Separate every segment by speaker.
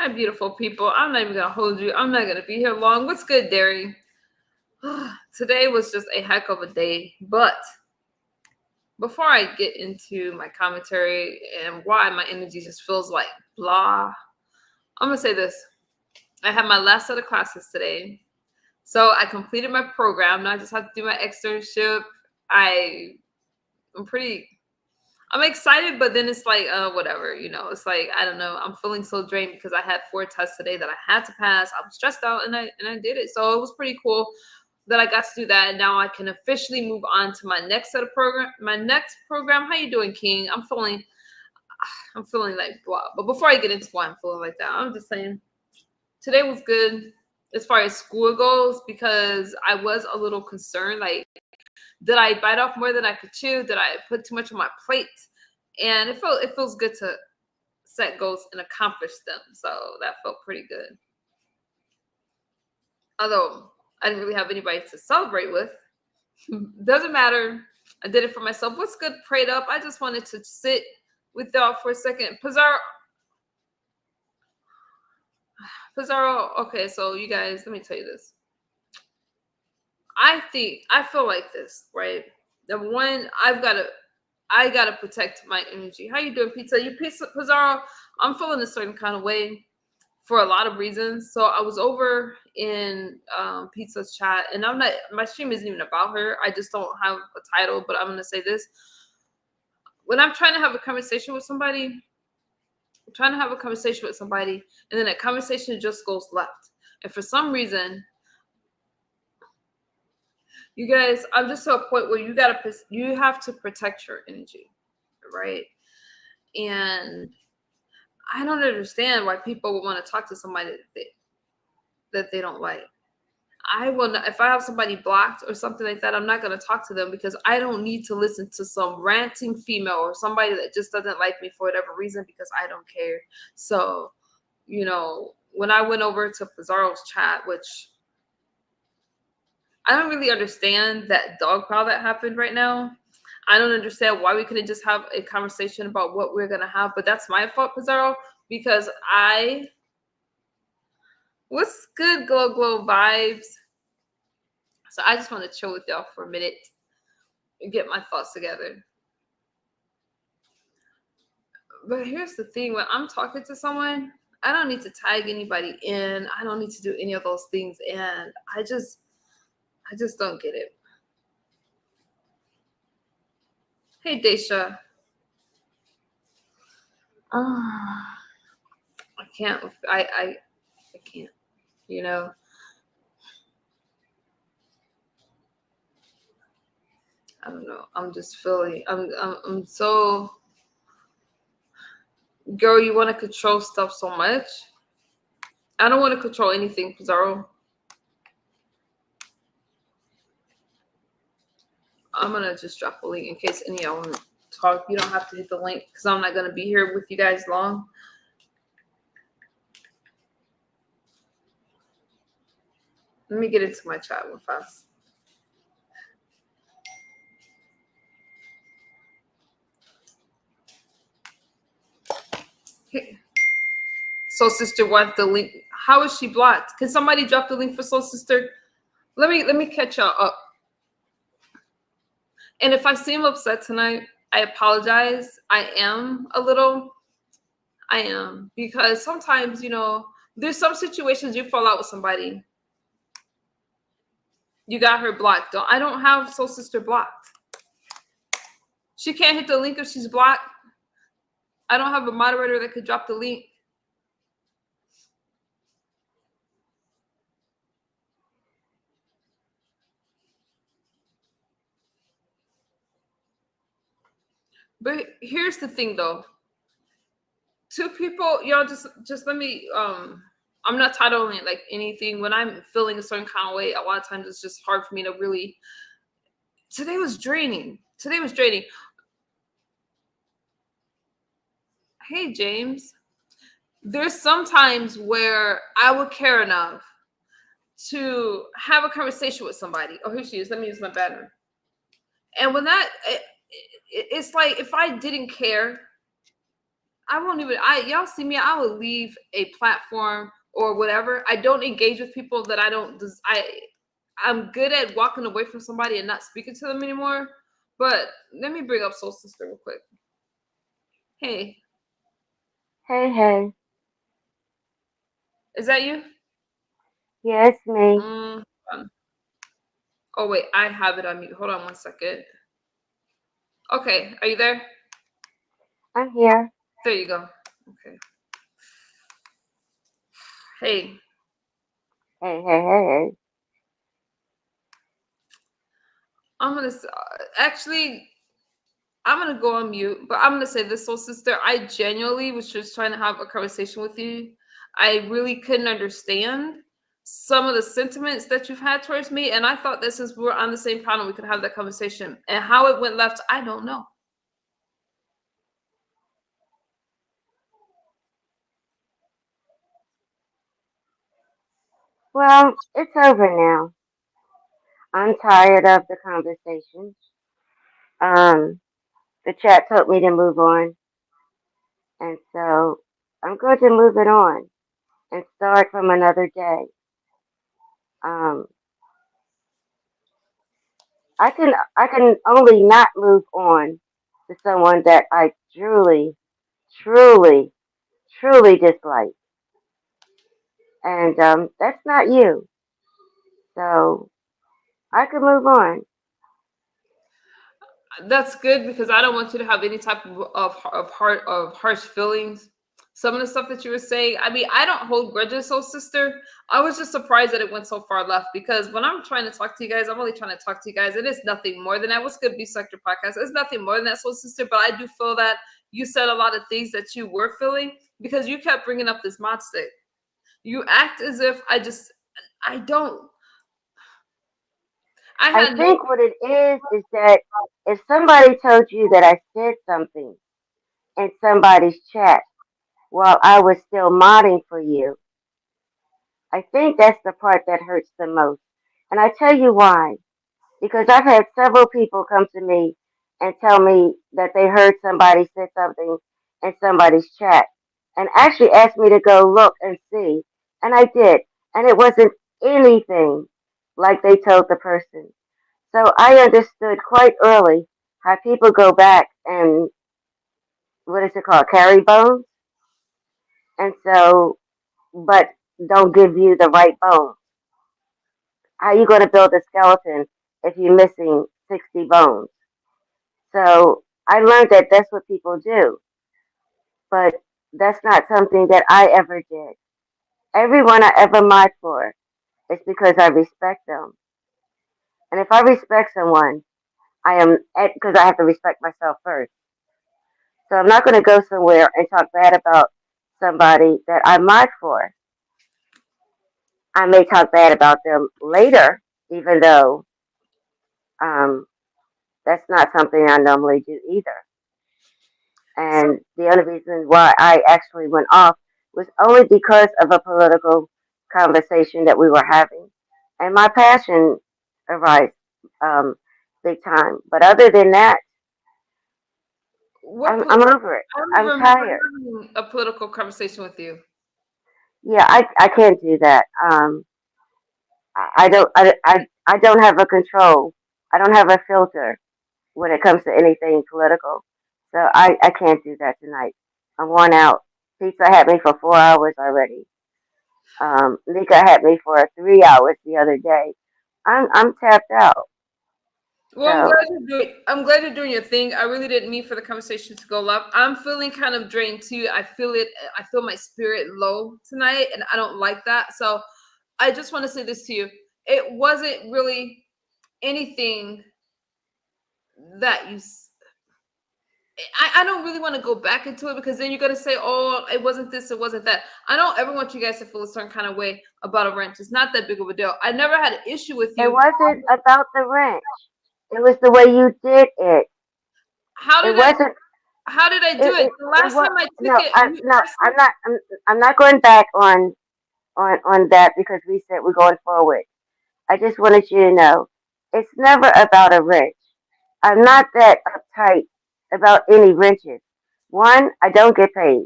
Speaker 1: My beautiful people, I'm not even going to hold you. I'm not going to be here long. What's good, Derry? Today was just a heck of a day. But before I get into my commentary and why my energy just feels like blah, I'm going to say this. I had my last set of classes today. So I completed my program. Now I just have to do my externship. I'm excited, but then it's like, whatever, it's like, I don't know. I'm feeling so drained because I had 4 tests today that I had to pass. I was stressed out and I did it. So it was pretty cool that I got to do that. And now I can officially move on to my next program. How you doing, King? I'm feeling like blah. But before I get into why I'm feeling like that, I'm just saying today was good as far as school goes, because I was a little concerned, like, did I bite off more than I could chew? Did I put too much on my plate? And it feels good to set goals and accomplish them. So that felt pretty good. Although I didn't really have anybody to celebrate with. Doesn't matter. I did it for myself. What's good? Prayed up. I just wanted to sit with y'all for a second. Pizarro. Okay, so you guys, let me tell you this. I feel like this, right? Number one, I gotta protect my energy. How you doing, Pizza? Pizarro? I'm feeling a certain kind of way for a lot of reasons. So I was over in Pizza's chat, and my stream isn't even about her. I just don't have a title, but I'm gonna say this. When I'm trying to have a conversation with somebody, and then that conversation just goes left. And for some reason, you guys, I'm just to a point where you have to protect your energy, right? And I don't understand why people would want to talk to somebody that they don't like. I will not, if I have somebody blocked or something like that, I'm not going to talk to them, because I don't need to listen to some ranting female or somebody that just doesn't like me for whatever reason, because I don't care. So, when I went over to Pizarro's chat, which I don't really understand that dog pile that happened right now. I don't understand why we couldn't just have a conversation about what we're going to have, but that's my fault, Pizarro, because what's good, glow vibes? So I just want to chill with y'all for a minute and get my thoughts together. But here's the thing, when I'm talking to someone, I don't need to tag anybody in. I don't need to do any of those things. And I just don't get it. Hey, Daisha. I can't. I can't. I don't know. I'm just feeling. I'm so. Girl, you want to control stuff so much. I don't want to control anything, Pizarro. I'm going to just drop a link in case any of y'all want to talk. You don't have to hit the link, because I'm not going to be here with you guys long. Let me get into my chat real fast. Hey. Soul Sister wants the link. How is she blocked? Can somebody drop the link for Soul Sister? Let me catch y'all up. And if I seem upset tonight, I apologize. I am, because sometimes, there's some situations you fall out with somebody. You got her blocked. I don't have Soul Sister blocked. She can't hit the link if she's blocked. I don't have a moderator that could drop the link. But here's the thing, though. 2 people, y'all just let me, I'm not titling like anything. When I'm feeling a certain kind of way, a lot of times it's just hard for me to really. Today was draining. Hey, James. There's sometimes where I would care enough to have a conversation with somebody. Oh, here she is. Let me use my banner. And when it's like, if I didn't care, I won't even. Y'all see me. I will leave a platform or whatever. I don't engage with people that I don't. I'm good at walking away from somebody and not speaking to them anymore. But let me bring up Soul Sister real quick. Hey,
Speaker 2: Hey, hey.
Speaker 1: is that you?
Speaker 2: Yeah, it's me.
Speaker 1: Hold on. Oh wait, I have it on mute. Hold on 1 second. Okay, are you there?
Speaker 2: I'm here.
Speaker 1: There you go. Okay. Hey,
Speaker 2: Hey, hey, hey, hey.
Speaker 1: I'm gonna actually. I'm gonna go on mute, but I'm gonna say this, Soul Sister. I genuinely was just trying to have a conversation with you. I really couldn't understand some of the sentiments that you've had towards me, and I thought that since we were on the same panel, we could have that conversation. And how it went left, I don't know.
Speaker 2: Well, it's over now. I'm tired of the conversation. Um, the chat told me to move on, and so I'm going to move it on and start from another day. Um, I can only not move on to someone that I truly, truly, truly dislike, and that's not you. So I can move on.
Speaker 1: That's good because I don't want you to have any type of harsh feelings. Some of the stuff that you were saying, I mean, I don't hold grudges, Soul Sister. I was just surprised that it went so far left because when I'm trying to talk to you guys, I'm only trying to talk to you guys. It is nothing more than that. What's good, Beast Sector Podcast? It's nothing more than that, Soul Sister. But I do feel that you said a lot of things that you were feeling because you kept bringing up this mod stick. You act as if I don't. I
Speaker 2: I
Speaker 1: had no.
Speaker 2: think what it is that if somebody told you that I said something in somebody's chat while I was still modding for you, I think that's the part that hurts the most. And I tell you why. Because I've had several people come to me and tell me that they heard somebody say something in somebody's chat and actually asked me to go look and see. And I did. And it wasn't anything like they told the person. So I understood quite early how people go back and what is it called, carry bones, and so but don't give you the right bones. How you going to build a skeleton if you're missing 60 bones? So I learned that that's what people do, but that's not something that I ever did. Everyone I ever mod for is because I respect them, and if I respect someone, I am because I have to respect myself first. So I'm not going to go somewhere and talk bad about somebody that I mod for. I may talk bad about them later, even though um, that's not something I normally do either.
Speaker 1: So
Speaker 2: And the only reason why I actually went off was only because of a political conversation that we were having. And my passion arise um, big time. But other than that,
Speaker 1: what?
Speaker 2: I'm over it.
Speaker 1: I don't
Speaker 2: I'm
Speaker 1: even remember
Speaker 2: tired.
Speaker 1: having a political conversation with you.
Speaker 2: Yeah, I can't do that. I don't have a control. I don't have a filter when it comes to anything political. So I can't do that tonight. I'm worn out. Pizza had me for 4 hours already. Nika had me for 3 hours the other day. I'm tapped out.
Speaker 1: Well,
Speaker 2: So
Speaker 1: I'm glad you're doing your thing. I really didn't mean for the conversation to go left. I'm feeling kind of drained too. I feel it. I feel my spirit low tonight, and I don't like that. So I just want to say this to you. It wasn't really anything that I don't really want to go back into it because then you're gonna say, "Oh, it wasn't this, it wasn't that." I don't ever want you guys to feel a certain kind of way about a wrench. It's not that big of a deal. I never had an issue with
Speaker 2: it
Speaker 1: you.
Speaker 2: wasn't about the wrench. It was the way you did it.
Speaker 1: How
Speaker 2: It
Speaker 1: did I?
Speaker 2: wasn't.
Speaker 1: How did I do it?
Speaker 2: It
Speaker 1: The
Speaker 2: it
Speaker 1: last
Speaker 2: was
Speaker 1: time I took
Speaker 2: no.
Speaker 1: it,
Speaker 2: No. I'm not going back on that because we said we're going forward. I just wanted you to know it's never about a wrench. I'm not that uptight about any wrenches. One, I don't get paid.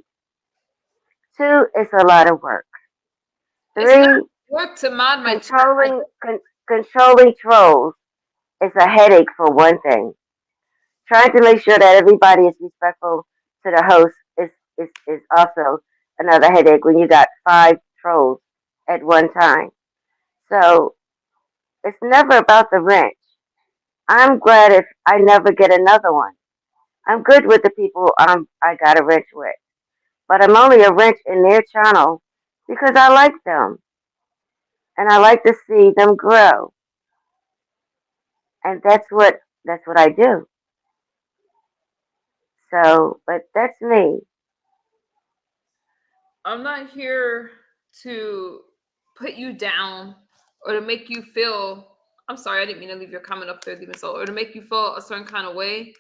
Speaker 2: Two, it's a lot of work.
Speaker 1: It's not
Speaker 2: Three,
Speaker 1: work to mod my chat.
Speaker 2: controlling trolls is a headache for one thing. Trying to make sure that everybody is respectful to the host is also another headache when you got five trolls at one time. So it's never about the wrench. I'm glad if I never get another one. I'm good with the people I got a wrench with. But I'm only a wrench in their channel because I like them and I like to see them grow. And that's what I do. So, but that's me.
Speaker 1: I'm not here to put you down or to make you feel. I'm sorry, I didn't mean to leave your comment up there, Demon Soul, or to make you feel a certain kind of way.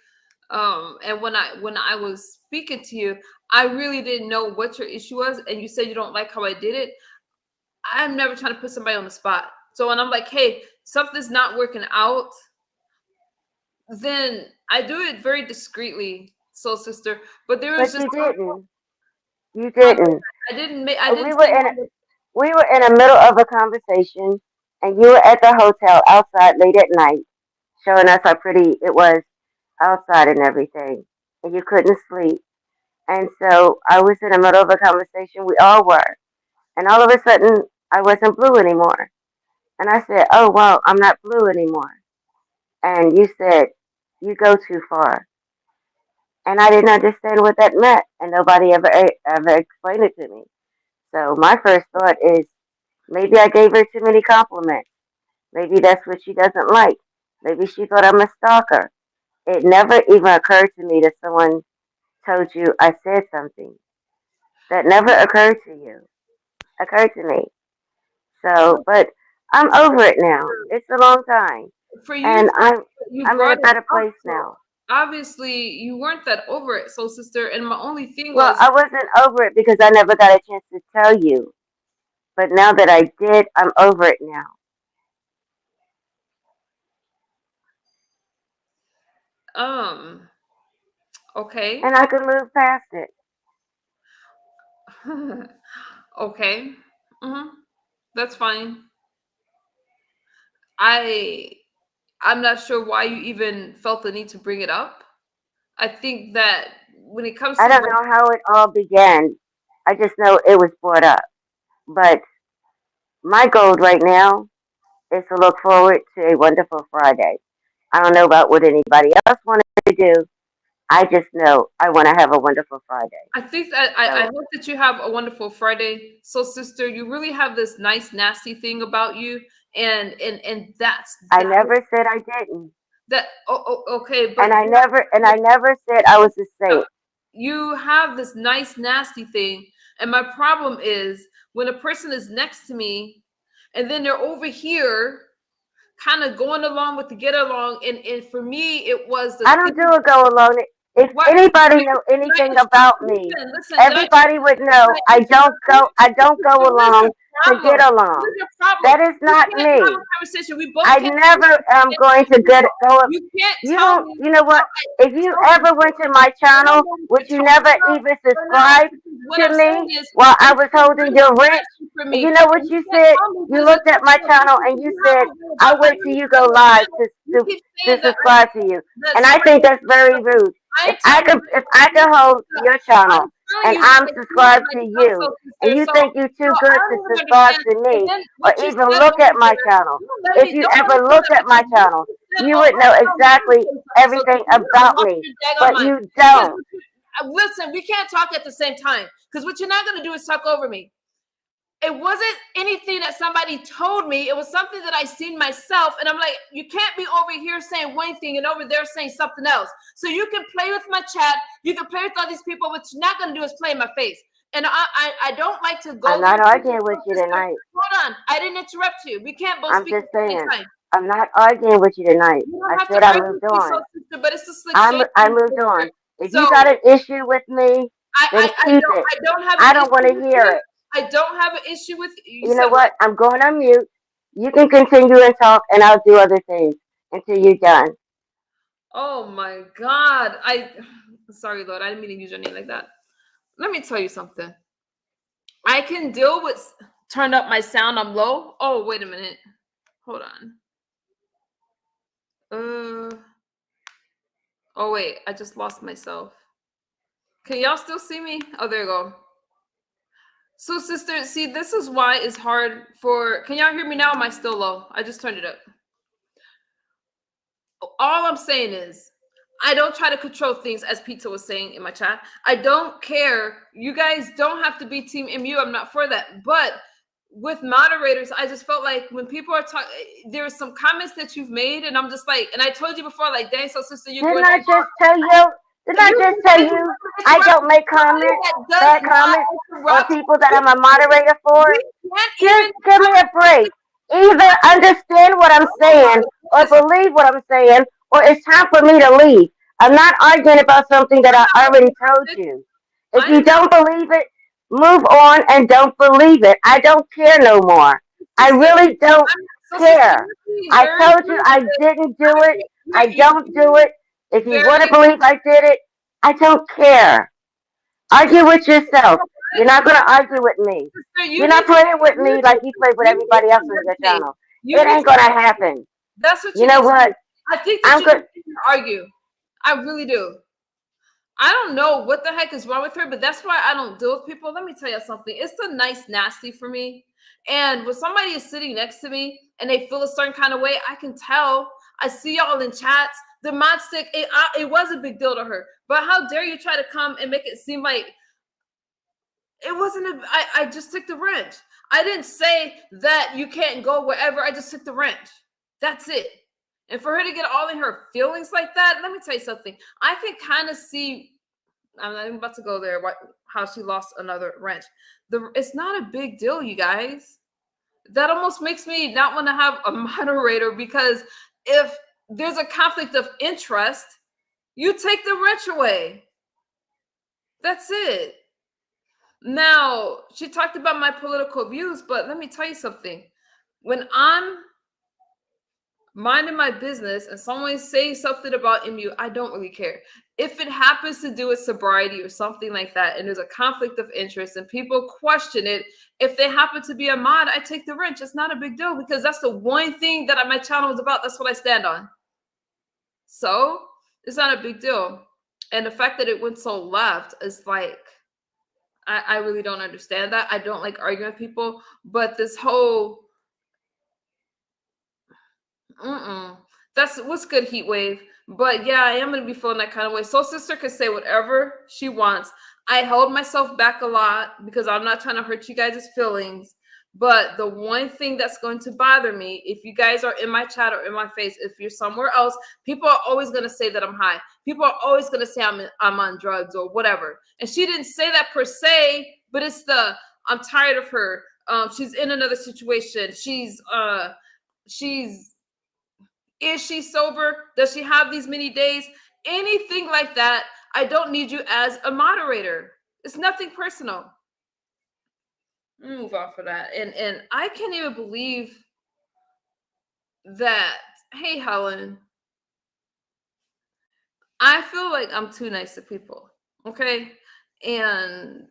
Speaker 1: And when I was speaking to you, I really didn't know what your issue was, and you said you don't like how I did it. I'm never trying to put somebody on the spot. So when I'm like, hey, something's not working out, then I do it very discreetly, soul sister. But there was
Speaker 2: But
Speaker 1: just
Speaker 2: you didn't. You
Speaker 1: um,
Speaker 2: didn't.
Speaker 1: I didn't make. I
Speaker 2: We
Speaker 1: didn't
Speaker 2: were
Speaker 1: say
Speaker 2: in
Speaker 1: no.
Speaker 2: we were in the middle of a conversation, and you were at the hotel outside late at night, showing us how pretty it was outside and everything, and you couldn't sleep. And so I was in the middle of a conversation. We all were, and all of a sudden, I wasn't blue anymore. And I said, "Oh wow, I'm not blue anymore." And you said, "You go too far." And I didn't understand what that meant, and nobody ever explained it to me. So my first thought is maybe I gave her too many compliments. Maybe that's what she doesn't like. Maybe she thought I'm a stalker. It never even occurred to me that someone told you I said something. That never occurred to me. So, but I'm over it now. It's a long time,
Speaker 1: For you,
Speaker 2: and
Speaker 1: you
Speaker 2: I'm in
Speaker 1: brought
Speaker 2: a
Speaker 1: it
Speaker 2: better
Speaker 1: up.
Speaker 2: place
Speaker 1: So
Speaker 2: now.
Speaker 1: obviously, you weren't that over it, soul sister. And my only thing
Speaker 2: Well,
Speaker 1: was,
Speaker 2: I wasn't over it because I never got a chance to tell you. But now that I did, I'm over it now,
Speaker 1: um, okay,
Speaker 2: and I can move past it.
Speaker 1: okay, hmm that's fine. I I'm not sure why you even felt the need to bring it up. I think that when it comes
Speaker 2: I
Speaker 1: to
Speaker 2: don't
Speaker 1: what,
Speaker 2: know how it all began. I just know it was brought up. But my goal right now is to look forward to a wonderful Friday. I don't know about what anybody else wanted to do. I just know I want to have a wonderful Friday.
Speaker 1: I think that I
Speaker 2: So
Speaker 1: hope that you have a wonderful Friday. So, sister, you really have this nice, nasty thing about you, and that's
Speaker 2: I
Speaker 1: that
Speaker 2: never said I didn't,
Speaker 1: that. Okay,
Speaker 2: and
Speaker 1: but
Speaker 2: I never said I was a
Speaker 1: uh,
Speaker 2: saint.
Speaker 1: you have this nice, nasty thing, and my problem is when a person is next to me, and then they're over here, kind of going along with the get along, and for me, it was the
Speaker 2: I don't do
Speaker 1: thing.
Speaker 2: a go alone. If
Speaker 1: What
Speaker 2: anybody
Speaker 1: did
Speaker 2: know
Speaker 1: I
Speaker 2: anything
Speaker 1: interrupt?
Speaker 2: about me,
Speaker 1: Listen.
Speaker 2: everybody would
Speaker 1: Did
Speaker 2: know
Speaker 1: I interrupt you?
Speaker 2: I don't go
Speaker 1: So what is
Speaker 2: along
Speaker 1: your
Speaker 2: to get
Speaker 1: problem? What
Speaker 2: along.
Speaker 1: is your problem?
Speaker 2: That is
Speaker 1: We
Speaker 2: not
Speaker 1: can't have
Speaker 2: me.
Speaker 1: a conversation. We both
Speaker 2: I
Speaker 1: can't have a
Speaker 2: never am
Speaker 1: conversation.
Speaker 2: going to
Speaker 1: You
Speaker 2: go.
Speaker 1: you can't
Speaker 2: You
Speaker 1: tell
Speaker 2: don't.
Speaker 1: me
Speaker 2: You know
Speaker 1: how
Speaker 2: what?
Speaker 1: I
Speaker 2: If you
Speaker 1: tell
Speaker 2: ever
Speaker 1: you.
Speaker 2: went to my
Speaker 1: I don't
Speaker 2: channel,
Speaker 1: know what
Speaker 2: would
Speaker 1: you're
Speaker 2: you
Speaker 1: talking
Speaker 2: never
Speaker 1: about
Speaker 2: even
Speaker 1: right now.
Speaker 2: subscribe
Speaker 1: Because what
Speaker 2: to
Speaker 1: I'm saying
Speaker 2: me
Speaker 1: is,
Speaker 2: while I
Speaker 1: it's
Speaker 2: was
Speaker 1: so
Speaker 2: holding
Speaker 1: very
Speaker 2: your wrench?
Speaker 1: embarrassing for
Speaker 2: And you
Speaker 1: me.
Speaker 2: know
Speaker 1: And
Speaker 2: what
Speaker 1: you
Speaker 2: you
Speaker 1: can't
Speaker 2: said?
Speaker 1: tell me
Speaker 2: You
Speaker 1: this is
Speaker 2: looked at my channel and you
Speaker 1: you have
Speaker 2: said,
Speaker 1: a way
Speaker 2: "I'll
Speaker 1: about. I
Speaker 2: wait
Speaker 1: know
Speaker 2: till
Speaker 1: you
Speaker 2: you
Speaker 1: say
Speaker 2: go
Speaker 1: on the
Speaker 2: live
Speaker 1: channel. You keep
Speaker 2: to
Speaker 1: saying that
Speaker 2: subscribe to you."
Speaker 1: that
Speaker 2: And I
Speaker 1: somebody.
Speaker 2: think that's very rude.
Speaker 1: I
Speaker 2: If
Speaker 1: ain't telling you.
Speaker 2: I could hold your channel
Speaker 1: I'm telling
Speaker 2: and
Speaker 1: you
Speaker 2: I'm
Speaker 1: because you are
Speaker 2: subscribed
Speaker 1: my
Speaker 2: to
Speaker 1: blood
Speaker 2: you,
Speaker 1: soul
Speaker 2: and
Speaker 1: sister.
Speaker 2: you think you
Speaker 1: So
Speaker 2: too
Speaker 1: I
Speaker 2: good to
Speaker 1: don't even
Speaker 2: subscribe
Speaker 1: understand.
Speaker 2: to
Speaker 1: And
Speaker 2: me
Speaker 1: then
Speaker 2: or
Speaker 1: what you
Speaker 2: even
Speaker 1: said
Speaker 2: look
Speaker 1: over
Speaker 2: at my
Speaker 1: there,
Speaker 2: channel,
Speaker 1: don't
Speaker 2: if you
Speaker 1: let
Speaker 2: ever
Speaker 1: me do
Speaker 2: looked
Speaker 1: that
Speaker 2: at my
Speaker 1: because what
Speaker 2: channel,
Speaker 1: you said
Speaker 2: you would
Speaker 1: over
Speaker 2: know
Speaker 1: on my
Speaker 2: exactly
Speaker 1: so
Speaker 2: everything
Speaker 1: you gotta
Speaker 2: about
Speaker 1: watch
Speaker 2: me.
Speaker 1: your daggone
Speaker 2: But
Speaker 1: mind.
Speaker 2: you
Speaker 1: Because
Speaker 2: don't.
Speaker 1: listen, we can't talk at the same time. Because what you're not gonna do is talk over me. It wasn't anything that somebody told me. It was something that I seen myself. And I'm like, you can't be over here saying one thing and over there saying something else. So you can play with my chat. You can play with all these people. What you're not going to do is play in my face. And I don't like to
Speaker 2: I'm
Speaker 1: go there.
Speaker 2: not arguing with you tonight.
Speaker 1: Hold on. I didn't interrupt you. We can't both
Speaker 2: I'm
Speaker 1: speak at
Speaker 2: just
Speaker 1: the same
Speaker 2: saying.
Speaker 1: time.
Speaker 2: I'm not arguing with you tonight.
Speaker 1: You don't
Speaker 2: I
Speaker 1: have to
Speaker 2: said I
Speaker 1: argue
Speaker 2: moved
Speaker 1: with me, so
Speaker 2: on.
Speaker 1: sister, but it's a slick shade.
Speaker 2: I moved on. If you
Speaker 1: So
Speaker 2: got an issue with me, then keep it.
Speaker 1: I don't have an
Speaker 2: I don't want
Speaker 1: issue
Speaker 2: to
Speaker 1: with
Speaker 2: hear
Speaker 1: you.
Speaker 2: it.
Speaker 1: I don't have an issue with you. You
Speaker 2: You know
Speaker 1: said what?
Speaker 2: what? I'm going on mute. You can continue and talk, and I'll do other things until you're done.
Speaker 1: Oh my God. Sorry, Lord, I didn't mean to use your name like that. Let me tell you something. I can deal with turn up my sound. I'm low. Oh, wait a minute. Hold on. Oh wait, I just lost myself. Can y'all still see me? Oh, there you go. So, sister, see, this is why it's hard for. Can y'all hear me now? Am I still low? I just turned it up. All I'm saying is, I don't try to control things, as Pizza was saying in my chat. I don't care. You guys don't have to be Team MU. I'm not for that. But with moderators, I just felt like when people are talking, there are some comments that you've made, and I'm just like, and I told you before, like, dang, so sister, you're
Speaker 2: Didn't
Speaker 1: going.
Speaker 2: I just tell you? Didn't I just tell you I don't make comments, bad comments on people that I'm a moderator for? Just give me a break. Either understand what I'm saying or believe what I'm saying, or it's time for me to leave. I'm not arguing about something that I already told you. If you don't believe it, move on and don't believe it. I don't care no more. I really don't care. I told you I didn't do it. I don't do it. If you want to believe I did it, I don't care. Argue with yourself. You're not going to argue with me. You're not playing with me like you play with everybody else on your channel. It ain't going to happen.
Speaker 1: That's what
Speaker 2: you know what?
Speaker 1: I think that you need to argue. I really do. I don't know what the heck is wrong with her, but that's why I don't deal with people. Let me tell you something. It's the nice nasty for me. And when somebody is sitting next to me and they feel a certain kind of way, I can tell. I see y'all in chats. The mod stick, it was a big deal to her. But how dare you try to come and make it seem like it wasn't I just took the wrench. I didn't say that you can't go wherever. I just took the wrench. That's it. And for her to get all in her feelings like that, let me tell you something. I can kind of see, I'm not even about to go there, how she lost another wrench. It's not a big deal, you guys. That almost makes me not want to have a moderator, because if there's a conflict of interest, you take the wrench away. That's it. Now, she talked about my political views, but let me tell you something. When I'm minding my business and someone is saying something about MU, I don't really care. If it happens to do with sobriety or something like that, and there's a conflict of interest and people question it, if they happen to be a mod, I take the wrench. It's not a big deal, because that's the one thing that my channel is about. That's what I stand on. So it's not a big deal. And the fact that it went so left is like, I really don't understand that. I don't like arguing with people, but this whole that's what's good, heat wave. But yeah, I am gonna be feeling that kind of way. Soul Sister could say whatever she wants. I held myself back a lot because I'm not trying to hurt you guys' feelings. But the one thing that's going to bother me, if you guys are in my chat or in my face, if you're somewhere else, people are always going to say that I'm high. People are always going to say I'm on drugs or whatever. And she didn't say that per se, but it's I'm tired of her. She's in another situation. Is she sober? Does she have these many days? Anything like that, I don't need you as a moderator. It's nothing personal. Move on for that. And I can't even believe that. Hey, Helen. I feel like I'm too nice to people. Okay? And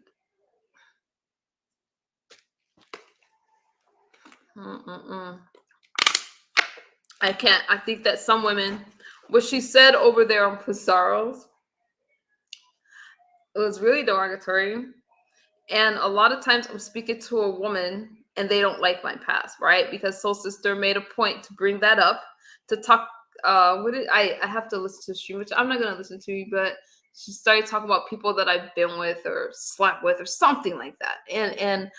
Speaker 1: I can't. I think that some women, what she said over there on Pizarro's, it was really derogatory. And a lot of times I'm speaking to a woman and they don't like my past, right? Because Soul Sister made a point to bring that up, to talk. I have to listen to the stream, which I'm not going to listen to, but she started talking about people that I've been with or slept with or something like that. And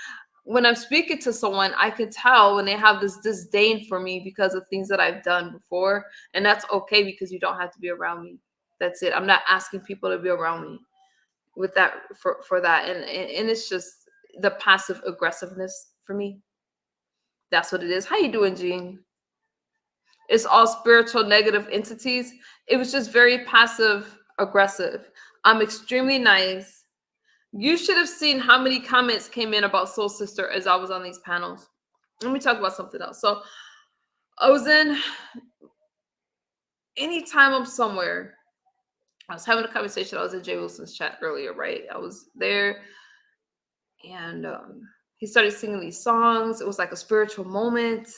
Speaker 1: when I'm speaking to someone, I can tell when they have this disdain for me because of things that I've done before. And that's okay, because you don't have to be around me. That's it. I'm not asking people to be around me with that for that. And it's just the passive aggressiveness for me. That's what it is. How you doing, Jean? It's all spiritual negative entities. It was just very passive aggressive. I'm extremely nice. You should have seen how many comments came in about Soul Sister as I was on these panels. Let me talk about something else. So I was in, anytime I'm somewhere, I was having a conversation. I was in Jay Wilson's chat earlier, right? I was there, and he started singing these songs. It was like a spiritual moment.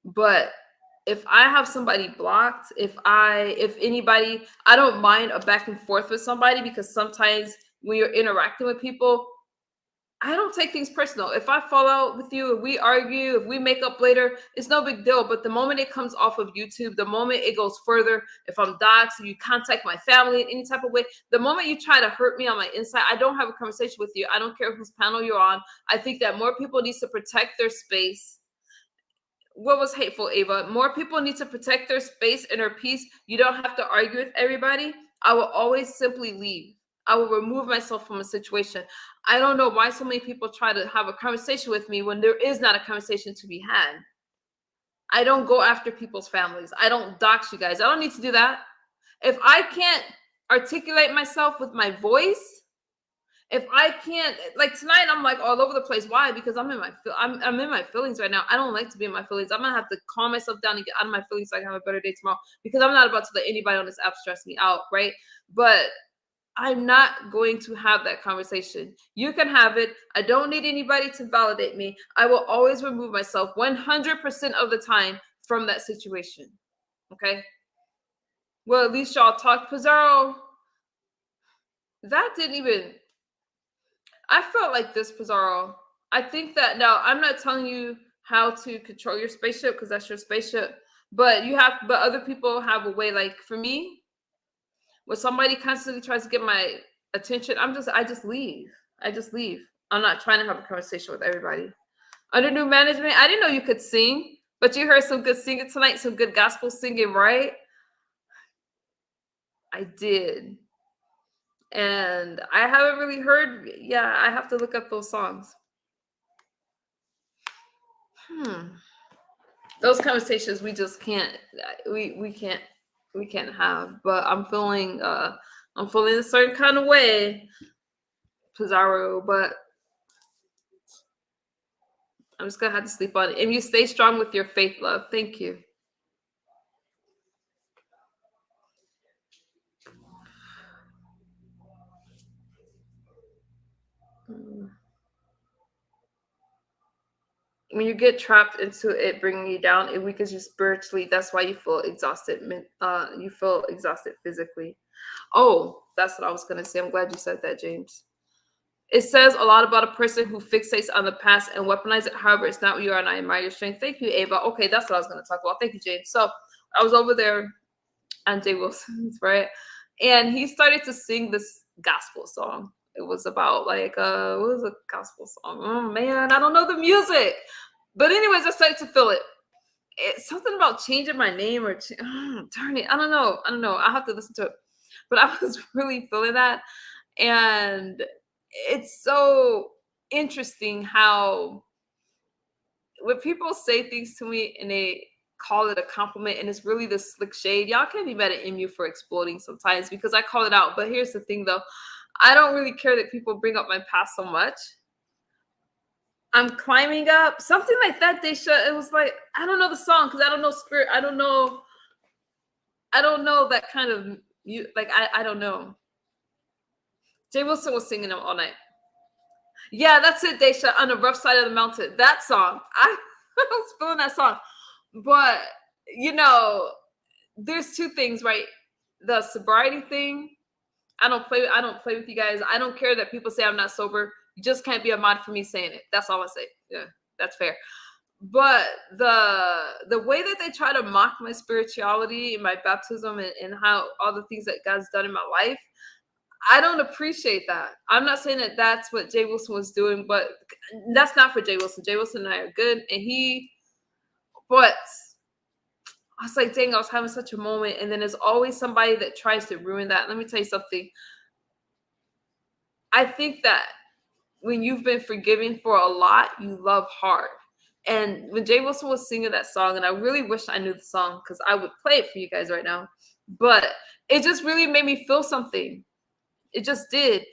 Speaker 1: But if I have somebody blocked, if anybody, I don't mind a back and forth with somebody, because sometimes when you're interacting with people, I don't take things personal. If I fall out with you, if we argue, if we make up later, it's no big deal. But the moment it comes off of YouTube, the moment it goes further, if I'm doxxed, if you contact my family in any type of way, the moment you try to hurt me on my inside, I don't have a conversation with you. I don't care whose panel you're on. I think that more people need to protect their space. What was hateful, Ava? More people need to protect their space and their peace. You don't have to argue with everybody. I will always simply leave. I will remove myself from a situation. I don't know why so many people try to have a conversation with me when there is not a conversation to be had. I don't go after people's families. I don't dox you guys. I don't need to do that. If I can't articulate myself with my voice, if I can't, like tonight, I'm like all over the place. Why? Because I'm in my feelings right now. I don't like to be in my feelings. I'm gonna have to calm myself down and get out of my feelings so I can have a better day tomorrow. Because I'm not about to let anybody on this app stress me out, right? But I'm not going to have that conversation. You can have it. I don't need anybody to validate me. I will always remove myself 100% of the time from that situation. Okay. Well, at least y'all talked. Pizarro, that didn't even. I felt like this, Pizarro. I think that now I'm not telling you how to control your spaceship, because that's your spaceship. But other people have a way. Like for me, when somebody constantly tries to get my attention, I just leave. I just leave. I'm not trying to have a conversation with everybody. Under new management, I didn't know you could sing, but you heard some good singing tonight, some good gospel singing, right? I did. And I haven't really heard, yeah, I have to look up those songs. Those conversations we just can't, we can't have. But I'm feeling a certain kind of way, Pizarro, but I'm just gonna have to sleep on it. And you stay strong with your faith, love. Thank you. When you get trapped into it bringing you down, it weakens you spiritually. That's why you feel exhausted. You feel exhausted physically. Oh, that's what I was gonna say. I'm glad you said that, James. It says a lot about a person who fixates on the past and weaponize it. However, it's not what you are, and I admire your strength. Thank you, Ava. Okay, that's what I was going to talk about. Thank you, James. So I was over there on Jay Wilson's, right? And he started to sing this gospel song. It was about like, what was a gospel song? Oh, man, I don't know the music. But anyways, I started to feel it. It's something about changing my name or darn it. I don't know. I'll have to listen to it. But I was really feeling that. And it's so interesting how when people say things to me and they call it a compliment and it's really the slick shade, y'all can't be mad at MU for exploding sometimes because I call it out. But here's the thing though, I don't really care that people bring up my past so much. I'm climbing up, something like that. It was like, I don't know the song because I don't know spirit. I don't know that kind of like I don't know. Jay Wilson was singing them all night. Yeah, that's it, Daisha, on the rough side of the mountain. That song. I was feeling that song. But, there's two things, right? The sobriety thing. I don't play with you guys. I don't care that people say I'm not sober. You just can't be a mod for me saying it. That's all I say. Yeah, that's fair. But the way that they try to mock my spirituality and my baptism and how all the things that God's done in my life, I don't appreciate that. I'm not saying that that's what Jay Wilson was doing, but that's not for Jay Wilson. Jay Wilson and I are good. But I was like, dang, I was having such a moment. And then there's always somebody that tries to ruin that. Let me tell you something. I think that when you've been forgiven for a lot, you love hard. And when Jay Wilson was singing that song, and I really wish I knew the song because I would play it for you guys right now, but it just really made me feel something. It just did.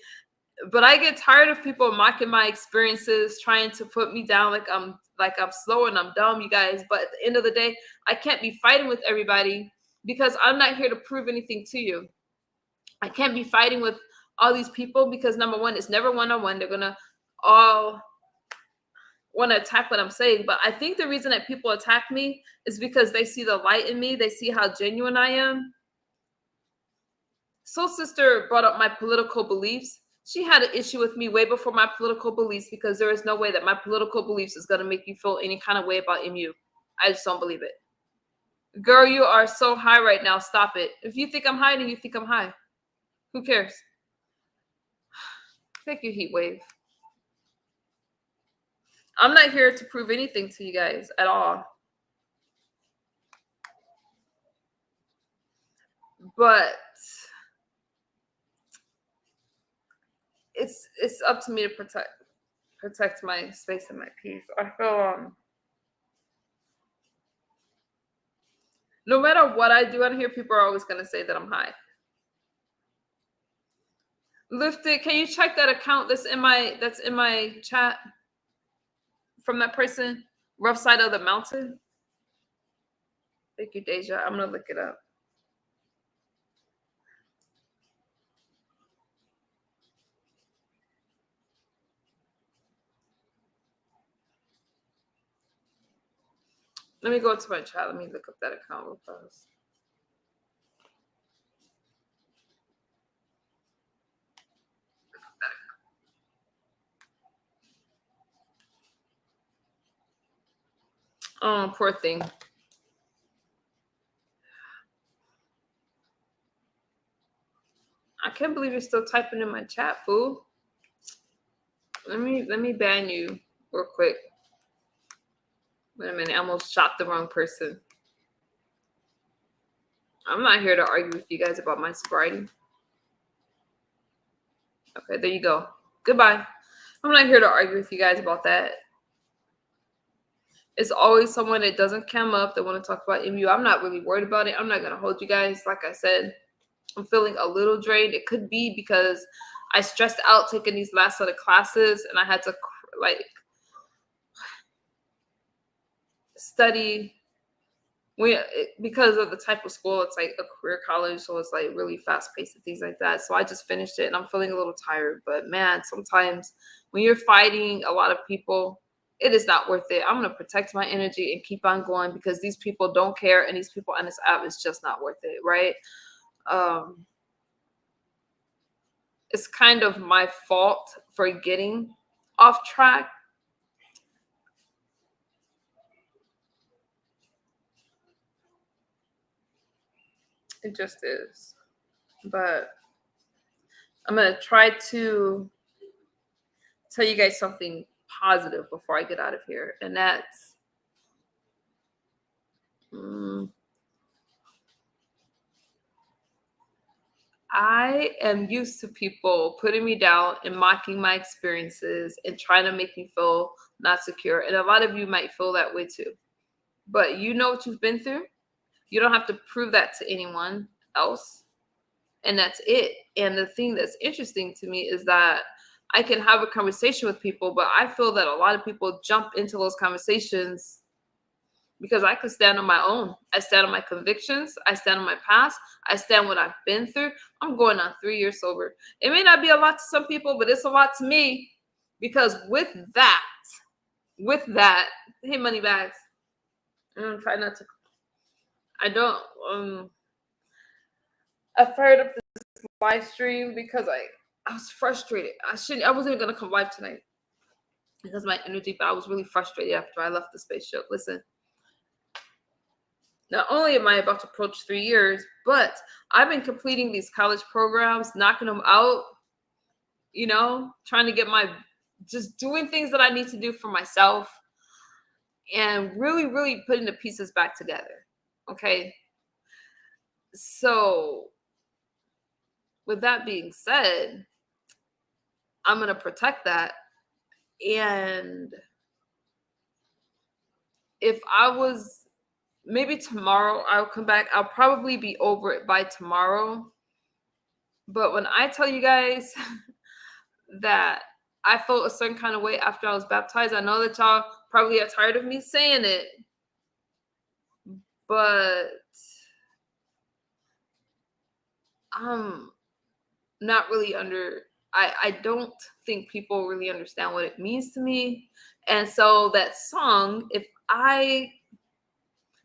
Speaker 1: But I get tired of people mocking my experiences, trying to put me down like I'm slow and I'm dumb, you guys. But at the end of the day, I can't be fighting with everybody because I'm not here to prove anything to you. I can't be fighting with all these people because, number one, it's never one-on-one. They're going to all want to attack what I'm saying. But I think the reason that people attack me is because they see the light in me. They see how genuine I am. Soul Sister brought up my political beliefs. She had an issue with me way before my political beliefs, because there is no way that my political beliefs is going to make you feel any kind of way about MU. I just don't believe it. Girl, you are so high right now. Stop it. If you think I'm high, then you think I'm high. Who cares? Take your heat wave. I'm not here to prove anything to you guys at all. But it's up to me to protect my space and my peace. I feel no matter what I do on here, people are always going to say that I'm high. Lifted, can you check that account that's in my chat from that person? Rough Side of the Mountain. Thank you, Deja. I'm gonna look it up. Let me go to my chat. Let me look up that account real fast. Oh, poor thing. I can't believe you're still typing in my chat, fool. Let me ban you real quick. Wait a minute, I almost shot the wrong person. I'm not here to argue with you guys about my sobriety. Okay, there you go. Goodbye. I'm not here to argue with you guys about that. It's always someone that doesn't come up that want to talk about MU. I'm not really worried about it. I'm not going to hold you guys. Like I said, I'm feeling a little drained. It could be because I stressed out taking these last set of classes, and I had to study because of the type of school. It's like a career college, so it's like really fast paced and things like that. So I just finished it, and I'm feeling a little tired. But man, sometimes when you're fighting a lot of people, it is not worth it. I'm going to protect my energy and keep on going, because these people don't care, and these people on this app is just not worth it, right? It's kind of my fault for getting off track. It just is. But I'm going to try to tell you guys something positive before I get out of here. And that's I am used to people putting me down and mocking my experiences and trying to make me feel not secure. And a lot of you might feel that way too. But you know what you've been through. You don't have to prove that to anyone else. And that's it. And the thing that's interesting to me is that I can have a conversation with people, but I feel that a lot of people jump into those conversations because I could stand on my own. I stand on my convictions. I stand on my past. I stand what I've been through. I'm going on 3 years sober. It may not be a lot to some people, but it's a lot to me, because with that, hey, money bags. Try not to. I don't. I fired up this live stream because I was frustrated. I wasn't even gonna come live tonight because of my energy, but I was really frustrated after I left the spaceship. Listen. Not only am I about to approach 3 years, but I've been completing these college programs, knocking them out, trying to get just doing things that I need to do for myself and really, really putting the pieces back together. Okay. So with that being said, I'm going to protect that. And if I was, maybe tomorrow I'll come back. I'll probably be over it by tomorrow. But when I tell you guys that I felt a certain kind of way after I was baptized, I know that y'all probably are tired of me saying it, but not really I don't think people really understand what it means to me. And so that song, if I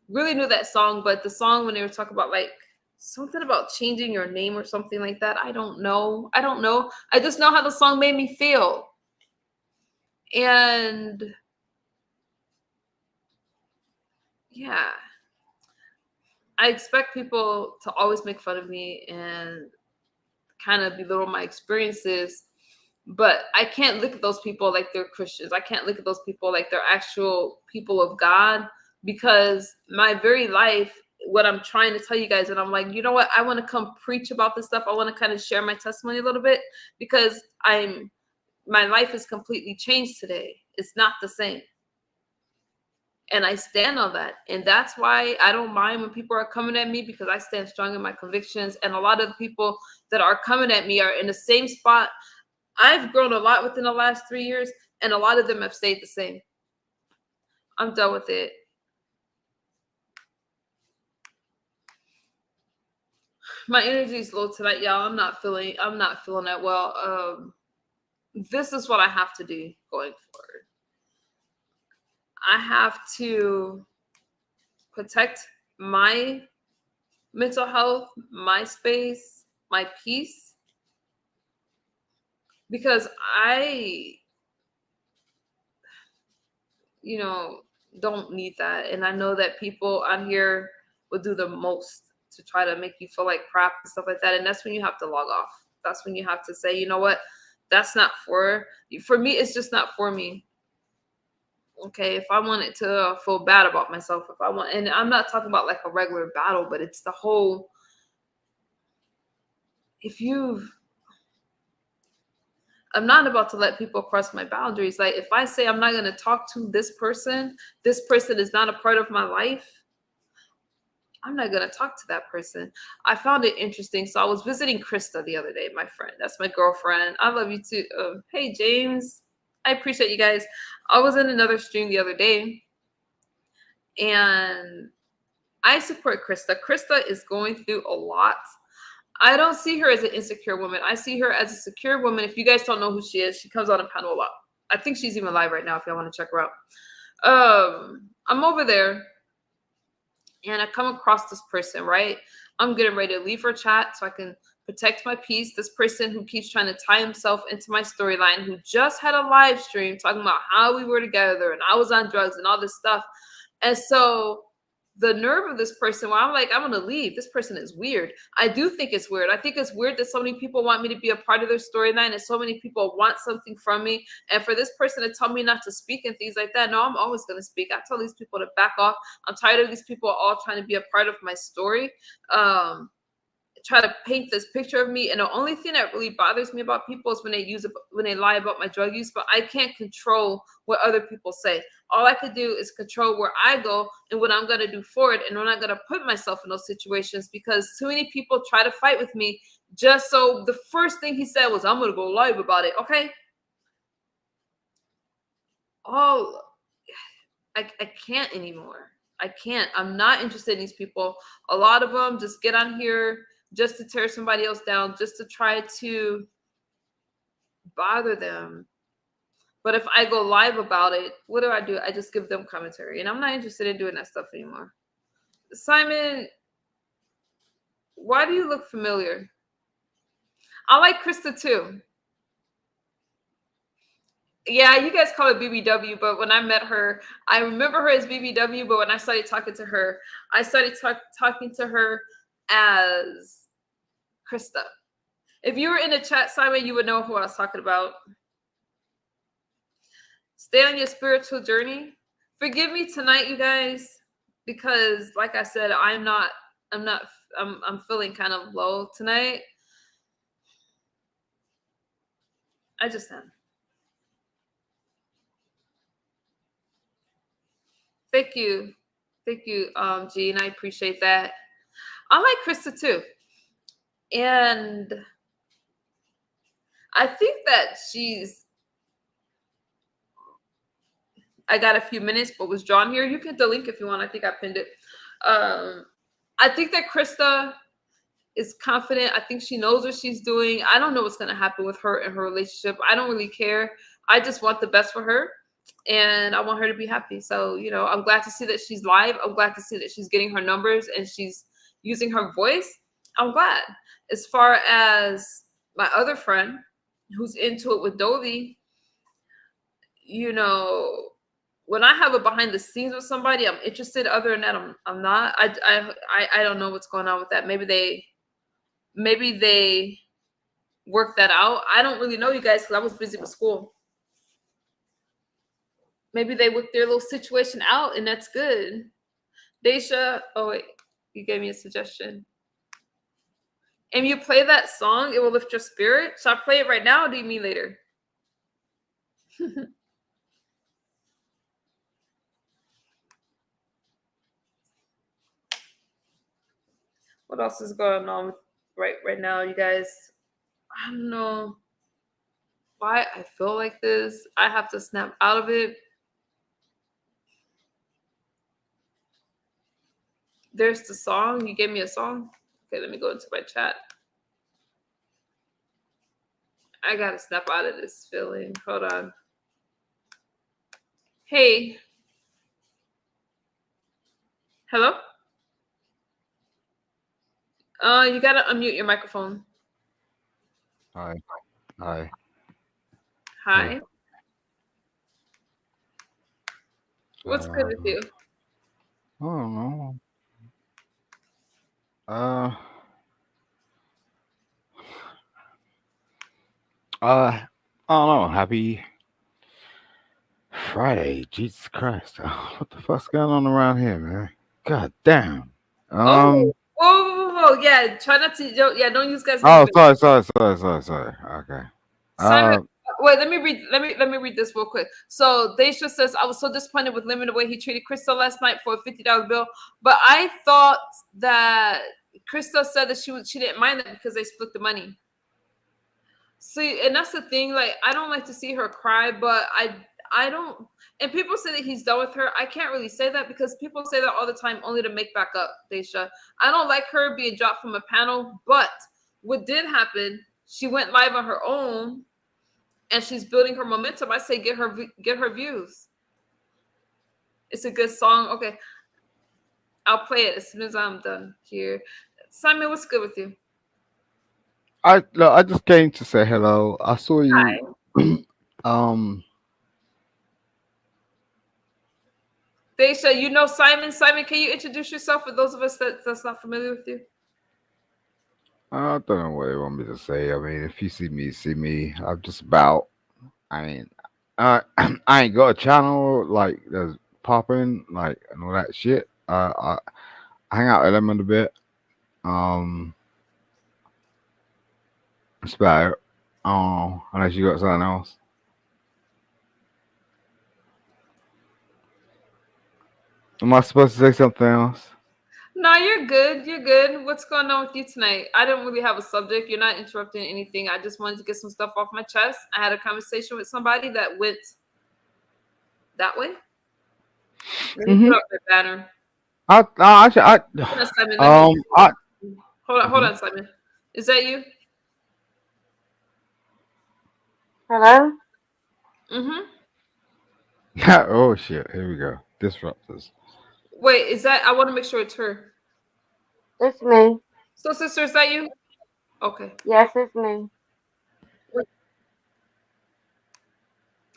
Speaker 1: really knew that song, but the song when they were talking about like something about changing your name or something like that, I don't know. I just know how the song made me feel. And yeah, I expect people to always make fun of me and kind of belittle my experiences, but I can't look at those people like they're Christians. I can't look at those people like they're actual people of God, because my very life, what I'm trying to tell you guys, and I'm like, you know what? I want to come preach about this stuff. I want to kind of share my testimony a little bit, because my life is completely changed today. It's not the same. And I stand on that. And that's why I don't mind when people are coming at me, because I stand strong in my convictions. And a lot of the people that are coming at me are in the same spot. I've grown a lot within the last 3 years, and a lot of them have stayed the same. I'm done with it. My energy is low tonight, y'all. I'm not feeling that well. This is what I have to do going forward. I have to protect my mental health, my space, my peace, because I, don't need that. And I know that people on here will do the most to try to make you feel like crap and stuff like that. And that's when you have to log off. That's when you have to say, you know what? That's not for me. It's just not for me. Okay. If I wanted to feel bad about myself, and I'm not talking about like a regular battle, but it's the whole, I'm not about to let people cross my boundaries. Like if I say I'm not going to talk to this person is not a part of my life, I'm not going to talk to that person. I found it interesting. So I was visiting Krista the other day, my friend. That's my girlfriend. I love you too. Hey, James. I appreciate you guys. I was in another stream the other day, and I support Krista. Krista is going through a lot. I don't see her as an insecure woman. I see her as a secure woman. If you guys don't know who she is, she comes on a panel a lot. I think she's even live right now if y'all want to check her out. I'm over there, and I come across this person, right? I'm getting ready to leave her chat so I can protect my peace. This person who keeps trying to tie himself into my storyline, who just had a live stream talking about how we were together and I was on drugs and all this stuff. And so the nerve of this person, where I'm like, I'm going to leave. This person is weird. I do think it's weird. I think it's weird that so many people want me to be a part of their storyline, and so many people want something from me. And for this person to tell me not to speak and things like that, no, I'm always going to speak. I tell these people to back off. I'm tired of these people all trying to be a part of my story. Try to paint this picture of me. And the only thing that really bothers me about people is when they lie about my drug use, but I can't control what other people say. All I could do is control where I go and what I'm going to do forward. And I'm not going to put myself in those situations, because too many people try to fight with me just so the first thing he said was, I'm going to go live about it. Okay. Oh, I can't anymore. I can't. I'm not interested in these people. A lot of them just get on here just to tear somebody else down, just to try to bother them. But if I go live about it, what do? I just give them commentary. And I'm not interested in doing that stuff anymore. Simon, why do you look familiar? I like Krista too. Yeah, you guys call it BBW, but when I met her, I remember her as BBW, but when I started talking to her, I started talking to her as Krista. If you were in the chat, Simon, you would know who I was talking about. Stay on your spiritual journey. Forgive me tonight, you guys, because like I said, I'm feeling kind of low tonight. I just am. Thank you, Jean. I appreciate that. I like Krista too, and I think that I got a few minutes, but was drawn here. You can hit the link if you want. I think I pinned it. I think that Krista is confident. I think she knows what she's doing. I don't know what's going to happen with her and her relationship. I don't really care. I just want the best for her, and I want her to be happy. So, I'm glad to see that she's live. I'm glad to see that she's getting her numbers and she's using her voice. I'm glad. As far as my other friend who's into it with Dovey, when I have a behind the scenes with somebody, I'm interested. Other than that, I'm not. I don't know what's going on with that. Maybe they work that out. I don't really know, you guys, because I was busy with school. Maybe they work their little situation out, and that's good. Daisha, oh wait, you gave me a suggestion. And you play that song, it will lift your spirit. Should I play it right now, or do you mean later? What else is going on right now, you guys? I don't know why I feel like this. I have to snap out of it. There's the song. You gave me a song. Okay, let me go into my chat. I gotta snap out of this feeling. Hold on. Hey. Hello? You gotta unmute your microphone.
Speaker 3: Hi. Hi.
Speaker 1: Hi.
Speaker 3: Hey.
Speaker 1: What's good with you?
Speaker 3: I don't know. I don't know. Happy Friday. Jesus Christ. What the fuck's going on around here, man? God damn.
Speaker 1: Oh, whoa. Yeah, try not to. Don't use guys'
Speaker 3: Oh,
Speaker 1: names.
Speaker 3: sorry. Okay.
Speaker 1: Simon, wait. Let me read this real quick. So Daisha says, I was so disappointed with Lemon the way he treated Krista last night for a $50 bill. But I thought that Krista said that she didn't mind that because they split the money. See, and that's the thing. Like, I don't like to see her cry, but I don't. And people say that he's done with her. I can't really say that because people say that all the time, only to make back up. Daisha, I don't like her being dropped from a panel, but what did happen? She went live on her own, and she's building her momentum. I say get her views. It's a good song. Okay, I'll play it as soon as I'm done here. Simon, what's good with you?
Speaker 3: I just came to say hello. I saw you.
Speaker 1: Daisha, you know Simon. Simon, can you introduce yourself for those of us that's not familiar with you?
Speaker 3: I don't know what you want me to say. I mean, if you see me. I'm just about. I mean, I ain't got a channel like that's popping like and all that shit. I hang out with them a bit. That's about it. Unless you got something else. Am I supposed to say something else?
Speaker 1: No, you're good. You're good. What's going on with you tonight? I don't really have a subject. You're not interrupting anything. I just wanted to get some stuff off my chest. I had a conversation with somebody that went that way. Let me put up the banner. Hold on, Simon. Is that you?
Speaker 2: Hello?
Speaker 3: Oh shit! Here we go. Disruptors.
Speaker 1: Wait, is that? I want to make sure it's her.
Speaker 2: It's me.
Speaker 1: So, sister, is that you? Okay.
Speaker 2: Yes, it's me.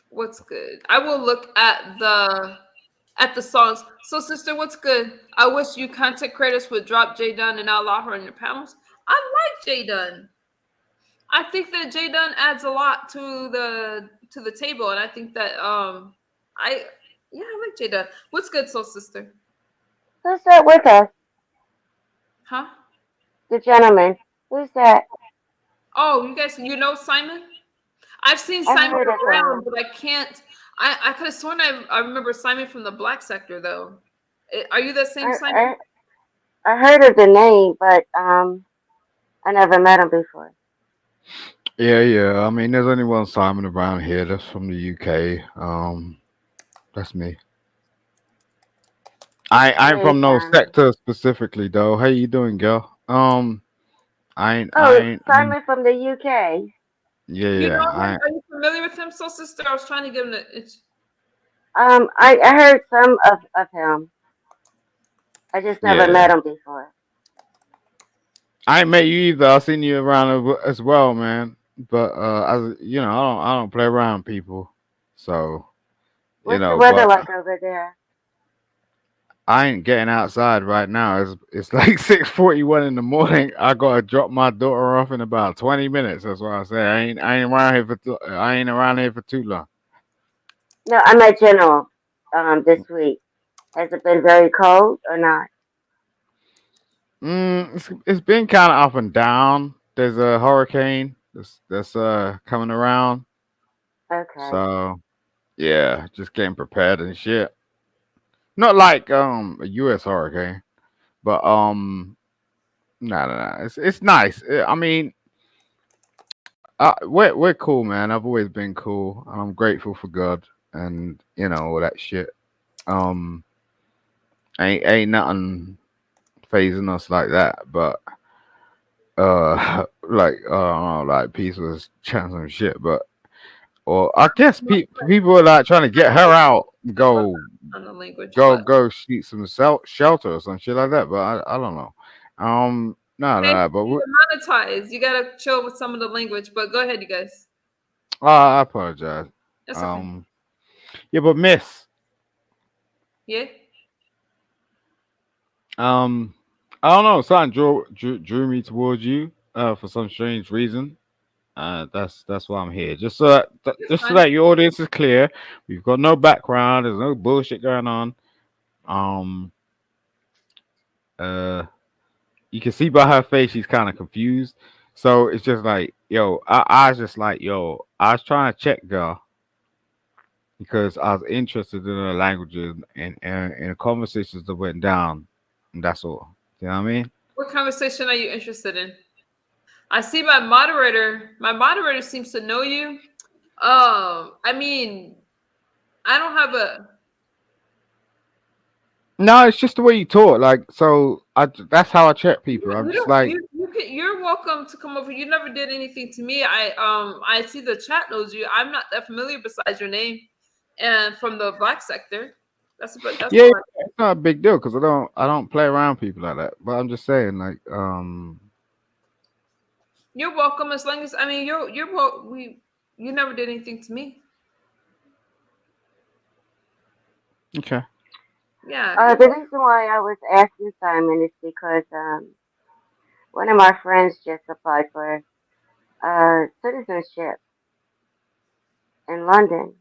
Speaker 1: What's good? I will look at the songs. So, sister, what's good? I wish you content creators would drop J Dunn and allow her in your panels. I like J Dunn. I think that J Dunn adds a lot to the table, and I think that I like J Dunn. What's good, soul sister?
Speaker 2: Who's that with us?
Speaker 1: Huh?
Speaker 2: The gentleman. Who's that?
Speaker 1: Oh, you guys, Simon? I've seen Simon around, but I can't. I could have sworn I remember Simon from the Black Sector, though. Are you the same Simon?
Speaker 2: I heard of the name, but I never met him before.
Speaker 3: Yeah. I mean, there's only one Simon around here. That's from the UK. That's me. I'm from no sector specifically, though. How you doing, girl? I
Speaker 2: Oh,
Speaker 3: ain't.
Speaker 2: Simon from the UK.
Speaker 3: Yeah,
Speaker 1: You
Speaker 3: yeah.
Speaker 1: know him? Are you familiar with him, Soul Sister? I was trying to give him the.
Speaker 2: I heard some of him. I just never
Speaker 3: Yeah.
Speaker 2: met him before.
Speaker 3: I ain't met you either. I seen you around as well, man. But as you know, I don't play around people. So
Speaker 2: What's the weather
Speaker 3: but
Speaker 2: like over there?
Speaker 3: I ain't getting outside right now. It's like 6:41 in the morning. I gotta drop my daughter off in about 20 minutes. That's what I say. I ain't around here I ain't around here for too long.
Speaker 2: No, I'm at General this week. Has it been very cold or not?
Speaker 3: It's been kind of up and down. There's a hurricane that's coming around.
Speaker 2: Okay.
Speaker 3: So yeah, just getting prepared and shit. Not like a U.S. hurricane, but no. It's nice. I mean, we're cool, man. I've always been cool, and I'm grateful for God and all that shit. Um, ain't nothing phasing us like that, but like I don't know, like peace was chatting some shit, but or I guess people are like trying to get her out, go
Speaker 1: On the language,
Speaker 3: go
Speaker 1: but
Speaker 3: go shoot some shelter or some shit like that. But I don't know.
Speaker 1: hey,
Speaker 3: No, but
Speaker 1: you're monetized. You gotta chill with some of the language. But go ahead, you guys.
Speaker 3: I apologize.
Speaker 1: That's okay.
Speaker 3: Um, yeah, but Miss,
Speaker 1: Yeah.
Speaker 3: um, I don't know. Something drew me towards you for some strange reason. That's why I'm here.
Speaker 1: It's
Speaker 3: Just so
Speaker 1: fine.
Speaker 3: that your audience is clear. We've got no background. There's no bullshit going on. Um, uh, you can see by her face she's kind of confused. So it's just like, yo, I was just like, yo, I was trying to check girl because I was interested in her languages and the conversations that went down, and that's all. You know what I mean?
Speaker 1: What conversation are you interested in? I see my moderator. My moderator seems to know you. I mean, I don't have a.
Speaker 3: No, it's just the way you talk. Like, so that's how I check people. I'm
Speaker 1: You
Speaker 3: just
Speaker 1: don't.
Speaker 3: like,
Speaker 1: You're welcome to come over. You never did anything to me. I see the chat knows you. I'm not that familiar besides your name, and from the black sector. That's
Speaker 3: yeah,
Speaker 1: all.
Speaker 3: yeah, it's not a big deal because I don't play around people like that. But I'm just saying, like,
Speaker 1: You're welcome as long as I mean we you never did anything to me.
Speaker 3: okay,
Speaker 1: Yeah,
Speaker 2: The reason why I was asking Simon is because one of my friends just applied for citizenship in London,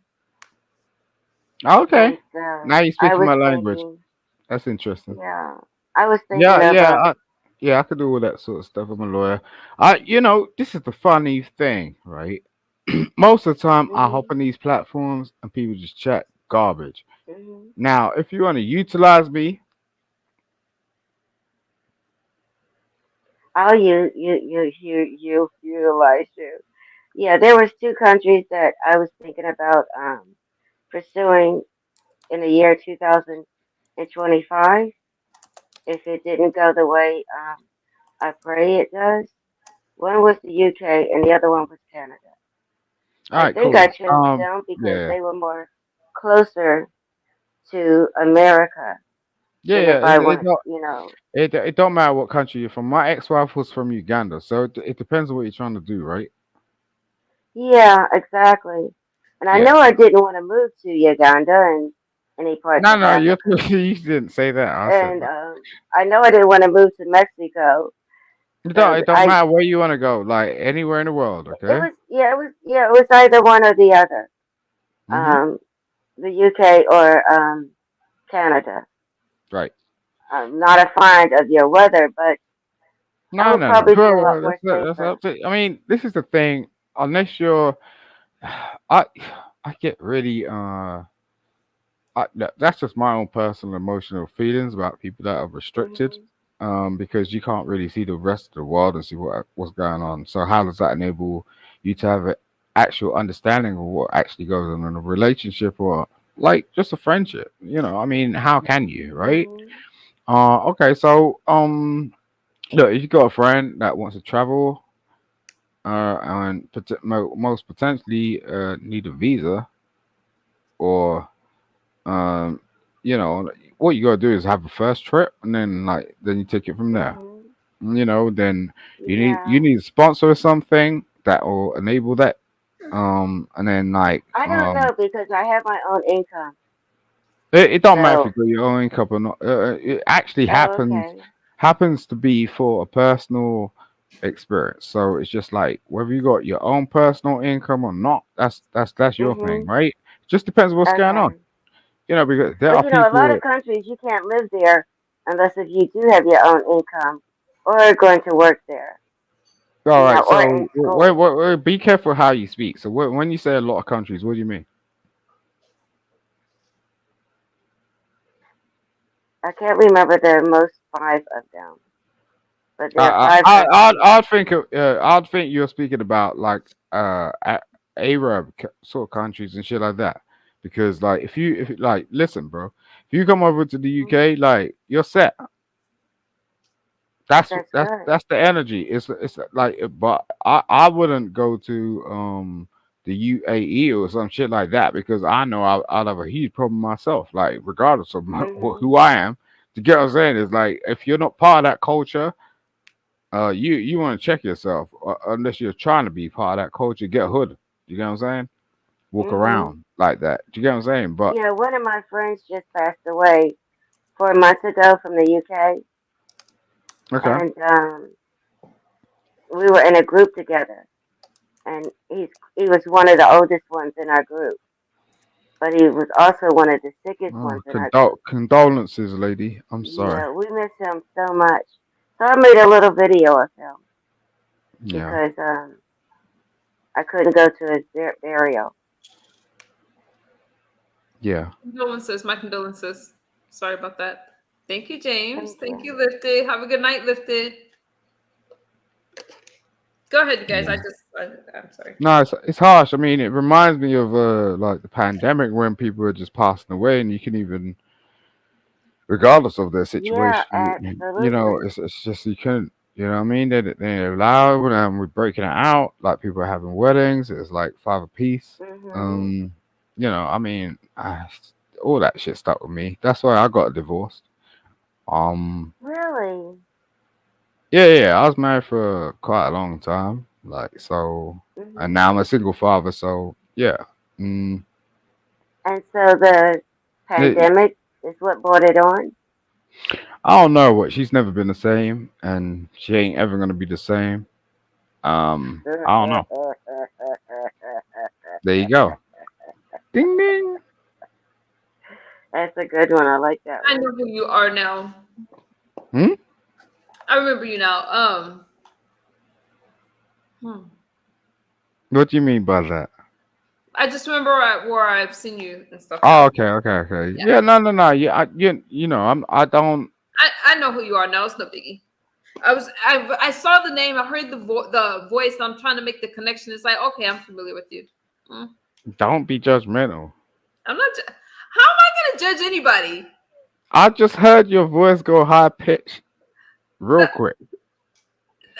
Speaker 3: okay.
Speaker 2: and so
Speaker 3: Now you're
Speaker 2: I
Speaker 3: speaking
Speaker 2: was
Speaker 3: my language.
Speaker 2: thinking,
Speaker 3: That's interesting.
Speaker 2: yeah, I was thinking
Speaker 3: Yeah,
Speaker 2: of
Speaker 3: yeah, yeah. I could do all that sort of stuff. I'm a lawyer. This is the funny thing, right? Most of the time, I hop
Speaker 2: hmm
Speaker 3: on these platforms and people just chat garbage.
Speaker 2: hmm
Speaker 3: Now, if you want to utilize me,
Speaker 2: oh, you utilize you. Yeah, there was two countries that I was thinking about pursuing in the year 2025. If it didn't go the way I pray it does. One was the UK and the other one was Canada.
Speaker 3: all
Speaker 2: I
Speaker 3: right,
Speaker 2: think I
Speaker 3: cool.
Speaker 2: chose them because
Speaker 3: Yeah,
Speaker 2: they were more closer to America
Speaker 3: yeah,
Speaker 2: than if
Speaker 3: yeah.
Speaker 2: I went.
Speaker 3: It don't matter what country you're from. My ex-wife was from Uganda, so it depends on what you're trying to do, right?
Speaker 2: Yeah, exactly. And I
Speaker 3: Yeah.
Speaker 2: know I didn't want to move to Uganda and any parts
Speaker 3: No,
Speaker 2: of
Speaker 3: no,
Speaker 2: Africa.
Speaker 3: you didn't say that. I said
Speaker 2: And
Speaker 3: that.
Speaker 2: I know I didn't want to move to Mexico. So
Speaker 3: It don't matter where you want to go, like anywhere in the world,
Speaker 2: it
Speaker 3: okay?
Speaker 2: was, it was either one or the other.
Speaker 3: Mm-hmm.
Speaker 2: Um, the UK or Canada.
Speaker 3: Right.
Speaker 2: I'm not a fan of your weather, but I
Speaker 3: No,
Speaker 2: would
Speaker 3: no, no.
Speaker 2: probably be a lot
Speaker 3: Well,
Speaker 2: more
Speaker 3: that's
Speaker 2: safer.
Speaker 3: up to. I mean, this is the thing. Unless you're, I I get really that's just my own personal emotional feelings about people that are restricted,
Speaker 2: hmm
Speaker 3: because you can't really see the rest of the world and see what's going on. So how does that enable you to have an actual understanding of what actually goes on in a relationship or like just a friendship? I mean, how can you, right?
Speaker 2: hmm
Speaker 3: Okay, so Look, if you got a friend that wants to travel, and most potentially need a visa, or um, what you gotta do is have a first trip, and then you take it from there.
Speaker 2: Mhm.
Speaker 3: Then you
Speaker 2: Yeah.
Speaker 3: need a sponsor or something that will enable that. And then
Speaker 2: I don't know because I have my own income.
Speaker 3: it don't matter if you
Speaker 2: So,
Speaker 3: got your own income or not. It actually
Speaker 2: oh,
Speaker 3: happens
Speaker 2: okay.
Speaker 3: happens to be for a personal experience. So it's just like whether you got your own personal income or not. That's your thing,
Speaker 2: Mhm.
Speaker 3: right? Just depends what's going on.
Speaker 2: Okay.
Speaker 3: Because there
Speaker 2: But
Speaker 3: are
Speaker 2: you know, a lot of
Speaker 3: people.
Speaker 2: countries you can't live there unless if you do have your own income or are going to work there.
Speaker 3: All right,
Speaker 2: Or in
Speaker 3: so
Speaker 2: school.
Speaker 3: be careful how you speak. So when you say a lot of countries, what do you mean?
Speaker 2: I can't remember the most five of them, but there are
Speaker 3: I
Speaker 2: five
Speaker 3: I I'd,
Speaker 2: countries.
Speaker 3: I'd think I'd think you're speaking about like Arab sort of countries and shit like that. Because like if like listen, bro, if you come over to the
Speaker 2: Mhm.
Speaker 3: UK, like you're set.
Speaker 2: That's good.
Speaker 3: That's the energy. It's like, but I wouldn't go to the UAE or some shit like that because I know I'd have a huge problem myself. Like regardless of
Speaker 2: Mhm.
Speaker 3: who I am, to get what I'm saying is like if you're not part of that culture, you want to check yourself unless you're trying to be part of that culture. Get hood. You get what I'm saying? Walk
Speaker 2: Mhm.
Speaker 3: around like that. Do you get what I'm saying? But
Speaker 2: You know, one of my friends just passed away 4 months ago from the UK,
Speaker 3: okay.
Speaker 2: and we were in a group together, and he was one of the oldest ones in our group, but he was also one of the sickest
Speaker 3: Oh,
Speaker 2: ones in our group.
Speaker 3: condolences, lady. I'm sorry.
Speaker 2: Yeah, we miss him so much. So I made a little video of him
Speaker 3: Yeah.
Speaker 2: because I couldn't go to his burial.
Speaker 3: Yeah.
Speaker 1: Condolences, my condolences. Sorry about that. Thank you, James.
Speaker 2: Thank
Speaker 1: Thank
Speaker 2: you.
Speaker 1: you, Lifted. Have a good night, Lifted. Go ahead, you guys.
Speaker 3: Yeah.
Speaker 1: I'm sorry.
Speaker 3: No, it's harsh. I mean, it reminds me of like the pandemic when people were just passing away, and you can even, regardless of their
Speaker 2: Yeah,
Speaker 3: situation,
Speaker 2: absolutely.
Speaker 3: it's just you couldn't. You know what I mean? They allowed, we're breaking it out. Like people are having weddings. It's like five apiece.
Speaker 2: Mhm.
Speaker 3: Um, I mean, all that shit stuck with me. That's why I got divorced. Um,
Speaker 2: Really?
Speaker 3: yeah. I was married for quite a long time. Like so, and
Speaker 2: Mhm.
Speaker 3: now I'm a single father. So yeah. Mm,
Speaker 2: And so the
Speaker 3: it,
Speaker 2: pandemic is what brought it on.
Speaker 3: I don't know what she's never been the same, and she ain't ever gonna be the same. I don't know. There you go. Ding ding.
Speaker 2: That's a good one. I like that
Speaker 1: I
Speaker 2: one.
Speaker 1: know who you are now.
Speaker 3: Hmm?
Speaker 1: I remember you now. Hmm.
Speaker 3: What do you mean by that?
Speaker 1: I just remember where I've seen you and stuff
Speaker 3: Oh,
Speaker 1: now.
Speaker 3: okay.
Speaker 1: Yeah,
Speaker 3: Yeah, no. Yeah, I don't.
Speaker 1: I know who you are now. It's no biggie. I saw the name. I heard the voice. And I'm trying to make the connection. It's like okay, I'm familiar with you. Mm.
Speaker 3: Don't be judgmental.
Speaker 1: I'm not. How am I gonna judge anybody?
Speaker 3: I just heard your voice go high pitch real quick.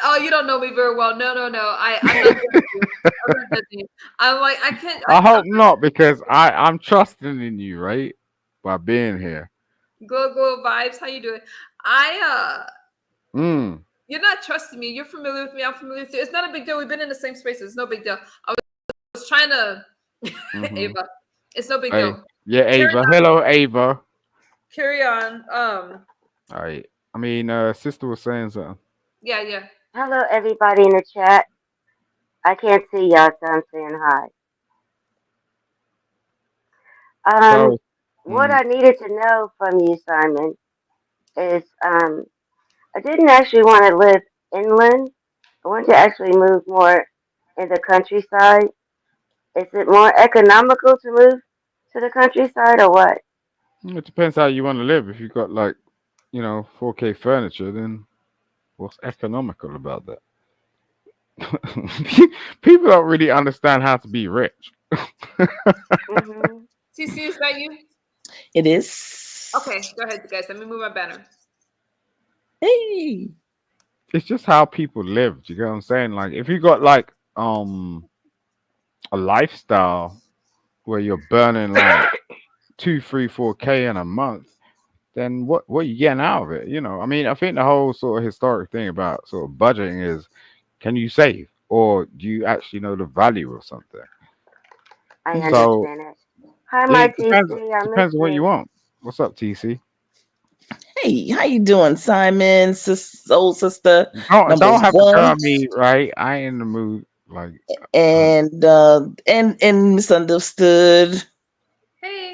Speaker 1: Oh, you don't know me very well. No. I'm not judging you. I'm not judging you. I'm like I can't.
Speaker 3: I hope not because I'm trusting in you, right? By being here.
Speaker 1: Go vibes. How you doing? I
Speaker 3: Mm.
Speaker 1: you're not trusting me. You're familiar with me. I'm familiar with you. It's not a big deal. We've been in the same spaces. It's no big deal. I was trying to
Speaker 3: Mm-hmm.
Speaker 1: Ava. It's no big
Speaker 3: Hey,
Speaker 1: deal.
Speaker 3: yeah,
Speaker 1: Carry
Speaker 3: Ava. Hello, Ava.
Speaker 1: carry on.
Speaker 3: All right. I mean, sister was saying something.
Speaker 1: Yeah.
Speaker 2: Hello, everybody in the chat. I can't see y'all, so I'm saying hi. Um,
Speaker 3: So,
Speaker 2: what
Speaker 3: mm,
Speaker 2: I needed to know from you, Simon, is I didn't actually want to live inland. I want to actually move more in the countryside. Is it more economical to move to the countryside or what?
Speaker 3: it depends how you want to live. If you got like, 4K furniture, then what's economical about that? People don't really understand how to be rich.
Speaker 2: Mhm.
Speaker 1: CC, is that you?
Speaker 4: It is.
Speaker 1: Okay, go ahead, you guys. Let me move my banner.
Speaker 4: Hey.
Speaker 3: it's just how people live. You get what I'm saying? Like if you got like a lifestyle where you're burning like 2, 3, 4K in a month, then what are you getting out of it? You know, I mean, I think the whole sort of historic thing about sort of budgeting is, can you save or do you actually know the value of something?
Speaker 2: I
Speaker 1: Mhm.
Speaker 3: So
Speaker 2: understand it. Hi,
Speaker 3: yeah,
Speaker 2: my
Speaker 3: it depends.
Speaker 2: TC. I miss
Speaker 3: Depends on what you
Speaker 2: you.
Speaker 3: want. What's up, TC?
Speaker 4: Hey, how you doing, Simon, soul sister
Speaker 3: Don't
Speaker 4: number
Speaker 3: don't have to
Speaker 4: one,
Speaker 3: tell me, right? I ain't in the mood. Like, uh,
Speaker 4: and misunderstood,
Speaker 1: Hey.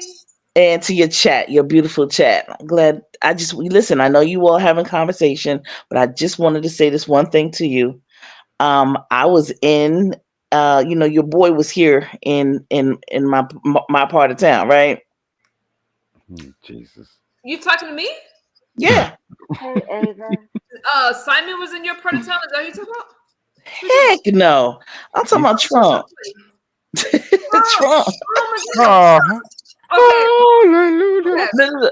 Speaker 4: and to your chat, your beautiful chat. I'm glad. We listen. I know you all having conversation, but I just wanted to say this one thing to you. I was in. Your boy was here in my part of town, right?
Speaker 3: Jesus.
Speaker 1: You talking to me?
Speaker 4: Yeah.
Speaker 2: Hey, Ava.
Speaker 1: Simon was in your part of town. Is that who you talking about? Who you talking
Speaker 4: Heck no. I'm talking
Speaker 3: He's
Speaker 4: about Trump.
Speaker 1: about? Oh,
Speaker 4: Trump.
Speaker 1: oh my goodness.
Speaker 3: oh,
Speaker 1: Okay,
Speaker 3: hallelujah.
Speaker 1: okay.
Speaker 4: No, no,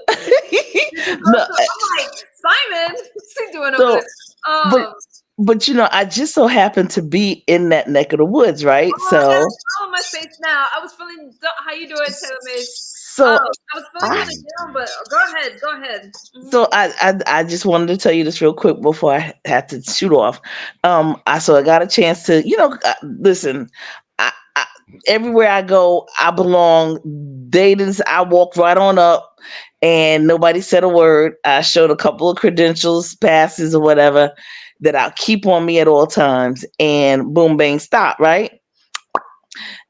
Speaker 1: Did you go
Speaker 4: no.
Speaker 1: to? I'm like, Simon, what's he doing over
Speaker 4: So,
Speaker 1: there?
Speaker 4: but I just so happened to be in that neck of the woods, right?
Speaker 1: Oh, I got a
Speaker 4: So,
Speaker 1: smile on my face now. I was feeling. How you doing, Taylor Mays?
Speaker 4: so
Speaker 1: I was feeling
Speaker 4: I
Speaker 1: kind of down, but go ahead, go ahead. Mhm.
Speaker 4: So I just wanted to tell you this real quick before I had to shoot off. I got a chance to listen. I everywhere I go, I belong. They didn't. I walked right on up, and nobody said a word. I showed a couple of credentials, passes, or whatever that I'll keep on me at all times, and boom, bang, stop. Right,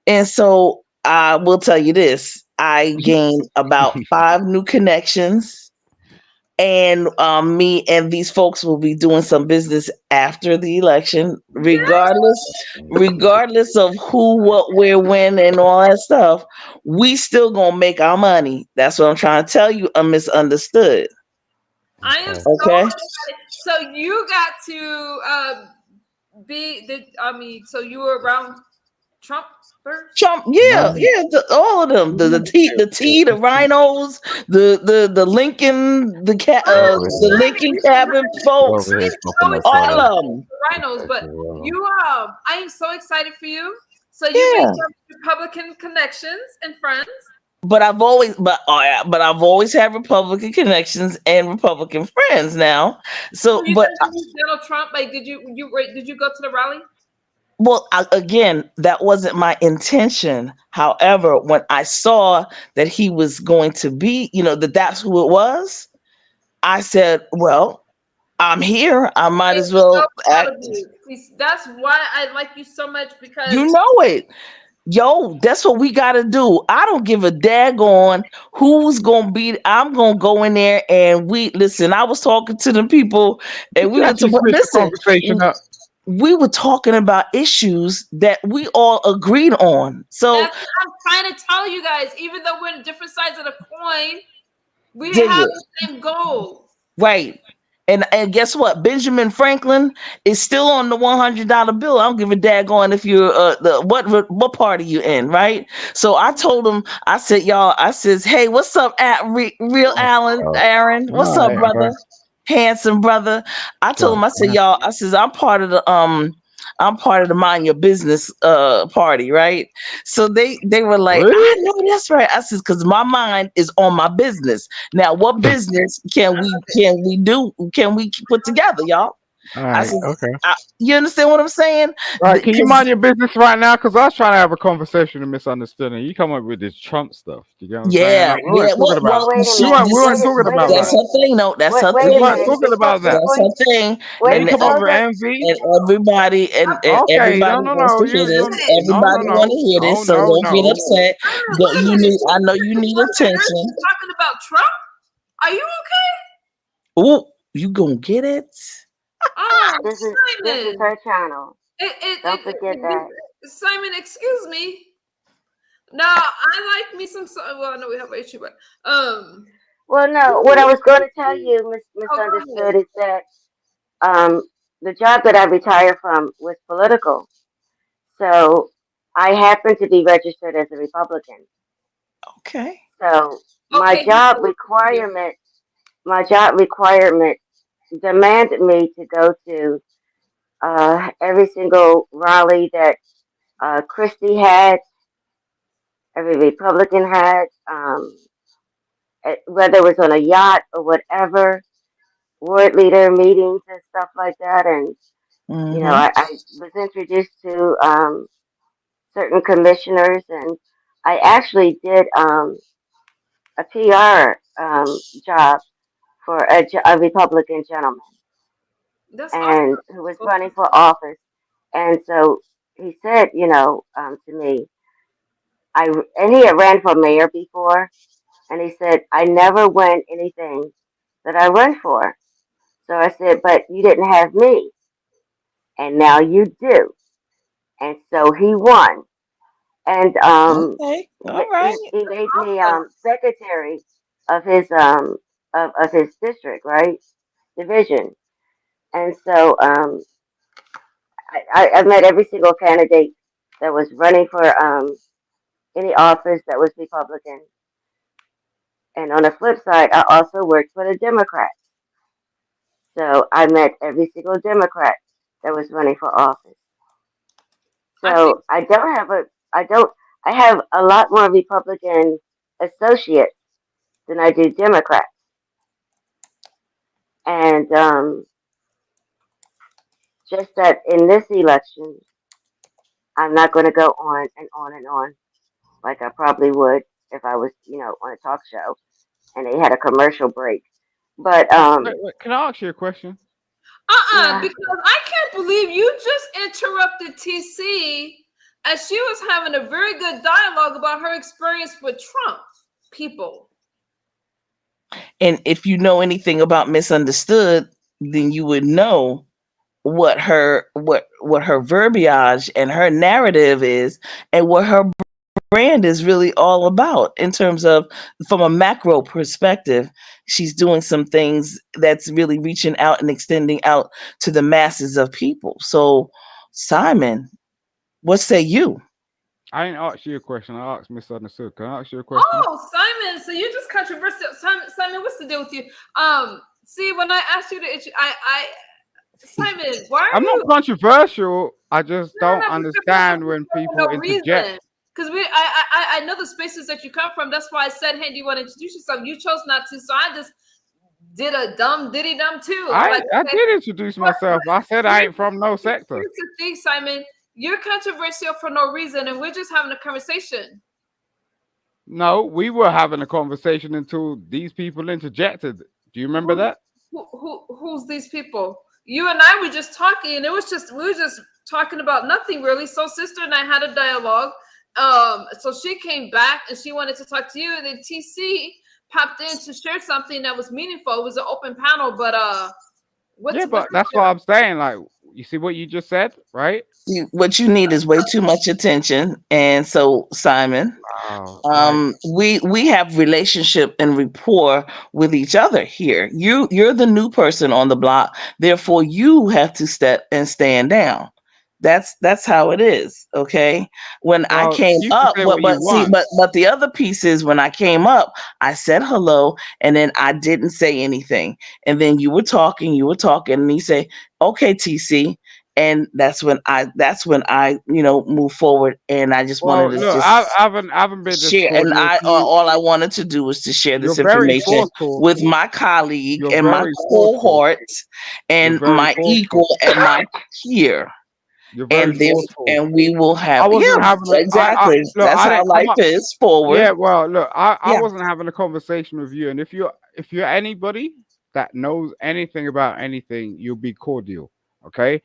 Speaker 4: and so I will tell you this: I gained about 5 new connections, and me and these folks will be doing some business after the election, regardless of who, what, where, when, and all that stuff. We still gonna make our money. That's what I'm trying to tell you. Misunderstood.
Speaker 1: I am so
Speaker 4: Okay.
Speaker 1: excited. So you got to be the. I mean, so you were around Trumpers.
Speaker 4: Trump, yeah,
Speaker 3: Man,
Speaker 4: yeah, all of them, the rhinos, the Lincoln, the Lincoln cabin
Speaker 3: you're
Speaker 4: folks,
Speaker 3: over here
Speaker 1: I'm
Speaker 3: talking
Speaker 1: so
Speaker 3: that
Speaker 1: excited
Speaker 4: all
Speaker 3: trash.
Speaker 4: of them.
Speaker 1: for rhinos, but you I am so excited for you. So you made
Speaker 4: Yeah.
Speaker 1: some Republican connections and friends.
Speaker 4: But I've always had Republican connections and Republican friends now.
Speaker 1: So
Speaker 4: So,
Speaker 1: you
Speaker 4: but
Speaker 1: guys meet Donald Trump. Like, did you go to the rally?
Speaker 4: well, again, that wasn't my intention. However, when I saw that he was going to be, that's who it was, I said, "Well, I'm here. I might
Speaker 1: I'm
Speaker 4: as
Speaker 1: so
Speaker 4: well
Speaker 1: proud
Speaker 4: act."
Speaker 1: of you. That's why I like you so much
Speaker 4: You
Speaker 1: because
Speaker 4: know it. Yo, that's what we gotta do. I don't give a daggone who's gonna be. I'm gonna go in there and we listen. I was talking to the people, and
Speaker 3: Did you
Speaker 4: we were
Speaker 3: actually
Speaker 4: talking.
Speaker 3: switch the
Speaker 4: Listen,
Speaker 3: conversation up?
Speaker 4: we were talking about issues that we all agreed on. So
Speaker 1: that's what I'm trying to tell you guys. Even though we're in different sides of the coin, we
Speaker 4: dig
Speaker 1: have
Speaker 4: it.
Speaker 1: the same goals.
Speaker 4: Right. And guess what? Benjamin Franklin is still on the $100 bill. I don't give a daggone if you're the what party you in, right? So I told him, I said, y'all, I says, hey, what's up, at real
Speaker 3: Oh, God.
Speaker 4: Aaron? What's
Speaker 3: All
Speaker 4: up,
Speaker 3: right,
Speaker 4: brother?
Speaker 3: okay.
Speaker 4: Handsome brother. I told
Speaker 3: God,
Speaker 4: him, I said, y'all, I says, I'm part of the mind your business party, right? So they were like, I
Speaker 3: really?
Speaker 4: know that's right. I says, because my mind is on my business. Now, what business can we put together, y'all?
Speaker 3: All
Speaker 4: I
Speaker 3: right,
Speaker 4: said,
Speaker 3: okay.
Speaker 4: you understand what I'm saying?
Speaker 3: All right, can you
Speaker 4: Because
Speaker 3: mind your business right now? Because I was trying to have a conversation and misunderstood, and you come up with this Trump stuff. You get what I'm saying?
Speaker 4: yeah,
Speaker 3: Like we
Speaker 4: yeah.
Speaker 3: weren't talking
Speaker 2: Well,
Speaker 3: about.
Speaker 2: wait a
Speaker 3: We
Speaker 2: minute.
Speaker 3: weren't. We weren't talking
Speaker 2: Wait a
Speaker 3: about
Speaker 4: That's
Speaker 3: that.
Speaker 2: minute.
Speaker 4: her thing. No, that's her
Speaker 3: We
Speaker 2: Wait a
Speaker 4: thing.
Speaker 3: weren't
Speaker 2: minute.
Speaker 3: talking about that.
Speaker 4: That's her thing.
Speaker 3: Then
Speaker 2: Wait,
Speaker 3: you
Speaker 4: And
Speaker 3: come up
Speaker 2: hold
Speaker 3: with
Speaker 2: up.
Speaker 3: envy.
Speaker 4: everybody and
Speaker 3: Okay,
Speaker 4: everybody
Speaker 3: no, no,
Speaker 4: wants
Speaker 3: no.
Speaker 4: to hear this.
Speaker 3: No, no,
Speaker 4: Everybody want
Speaker 3: no,
Speaker 4: to hear
Speaker 3: no,
Speaker 4: this, so
Speaker 3: no,
Speaker 4: don't get
Speaker 3: no.
Speaker 4: upset.
Speaker 1: Wait a minute.
Speaker 4: I know you need
Speaker 1: Wait a minute.
Speaker 4: attention.
Speaker 1: You're talking about Trump? Are you okay?
Speaker 4: Ooh, you gonna get it?
Speaker 1: Oh,
Speaker 2: This is
Speaker 1: Simon.
Speaker 2: her channel. Don't forget that.
Speaker 1: Simon, excuse me. No, I like me some. Well, I know we have an issue, but
Speaker 2: Well, no. What I was going to tell you,
Speaker 1: oh, go
Speaker 2: misunderstood,
Speaker 1: ahead.
Speaker 2: is that um, the job that I retired from was political. So I happen to be registered as a Republican.
Speaker 4: Okay.
Speaker 2: So
Speaker 1: Okay,
Speaker 2: my job requirement demanded me to go to every single rally that Christie had, every Republican had, whether it was on a yacht or whatever, ward leader meetings and stuff like that. And,
Speaker 4: Mm-hmm.
Speaker 2: I was introduced to certain commissioners, and I actually did a PR job for a Republican gentleman
Speaker 1: That's awesome.
Speaker 2: and who was
Speaker 1: Go
Speaker 2: running for office. And so he said, to me, and he had ran for mayor before, and he said, I never win anything that I run for. So I said, but you didn't have me, and now you do. And so he won. And
Speaker 4: Okay. All right.
Speaker 2: he made me
Speaker 1: awesome.
Speaker 2: secretary of his of his district, right? Division. And so I met every single candidate that was running for any office that was Republican. And on the flip side, I also worked for the Democrats. So I met every single Democrat that was running for office.
Speaker 1: I think
Speaker 2: So I have a lot more Republican associates than I do Democrats. And just that in this election, I'm not going to go on and on and on like I probably would if I was, on a talk show and they had a commercial break. But
Speaker 3: Wait, can I ask you a question?
Speaker 2: yeah,
Speaker 1: because I can't believe you just interrupted TC as she was having a very good dialogue about her experience with Trump people.
Speaker 4: And if you know anything about Misunderstood, then you would know what her verbiage and her narrative is, and what her brand is really all about in terms of, from a macro perspective. She's doing some things that's really reaching out and extending out to the masses of people. So, Simon, what say you?
Speaker 3: I didn't ask you a question. I asked Misunderstood. Can I ask you a question?
Speaker 1: Oh, Simon, so you're just controversial. Simon, what's the deal with you? See, when I asked you to, Simon, why are
Speaker 3: I'm
Speaker 1: you?
Speaker 3: not controversial. I just
Speaker 1: No,
Speaker 3: don't
Speaker 1: no,
Speaker 3: understand when
Speaker 1: for
Speaker 3: people
Speaker 1: no
Speaker 3: interject.
Speaker 1: reason. Because I know the spaces that you come from. That's why I said, hey, do you want to introduce yourself? You chose not to, so I just did a dumb diddy dumb too. I'm like,
Speaker 3: I
Speaker 1: okay,
Speaker 3: did introduce myself. I said I ain't from no sector.
Speaker 1: here's the thing, Simon. You're controversial for no reason, and we're just having a conversation.
Speaker 3: No, we were having a conversation until these people interjected. Do you remember that?
Speaker 1: Who's these people? You and I were just talking, and we were just talking about nothing really. So sister and I had a dialogue. So she came back and she wanted to talk to you, and then TC popped in to share something that was meaningful. It was an open panel, but
Speaker 3: But that's what I'm saying. Like, you see what you just said, right?
Speaker 4: What you need is way too much attention. And so, Simon,
Speaker 3: Wow. Like,
Speaker 4: we have relationship and rapport with each other here. You're the new person on the block, therefore you have to step and stand down. That's how it is. Okay. When I
Speaker 3: well,
Speaker 4: came
Speaker 3: you can
Speaker 4: up,
Speaker 3: say what you want.
Speaker 4: but the other piece is, when I came up, I said hello, and then I didn't say anything, and then you were talking, and you say, okay, TC. And that's when I move forward, and I just wanted
Speaker 3: Well,
Speaker 4: to
Speaker 3: look,
Speaker 4: just
Speaker 3: I haven't been this
Speaker 4: share. And
Speaker 3: cordial to you.
Speaker 4: all I wanted to do was to share
Speaker 3: You're
Speaker 4: this
Speaker 3: very
Speaker 4: information
Speaker 3: forceful.
Speaker 4: with my colleague
Speaker 3: You're
Speaker 4: and my
Speaker 3: very forceful.
Speaker 4: cohort
Speaker 3: You're
Speaker 4: and
Speaker 3: very
Speaker 4: my
Speaker 3: forceful.
Speaker 4: equal and my peer.
Speaker 3: You're very
Speaker 4: And there,
Speaker 3: forceful.
Speaker 4: and we will
Speaker 3: I
Speaker 4: have,
Speaker 3: wasn't having a.
Speaker 4: exactly.
Speaker 3: Look.
Speaker 4: That's
Speaker 3: I
Speaker 4: how
Speaker 3: didn't come
Speaker 4: life
Speaker 3: up.
Speaker 4: is forward.
Speaker 3: Yeah. Well, look. I
Speaker 4: Yeah.
Speaker 3: wasn't having a conversation with you. And if you're anybody that knows anything about anything, you'll be cordial. Okay.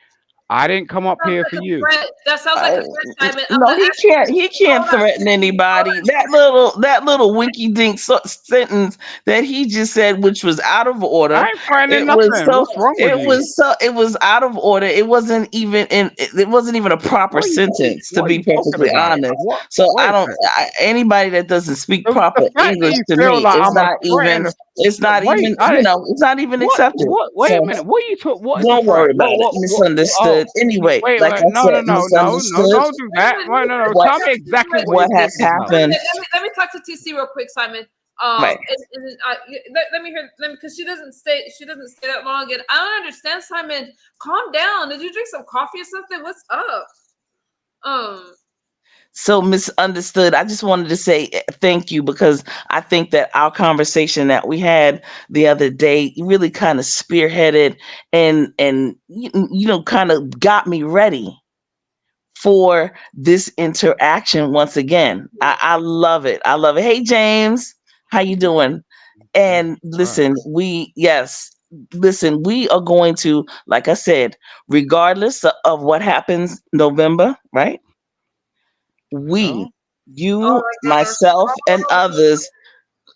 Speaker 3: I didn't come up here for you.
Speaker 1: That sounds like a threat, Simon. I'm
Speaker 4: No,
Speaker 1: not asking.
Speaker 4: he can't
Speaker 1: Hold on.
Speaker 4: threaten anybody. That little winky dink sentence that he just said, which was out of order.
Speaker 3: I ain't threatening
Speaker 4: It was
Speaker 3: nothing.
Speaker 4: so
Speaker 3: What's wrong with you?
Speaker 4: it was out of order. It wasn't even a proper sentence, to
Speaker 3: What are
Speaker 4: be
Speaker 3: you talking
Speaker 4: perfectly
Speaker 3: about?
Speaker 4: honest.
Speaker 3: What?
Speaker 4: So
Speaker 3: Wait a minute.
Speaker 4: anybody that doesn't speak
Speaker 3: The
Speaker 4: proper
Speaker 3: fact that
Speaker 4: English
Speaker 3: you
Speaker 4: to
Speaker 3: feel
Speaker 4: me
Speaker 3: like
Speaker 4: is
Speaker 3: I'm a
Speaker 4: not
Speaker 3: threat
Speaker 4: even,
Speaker 3: wait,
Speaker 4: it's not even accepted.
Speaker 3: wait a
Speaker 4: So
Speaker 3: minute. What are you talking? What is a
Speaker 4: don't
Speaker 3: threat?
Speaker 4: worry about it.
Speaker 3: Oh,
Speaker 4: Misunderstood. Anyway,
Speaker 3: wait,
Speaker 4: like
Speaker 3: wait,
Speaker 4: I said,
Speaker 3: no,
Speaker 4: misunderstood.
Speaker 3: don't do that. Wait, no.
Speaker 4: What
Speaker 3: Tell me exactly what
Speaker 4: what
Speaker 3: you're
Speaker 4: has
Speaker 3: talking about.
Speaker 4: happened?
Speaker 1: Let me talk to TC real quick, Simon.
Speaker 4: Right.
Speaker 1: Let me hear them because she doesn't stay that long, and I don't understand. Simon, calm down. Did you drink some coffee or something? What's up?
Speaker 4: So misunderstood. I just wanted to say thank you because I think that our conversation that we had the other day really kind of spearheaded and kind of got me ready for this interaction once again. I love it. I love it. Hey James, how you doing? And
Speaker 3: Right.
Speaker 4: listen, we are going to, like I said, regardless of what happens November, right? We,
Speaker 3: Well,
Speaker 1: Oh
Speaker 4: you,
Speaker 1: my gosh.
Speaker 4: myself, and others,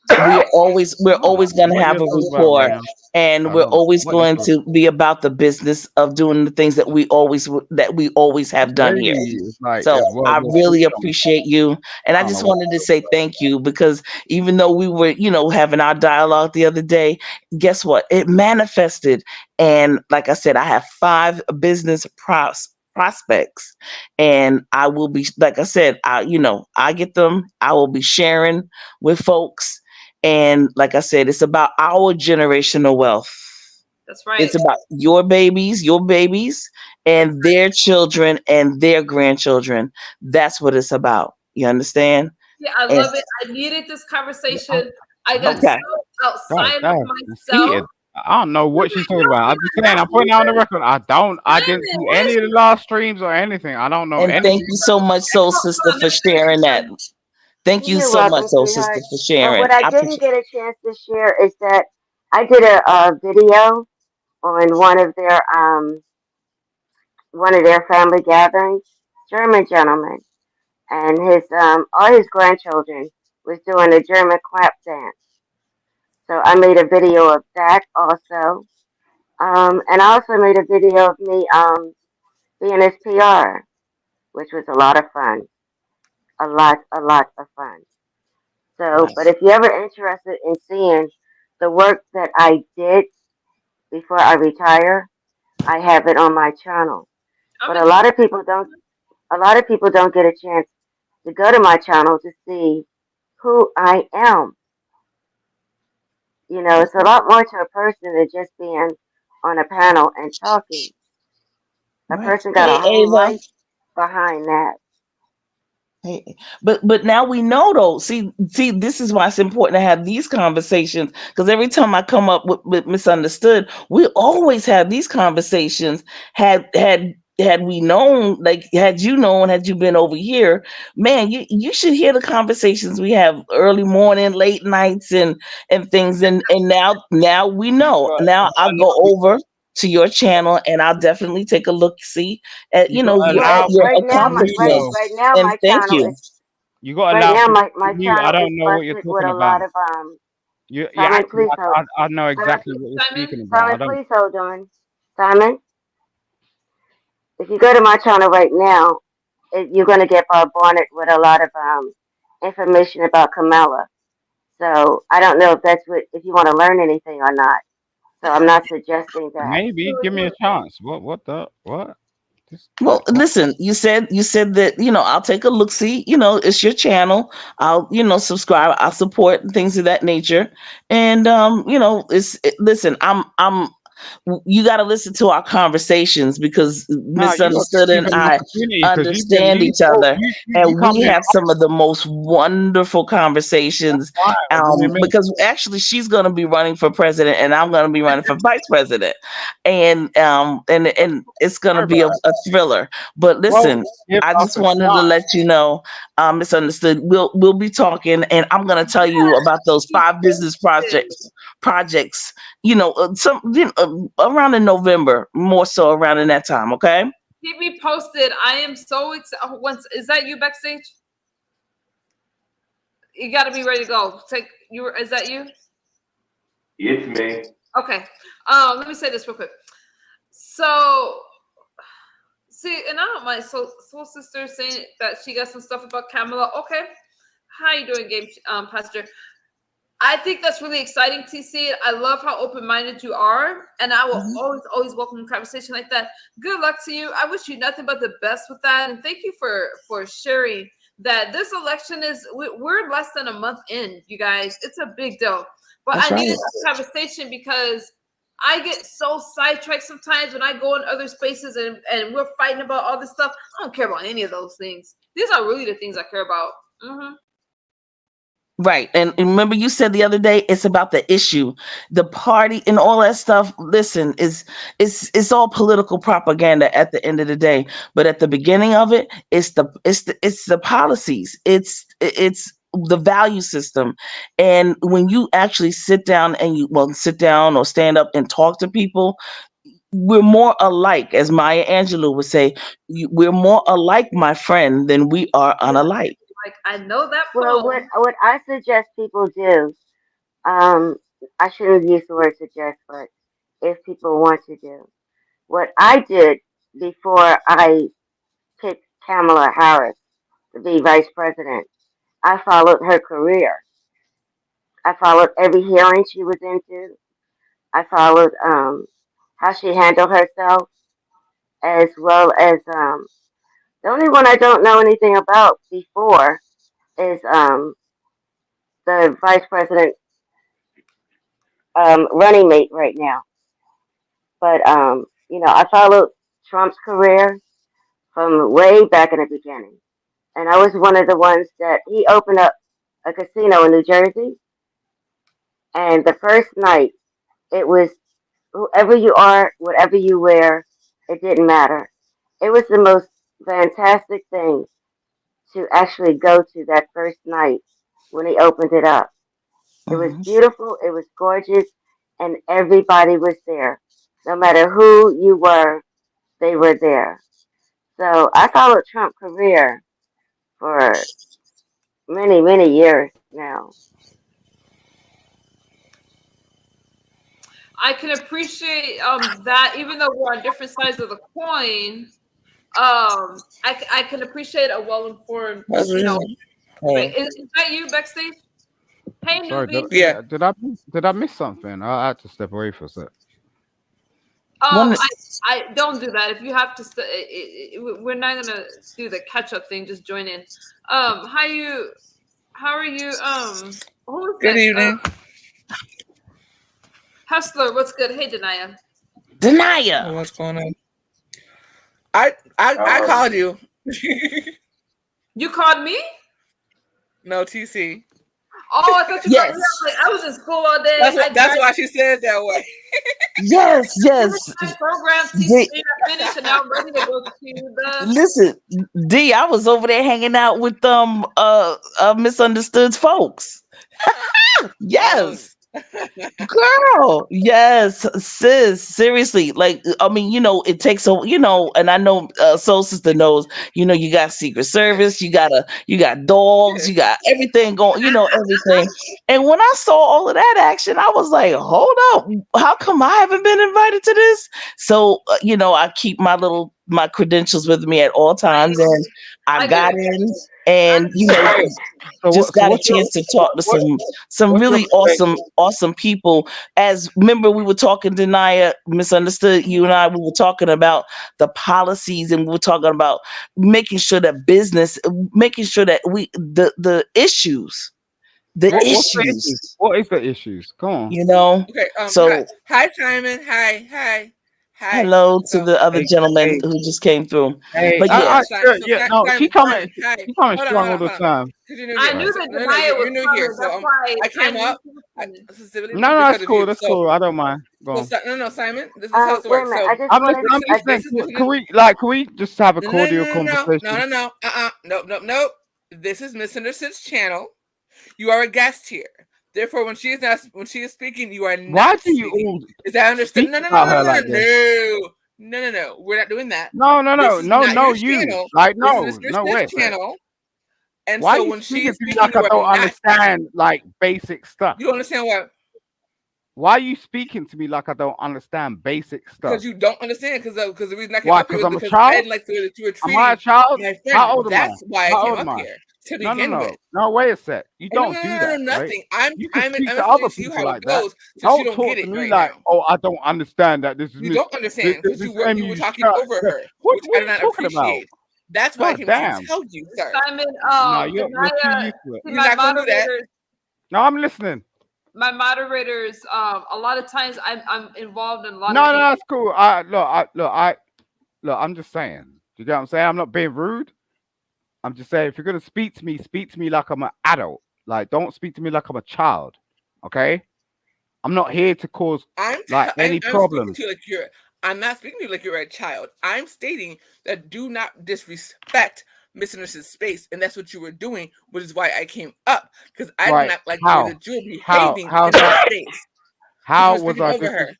Speaker 4: we're always going to
Speaker 3: what
Speaker 4: have
Speaker 3: you're
Speaker 4: a
Speaker 3: talking about,
Speaker 4: rapport,
Speaker 3: ma'am?
Speaker 4: and
Speaker 3: I
Speaker 4: we're
Speaker 3: don't know
Speaker 4: always
Speaker 3: what you're
Speaker 4: going
Speaker 3: talking.
Speaker 4: to be about the business of doing the things that we always have done here.
Speaker 3: It's like
Speaker 4: So
Speaker 3: it's well,
Speaker 4: I
Speaker 3: well,
Speaker 4: really appreciate you, and
Speaker 3: I
Speaker 4: I
Speaker 3: don't know
Speaker 4: just
Speaker 3: what
Speaker 4: wanted to
Speaker 3: you're
Speaker 4: say
Speaker 3: talking
Speaker 4: thank you because even though we were having our dialogue the other day, guess what, it manifested. And like I said, I have 5 business prospects, and I will be, like I said, I get them, I will be sharing with folks. And like I said, it's about our generational wealth.
Speaker 1: That's right.
Speaker 4: It's about your babies, and their children and their grandchildren. That's what it's about. You understand?
Speaker 1: Yeah, I
Speaker 4: And
Speaker 1: love it. I needed this
Speaker 3: about.
Speaker 1: conversation. I got
Speaker 3: No,
Speaker 4: okay.
Speaker 1: so
Speaker 3: God,
Speaker 1: outside of
Speaker 3: it's
Speaker 1: myself.
Speaker 3: heated. I don't know
Speaker 1: Wait,
Speaker 3: what she's
Speaker 1: wait,
Speaker 3: talking about. I'm just saying. I'm putting it on the record. I didn't
Speaker 1: Simon,
Speaker 3: see
Speaker 1: what
Speaker 3: any
Speaker 1: is
Speaker 3: of the live streams or anything. I don't know
Speaker 4: And
Speaker 3: anything.
Speaker 4: thank you so much, Soul
Speaker 1: hold
Speaker 4: Sister,
Speaker 1: on, let
Speaker 4: for
Speaker 1: me say this,
Speaker 4: sharing that.
Speaker 1: Simon.
Speaker 4: Thank you
Speaker 2: You're
Speaker 4: so much,
Speaker 2: welcome,
Speaker 4: Soul Sister,
Speaker 2: sweetheart.
Speaker 4: for
Speaker 2: But
Speaker 4: sharing.
Speaker 2: what I
Speaker 4: I
Speaker 2: didn't
Speaker 4: appreciate.
Speaker 2: get a chance to share is that I did a video on one of their family gatherings, German gentleman, and his all his grandchildren was doing a German clap dance. So I made a video of that also. And I also made a video of me being his PR, which was a lot of fun. A lot of fun. So, but
Speaker 4: Nice.
Speaker 2: if you're ever interested in seeing the work that I did before I retire, I have it on my channel.
Speaker 1: I'm
Speaker 2: But a
Speaker 1: interested.
Speaker 2: lot of people don't. A lot of people don't get a chance to go to my channel to see who I am. It's a lot more to a person than just being on a panel and talking. A
Speaker 4: Right.
Speaker 2: person got
Speaker 4: Hey,
Speaker 2: a whole
Speaker 4: Ava.
Speaker 2: life behind that.
Speaker 4: Hey, but now we know though. See, this is why it's important to have these conversations. Because every time I come up with misunderstood, we always have these conversations. Had we known, like had you been over here, man, you should hear the conversations we have early morning, late nights, and things. And now we know. Now
Speaker 3: You
Speaker 4: I'll
Speaker 3: gotta,
Speaker 4: go over to your channel and I'll definitely take a look, see at
Speaker 3: you gotta
Speaker 2: Right,
Speaker 3: allow
Speaker 4: your
Speaker 3: me
Speaker 2: right
Speaker 3: to
Speaker 2: now,
Speaker 3: mute though.
Speaker 4: accomplishments.
Speaker 2: right now,
Speaker 4: And
Speaker 2: my
Speaker 4: thank
Speaker 2: channel
Speaker 4: you.
Speaker 2: is
Speaker 3: You gotta
Speaker 2: right
Speaker 3: allow
Speaker 2: now,
Speaker 3: people
Speaker 2: my
Speaker 3: to mute. I
Speaker 2: channel is
Speaker 3: don't know what you're
Speaker 2: busted with
Speaker 3: talking
Speaker 2: a
Speaker 3: about.
Speaker 2: lot of
Speaker 3: You're
Speaker 2: Simon,
Speaker 3: acting
Speaker 2: please
Speaker 3: like
Speaker 2: hold.
Speaker 3: I know
Speaker 2: Simon,
Speaker 3: exactly what you're
Speaker 1: Simon,
Speaker 3: speaking about. I
Speaker 2: Simon,
Speaker 3: don't.
Speaker 2: please hold on. Simon, if you go to my channel right now, you're going to get bombarded with a lot of information about Kamala. So I don't know if you want to learn anything or not. So I'm not suggesting that.
Speaker 3: Maybe give me a chance. What the what? This
Speaker 4: Well,
Speaker 3: what?
Speaker 4: listen, you said that, I'll take a look, see, it's your channel. I'll, subscribe, I'll support and things of that nature. And listen, I'm you got to listen to our conversations because
Speaker 3: No, you got to
Speaker 4: misunderstood
Speaker 3: give
Speaker 4: and
Speaker 3: an
Speaker 4: I
Speaker 3: opportunity because you've been
Speaker 4: understand
Speaker 3: you
Speaker 4: each
Speaker 3: oh,
Speaker 4: other,
Speaker 3: you
Speaker 4: and
Speaker 3: come
Speaker 4: we
Speaker 3: in
Speaker 4: have some of the most wonderful conversations.
Speaker 3: fine. Give me a minute.
Speaker 4: Because actually she's going to be running for president and I'm going to be running for vice president, and it's going to
Speaker 3: Sorry
Speaker 4: be
Speaker 3: about
Speaker 4: a thriller. But
Speaker 3: Well,
Speaker 4: listen,
Speaker 3: give
Speaker 4: I
Speaker 3: us
Speaker 4: just
Speaker 3: a
Speaker 4: wanted to
Speaker 3: shot.
Speaker 4: let you know, misunderstood. We'll be talking, and I'm gonna tell you about those
Speaker 1: keep
Speaker 4: 5 business
Speaker 1: posted.
Speaker 4: projects. Around in November, more so around in that time. Okay.
Speaker 1: Keep me posted. I am so excited. Once is that you backstage? You got to be ready to go. Take you. Is that you?
Speaker 5: It's me.
Speaker 1: Okay. Let me say this real quick. So, see, and I don't mind Soul Sister saying that she got some stuff about Kamala. Okay. How you doing, Game Pastor? I think that's really exciting, TC. I love how open-minded you are, and I will
Speaker 4: Mhm.
Speaker 1: always welcome a conversation like that. Good luck to you. I wish you nothing but the best with that, and thank you for sharing that this election we're less than a month in, you guys. It's a big deal. But
Speaker 4: That's
Speaker 1: I needed
Speaker 4: right.
Speaker 1: this conversation because I get so sidetracked sometimes when I go in other spaces and we're fighting about all this stuff. I don't care about any of those things. These are really the things I care about. Mm-hmm.
Speaker 4: Right. And remember you said the other day, it's about the issue, the party and all that stuff. Listen, it's all political propaganda at the end of the day. But at the beginning of it, it's the policies. It's the value system. And when you actually sit down and sit down or stand up and talk to people, we're more alike, as Maya Angelou would say, we're more alike, my friend, than we are unalike.
Speaker 1: Like, I know that
Speaker 2: Well,
Speaker 1: poem.
Speaker 2: what I suggest people do, um, I shouldn't use the word suggest, but if people want to do, what I did before I picked Kamala Harris to be vice president, I followed her career. I followed every hearing she was into. I followed how she handled herself, as well as the only one I don't know anything about before is the vice president running mate right now. But I followed Trump's career from way back in the beginning, and I was one of the ones that he opened up a casino in New Jersey, and the first night it was whoever you are, whatever you wear, it didn't matter. It was the most fantastic thing to actually go to that first night when he opened it up. It was
Speaker 4: Mhm.
Speaker 2: beautiful, it was gorgeous, and everybody was there. No matter who you were, they were there. So I followed Trump's career for many, many years now.
Speaker 1: I can appreciate that, even though we're on different sides of the coin. I can appreciate a well-informed,
Speaker 6: That's really
Speaker 1: Wait,
Speaker 6: oh,
Speaker 1: is that you backstage? Hey,
Speaker 3: Sorry,
Speaker 1: newbie.
Speaker 6: yeah.
Speaker 3: did I miss something? I had to step away for a sec.
Speaker 4: One,
Speaker 1: I don't do that. If you have to, we're not gonna do the catch-up thing. Just join in. How are you? Who is
Speaker 6: Good
Speaker 1: next?
Speaker 6: evening.
Speaker 1: Hustler, what's good? Hey, Denaya.
Speaker 4: Denaya.
Speaker 6: What's going on? I called you.
Speaker 1: You called me?
Speaker 6: No, TC.
Speaker 1: Oh, I thought you
Speaker 4: Yes.
Speaker 1: called me. I was in school all day.
Speaker 6: That's why she said it that way.
Speaker 4: Yes.
Speaker 1: Program
Speaker 4: D,
Speaker 1: teaching finished, and now I'm ready to go to the.
Speaker 4: listen, D, I was over there hanging out with misunderstood folks. Yes. Girl, yes, sis, seriously. Like, I mean, it takes and I know Soul Sister knows, you got Secret Service, you got dogs, you got everything going, everything. And when I saw all of that action, I was like, hold up, how come I haven't been invited to this? So, I keep my credentials with me at all times, and I
Speaker 1: get
Speaker 4: got
Speaker 1: it.
Speaker 4: in, and
Speaker 3: Hey,
Speaker 4: just got a
Speaker 3: what's your
Speaker 4: chance to talk to some
Speaker 3: what's your
Speaker 4: really awesome people. As remember, we were talking, Denia misunderstood you and I. We were talking about the policies, and we were talking about making sure that making sure that the issues,
Speaker 3: what's the issues? What is the issues? Come on.
Speaker 6: Okay.
Speaker 4: So
Speaker 6: Hi, Simon. Hi.
Speaker 4: hello to
Speaker 6: So
Speaker 4: the other
Speaker 3: Hey,
Speaker 4: gentleman
Speaker 3: hey,
Speaker 4: who just came through.
Speaker 3: hey,
Speaker 4: But yeah,
Speaker 3: no,
Speaker 6: Simon,
Speaker 3: she coming
Speaker 6: Simon, hi.
Speaker 3: strong all the
Speaker 6: Hold on.
Speaker 3: time.
Speaker 6: Because you're new
Speaker 1: I
Speaker 6: here.
Speaker 1: knew
Speaker 3: Right.
Speaker 1: that
Speaker 6: No,
Speaker 1: Denaya
Speaker 6: you're
Speaker 1: was
Speaker 6: new here.
Speaker 1: coming.
Speaker 6: So
Speaker 1: That's why
Speaker 6: I came
Speaker 1: knew
Speaker 6: up
Speaker 1: she was coming.
Speaker 6: specifically
Speaker 3: No,
Speaker 6: because
Speaker 3: that's
Speaker 6: of
Speaker 3: cool.
Speaker 6: you.
Speaker 3: That's
Speaker 6: So
Speaker 3: cool. I don't mind. Go on.
Speaker 6: no, Simon. This is how it
Speaker 2: Wait a
Speaker 6: works.
Speaker 2: minute.
Speaker 6: So
Speaker 3: I'm listening. I'm listening. Can we just have a cordial conversation?
Speaker 6: No. Nope. This is Misunderstood's channel. You are a guest here. Therefore, when she is speaking, you are
Speaker 3: Why
Speaker 6: not
Speaker 3: do you
Speaker 6: speaking.
Speaker 3: all
Speaker 6: Is that understood?
Speaker 3: speak about her like this?
Speaker 6: No. We're not doing that.
Speaker 3: No,
Speaker 6: This is not your
Speaker 3: you.
Speaker 6: channel.
Speaker 3: Like,
Speaker 6: This is
Speaker 3: no,
Speaker 6: Mr.
Speaker 3: wait a
Speaker 6: Smith's
Speaker 3: sec.
Speaker 6: channel. And
Speaker 3: Why are
Speaker 6: so
Speaker 3: you
Speaker 6: when she
Speaker 3: speaking
Speaker 6: is
Speaker 3: to me
Speaker 6: speaking,
Speaker 3: like I
Speaker 6: you are
Speaker 3: don't
Speaker 6: not speaking.
Speaker 3: understand, like, basic stuff?
Speaker 6: You don't understand what?
Speaker 3: Why are you speaking to me like I don't understand basic stuff?
Speaker 6: Because you don't understand. Because the reason I came
Speaker 3: Why?
Speaker 6: up here
Speaker 3: Because
Speaker 6: was
Speaker 3: I'm a
Speaker 6: because I
Speaker 3: child?
Speaker 6: didn't like the way that you were
Speaker 3: Am I a
Speaker 6: treating
Speaker 3: child?
Speaker 6: my
Speaker 3: How
Speaker 6: friend.
Speaker 3: old am I?
Speaker 6: That's why I
Speaker 3: How
Speaker 6: came
Speaker 3: old
Speaker 6: up
Speaker 3: am I?
Speaker 6: here to begin with.
Speaker 3: No, wait a sec. You
Speaker 6: No,
Speaker 3: don't do that, right?
Speaker 6: nothing.
Speaker 3: You can
Speaker 6: I'm
Speaker 3: speak to
Speaker 6: explaining
Speaker 3: other
Speaker 6: to you
Speaker 3: people
Speaker 6: how it
Speaker 3: like that.
Speaker 6: goes since you
Speaker 3: Don't
Speaker 6: don't get
Speaker 3: talk to
Speaker 6: it
Speaker 3: me
Speaker 6: right
Speaker 3: like,
Speaker 6: now.
Speaker 3: oh, I don't understand that this is
Speaker 6: You don't understand because
Speaker 3: this
Speaker 6: you
Speaker 3: MU
Speaker 6: were talking
Speaker 3: shirt.
Speaker 6: over her,
Speaker 3: What
Speaker 6: which
Speaker 3: are
Speaker 6: I do
Speaker 3: you
Speaker 6: not
Speaker 3: talking about?
Speaker 6: appreciate. That's why I
Speaker 3: God
Speaker 6: came
Speaker 3: damn.
Speaker 6: to tell you, sir.
Speaker 1: Simon,
Speaker 3: No, you're too
Speaker 1: Janaya,
Speaker 3: used to it.
Speaker 6: You're not gonna do that.
Speaker 3: No, I'm listening.
Speaker 1: my moderators, a lot of times I'm involved in a lot
Speaker 3: No,
Speaker 1: of
Speaker 3: no,
Speaker 1: things.
Speaker 3: that's cool. Look, I'm just saying. Do you get what I'm saying? I'm not being rude. I'm just saying, if you're gonna speak to me like I'm an adult. Like, don't speak to me like I'm a child. Okay? I'm not here to cause like any
Speaker 6: I'm
Speaker 3: problems.
Speaker 6: speaking to you like you're. I'm not speaking to you like you're a child. I'm stating that do not disrespect Miss Anderson's space, and that's what you were doing, which is why I came up, because I did
Speaker 3: Right?
Speaker 6: not like the
Speaker 3: How?
Speaker 6: way that you were
Speaker 3: How?
Speaker 6: behaving
Speaker 3: How's
Speaker 6: in that
Speaker 3: that?
Speaker 6: space.
Speaker 3: How
Speaker 6: You were
Speaker 3: was
Speaker 6: speaking
Speaker 3: I
Speaker 6: over
Speaker 3: just?
Speaker 6: her,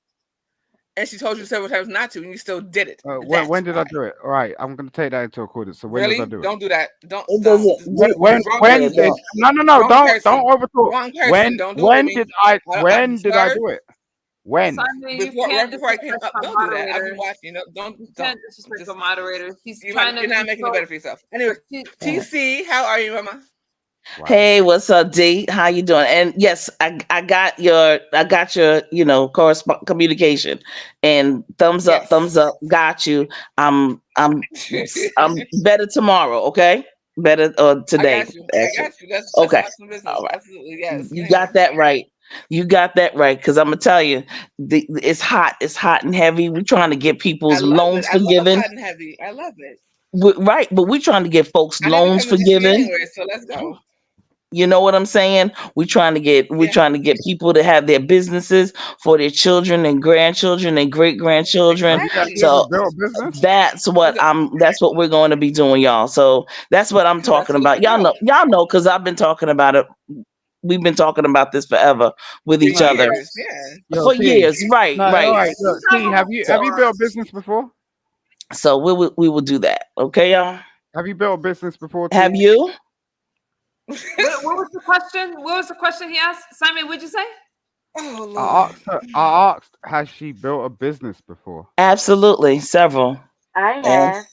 Speaker 6: and she told you several times not to, and you still did it.
Speaker 3: When did I do it? All right, I'm gonna take that into account. So when did I
Speaker 6: Really?
Speaker 3: do it?
Speaker 6: Don't do that. Don't.
Speaker 4: It
Speaker 6: Don't.
Speaker 4: doesn't.
Speaker 6: Wrong
Speaker 3: When
Speaker 6: person.
Speaker 3: did? No,
Speaker 6: Wrong
Speaker 3: don't
Speaker 6: person.
Speaker 3: overtalk.
Speaker 6: Wrong person. Don't do it with me.
Speaker 3: When did I
Speaker 6: Sir,
Speaker 3: do it? When?
Speaker 1: Simon, you
Speaker 6: right
Speaker 1: can't
Speaker 6: before I came
Speaker 1: disrespect
Speaker 6: up.
Speaker 1: my
Speaker 6: Don't do that. I'll be
Speaker 1: moderator.
Speaker 6: watching.
Speaker 1: You
Speaker 6: Don't.
Speaker 1: can't disrespect
Speaker 6: Just,
Speaker 1: the moderator. He's
Speaker 6: you're
Speaker 1: trying to.
Speaker 6: not making it better for yourself. Anyway, TC, how are you, Mama?
Speaker 3: Wow.
Speaker 4: Hey, what's up, D? How you doing? And yes, I got your communication, and thumbs up,
Speaker 6: Yes.
Speaker 4: thumbs up. Got you. I'm better tomorrow. Okay, better today.
Speaker 6: I got you. I got you. That's
Speaker 4: Okay.
Speaker 6: awesome business.
Speaker 4: All right.
Speaker 6: Absolutely, yes.
Speaker 4: You
Speaker 6: Anyway.
Speaker 4: got that right. You got that right. Because I'm gonna tell you, it's hot. It's hot and heavy. We're trying to get
Speaker 6: I
Speaker 4: people's
Speaker 6: love
Speaker 4: loans
Speaker 6: it. I love
Speaker 4: forgiven.
Speaker 6: hot and heavy. I love it.
Speaker 4: Right, but we're trying to get folks
Speaker 6: I didn't
Speaker 4: loans
Speaker 6: become a DC
Speaker 4: forgiven.
Speaker 6: anyway, so let's go.
Speaker 4: You know what I'm saying? We're trying to get people to have their businesses for their children and grandchildren and great grandchildren.
Speaker 3: Have you guys
Speaker 6: Exactly.
Speaker 3: ever
Speaker 4: So
Speaker 3: built a business?
Speaker 4: that's what we're going to be doing, y'all. So that's what I'm talking about. Y'all know, because I've been talking about it. We've been talking about this forever with
Speaker 6: For
Speaker 4: each other
Speaker 6: years, yeah.
Speaker 4: for years. Right,
Speaker 3: No,
Speaker 4: right.
Speaker 3: all right. Look, T, have you built a business before?
Speaker 4: So we will do that. Okay, y'all.
Speaker 3: Have you built a business before? T?
Speaker 4: Have you?
Speaker 1: What was the question? What was the question he asked? Simon, what'd you say?
Speaker 6: Oh Lord.
Speaker 3: I asked, has she built a business before?
Speaker 4: Absolutely, several.
Speaker 2: I
Speaker 4: And
Speaker 2: have.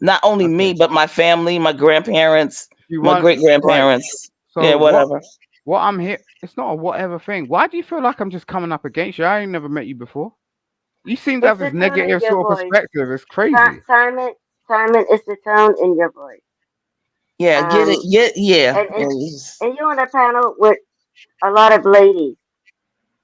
Speaker 4: not only me, but my family, my grandparents, my great grandparents.
Speaker 3: So
Speaker 4: Yeah, whatever.
Speaker 3: What I'm here, it's not a whatever thing. Why do you feel like I'm just coming up against you? I ain't never met you before. You seem to have
Speaker 2: It's
Speaker 3: this
Speaker 2: the tone in
Speaker 3: negative
Speaker 2: your
Speaker 3: sort of
Speaker 2: voice.
Speaker 3: perspective. It's crazy.
Speaker 2: Simon, it's the tone in your voice.
Speaker 4: Yeah, get it. Yeah.
Speaker 2: And you're on a panel with a lot of ladies.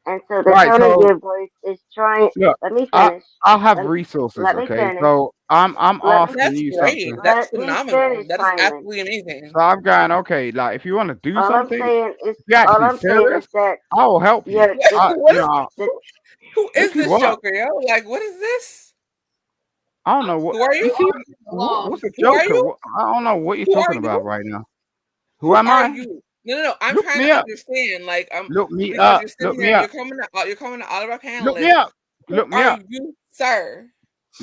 Speaker 2: And so the
Speaker 3: Right,
Speaker 2: tone of
Speaker 3: so
Speaker 2: your voice is trying.
Speaker 3: look,
Speaker 2: Let me finish.
Speaker 3: I'll have resources,
Speaker 2: Let me
Speaker 3: okay?
Speaker 2: finish.
Speaker 3: So I'm asking
Speaker 6: That's
Speaker 3: you
Speaker 6: great.
Speaker 3: something.
Speaker 6: That's
Speaker 2: Let me
Speaker 6: phenomenal.
Speaker 2: finish,
Speaker 6: That is
Speaker 2: Simon.
Speaker 6: absolutely amazing.
Speaker 3: So I'm going, okay, like if you want to do
Speaker 2: All I'm
Speaker 3: something,
Speaker 2: saying is,
Speaker 3: if you're
Speaker 2: all
Speaker 3: actually
Speaker 2: I'm saying
Speaker 3: serious,
Speaker 2: is that
Speaker 3: I will help you.
Speaker 2: you're,
Speaker 6: Who is this
Speaker 3: What?
Speaker 6: joker, yo? Like, what is this?
Speaker 3: I don't know what.
Speaker 6: Who are you?
Speaker 3: You see, what's a
Speaker 6: Who are
Speaker 3: joker?
Speaker 6: you?
Speaker 3: I don't know what you're
Speaker 6: Who are
Speaker 3: talking about
Speaker 6: you?
Speaker 3: right now.
Speaker 6: Who
Speaker 3: am
Speaker 6: are
Speaker 3: I?
Speaker 6: you? No. I'm
Speaker 3: Look
Speaker 6: trying
Speaker 3: me
Speaker 6: to
Speaker 3: up.
Speaker 6: understand. Like,
Speaker 3: Look me
Speaker 6: because
Speaker 3: up.
Speaker 6: you're sitting
Speaker 3: Look
Speaker 6: here,
Speaker 3: me up.
Speaker 6: you're coming to all of our panelists.
Speaker 3: Look me up. Look me
Speaker 6: Who are
Speaker 3: up.
Speaker 6: you, sir?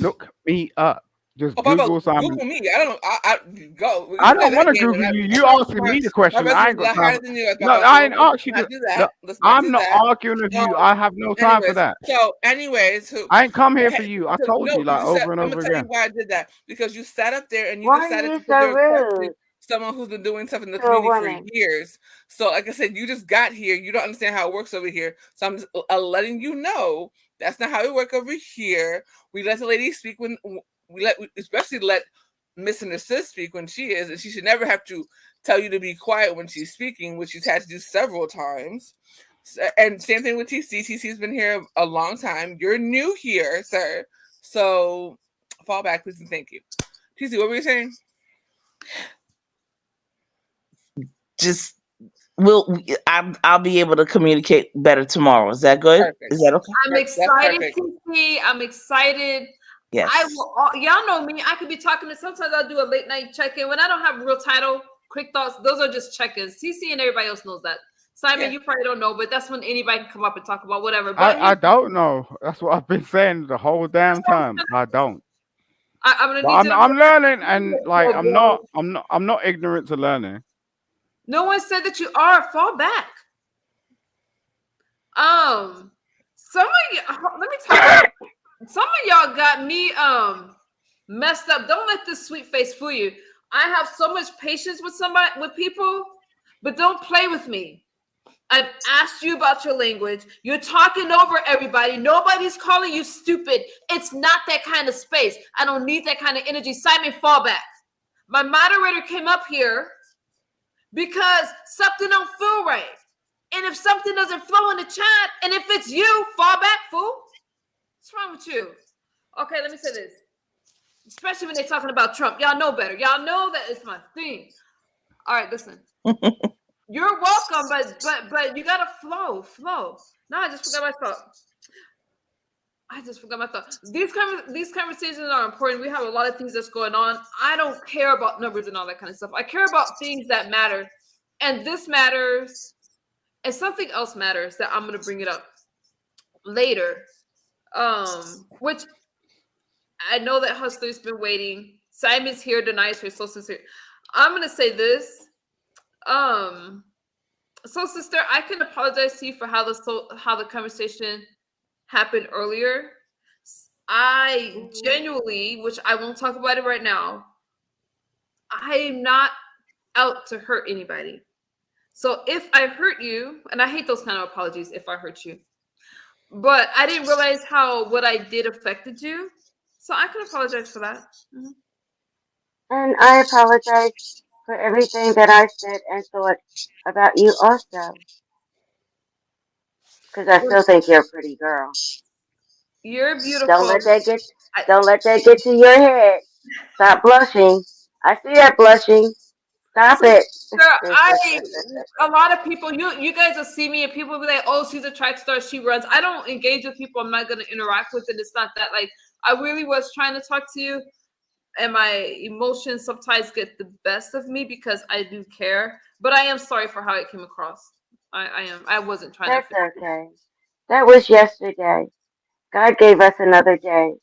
Speaker 3: Look me up. Just
Speaker 6: Oh, Papa,
Speaker 3: Google something.
Speaker 6: Google me. I don't know. I go.
Speaker 3: I don't want to Google you. You asking me the question. I ain't got time. No, I ain't asked you to
Speaker 6: do that.
Speaker 3: look,
Speaker 6: Let's not
Speaker 3: I'm
Speaker 6: do
Speaker 3: not
Speaker 6: that.
Speaker 3: arguing with you. I have no time for that.
Speaker 6: So, anyways,
Speaker 3: I ain't come here for you. I told you like over and
Speaker 6: I'm
Speaker 3: over
Speaker 6: gonna tell you
Speaker 3: again.
Speaker 6: why I did that, because you sat up there and you
Speaker 2: why are
Speaker 6: decided
Speaker 2: you
Speaker 6: to
Speaker 2: so
Speaker 6: put your
Speaker 2: rude
Speaker 6: someone who's been doing stuff in the
Speaker 2: to a
Speaker 6: community for
Speaker 2: woman?
Speaker 6: years. So, like I said, you just got here. You don't understand how it works over here. So I'm just letting you know that's not how it works over here. We let the lady speak when we especially let Miss and Assist speak when she is, and she should never have to tell you to be quiet when she's speaking, which she's had to do several times. And same thing with TC. TC's been here a long time. You're new here, sir. So fall back, please, and thank you. TC, what were you saying?
Speaker 4: Just I'll be able to communicate better tomorrow. Is that good?
Speaker 6: Perfect.
Speaker 4: Is that okay?
Speaker 1: I'm excited, TC. I'm excited.
Speaker 4: Yes.
Speaker 1: Y'all know me. I could be talking to. Sometimes I'll do a late night check-in when I don't have real title. Quick thoughts. Those are just check-ins. TC and everybody else knows that. Simon, you probably don't know, but that's when anybody can come up and talk about whatever. But
Speaker 3: I don't know. That's what I've been saying the whole damn time. I don't. I'm learning, and like I'm not ignorant to learning.
Speaker 1: No one said that you are. Fall back. Some of y'all, let me tell you, some of y'all got me messed up. Don't let this sweet face fool you. I have so much patience with people, but don't play with me. I've asked you about your language. You're talking over everybody. Nobody's calling you stupid. It's not that kind of space. I don't need that kind of energy. Simon, fall back. My moderator came up here because something don't feel right. And if something doesn't flow in the chat, and if it's you, fall back, fool. What's wrong with you? Okay, let me say this. Especially when they're talking about Trump. Y'all know better. Y'all know that it's my thing. All right, listen. You're welcome, but you gotta flow. No, I just forgot my thought. These conversations are important. We have a lot of things that's going on. I don't care about numbers and all that kind of stuff. I care about things that matter. And this matters. And something else matters that I'm gonna bring it up later. Which I know that Hustler's been waiting. Simon's here, denies her soul sister. I'm gonna say this. So sister, I can apologize to you for how the conversation happened earlier. I genuinely, which I won't talk about it right now, I am not out to hurt anybody. So if I hurt you, and I hate those kind of apologies if I hurt you, but I didn't realize how what I did affected you. So I can apologize for that. Mm-hmm.
Speaker 2: And I apologize for everything that I said and thought about you also. Because I still think you're a pretty girl.
Speaker 1: You're beautiful.
Speaker 2: Don't let that get to your head. Stop blushing. I see that blushing. Stop it.
Speaker 1: A lot of people, you guys will see me and people will be like, oh, she's a track star, she runs. I don't engage with people I'm not going to interact with. And it's not that, like, I really was trying to talk to you, and my emotions sometimes get the best of me because I do care. But I am sorry for how it came across. I wasn't trying
Speaker 2: That's
Speaker 1: to.
Speaker 2: That's okay. That was yesterday. God gave us another day.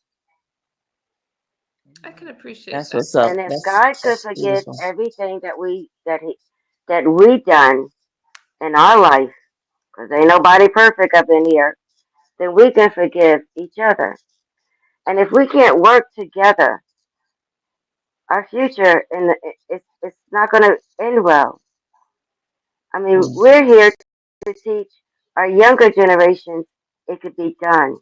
Speaker 1: I can appreciate
Speaker 4: That's
Speaker 1: that.
Speaker 4: what's up.
Speaker 2: And if God could
Speaker 4: That's
Speaker 2: forgive
Speaker 4: beautiful.
Speaker 2: everything that we done in our life, because ain't nobody perfect up in here, then we can forgive each other. And if we can't work together, our future it's not going to end well. I mean,
Speaker 4: Mm.
Speaker 2: we're here to teach our younger generations it could be done.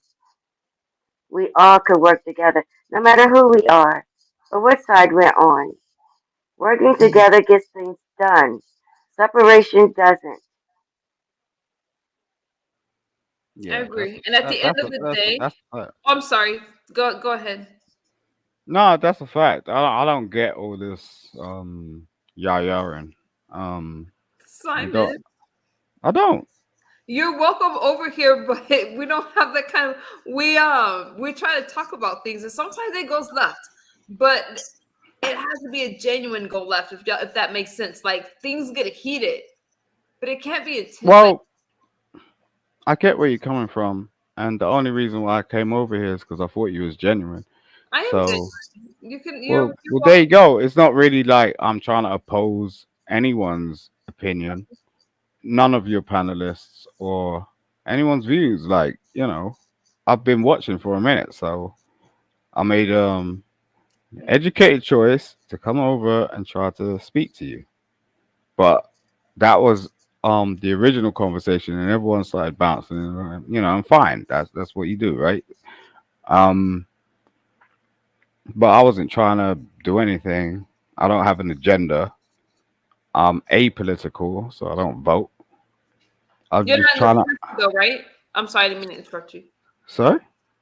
Speaker 2: We all could work together, no matter who we are or what side we're on. Working together gets things done. Separation doesn't.
Speaker 1: I
Speaker 3: Yeah,
Speaker 1: agree. And at the end of the day,
Speaker 3: that's a fact.
Speaker 1: I'm sorry. Go ahead.
Speaker 3: No, that's a fact. I don't get all this yayaring. I
Speaker 1: Simon,
Speaker 3: don't. I don't.
Speaker 1: you're welcome over here, but we don't have that kind of we try to talk about things, and sometimes it goes left, but it has to be a genuine go left if that makes sense. Like things get heated, but it can't be intense. Like
Speaker 3: Well, I get where you're coming from, and the only reason why I came over here is because I thought you was genuine.
Speaker 1: I am
Speaker 3: So,
Speaker 1: genuine. You're
Speaker 3: well, there
Speaker 1: welcome.
Speaker 3: you go. It's not really like I'm trying to oppose anyone's opinion, none of your panelists or anyone's views. Like, I've been watching for a minute, so I made educated choice to come over and try to speak to you. But that was the original conversation, and everyone started bouncing. And, I'm fine. That's what you do, right? Um, but I wasn't trying to do anything. I don't have an agenda. I'm apolitical, so I don't vote. I'm
Speaker 1: You're
Speaker 3: just
Speaker 1: not in the
Speaker 3: trying to.
Speaker 1: country though, right? I'm sorry, I didn't mean to interrupt you.
Speaker 3: Sorry?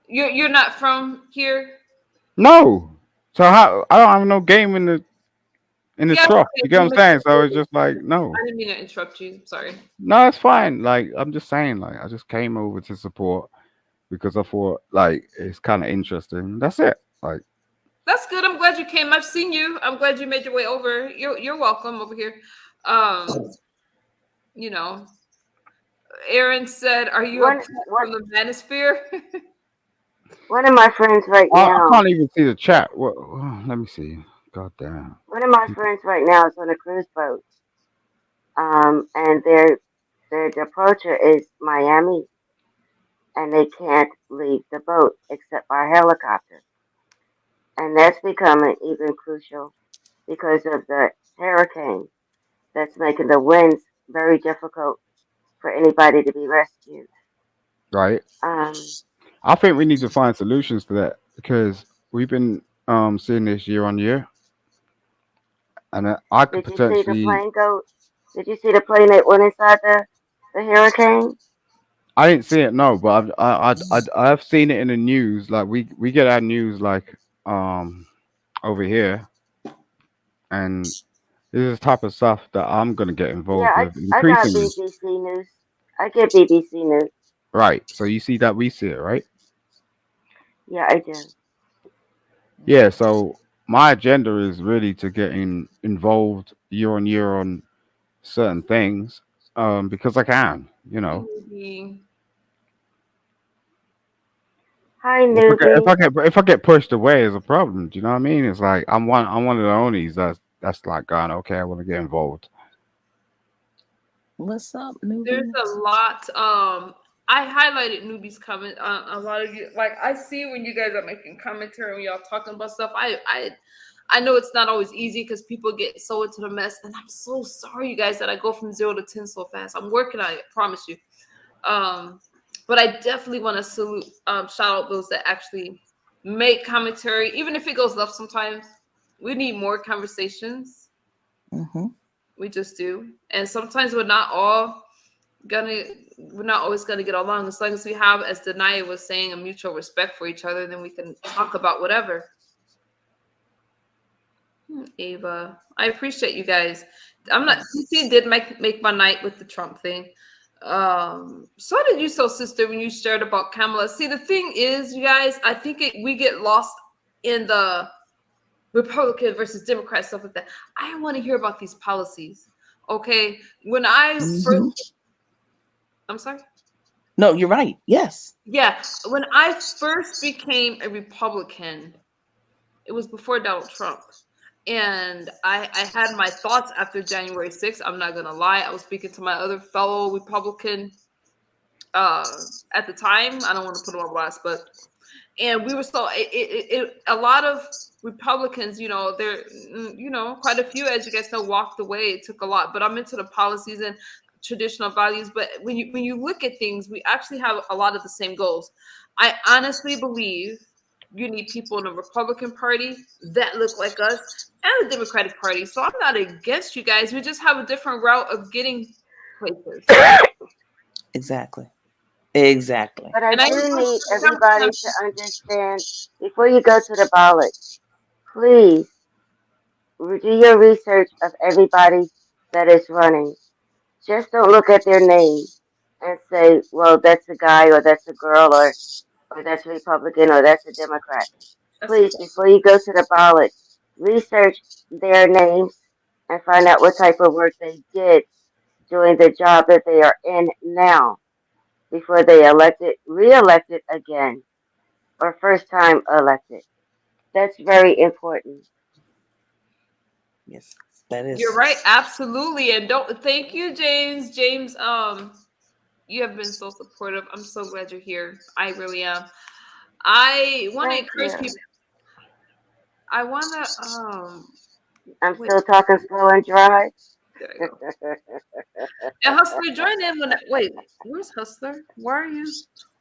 Speaker 1: You're not from here.
Speaker 3: No. So how? I don't have no game in the
Speaker 1: Yeah,
Speaker 3: trough.
Speaker 1: okay,
Speaker 3: You get what I'm saying? So it's just like no.
Speaker 1: I didn't mean to interrupt you. Sorry.
Speaker 3: No, it's fine. Like I'm just saying, like I just came over to support because I thought like it's kind of interesting. That's it. Like
Speaker 1: That's good. I'm glad you came. I've seen you. I'm glad you made your way over. You're welcome over here. Um, you know, Aaron said, "Are you a
Speaker 2: One,
Speaker 1: pet
Speaker 2: one,
Speaker 1: from the manosphere?"
Speaker 2: one of my friends right
Speaker 3: I
Speaker 2: now.
Speaker 3: can't even see the chat. What? Let me see. God damn.
Speaker 2: One of my friends right now is on a cruise boat. And their departure is Miami, and they can't leave the boat except by helicopter. And that's becoming even crucial because of the hurricane that's making the winds very difficult for anybody to be rescued.
Speaker 3: Right.
Speaker 2: Um,
Speaker 3: I think we need to find solutions to that because we've been seeing this year on year. and I could
Speaker 2: Did you see the
Speaker 3: potentially.
Speaker 2: plane go? Did you see the plane that went inside the hurricane?
Speaker 3: I didn't see it, no, but I've seen it in the news. Like we get our news like over here, and this is the type of stuff that I'm gonna get
Speaker 2: Yeah,
Speaker 3: involved with
Speaker 2: I got
Speaker 3: increasingly.
Speaker 2: BBC News. I get BBC News.
Speaker 3: Right. So you see that we see it, right?
Speaker 2: Yeah, I do.
Speaker 3: Yeah. So my agenda is really to get involved year on year on certain things, because I can, you
Speaker 1: Hey,
Speaker 3: know.
Speaker 1: Nubi.
Speaker 2: Hi,
Speaker 3: If I
Speaker 2: newbie.
Speaker 3: get if I get pushed away is a problem. Do you know what I mean? It's like I'm one of the onlys that's like going, okay, I want to get involved.
Speaker 4: What's up,
Speaker 1: There's
Speaker 4: newbie?
Speaker 1: a lot. I highlighted newbies comment. A lot of you, like I see when you guys are making commentary when y'all talking about stuff. I know it's not always easy because people get so into the mess, and I'm so sorry, you guys, that I go from 0 to 10 so fast. I'm working on it. I promise you. Um, but I definitely want to salute, shout out those that actually make commentary, even if it goes left sometimes. We need more conversations.
Speaker 4: Mm-hmm.
Speaker 1: We just do. And sometimes gonna we're not always gonna get along. As long as we have, as Denaya was saying, a mutual respect for each other, then we can talk about whatever. Ava, I appreciate you guys. I'm not CC did make my night with the Trump thing. So did you, so sister, when you shared about Kamala. See, the thing is, you guys, I think we get lost in the Republican versus Democrat stuff like that. I want to hear about these policies. Okay. When I
Speaker 4: Mm-hmm.
Speaker 1: first I'm sorry.
Speaker 4: No, you're right. Yes.
Speaker 1: Yeah, when I first became a Republican, it was before Donald Trump. And I had my thoughts after January 6th. I'm not gonna lie. I was speaking to my other fellow Republican at the time. I don't want to put him on blast, but and we were so a lot of Republicans, quite a few, as you guys know, walked away. It took a lot, but I'm into the policies and traditional values. But when you look at things, we actually have a lot of the same goals. I honestly believe you need people in the Republican Party that look like us and the Democratic Party. So I'm not against you guys. We just have a different route of getting places.
Speaker 4: Exactly. Exactly.
Speaker 2: But I
Speaker 1: And I
Speaker 2: do need everybody to understand before you go to the ballot, please do your research of everybody that is running. Just don't look at their name and say, well, that's a guy or that's a girl or that's a Republican or that's a Democrat.
Speaker 1: that's
Speaker 2: Please, before you go to the ballot, research their names and find out what type of work they did doing the job that they are in now before they re-elected again, or first time elected. That's very important.
Speaker 4: Yes, that
Speaker 1: You're
Speaker 4: is.
Speaker 1: right, absolutely. And don't thank you, James. James, you have been so supportive. I'm so glad you're here. I really am. I want to
Speaker 2: Thank
Speaker 1: encourage
Speaker 2: you.
Speaker 1: people. I want to
Speaker 2: I'm
Speaker 1: wait,
Speaker 2: still talking slow and dry.
Speaker 1: there I go. And Hustler, join in when wait, where's Hustler? Why are you?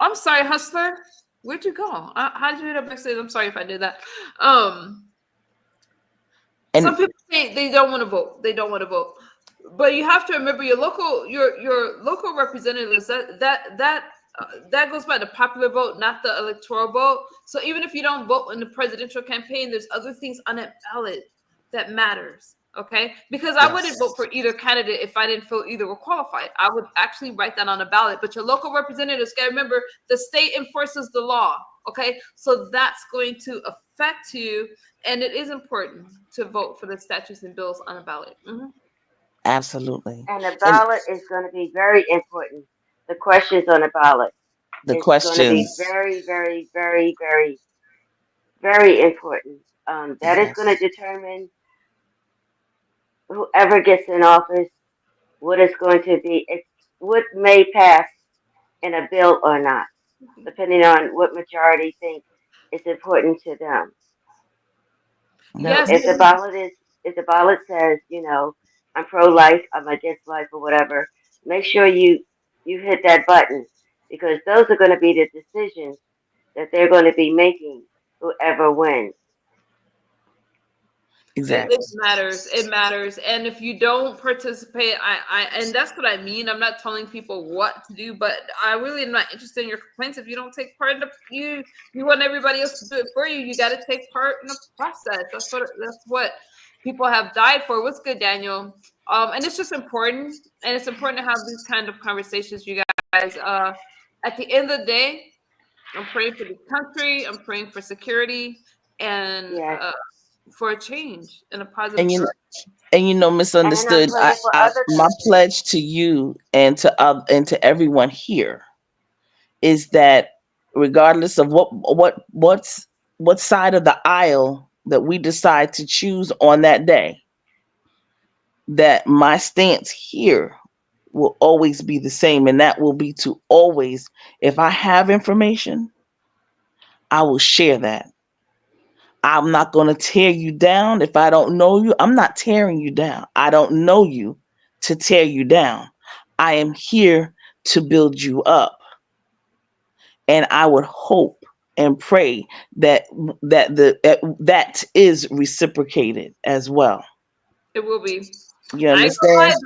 Speaker 1: I'm sorry, Hustler. Where'd you go? How did you end up backstage? I'm sorry if I did that. Um, some
Speaker 4: And
Speaker 1: people say they don't want to vote. They don't want to vote. But you have to remember your local representatives that goes by the popular vote, not the electoral vote. So even if you don't vote in the presidential campaign, there's other things on that ballot that matters. Okay, because I wouldn't vote
Speaker 4: yes,
Speaker 1: for either candidate if I didn't feel either were qualified. I would actually write that on a ballot. But your local representatives got to remember the state enforces the law. Okay, so that's going to affect you, and it is important to vote for the statutes and bills on a ballot.
Speaker 4: absolutely.
Speaker 2: And the
Speaker 4: And
Speaker 2: ballot is going to be very important. The questions on the ballot
Speaker 4: the
Speaker 2: is going to be
Speaker 4: questions,
Speaker 2: very, very, very, very, very important. That is going
Speaker 4: yes,
Speaker 2: to determine whoever gets in office, what is going to be, what may pass in a bill or not, depending on what majority think is important to them. So
Speaker 1: Yes,
Speaker 4: hmm
Speaker 2: if the ballot says, I'm pro-life, I'm against life, or whatever, make sure you hit that button because those are going to be the decisions that they're going to be making, whoever wins.
Speaker 1: It
Speaker 4: Exactly.
Speaker 1: matters. It matters. And if you don't participate, and that's what I mean. I'm not telling people what to do, but I really am not interested in your complaints. If you don't take part in you want everybody else to do it for you. You got to take part in the process. That's what people have died for. What's good, Daniel? And it's just important, and it's important to have these kind of conversations, you guys. At the end of the day, I'm praying for the country. I'm praying for security and
Speaker 2: Yes.
Speaker 1: for a change in a
Speaker 4: And
Speaker 1: positive
Speaker 4: you
Speaker 1: direction.
Speaker 2: And I'm
Speaker 4: misunderstood.
Speaker 2: praying for other
Speaker 4: My
Speaker 2: countries.
Speaker 4: pledge to you and to everyone here is that regardless of what side of the aisle that we decide to choose on that day, that my stance here will always be the same, and that will be to always, if I have information, I will share that. I'm not going to tear you down. If I don't know you, I'm not tearing you down. I don't know you to tear you down. I am here to build you up. And I would hope and pray that that is reciprocated as well.
Speaker 1: It will be.
Speaker 4: You
Speaker 1: I ain't gonna lie
Speaker 4: understand?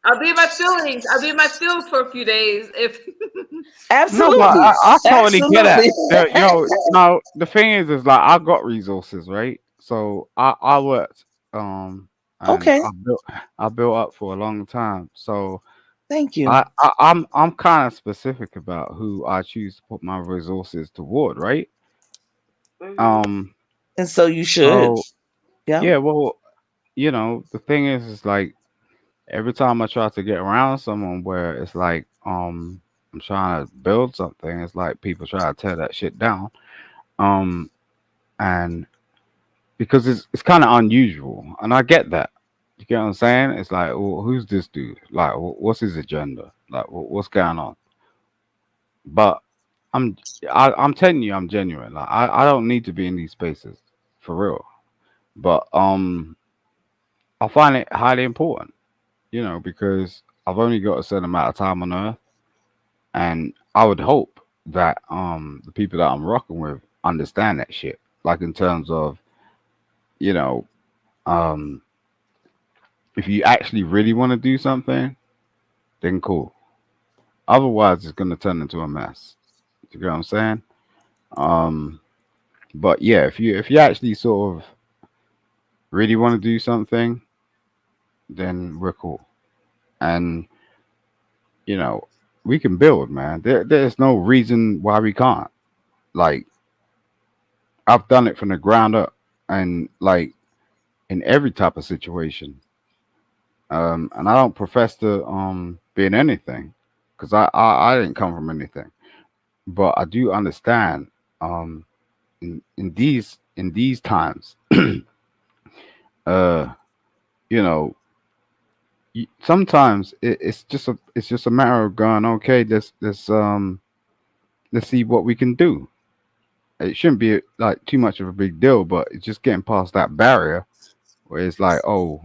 Speaker 1: though. I'll be in my feelings. I'll be in my feels for a few days. If
Speaker 3: No, but
Speaker 4: Absolutely.
Speaker 3: I totally get that.
Speaker 4: Absolutely.
Speaker 3: Yo, no, the thing is like I got resources, right? So I worked, and
Speaker 4: Okay.
Speaker 3: I built up for a long time. So
Speaker 4: Thank you.
Speaker 3: I'm kind of specific about who I choose to put my resources toward, right?
Speaker 2: Mhm.
Speaker 3: Um,
Speaker 4: And so you should.
Speaker 3: so
Speaker 4: Yeah.
Speaker 3: yeah, well, the thing is like every time I try to get around someone where it's like, I'm trying to build something, it's like people try to tear that shit down. Um, and because it's kind of unusual, and I get that. You get what I'm saying? It's like, well, who's this dude? Like, what's his agenda? Like, what's going on? But I'm I'm telling you, I'm genuine. Like, I don't need to be in these spaces for real. But I find it highly important, because I've only got a certain amount of time on Earth, and I would hope that the people that I'm rocking with understand that shit. Like in terms of, you know, um if you actually really want to do something, then cool. Otherwise, it's gonna turn into a mess. You get what I'm saying? Um, but yeah, if you actually sort of really want to do something, then we're cool, and you know we can build, man. There's no reason why we can't. Like I've done it from the ground up, and like in every type of situation. And I don't profess to be in anything, because I didn't come from anything, but I do understand um in these times, uh you know sometimes it's just a matter of going, okay, let's see what we can do. It shouldn't be like too much of a big deal, but it's just getting past that barrier where it's like, oh,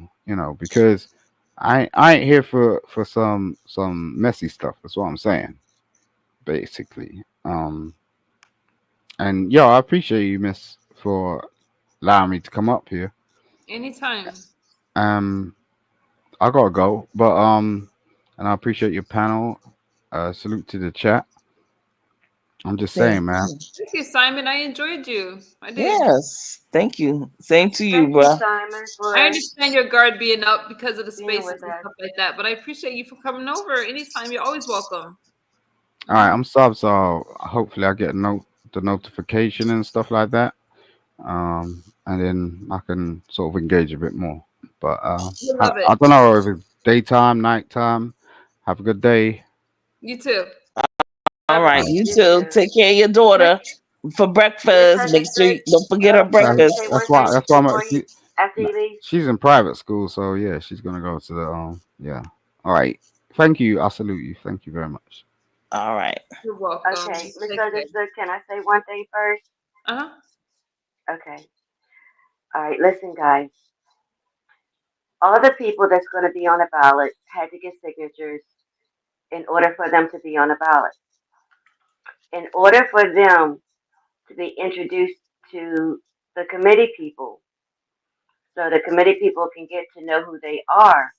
Speaker 3: because I ain't here for some messy stuff. That's what I'm saying, basically. And yo, I appreciate you, Miss, for allowing me to come up here.
Speaker 1: anytime.
Speaker 3: Um, I gotta go, but and I appreciate your panel. Salute to the chat. I'm just saying,
Speaker 4: Thank
Speaker 3: man.
Speaker 4: you.
Speaker 1: Thank you, Simon. I enjoyed you. I did.
Speaker 4: Yes. Thank you. Same to you,
Speaker 2: Thank you,
Speaker 4: bruh.
Speaker 2: Simon,
Speaker 1: I
Speaker 2: for
Speaker 1: understand your guard being up because of the
Speaker 2: being
Speaker 1: spaces
Speaker 2: with
Speaker 1: and
Speaker 2: us.
Speaker 1: stuff like that, but I appreciate you for coming over anytime. You're always welcome.
Speaker 3: All right,
Speaker 1: Hmm.
Speaker 3: I'm sub, so hopefully I get the notification and stuff like that. And then I can sort of engage a bit more. But
Speaker 1: You
Speaker 3: I,
Speaker 1: love it.
Speaker 3: I don't know if it's daytime, nighttime. Have a good day.
Speaker 1: You too.
Speaker 4: All
Speaker 1: Bye
Speaker 4: right.
Speaker 1: bye.
Speaker 3: All right.
Speaker 4: You
Speaker 2: You
Speaker 4: too.
Speaker 2: too.
Speaker 4: Take care of your
Speaker 2: Miss
Speaker 4: daughter for
Speaker 2: Miss
Speaker 4: breakfast. Make sure
Speaker 2: Understood.
Speaker 4: you don't forget her
Speaker 2: Oh, can you
Speaker 3: That's,
Speaker 2: say
Speaker 4: breakfast.
Speaker 2: one
Speaker 3: that's why.
Speaker 2: thing
Speaker 3: That's why
Speaker 2: before you after
Speaker 3: no,
Speaker 2: you leave?
Speaker 3: she's in private school, so yeah, she's gonna go to the yeah. All right. Thank you. I salute you. Thank you very much.
Speaker 4: All right.
Speaker 1: You're welcome.
Speaker 2: Okay,
Speaker 1: Take care.
Speaker 2: misunderstood. Can I say one thing first?
Speaker 1: Uh-huh.
Speaker 2: Okay. All right. Listen, guys. All the people that's going to be on a ballot had to get signatures in order for them to be on a ballot. In order for them to be introduced to the committee people, So the committee people can get to know who they are.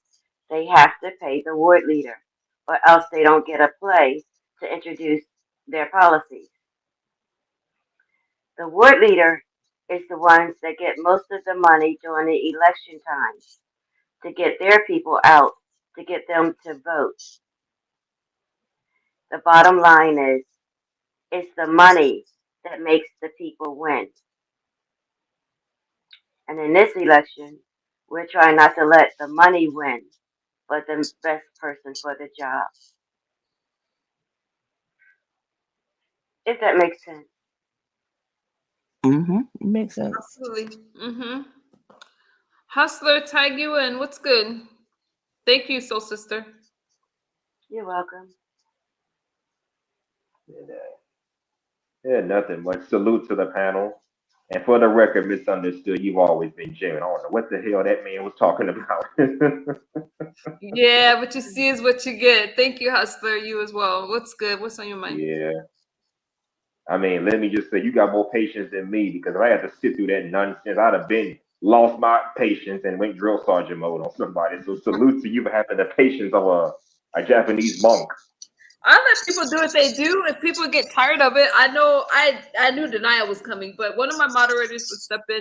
Speaker 2: They have to pay the ward leader, or else they don't get a play to introduce their policies. The ward leader is the ones that get most of the money during the election time to get their people out, to get them to vote. The bottom line is, it's the money that makes the people win. And in this election, we're trying not to let the money win, but the best person for the job. If that makes sense.
Speaker 4: Makes sense.
Speaker 1: Absolutely. Hustler, tag you in. What's good? Thank you, soul sister.
Speaker 2: You're welcome.
Speaker 5: Yeah, nothing much. Salute to the panel. And for the record, misunderstood, you've always been genuine. I don't know what the hell that man was talking about.
Speaker 1: Yeah, what you see is what you get. Thank you, Hustler. You as well. What's good? What's on your mind?
Speaker 5: Yeah. I mean, let me just say, you got more patience than me because if I had to sit through that nonsense, I'd have been lost my patience and went drill sergeant mode on somebody. So salute to you for having the patience of a Japanese monk.
Speaker 1: I let people do what they do. If people get tired of it, I know I knew denial was coming, but one of my moderators would step in.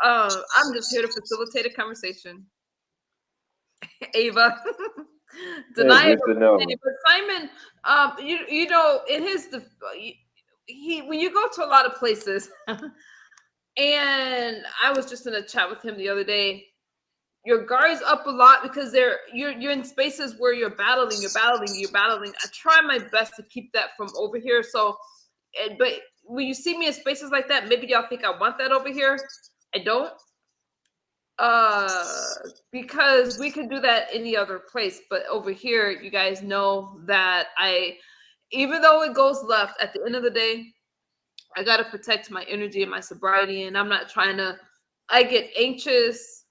Speaker 1: I'm just here to facilitate a conversation. Ava.
Speaker 5: Yeah,
Speaker 1: Denial.
Speaker 5: good to know.
Speaker 1: But Simon, you know, in his he when you go to a lot of places, and I was just in a chat with him the other day. Your guard's up a lot because you're in spaces where you're battling. I try my best to keep that from over here. So, but when you see me in spaces like that, maybe y'all think I want that over here. I don't. Because we could do that any other place, but over here, you guys know that even though it goes left, at the end of the day, I got to protect my energy and my sobriety, and I'm not trying to. I get anxious,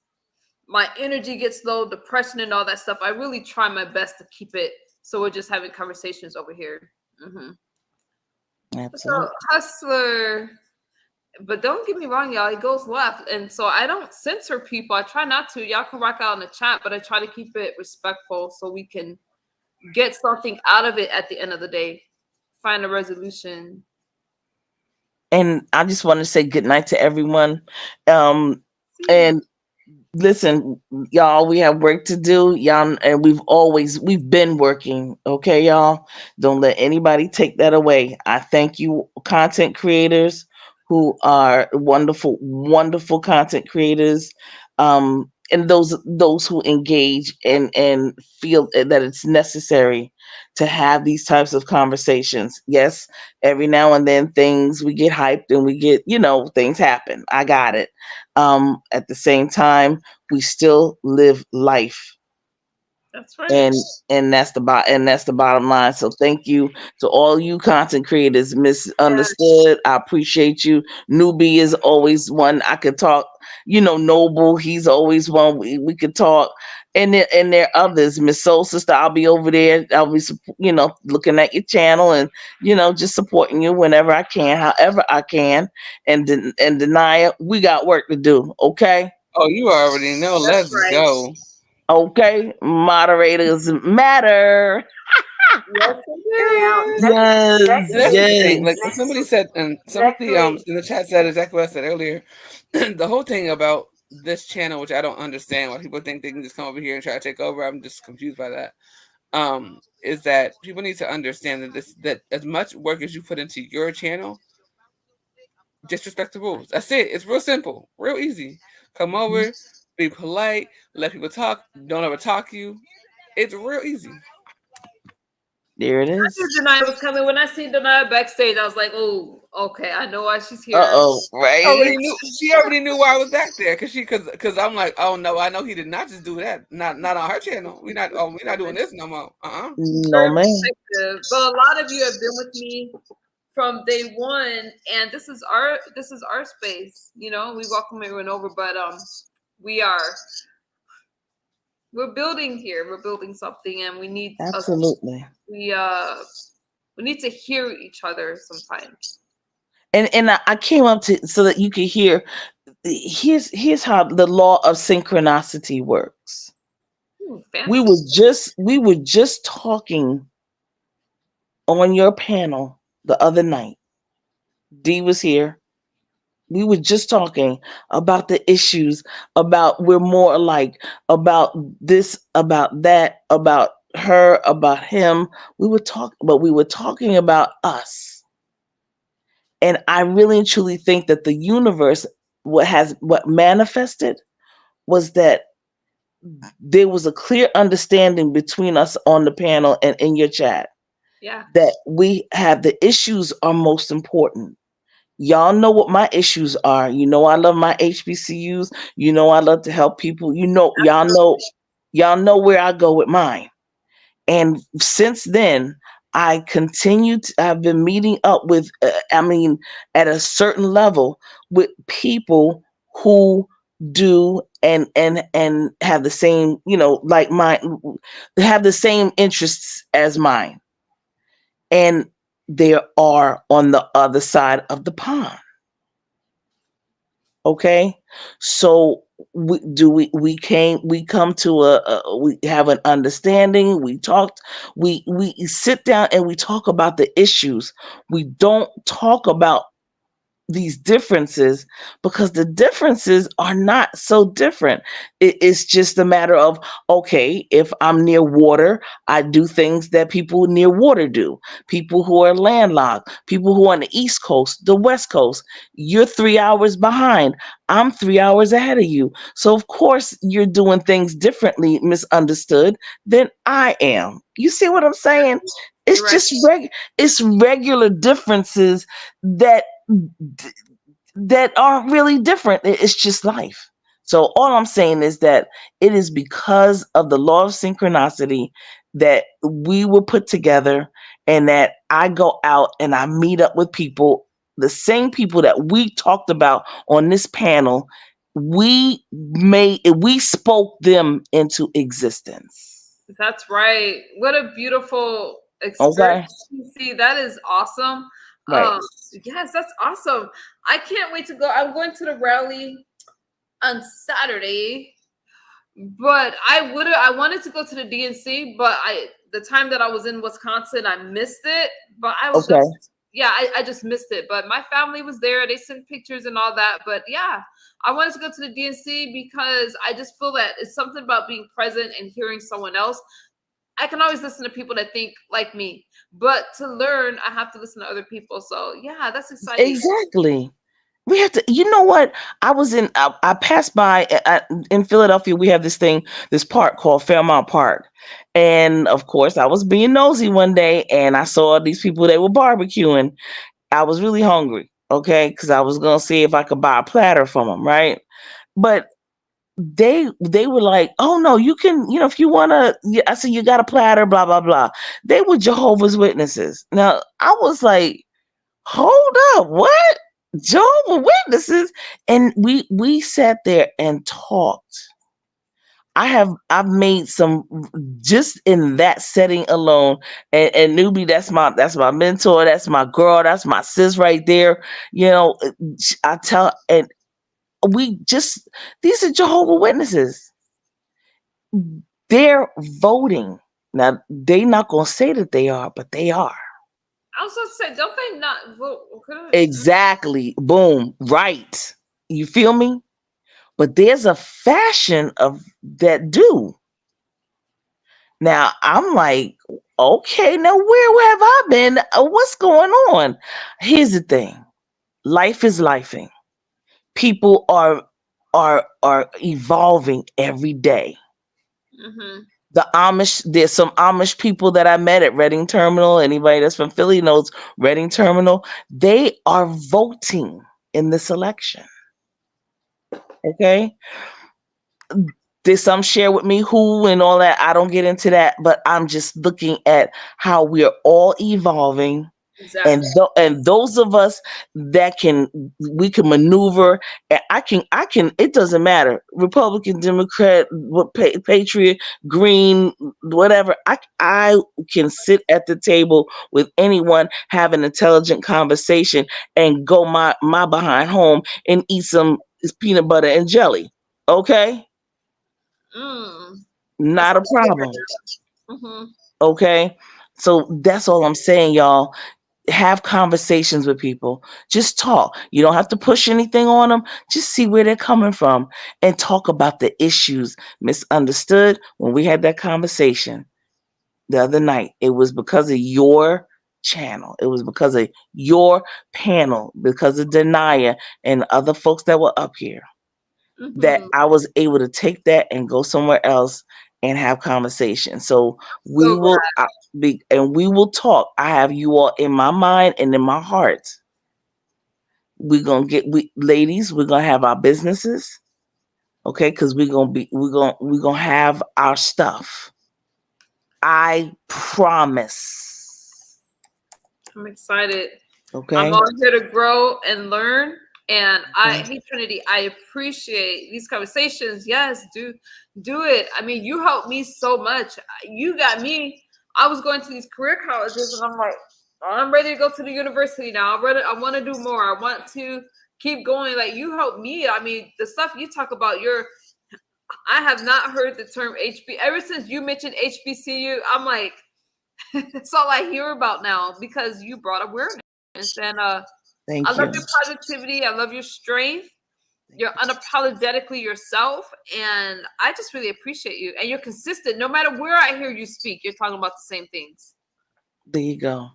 Speaker 1: my energy gets low, depression and all that stuff. I really try my best to keep it so we're just having conversations over here. So Hustler, but don't get me wrong, y'all, it goes left, and so I don't censor people. I try not to. Y'all can rock out in the chat, but I try to keep it respectful so we can get something out of it at the end of the day, find a resolution.
Speaker 4: And I just want to say good night to everyone. And listen, y'all, we have work to do, y'all, and we've been working. Okay, y'all, don't let anybody take that away. I thank you, content creators who are wonderful content creators, and those who engage and feel that it's necessary to have these types of conversations. Yes, every now and then we get hyped and we get, things happen. I got it. At the same time, we still live life.
Speaker 1: That's right.
Speaker 4: And that's the bottom line. So thank you to all you content creators. Misunderstood, I appreciate you. Newbie is always one I could talk. Noble, he's always one we could talk. And there are others. Miss Soul Sister, I'll be over there. I'll be looking at your channel and just supporting you whenever I can, however I can. And Denia, we got work to do. Okay.
Speaker 6: Oh, you already know.
Speaker 1: That's
Speaker 6: Let's
Speaker 1: right.
Speaker 6: go.
Speaker 4: Okay, moderators matter.
Speaker 1: Yes,
Speaker 2: Now,
Speaker 4: Yes,
Speaker 6: That's the thing. Like
Speaker 4: yes.
Speaker 6: somebody said, and somebody
Speaker 2: week,
Speaker 6: in the chat said exactly what I said earlier. The whole thing about this channel, which I don't understand why people think they can just come over here and try to take over. I'm just confused by that. Is that people need to understand that as much work as you put into your channel, just respect the rules. That's it. It's real simple, real easy. Come over, be polite, let people talk. Don't ever talk you. It's real easy.
Speaker 4: There it
Speaker 1: I
Speaker 4: is.
Speaker 1: knew Denia was coming. When I seen Denia backstage, I was like, "Oh, okay, I know why she's here."
Speaker 4: Right.
Speaker 6: She already knew why I was back there because I'm like, oh no, I know he did not just do that. Not on her channel. We're not doing this no more.
Speaker 4: No, man.
Speaker 1: But a lot of you have been with me from day one, and this is our space. We welcome everyone over, but we're building here. We're building something, and we need
Speaker 4: Absolutely.
Speaker 1: we need to hear each other sometimes.
Speaker 4: And I came up so that you could hear. here's how the law of synchronicity works. We
Speaker 1: Fancy.
Speaker 4: were just talking on your panel the other night. Dee was here. We were just talking about the issues, about we're more alike, about this, about that, about her, about him. We were talking about us. And I really and truly think that the universe, what manifested was that there was a clear understanding between us on the panel and in your chat
Speaker 1: Yeah.
Speaker 4: that we have the issues are most important. Y'all know what my issues are. You know I love my HBCUs. You know I love to help people. Y'all know where I go with mine. And since then, I've been meeting up with, at a certain level with people who do and have the same, like mine, have the same interests as mine. And they are on the other side of the pond. Okay, so we come to we have an understanding. We sit down and we talk about the issues. We don't talk about these differences because the differences are not so different. It's just a matter of, okay, if I'm near water, I do things that people near water do. People who are landlocked, people who are on the East Coast, the West Coast, you're 3 hours behind. I'm 3 hours ahead of you. So of course you're doing things differently, misunderstood, than I am. You see what I'm saying? It's
Speaker 1: You're right.
Speaker 4: just it's regular differences that that aren't really different. It's just life. So all I'm saying is that it is because of the law of synchronicity that we were put together, and that I go out and I meet up with people, the same people that we talked about on this panel. We spoke them into existence.
Speaker 1: That's right. What a beautiful experience.
Speaker 4: Okay.
Speaker 1: See, that is awesome.
Speaker 4: Right.
Speaker 1: Yes, that's awesome. I can't wait to go. I'm going to the rally on Saturday, but I wanted to go to the DNC, but the time that I was in Wisconsin, I missed it. But I was
Speaker 4: Okay.
Speaker 1: yeah, I just missed it. But my family was there. They sent pictures and all that. But yeah, I wanted to go to the DNC because I just feel that it's something about being present and hearing someone else. I can always listen to people that think like me, but to learn, I have to listen to other people. So yeah, that's exciting.
Speaker 4: Exactly. We have to, you know what? I passed by in Philadelphia. We have this park called Fairmount Park. And of course, I was being nosy one day and I saw these people, they were barbecuing. I was really hungry, okay? Because I was going to see if I could buy a platter from them, right? But they were like, oh no, you can, if you want to, I said, you got a platter, blah, blah, blah. They were Jehovah's Witnesses. Now, I was like, hold up, what? Jehovah Witnesses? And we sat there and talked. I've made some just in that setting alone. And Newbie, that's my mentor, that's my girl, that's my sis right there. I tell, and we just, these are Jehovah Witnesses. They're voting. Now they not gonna say that they are, but they are.
Speaker 1: I was going to say, don't they not vote?
Speaker 4: Exactly. Boom. Right. You feel me? But there's a fashion of that do. Now I'm like, okay, now where have I been? What's going on? Here's the thing. Life is lifing. People are evolving every day.
Speaker 1: Mm-hmm.
Speaker 4: There's some Amish people that I met at Reading Terminal. Anybody that's from Philly knows Reading Terminal. They are voting in this election. Okay. Did some share with me who and all that? I don't get into that, but I'm just looking at how we're all evolving.
Speaker 1: Exactly.
Speaker 4: And those of us that we can maneuver. And I can. It doesn't matter. Republican, Democrat, Patriot, Green, whatever. I can sit at the table with anyone, have an intelligent conversation, and go my behind home and eat some is peanut butter and jelly. Okay,
Speaker 1: Mm.
Speaker 4: not a problem.
Speaker 1: Mm-hmm.
Speaker 4: Okay, so that's all I'm saying, y'all. Have conversations with people. Just talk. You don't have to push anything on them. Just see where they're coming from and talk about the issues misunderstood. When we had that conversation the other night, it was because of your channel. It was because of your panel, because of Denia and other folks that were up here, that
Speaker 1: Mm-hmm.
Speaker 4: I was able to take that and go somewhere else and have conversation. So we
Speaker 1: So
Speaker 4: will be, and we will talk. I have you all in my mind and in my heart. We're gonna get, we ladies, we're gonna have our businesses, okay? Because we're gonna have our stuff. I promise.
Speaker 1: I'm excited. I'm
Speaker 4: Okay.
Speaker 1: all here to grow and learn. And hey Trinity, I appreciate these conversations. Yes, do it. I mean, you helped me so much. You got me. I was going to these career colleges, and I'm like, I'm ready to go to the university now. I want to do more. I want to keep going. Like you helped me. I mean, the stuff you talk about, I have not heard the term HB ever since you mentioned HBCU. I'm like, it's all I hear about now because you brought awareness. And
Speaker 4: Thank
Speaker 1: I
Speaker 4: you.
Speaker 1: love your positivity. I love your strength. You're unapologetically yourself. And I just really appreciate you. And you're consistent. No matter where I hear you speak, you're talking about the same things.
Speaker 4: There you go.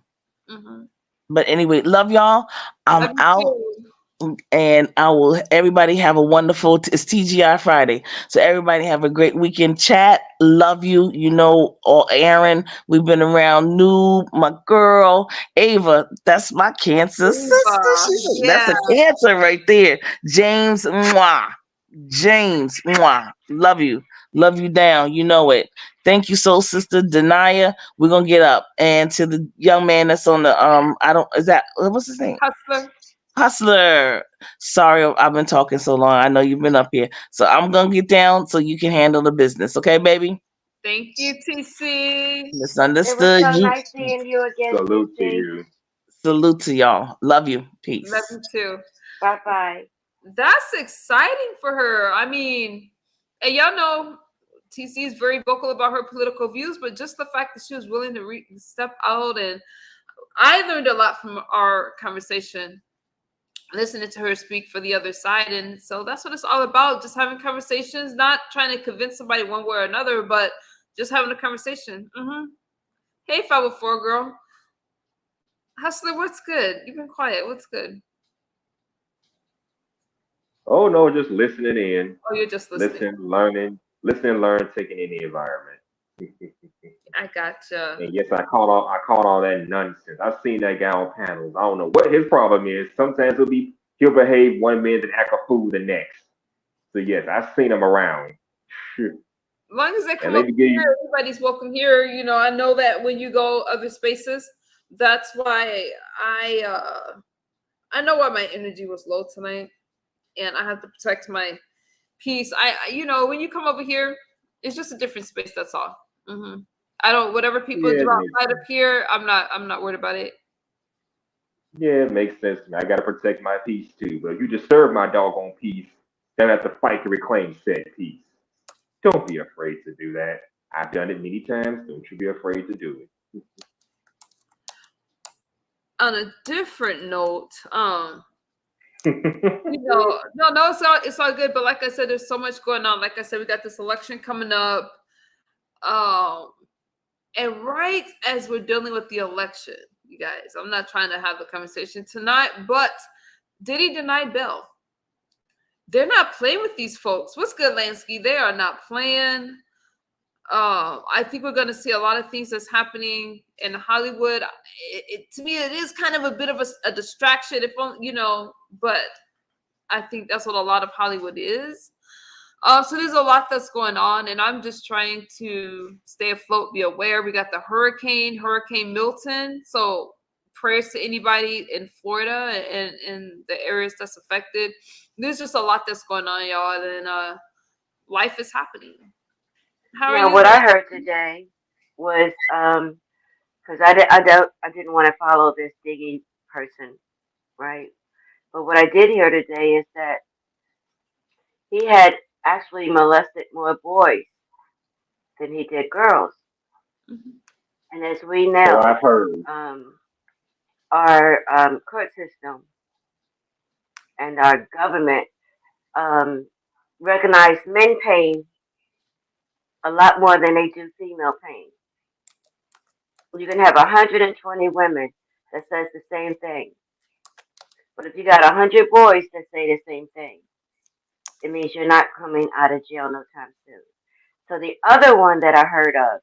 Speaker 1: Mm-hmm.
Speaker 4: But anyway, love y'all. I'm
Speaker 1: Love you
Speaker 4: out.
Speaker 1: too.
Speaker 4: And I will, everybody have a wonderful, it's TGI Friday. So everybody have a great weekend. Chat, love you. You know, or Aaron, we've been around. Noob, my girl. Ava, that's my cancer sister. That's
Speaker 1: Yeah.
Speaker 4: a cancer right there. James, mwah. James, mwah. Love you. Love you down. You know it. Thank you, soul sister Denia. We're gonna get up. And to the young man that's on the what's his name?
Speaker 1: Hustler.
Speaker 4: Hustler. Sorry, I've been talking so long. I know you've been up here. So I'm going to get down so you can handle the business. Okay, baby?
Speaker 1: Thank you, TC.
Speaker 2: It was
Speaker 4: Misunderstood.
Speaker 2: so
Speaker 4: You
Speaker 2: nice seeing you again,
Speaker 5: Salute to
Speaker 2: TC.
Speaker 5: you.
Speaker 4: salute to y'all. Love you.
Speaker 1: Love
Speaker 4: Peace.
Speaker 1: you too.
Speaker 2: Bye bye.
Speaker 1: That's exciting for her. I mean, and y'all know TC is very vocal about her political views, but just the fact that she was willing to step out, and I learned a lot from our conversation, listening to her speak for the other side. And so that's what it's all about, just having conversations, not trying to convince somebody one way or another, but just having a conversation. Mm-hmm. Hey, 504 girl. Hustler, what's good? You've been quiet. What's good?
Speaker 5: Oh no, just listening in,
Speaker 1: Oh, you're just listening.
Speaker 5: listen, learn, taking in the environment.
Speaker 1: I gotcha.
Speaker 5: And yes, I caught all that nonsense. I've seen that guy on panels. I don't know what his problem is. Sometimes he'll behave one minute and act a fool the next. So yes, I've seen him around.
Speaker 1: As long as they
Speaker 5: And
Speaker 1: come
Speaker 5: let
Speaker 1: over
Speaker 5: me give you
Speaker 1: here, everybody's welcome here. You know, I know that when you go other spaces, that's why I know why my energy was low tonight, and I have to protect my peace. When you come over here, it's just a different space. That's all. Mm-hmm. I don't whatever people
Speaker 5: yeah,
Speaker 1: do outside of here. I'm not worried about it.
Speaker 5: yeah, it makes sense to me. I gotta protect my peace too. But if you disturb my doggone peace, then I have to fight to reclaim said peace. Don't be afraid to do that. I've done it many times. Don't you be afraid to do it.
Speaker 1: On a different note, no, it's all good. But like I said, there's so much going on. Like I said, we got this election coming up. And right as we're dealing with the election, you guys, I'm not trying to have the conversation tonight, but did he deny bail? They're not playing with these folks. What's good, Lansky? They are not playing. I think we're going to see a lot of things that's happening in Hollywood. To me, it is kind of a bit of a distraction, if only, but I think that's what a lot of Hollywood is. So there's a lot that's going on, and I'm just trying to stay afloat, be aware. We got the Hurricane Milton. So prayers to anybody in Florida and in the areas that's affected. There's just a lot that's going on, y'all, and life is happening. How are you?
Speaker 2: What I heard today was because I didn't want to follow this Diggy person, right? But what I did hear today is that he had actually molested more boys than he did girls.
Speaker 1: Mhm.
Speaker 2: And as we
Speaker 5: So
Speaker 2: know,
Speaker 5: I've heard.
Speaker 2: our court system and our government um, recognize men pain a lot more than they do female pain. You can have 120 women that says the same thing, but if you got 100 boys that say the same thing, it means you're not coming out of jail no time soon. So the other one that I heard of,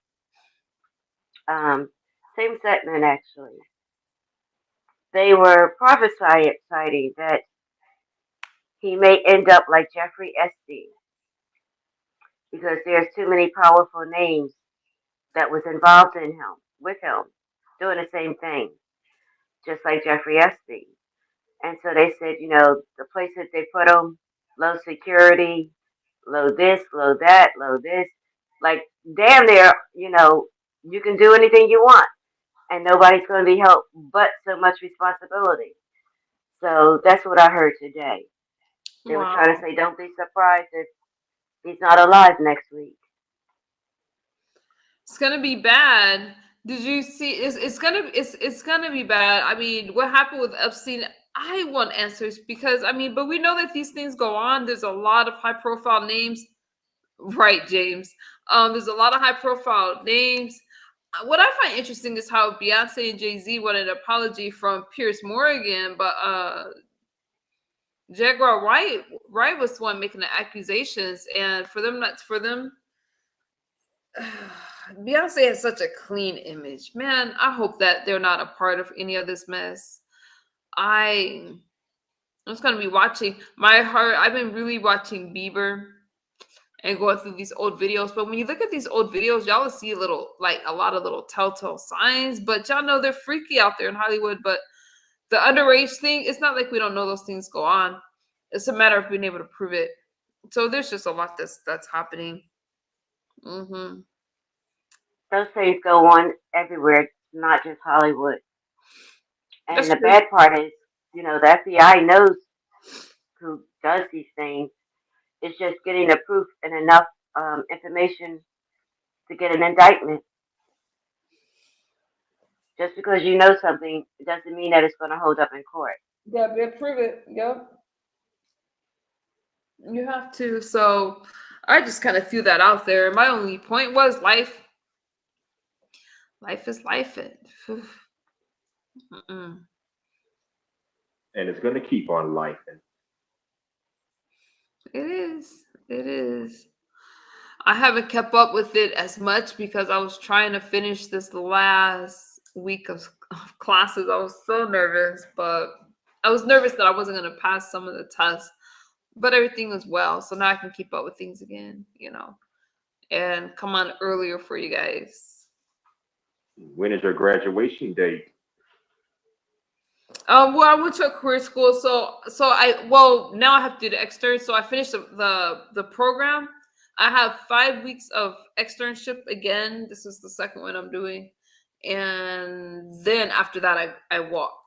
Speaker 2: same-sex men actually, they were prophesying that he may end up like Jeffrey Epstein because there's too many powerful names that was involved in him, with him, doing the same thing, just like Jeffrey Epstein. And so they said, the places they put him, low security, low this, low that, low this, like damn near, you can do anything you want, and nobody's going to be held but so much responsibility. So that's what I heard today. They were trying to
Speaker 1: Wow.
Speaker 2: say, don't be surprised if he's not alive next week.
Speaker 1: It's gonna be bad. Did you see? It's gonna be bad. I mean, what happened with Epstein? I want answers because I mean, but we know that these things go on. There's a lot of high profile names, right, James? There's a lot of high profile names. What I find interesting is how Beyonce and Jay-Z wanted an apology from Pierce Morgan, but Jaguar Wright was the one making the accusations, and for them not for them. Beyonce has such a clean image. Man, I hope that they're not a part of any of this mess. I'm just gonna be watching my heart. I've been really watching Bieber and going through these old videos. But when you look at these old videos, y'all will see a lot of little telltale signs. But y'all know they're freaky out there in Hollywood. But the underage thing, it's not like we don't know those things go on. It's a matter of being able to prove it. So there's just a lot that's happening. Mm-hmm.
Speaker 2: Those things go on everywhere, not just Hollywood. And
Speaker 1: That's
Speaker 2: the
Speaker 1: true.
Speaker 2: bad part is, the FBI knows who does these things. It's just getting the proof and enough information to get an indictment. Just because you know something, it doesn't mean that it's going to hold up in court.
Speaker 1: Yeah, prove it. Yep. You have to. So I just kind of threw that out there. My only point was life. Life is life. Mm-mm.
Speaker 5: And it's going to keep on lifing.
Speaker 1: It is. It is. I haven't kept up with it as much because I was trying to finish this last week of classes. I was so nervous, but I was nervous that I wasn't going to pass some of the tests, but everything was well. So now I can keep up with things again, and come on earlier for you guys.
Speaker 5: When is your graduation date?
Speaker 1: Well, I went to a career school, so now I have to do the extern. So I finished the program. I have 5 weeks of externship again. This is the second one I'm doing, and then after that, I walk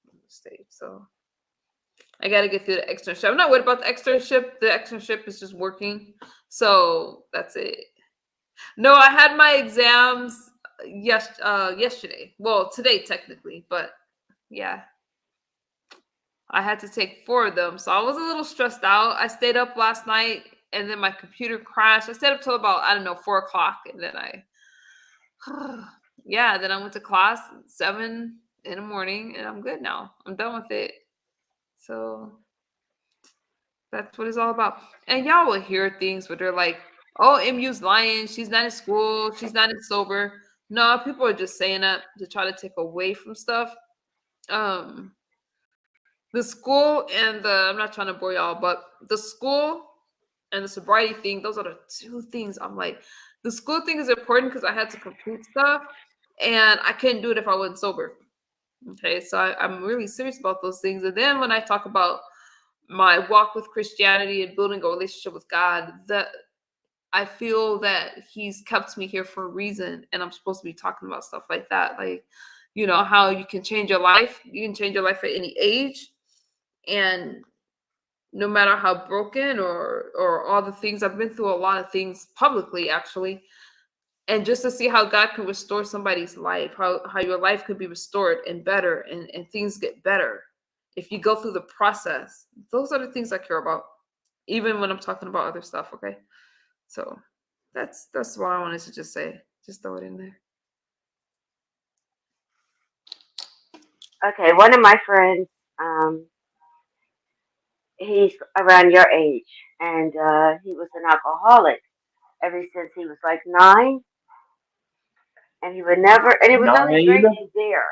Speaker 1: the state. So I got to get through the externship. I'm not worried about the externship. The externship is just working, so that's it. No, I had my exams yesterday. Well, today technically, but yeah. I had to take 4 of them. So I was a little stressed out. I stayed up last night and then my computer crashed. I stayed up till about, 4 o'clock. And then then I went to class at 7 in the morning and I'm good now. I'm done with it. So that's what it's all about. And y'all will hear things where they're like, oh, MU's lying. She's not in school. She's not in sober. No, people are just saying that to try to take away from stuff. The school and I'm not trying to bore y'all, but the school and the sobriety thing, those are the 2 things I'm like, the school thing is important because I had to complete stuff and I couldn't do it if I wasn't sober. Okay, so I'm really serious about those things. And then when I talk about my walk with Christianity and building a relationship with God, that I feel that he's kept me here for a reason and I'm supposed to be talking about stuff like that. Like, how you can change your life. You can change your life at any age. And no matter how broken or all the things. I've been through a lot of things publicly, actually. And just to see how God can restore somebody's life, how your life could be restored and better, and things get better if you go through the process. Those are the things I care about, even when I'm talking about other stuff. Okay, so that's what I wanted to just say. Just throw it in there.
Speaker 2: Okay, one of my friends, um, he's around your age, and he was an alcoholic ever since he was like 9, and he would never, and he was only
Speaker 5: 9.
Speaker 2: drinking beer.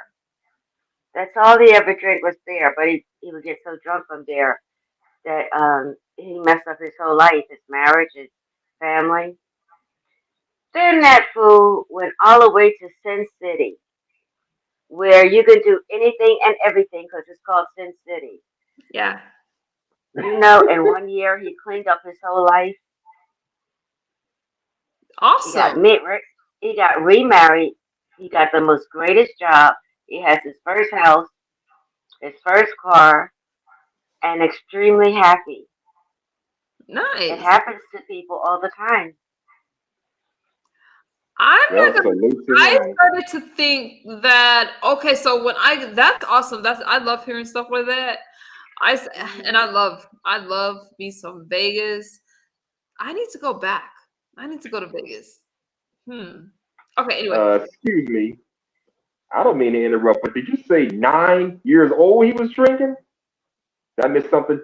Speaker 2: That's all he ever drank was beer, but he would get so drunk from beer that he messed up his whole life, his marriage, his family. Then that fool went all the way to Sin City, where you can do anything and everything because it's called Sin City.
Speaker 1: Yeah,
Speaker 2: You know, in 1 year he cleaned up his whole life. He got
Speaker 1: awesome.
Speaker 2: married. He got remarried. He got the most greatest job. He has his first house, his first car, and extremely happy. It
Speaker 1: Nice.
Speaker 2: happens to people all the time.
Speaker 1: I'm not
Speaker 5: Well,
Speaker 1: gonna.
Speaker 5: salute to
Speaker 1: I
Speaker 5: him.
Speaker 1: started to think that, okay, so that's awesome. I love hearing stuff like that. And I love me some Vegas. I need to go back. I need to go to Vegas. Okay. Anyway,
Speaker 5: Excuse me. I don't mean to interrupt, but did you say 9 years old he was drinking? Did I miss something?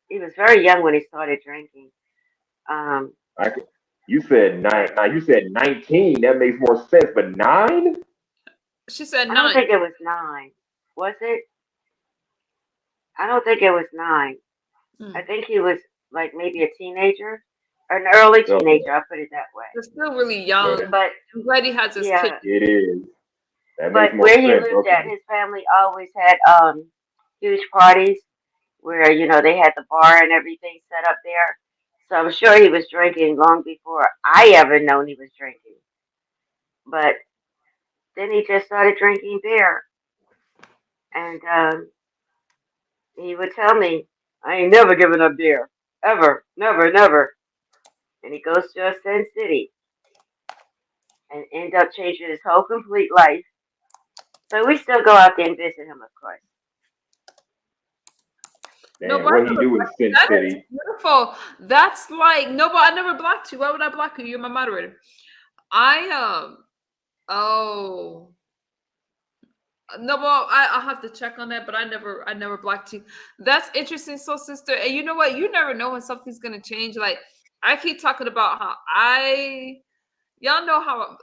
Speaker 2: He was very young when he started drinking. Um,
Speaker 5: I, you said 9. Now you said 19. That makes more sense. But 9?
Speaker 1: she said
Speaker 2: I don't
Speaker 1: 9.
Speaker 2: think it was 9. Was it? I don't think it was 9. I
Speaker 1: Mm.
Speaker 2: think he was like maybe a teenager, or an early
Speaker 5: Okay.
Speaker 2: teenager. I'll put it that way.
Speaker 1: They're still really
Speaker 5: Well,
Speaker 1: young.
Speaker 2: But
Speaker 1: I'm glad he has his kid.
Speaker 2: yeah,
Speaker 5: it is. That makes
Speaker 2: but
Speaker 5: more
Speaker 2: where he
Speaker 5: sense.
Speaker 2: lived at,
Speaker 5: Okay.
Speaker 2: his family always had huge parties where they had the bar and everything set up there. So I'm sure he was drinking long before I ever known he was drinking. But then he just started drinking beer, and he would tell me, "I ain't never given up beer, ever, never, never." And he goes to a Sin City and end up changing his whole complete life. So we still go out there and visit him, of course.
Speaker 1: No,
Speaker 5: Damn,
Speaker 1: but I
Speaker 5: what he
Speaker 1: never
Speaker 5: do in
Speaker 1: blocked you.
Speaker 5: Sin
Speaker 1: That is
Speaker 5: City?
Speaker 1: beautiful. That's like, no, but I never blocked you. Why would I block you? You're my moderator. I oh no, well, I'll have to check on that, but I never blocked you. That's interesting, so sister. And you know what? You never know when something's gonna change. Like, I keep talking about how y'all know how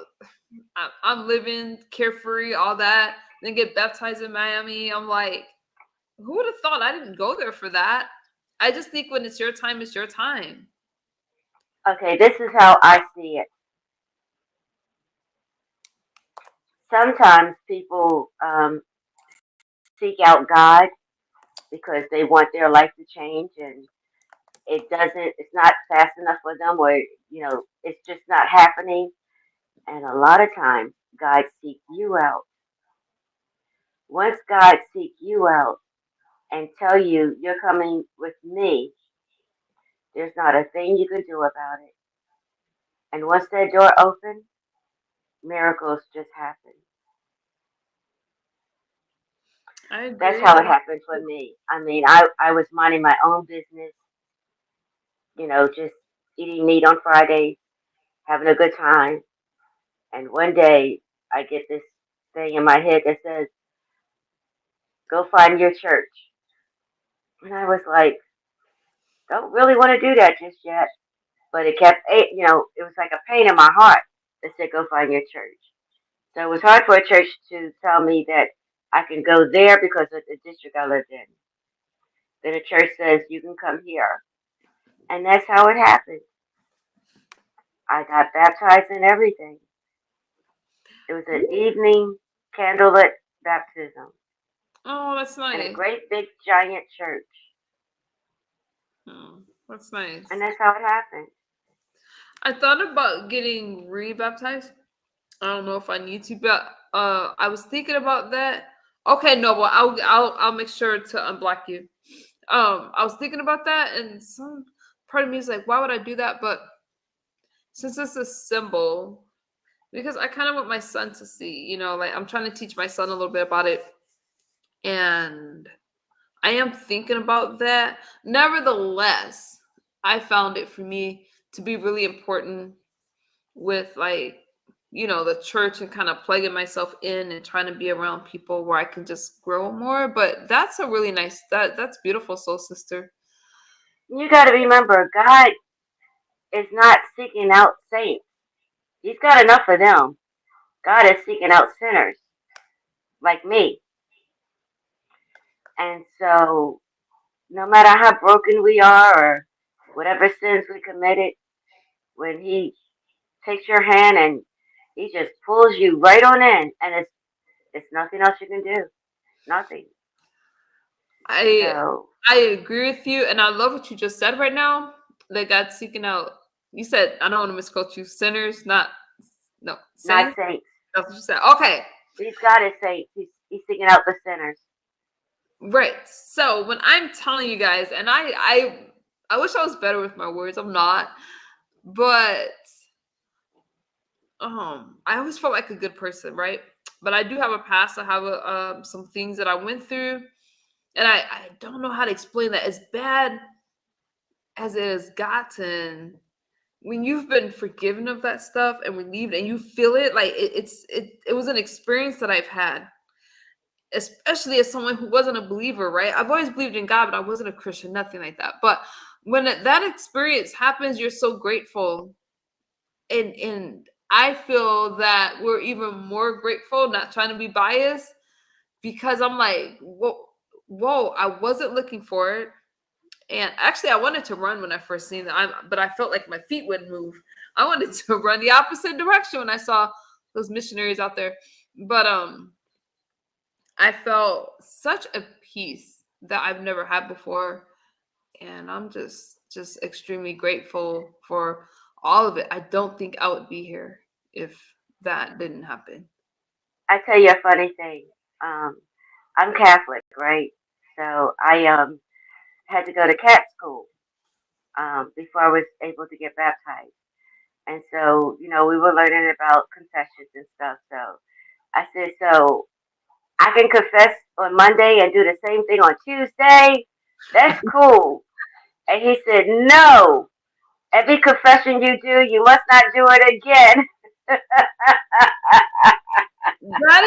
Speaker 1: I'm living carefree, all that, then get baptized in Miami. I'm like, who would have thought? I didn't go there for that. I just think when it's your time.
Speaker 2: Okay, this is how I see it. Sometimes people seek out God because they want their life to change, and it's not fast enough for them, or it's just not happening. And a lot of times, God seek you out. Once God seek you out and tell you you're coming with me, there's not a thing you can do about it. And once that door opens, miracles just happen.
Speaker 1: I
Speaker 2: That's
Speaker 1: agree.
Speaker 2: how it happened for me. I mean, I was minding my own business, just eating meat on Fridays, having a good time. And one day I get this thing in my head that says, go find your church. And I was like, don't really want to do that just yet. But it kept, it was like a pain in my heart that said, go find your church. So it was hard for a church to tell me that I can go there because of the district I lived in. Then a church says, you can come here. And that's how it happened. I got baptized and everything. It was an evening candlelit baptism
Speaker 1: Oh, that's
Speaker 2: in a
Speaker 1: nice.
Speaker 2: great big giant church.
Speaker 1: Oh, that's nice.
Speaker 2: And that's how it happened.
Speaker 1: I thought about getting rebaptized. I don't know if I need to, but I was thinking about that. Okay, no, well, I'll make sure to unblock you. I was thinking about that, and some part of me is like, why would I do that? But since it's a symbol, because I kind of want my son to see, like I'm trying to teach my son a little bit about it, and I am thinking about that. Nevertheless, I found it for me to be really important with like, the church and kind of plugging myself in and trying to be around people where I can just grow more. But that's a really nice, that's beautiful, soul sister.
Speaker 2: You got to remember, God is not seeking out saints. He's got enough for them. God is seeking out sinners like me. And so, no matter how broken we are or whatever sins we committed, when He takes your hand and He just pulls you right on in, and it's nothing else you can do. Nothing.
Speaker 1: I
Speaker 2: So,
Speaker 1: I agree with you, and I love what you just said right now. That God's seeking out. You said, I don't want to misquote you, sinners, not
Speaker 2: not
Speaker 1: saints.
Speaker 2: saints.
Speaker 1: That's what you said. Okay,
Speaker 2: He's got His saints. He's seeking out the sinners.
Speaker 1: right. So when I'm telling you guys, and I wish I was better with my words. I'm not, but I always felt like a good person, right? But I do have a past. I have some things that I went through, and I don't know how to explain that. As bad as it has gotten, when you've been forgiven of that stuff and relieved, and you feel it, like it was an experience that I've had, especially as someone who wasn't a believer, right? I've always believed in God, but I wasn't a Christian, nothing like that. But when that experience happens, you're so grateful, and I feel that we're even more grateful, not trying to be biased, because I'm like, whoa, I wasn't looking for it. And actually, I wanted to run when I first seen it, but I felt like my feet wouldn't move. I wanted to run the opposite direction when I saw those missionaries out there. But I felt such a peace that I've never had before, and I'm just extremely grateful for all of it. I don't think I would be here if that didn't happen.
Speaker 2: I tell you a funny thing. I'm Catholic, right? So I had to go to cat school before I was able to get baptized. And so, we were learning about confessions and stuff. So I said, so I can confess on Monday and do the same thing on Tuesday? That's cool. And he said, no. Every confession you do, you must not do it again.
Speaker 1: That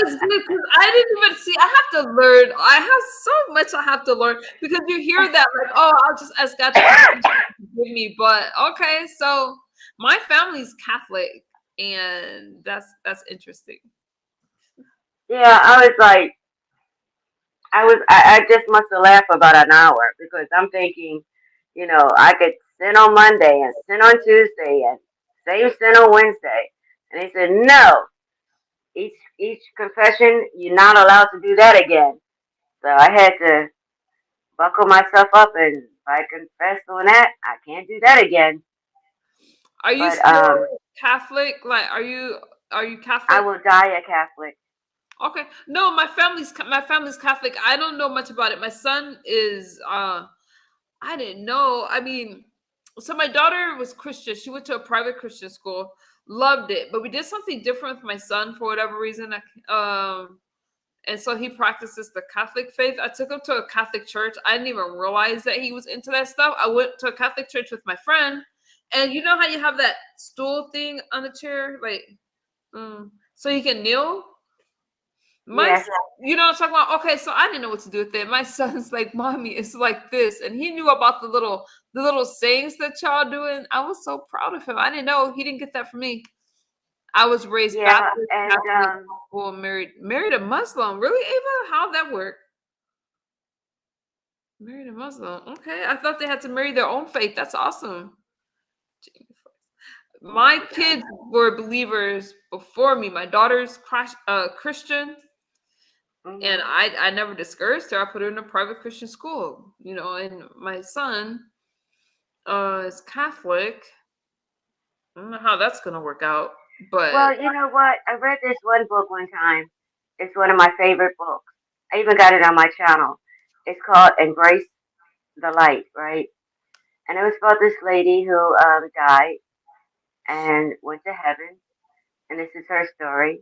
Speaker 1: is good, because I didn't even see. I have to learn. I have so much I have to learn, because you hear that like, oh, I'll just ask God to forgive me. But okay, so my family's Catholic, and that's interesting.
Speaker 2: Yeah, I was like, I just must have laughed for about an hour because I'm thinking, I could sin on Monday and sin on Tuesday and same sin on Wednesday. And he said, no, each confession, you're not allowed to do that again. So I had to buckle myself up, and if I confess on that, I can't do that again.
Speaker 1: Are you
Speaker 2: But
Speaker 1: still Catholic? Like, are you
Speaker 2: I
Speaker 1: Catholic?
Speaker 2: will die a Catholic.
Speaker 1: Okay. No, my family's Catholic. I don't know much about it. My son is I didn't know. I mean, so my daughter was Christian. She went to a private Christian school, loved it. But we did something different with my son for whatever reason. And so he practices the Catholic faith. I took him to a Catholic church. I didn't even realize that he was into that stuff. I went to a Catholic church with my friend, and you know how you have that stool thing on the chair, like, so you can kneel. My
Speaker 2: Yes.
Speaker 1: son, you know what I'm talking about? Okay, so I didn't know what to do with it. My son's like, "Mommy, it's like this," and he knew about the little sayings that y'all doing. I was so proud of him. I didn't know he didn't get that from me. I was raised
Speaker 2: Yeah.
Speaker 1: Baptist,
Speaker 2: And
Speaker 1: Catholic, well, married a Muslim. Really, Ava? How'd that work? Married a Muslim. Okay, I thought they had to marry their own faith. That's awesome. My kids were believers before me. My daughter's Christian. And I never discouraged her. I put her in a private Christian school, and my son is Catholic. I don't know how that's gonna work out, but
Speaker 2: well, you know what? I read this one book one time. It's one of my favorite books. I even got it on my channel. It's called Embrace the Light, right? And it was about this lady who died and went to heaven. And this is her story.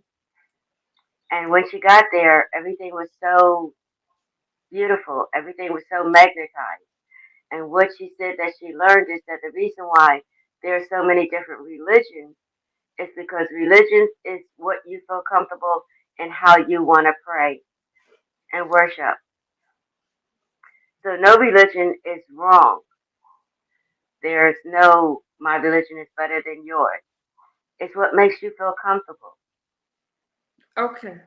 Speaker 2: And when she got there, everything was so beautiful. Everything was so magnetized. And what she said that she learned is that the reason why there are so many different religions is because religion is what you feel comfortable and how you want to pray and worship. So no religion is wrong. There's no my religion is better than yours. It's what makes you feel comfortable.
Speaker 1: Okay.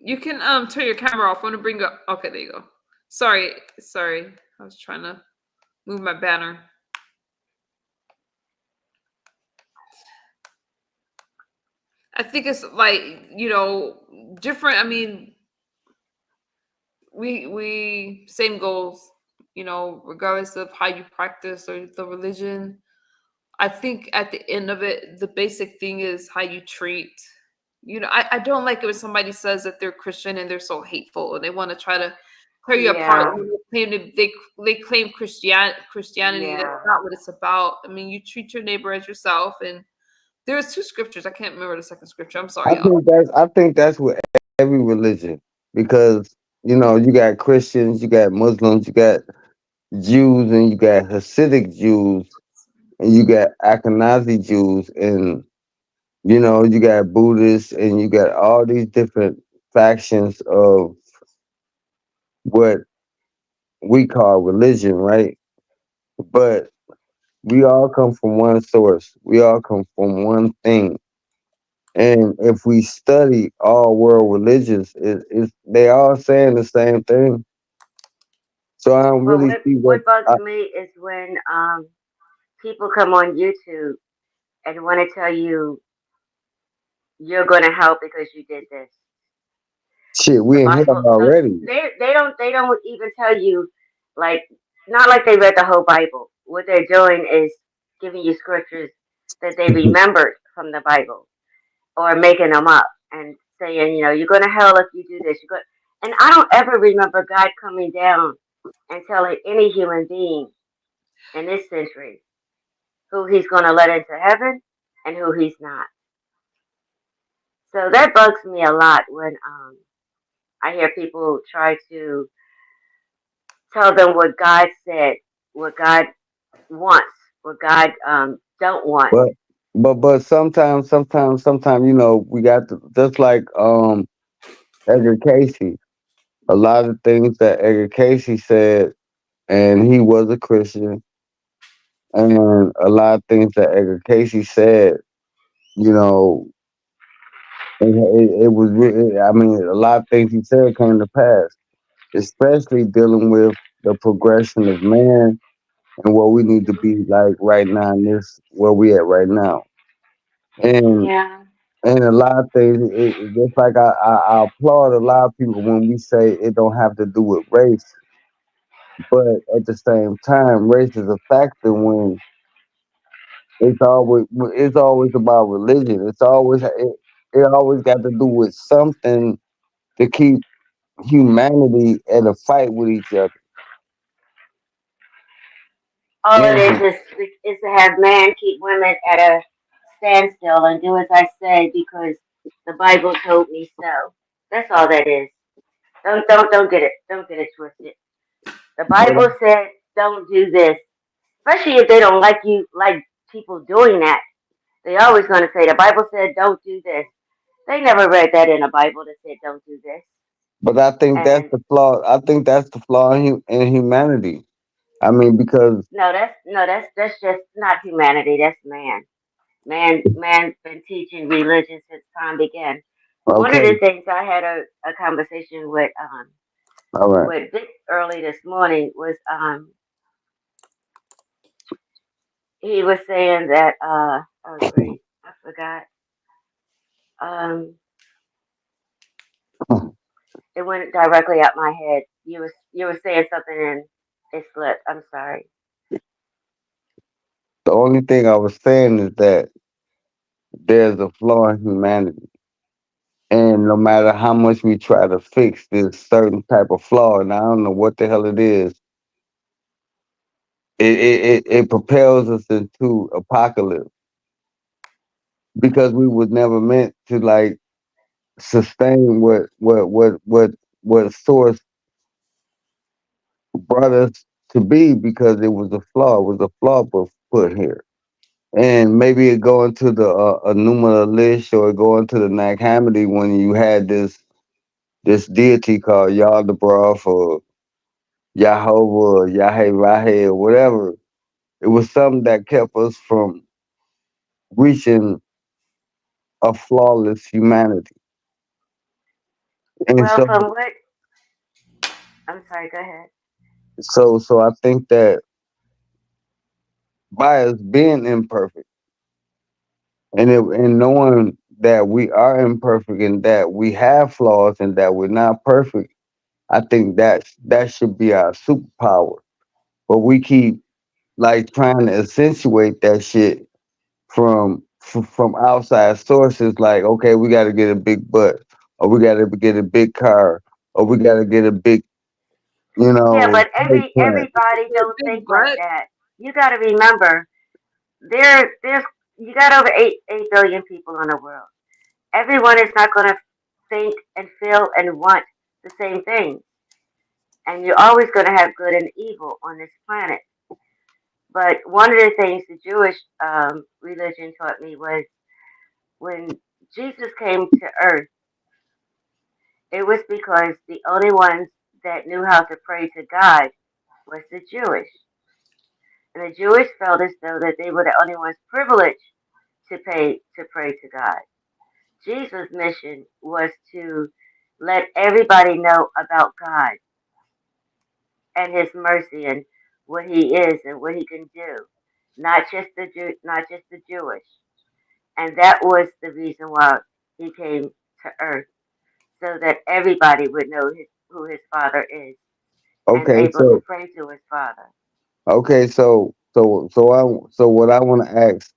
Speaker 1: You can turn your camera off. I want to bring up. Okay, there you go. Sorry. I was trying to move my banner. I think it's like, different. I mean, we same goals, regardless of how you practice or the religion. I think at the end of it, the basic thing is how you treat. I don't like it when somebody says that they're Christian and they're so hateful and they want to try to tear you apart.
Speaker 2: Yeah,
Speaker 1: They claim Christianity. That's
Speaker 2: yeah.
Speaker 1: not what it's about. I mean, you treat your neighbor as yourself. And there's two scriptures. I can't remember the second scripture. I'm sorry, y'all.
Speaker 7: I think that's with every religion because you got Christians, you got Muslims, you got Jews, and you got Hasidic Jews, and you got Ashkenazi Jews, and you got Buddhists, and you got all these different factions of what we call religion, right? But we all come from one source. We all come from one thing. And if we study all world religions, they all saying the same thing. So I don't
Speaker 2: But
Speaker 7: really
Speaker 2: what
Speaker 7: see
Speaker 2: what bugs me is when people come on YouTube and want to tell you you're going to help because you did this.
Speaker 7: shit
Speaker 2: The
Speaker 7: we in hell
Speaker 2: Bible,
Speaker 7: already.
Speaker 2: they don't even tell you, like, not like they read the whole Bible. What they're doing is giving you scriptures that they remembered from the Bible or making them up and saying, you're going to hell if you do this. And I don't ever remember God coming down and telling any human being in this century who he's going to let into heaven and who he's not. So that bugs me a lot when I hear people try to tell them what God said, what God wants, what God don't want.
Speaker 7: But sometimes we got just like Edgar Casey. A lot of things that Edgar Casey said, and he was a Christian, and a lot of things that Edgar Casey said, you know, it was really, I mean, a lot of things he said came to pass, especially dealing with the progression of man and what we need to be like right now in this where we at right now. And
Speaker 2: Yeah.
Speaker 7: and a lot of things, just like I applaud a lot of people when we say it don't have to do with race, but at the same time, race is a factor when it's always about religion. It always got to do with something to keep humanity at a fight with each other.
Speaker 2: All it
Speaker 7: And
Speaker 2: is to have man keep women at a standstill and do as I say because the Bible told me so. That's all that is. Don't get it twisted. The
Speaker 7: but
Speaker 2: Bible said don't do this, especially if they don't like people doing that. They always going to say the Bible said don't do this. They never read that in the Bible that said don't do this.
Speaker 7: I think that's
Speaker 2: And
Speaker 7: the flaw. I think that's the flaw in humanity. I mean, because
Speaker 2: no, that's just not humanity. That's man. Man's been teaching religion since time began. One of
Speaker 7: okay,
Speaker 2: the things I had a conversation
Speaker 7: all right.
Speaker 2: with Vic early this morning was he was saying that oh great, I forgot. Um it went directly out my head. You were saying something and it slipped. I'm sorry.
Speaker 7: The only thing I was saying is that there's a flaw in humanity. And no matter how much we try to fix this certain type of flaw, and I don't know what the hell it is, it propels us into apocalypse because we was never meant to like sustain what source brought us to be because it was a flaw. It was a flaw put here. And maybe it go into the Enuma Elish or it go into the Nag Hammadi when you had this deity called Yaldabaoth or Yahovah or Yahweh or whatever. It was something that kept us from reaching a flawless humanity. And
Speaker 2: Well,
Speaker 7: so
Speaker 2: from what I'm sorry, go ahead.
Speaker 7: so I think that by us being imperfect and knowing that we are imperfect and that we have flaws and that we're not perfect, I think that should be our superpower. But we keep like trying to accentuate that shit from outside sources. Like, okay, we got to get a big butt, or we got to get a big car, or we got to get a big,
Speaker 2: Yeah, but
Speaker 7: plate plant.
Speaker 2: everybody don't
Speaker 1: Big
Speaker 2: think like
Speaker 1: butt.
Speaker 2: that. You got to remember, there's you got over 8 billion people in the world. Everyone is not going to think and feel and want the same thing, and you're always going to have good and evil on this planet. But one of the things the Jewish religion taught me was when Jesus came to earth, it was because the only ones that knew how to pray to God was the Jewish. And the Jewish felt as though that they were the only ones privileged to pray to God. Jesus' mission was to let everybody know about God and His mercy and what He is and what He can do, not just the Jewish. And that was the reason why He came to earth, so that everybody would know who His Father is and
Speaker 7: Okay,
Speaker 2: able to
Speaker 7: so
Speaker 2: pray to His Father.
Speaker 7: okay, so what I want to ask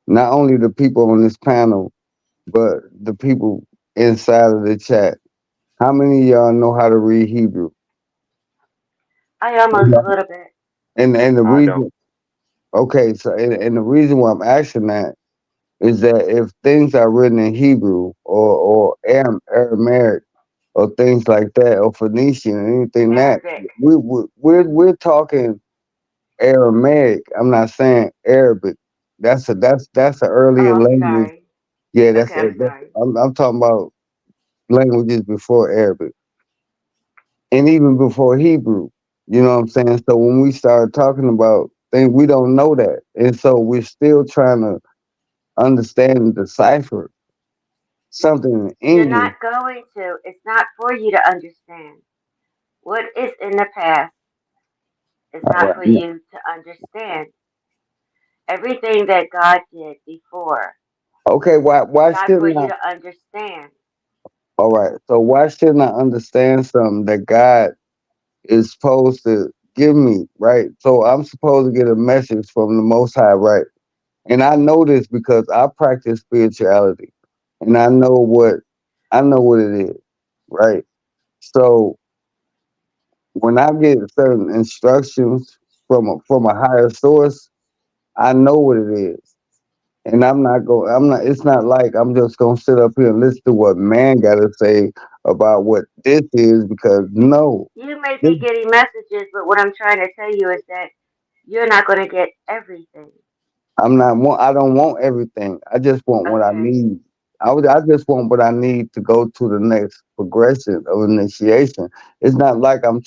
Speaker 7: not only the people on this panel, but the people inside of the chat. How many of y'all know how to read Hebrew?
Speaker 2: I almost a little bit.
Speaker 7: And the
Speaker 5: I don't.
Speaker 7: reason, okay, so and the reason why I'm asking that is that if things are written in Hebrew or Aramaic or things like that or Phoenician or anything that
Speaker 2: Arabic.
Speaker 7: we're talking Aramaic. I'm not saying Arabic. That's an earlier
Speaker 2: Oh, I'm
Speaker 7: language.
Speaker 2: sorry.
Speaker 7: Yeah,
Speaker 2: Okay, I'm sorry.
Speaker 7: I'm talking about languages before Arabic and even before Hebrew. You know what I'm saying? So when we start talking about things, we don't know that, and so we're still trying to understand and decipher something in
Speaker 2: You're
Speaker 7: English.
Speaker 2: not going to. It's not for you to understand. What is in the past is
Speaker 7: All
Speaker 2: not
Speaker 7: right.
Speaker 2: for you to understand. Everything that God did before
Speaker 7: Okay.
Speaker 2: is
Speaker 7: Why
Speaker 2: not for
Speaker 7: shouldn't
Speaker 2: you
Speaker 7: I?
Speaker 2: to understand.
Speaker 7: All right. So why shouldn't I understand something that God is supposed to give me? Right. So I'm supposed to get a message from the Most High. Right. And I know this because I practice spirituality, and I know what it is. Right. So when I get certain instructions from a higher source, I know what it is. And I'm not, it's not like I'm just going to sit up here and listen to what man got to say about what this is because no,
Speaker 2: You may
Speaker 7: this,
Speaker 2: be getting messages, but what I'm trying to tell you is that you're not going to get everything.
Speaker 7: I don't want everything. I just want what I
Speaker 2: Okay.
Speaker 7: need. I just want what I need to go to the next progression of initiation. It's not like I'm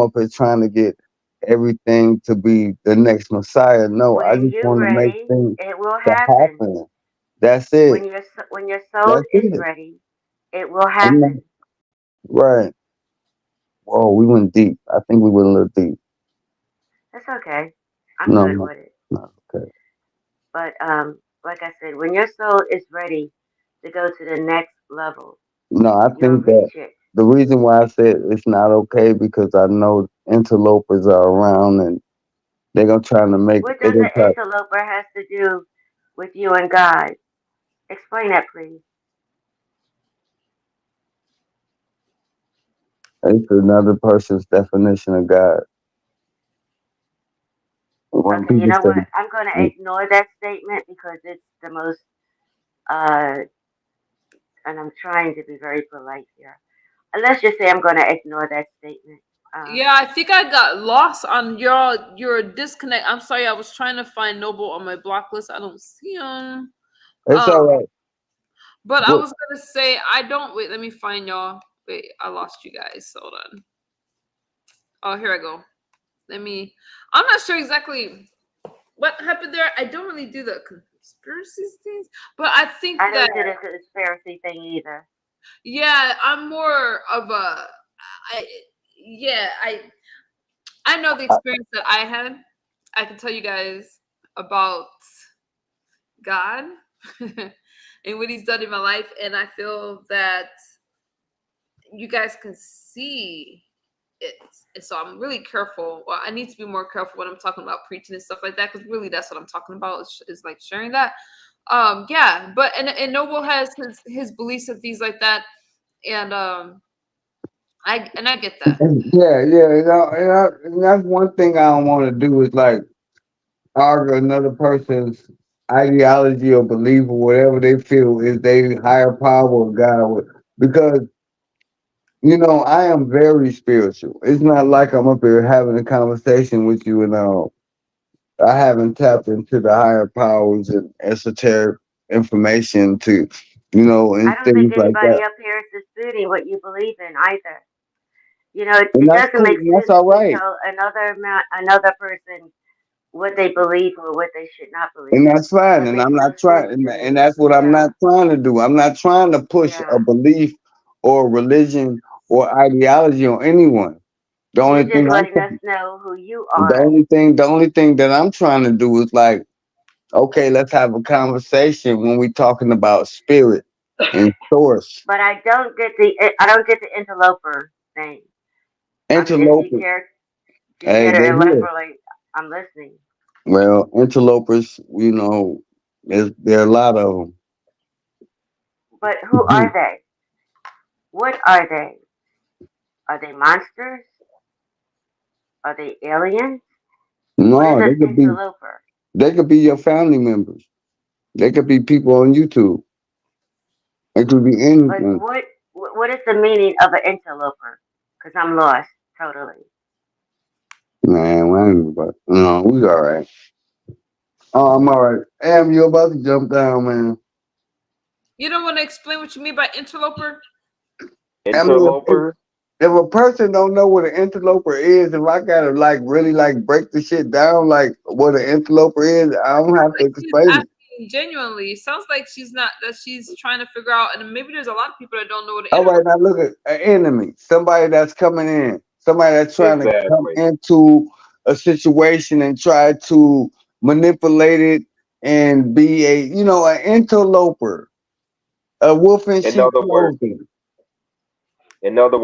Speaker 7: up here trying to get everything to be the next Messiah. No, I
Speaker 2: When
Speaker 7: just
Speaker 2: you're
Speaker 7: want to make
Speaker 2: ready,
Speaker 7: things
Speaker 2: it will
Speaker 7: that
Speaker 2: happen.
Speaker 7: happen. That's it.
Speaker 2: When your soul
Speaker 7: That's
Speaker 2: is
Speaker 7: it.
Speaker 2: ready, it will
Speaker 7: I'm not,
Speaker 2: happen.
Speaker 7: right. Whoa, we went deep. I think we went a little deep.
Speaker 2: That's okay. I'm
Speaker 7: No,
Speaker 2: good
Speaker 7: no,
Speaker 2: with it.
Speaker 7: no. Okay.
Speaker 2: But like I said, when your soul is ready to go to the next level,
Speaker 7: No, I
Speaker 2: you'll
Speaker 7: think that
Speaker 2: reach it.
Speaker 7: the reason why I said it's not okay because I know interlopers are around and they're gonna try to make
Speaker 2: What
Speaker 7: they're
Speaker 2: does
Speaker 7: gonna
Speaker 2: an
Speaker 7: try.
Speaker 2: interloper has to do with you and God? Explain that, please.
Speaker 7: It's another person's definition of God. When
Speaker 2: Okay, you
Speaker 7: people
Speaker 2: know
Speaker 7: say,
Speaker 2: what? I'm going to ignore that statement because it's the most, uh, and I'm trying to be very polite here. Let's just say I'm going to ignore that statement.
Speaker 1: Yeah, I think I got lost on your disconnect. I'm sorry, I was trying to find Noble on my block list. I don't see him.
Speaker 7: it's all right.
Speaker 1: But I
Speaker 7: But
Speaker 1: was gonna say I don't wait, let me find y'all. Wait, I lost you guys. Hold on. Oh, here I go. I'm not sure exactly what happened there. I don't really do the conspiracy things, but I think
Speaker 2: I
Speaker 1: that
Speaker 2: don't do the conspiracy thing either.
Speaker 1: yeah, I'm more of a I yeah, I know the experience that I had. I can tell you guys about God and what he's done in my life, and I feel that you guys can see it. And so I'm really careful. Well, I need to be more careful when I'm talking about preaching and stuff like that, because really that's what I'm talking about is like sharing that. Yeah, but and Noble has his beliefs and things like that, and I get that.
Speaker 7: yeah, and that's one thing I don't want to do is like argue another person's ideology or belief or whatever they feel is their higher power or God. Because I am very spiritual. It's not like I'm up here having a conversation with you and I haven't tapped into the higher powers and esoteric information to,
Speaker 2: I
Speaker 7: and
Speaker 2: don't think
Speaker 7: things like
Speaker 2: anybody
Speaker 7: that.
Speaker 2: up here is disputing what you believe in either. You know,
Speaker 7: And
Speaker 2: it
Speaker 7: that's
Speaker 2: doesn't
Speaker 7: cool.
Speaker 2: make
Speaker 7: And that's
Speaker 2: sense
Speaker 7: all
Speaker 2: to
Speaker 7: right.
Speaker 2: tell another person what they believe or what they should not
Speaker 7: And
Speaker 2: believe.
Speaker 7: that's fine.
Speaker 2: That
Speaker 7: And
Speaker 2: makes
Speaker 7: I'm
Speaker 2: no
Speaker 7: not
Speaker 2: sense
Speaker 7: trying,
Speaker 2: to
Speaker 7: and
Speaker 2: me.
Speaker 7: that's what I'm
Speaker 2: Yeah,
Speaker 7: not trying to do. I'm not trying to push
Speaker 2: yeah.
Speaker 7: a belief or religion or ideology on anyone. The
Speaker 2: You're
Speaker 7: only thing
Speaker 2: just
Speaker 7: I'm
Speaker 2: letting us know who you
Speaker 7: the
Speaker 2: are.
Speaker 7: only thing the only thing that I'm trying to do is like, okay, let's have a conversation when we're talking about spirit and source.
Speaker 2: But I don't get the interloper thing. I mean, if you
Speaker 7: Interlopers,
Speaker 2: care, if you
Speaker 7: hey,
Speaker 2: care to
Speaker 7: they're here.
Speaker 2: elaborate, I'm listening.
Speaker 7: Well, interlopers, there are a lot of
Speaker 2: But who are
Speaker 7: them.
Speaker 2: they? What are they? Are they monsters? Are they aliens? What is
Speaker 7: No,
Speaker 2: an interloper?
Speaker 7: they could be your family members. They could be people on YouTube. It could be
Speaker 2: But
Speaker 7: anything.
Speaker 2: what is the meaning of an interloper? Because I'm lost totally.
Speaker 7: Man, we all right. Oh, I'm all right. Am you about to jump down, man?
Speaker 1: You don't want to explain what you mean by interloper?
Speaker 7: I mean,
Speaker 5: Interloper.
Speaker 7: if a person don't know what an interloper is, if I gotta like really like break the shit down, like what an interloper is, I don't have to
Speaker 1: Like she's
Speaker 7: explain it.
Speaker 1: asking genuinely. It sounds like she's not that she's trying to figure out, and maybe there's a lot of people that don't know what an
Speaker 7: All right,
Speaker 1: interloper.
Speaker 7: now look at an enemy, somebody that's coming in, somebody that's trying to come
Speaker 5: Exactly.
Speaker 7: into a situation and try to manipulate it and be an interloper, a wolf in
Speaker 5: In
Speaker 7: sheep
Speaker 5: other words,
Speaker 7: clothing.
Speaker 5: in other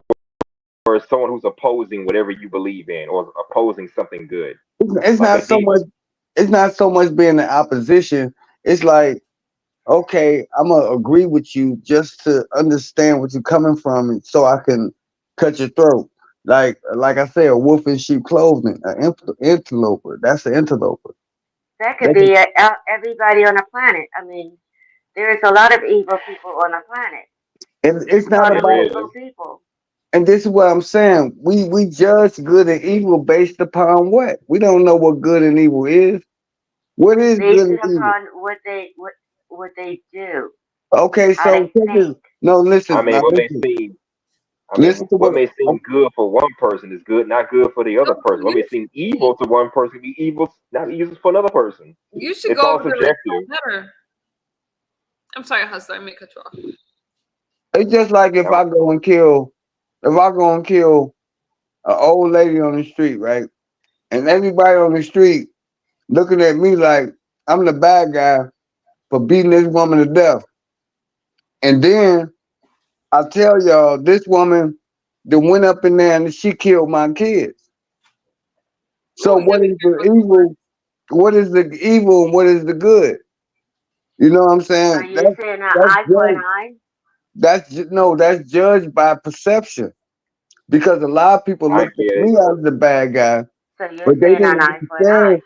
Speaker 5: words, someone who's opposing whatever you believe in or opposing something good,
Speaker 7: It's
Speaker 5: like
Speaker 7: not
Speaker 5: a
Speaker 7: so much.
Speaker 5: demon.
Speaker 7: It's not so much being in opposition. It's like, okay, I'm gonna agree with you just to understand what you're coming from, and so I can cut your throat. Like I say, a wolf in sheep clothing, an interloper. That's an interloper.
Speaker 2: That could
Speaker 7: That's
Speaker 2: be everybody on the planet. I mean, there is a lot of evil people on the planet.
Speaker 7: it's
Speaker 2: We
Speaker 7: not
Speaker 2: call them
Speaker 5: There
Speaker 7: about.
Speaker 5: is.
Speaker 2: evil people.
Speaker 7: And this is what I'm saying. We judge good and evil based upon what? We don't know what good and evil is. What is good
Speaker 2: Based
Speaker 7: and evil?
Speaker 2: upon what they do,
Speaker 7: Okay,
Speaker 2: how
Speaker 7: so
Speaker 2: they think.
Speaker 7: no,
Speaker 5: I
Speaker 7: listen,
Speaker 5: mean,
Speaker 7: now
Speaker 5: what may
Speaker 7: listen,
Speaker 5: seem, I
Speaker 7: listen
Speaker 5: mean,
Speaker 7: to
Speaker 5: what
Speaker 7: what.
Speaker 5: may seem good for one person is good, not good for the other person. What
Speaker 1: You
Speaker 5: may seem evil to one person be evil, not evil for another person.
Speaker 1: you should
Speaker 5: It's
Speaker 1: go
Speaker 5: all
Speaker 1: over there with
Speaker 5: subjective.
Speaker 1: her. I'm sorry, hustler. I may cut you off.
Speaker 7: It's just like
Speaker 5: Now,
Speaker 7: if I go and kill an old lady on the street, right? And everybody on the street looking at me like I'm the bad guy for beating this woman to death. And then I tell y'all, this woman that went up in there and she killed my kids. So
Speaker 1: Ooh, you gotta
Speaker 7: what
Speaker 1: be
Speaker 7: is the
Speaker 1: careful.
Speaker 7: evil? What is the evil and what is the good? You know what I'm
Speaker 2: Are
Speaker 7: saying?
Speaker 2: you saying an
Speaker 7: That's
Speaker 2: eye for an
Speaker 7: judged.
Speaker 2: eye?
Speaker 7: No, that's judged by perception. because a lot of people
Speaker 5: I
Speaker 7: looked at
Speaker 5: get it.
Speaker 7: me as the bad guy,
Speaker 2: So you're
Speaker 7: but they
Speaker 2: saying an
Speaker 7: didn't
Speaker 2: eye for an eye.
Speaker 7: understand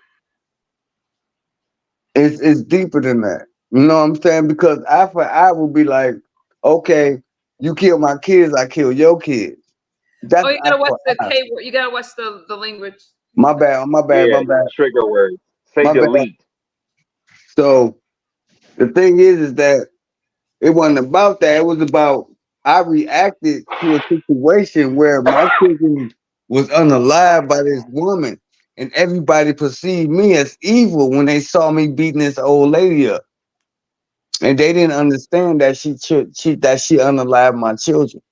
Speaker 7: it's deeper than that. You know what I'm saying? Because eye for eye will be like, okay, you kill my kids, I kill your kids.
Speaker 1: Oh,
Speaker 7: That's
Speaker 1: you
Speaker 7: eye
Speaker 1: gotta watch
Speaker 7: for
Speaker 1: the
Speaker 7: eye.
Speaker 1: K word. You gotta watch the language.
Speaker 7: My bad, my bad,
Speaker 5: Yeah,
Speaker 7: my bad,
Speaker 5: trigger words. Say
Speaker 7: my bad.
Speaker 5: delete.
Speaker 7: So the thing is that it wasn't about that. It was about I reacted to a situation where my children was unalive by this woman, and everybody perceived me as evil when they saw me beating this old lady up, and they didn't understand that she unalived my children.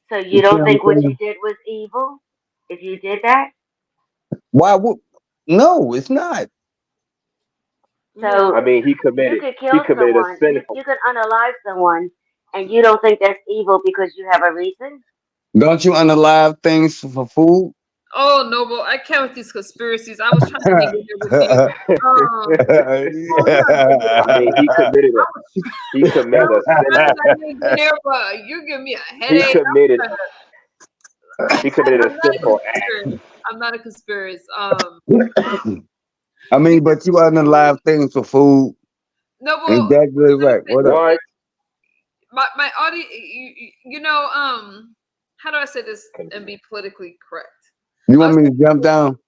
Speaker 2: So
Speaker 7: You
Speaker 2: you
Speaker 7: see
Speaker 2: don't
Speaker 7: what I'm
Speaker 2: think what you
Speaker 7: saying?
Speaker 2: did was evil if you did that?
Speaker 7: Why would? No, it's not.
Speaker 1: Yeah.
Speaker 2: So
Speaker 5: I mean,
Speaker 2: you could
Speaker 5: he
Speaker 2: kill
Speaker 5: committed a
Speaker 2: someone,
Speaker 5: sinful.
Speaker 2: you could unalive someone, and you don't think that's evil because you have a reason?
Speaker 7: Don't you unalive things for food?
Speaker 1: Oh, Noble, I can't with these conspiracies. I was trying to hang in there with you. Oh, you're not good
Speaker 5: I
Speaker 1: there.
Speaker 5: mean, he
Speaker 1: I
Speaker 5: committed a
Speaker 1: was trying
Speaker 5: sinful.
Speaker 1: to hang in there, but you give me a
Speaker 5: He
Speaker 1: headache.
Speaker 5: committed he committed a
Speaker 1: I'm not a
Speaker 5: sinful act.
Speaker 1: conspiracy. I'm not a conspiracy.
Speaker 7: I mean,
Speaker 1: Because
Speaker 7: but you unalive things for food. Ain't
Speaker 1: Noble,
Speaker 7: that good, right? What up?
Speaker 5: What?
Speaker 1: my audience, you know, how do I say this and be politically correct?
Speaker 7: You
Speaker 1: I
Speaker 7: want
Speaker 1: was,
Speaker 7: me to jump down?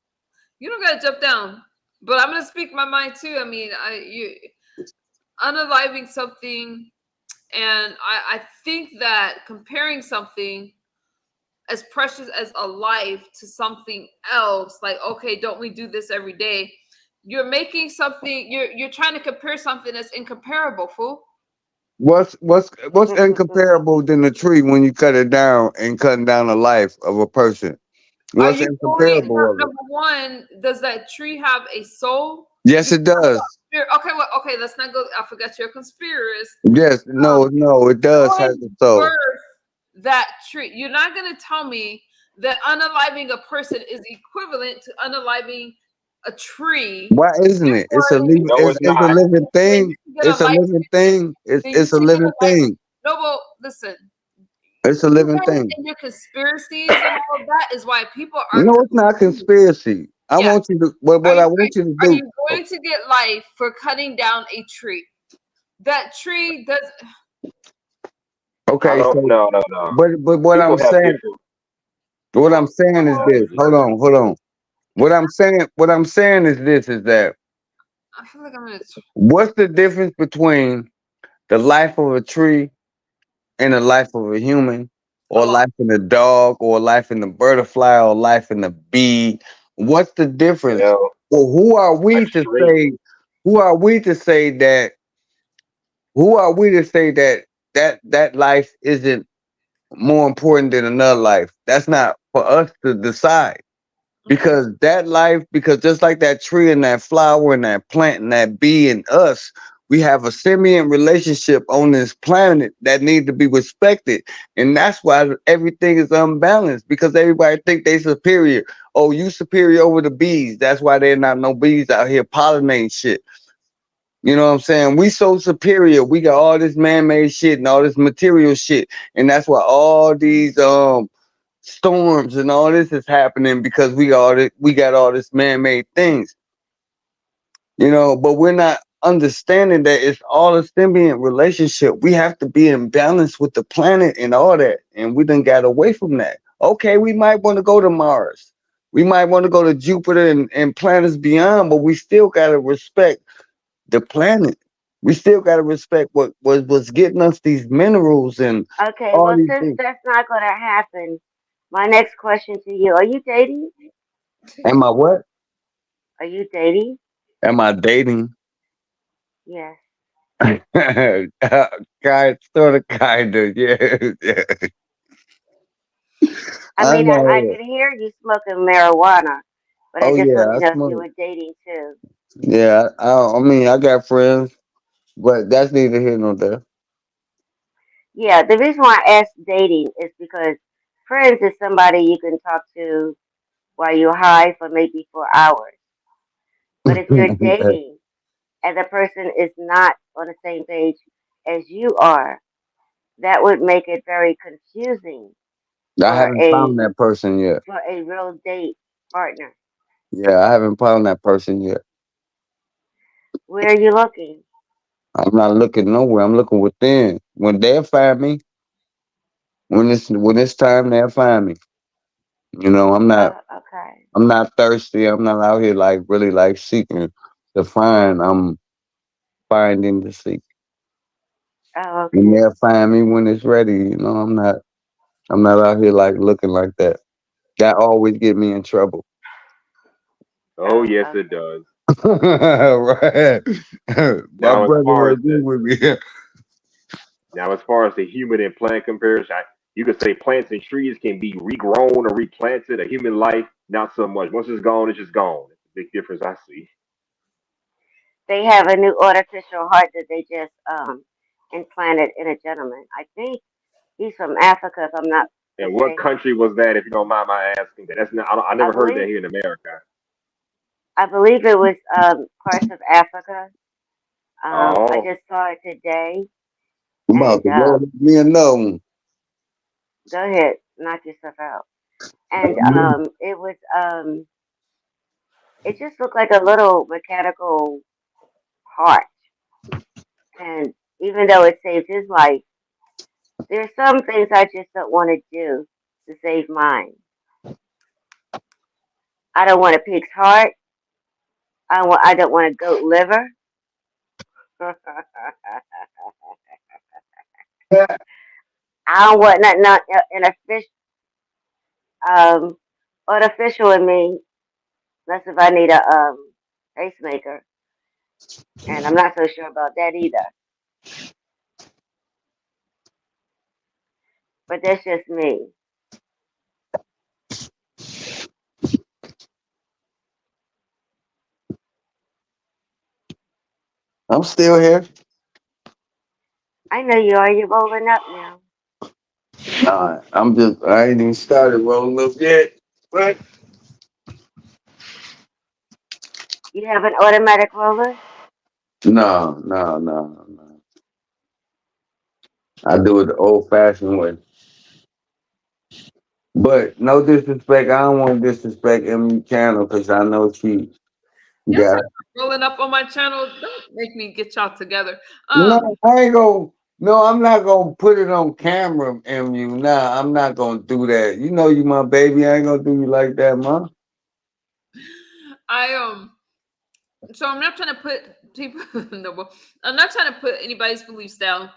Speaker 1: you don't gotta jump down, but I'm gonna speak my mind too. I mean, you unaliving something, and I think that comparing something as precious as a life to something else, like, okay, don't we do this every day? You're making something. You're trying to compare something that's incomparable, fool.
Speaker 7: What's incomparable than a tree when you cut it down and cutting down the life of a person?
Speaker 1: Are
Speaker 7: What's
Speaker 1: you going?
Speaker 7: incomparable of it?
Speaker 1: Number one, does that tree have a soul?
Speaker 7: Yes, it does.
Speaker 1: Okay, well, okay, let's not go. I forgot you're a conspiracist.
Speaker 7: Yes, no, it does have
Speaker 1: Going
Speaker 7: a soul.
Speaker 1: birth that tree. You're not going to tell me that unaliving a person is equivalent to unaliving a tree.
Speaker 7: Why isn't it? It's
Speaker 1: Therefore,
Speaker 7: a
Speaker 1: then you
Speaker 7: living.
Speaker 5: No, it's
Speaker 7: It's a
Speaker 5: not.
Speaker 7: living
Speaker 1: then
Speaker 7: thing.
Speaker 1: you can get a
Speaker 7: It's a
Speaker 1: life.
Speaker 7: living thing.
Speaker 1: Then you
Speaker 7: It's a
Speaker 1: can get
Speaker 7: living
Speaker 1: a life.
Speaker 7: thing.
Speaker 1: No, well, listen.
Speaker 7: It's a
Speaker 1: You
Speaker 7: living
Speaker 1: guys
Speaker 7: thing.
Speaker 1: and your conspiracies and all of that is why people are
Speaker 7: No, it's not
Speaker 1: confused.
Speaker 7: conspiracy. I
Speaker 1: Yeah.
Speaker 7: want you to. What I want you to
Speaker 1: Are
Speaker 7: do.
Speaker 1: you going to get life for cutting down a tree? That tree does.
Speaker 5: I
Speaker 7: Okay,
Speaker 5: don't.
Speaker 7: so
Speaker 5: No.
Speaker 7: but
Speaker 5: People have different
Speaker 7: what I'm saying is this.
Speaker 5: ideologies.
Speaker 7: Hold on. What I'm saying is this is that
Speaker 1: I feel like I'm gonna.
Speaker 7: what's the difference between the life of a tree and the life of a human,
Speaker 1: A
Speaker 7: or
Speaker 1: lot.
Speaker 7: life in a dog, or life in the butterfly, or life in the bee? What's the difference?
Speaker 5: Well,
Speaker 7: Well,
Speaker 5: a tree.
Speaker 7: who are we to say that who are we to say that life isn't more important than another life? That's not for us to decide.
Speaker 1: Okay.
Speaker 7: Because just like that tree and that flower and that plant and that bee and us, we have a simian relationship on this planet that need to be respected. And that's why everything is unbalanced, because everybody think they superior. Oh, you superior over the bees. That's why there not no bees out here pollinating shit. You know what I'm saying? We so superior. We got all this man-made shit and all this material shit. And that's why all these storms and all this is happening, because we got all this man-made things, but we're not understanding that it's all a symbiont relationship. We have to be in balance with the planet and all that, and we done got away from that. Okay, we might want to go to Mars, we might want to go to Jupiter and planets beyond, but we still got to respect the planet. We still got to respect what was getting us these minerals and
Speaker 2: Okay,
Speaker 7: all
Speaker 2: well,
Speaker 7: these
Speaker 2: since
Speaker 7: things.
Speaker 2: that's not going to happen, my next question to you: Are you dating?
Speaker 7: Am I what?
Speaker 2: Are you dating?
Speaker 7: Am I dating?
Speaker 2: Yes.
Speaker 7: Sort of, kind of, yeah, yeah.
Speaker 2: I
Speaker 7: I
Speaker 2: mean, I
Speaker 7: know.
Speaker 2: could hear you smoking marijuana, but I
Speaker 7: Oh
Speaker 2: just
Speaker 7: yeah,
Speaker 2: wanted to
Speaker 7: I
Speaker 2: know if you
Speaker 7: smoke.
Speaker 2: were dating too.
Speaker 7: Yeah, I mean, I got friends, but that's neither here nor there.
Speaker 2: Yeah, the reason why I asked dating is because friends is somebody you can talk to while you're high for maybe 4 hours. But if you're dating and the person is not on the same page as you are, that would make it very confusing
Speaker 7: I
Speaker 2: for
Speaker 7: haven't
Speaker 2: a
Speaker 7: found that person yet.
Speaker 2: real date partner?
Speaker 7: Yeah, I haven't found that person yet.
Speaker 2: Where are you looking?
Speaker 7: I'm not looking nowhere. I'm looking within. When they'll find me, when it's time, they'll find me. You know,
Speaker 2: Okay.
Speaker 7: I'm not thirsty. I'm not out here like really like seeking to find. I'm finding to seek.
Speaker 2: Oh,
Speaker 7: And
Speaker 2: okay.
Speaker 7: they'll find me when it's ready. You know, I'm not out here like looking like that. That always get me in trouble.
Speaker 5: Oh
Speaker 2: Oh,
Speaker 5: yes, it
Speaker 2: okay.
Speaker 5: does.
Speaker 7: Right. My
Speaker 5: Now, as
Speaker 7: brother
Speaker 5: far
Speaker 7: will
Speaker 5: as
Speaker 7: agree
Speaker 5: the
Speaker 7: with me.
Speaker 5: human and plant comparison, you could say plants and trees can be regrown or replanted. A human life, not so much. Once it's gone, it's just gone. It's a big difference I see.
Speaker 2: They have a new artificial heart that they just implanted in a gentleman. I think he's from Africa, if I'm not
Speaker 5: And what
Speaker 2: mistaken.
Speaker 5: country was that, if you don't mind my asking? That's not. I
Speaker 2: I
Speaker 5: never heard that
Speaker 2: believe
Speaker 5: here in America.
Speaker 2: I believe it was parts of Africa. I
Speaker 5: Oh,
Speaker 2: just saw it today,
Speaker 7: I'm about
Speaker 2: and
Speaker 7: to roll me another one.
Speaker 2: go ahead, knock yourself out. And it just looked like a little mechanical heart. And even though it saved his life, there's some things I just don't want to do to save mine. I don't want a pig's heart. I don't want a goat liver. I don't want nothing not in a fish um artificial in me, unless if I need a pacemaker. And I'm not so sure about that either. But that's just me.
Speaker 7: I'm still here.
Speaker 2: I know you are. You're rolling up now.
Speaker 7: Nah, I ain't even started rolling up yet. But
Speaker 2: You have an automatic roller?
Speaker 7: no, no, no, no. I do it the old fashioned way. But no disrespect. I don't want to disrespect MU channel because I know she
Speaker 1: Y'all
Speaker 7: got.
Speaker 1: talking about rolling up on my channel. Don't make me get y'all together.
Speaker 7: No, I ain't gonna. No, I'm not gonna put it on camera, MU. Nah, I'm not gonna do that. You know you my baby. I ain't gonna do you like that, man.
Speaker 1: I So I'm not trying to put people no, well, I'm not trying to put anybody's beliefs down.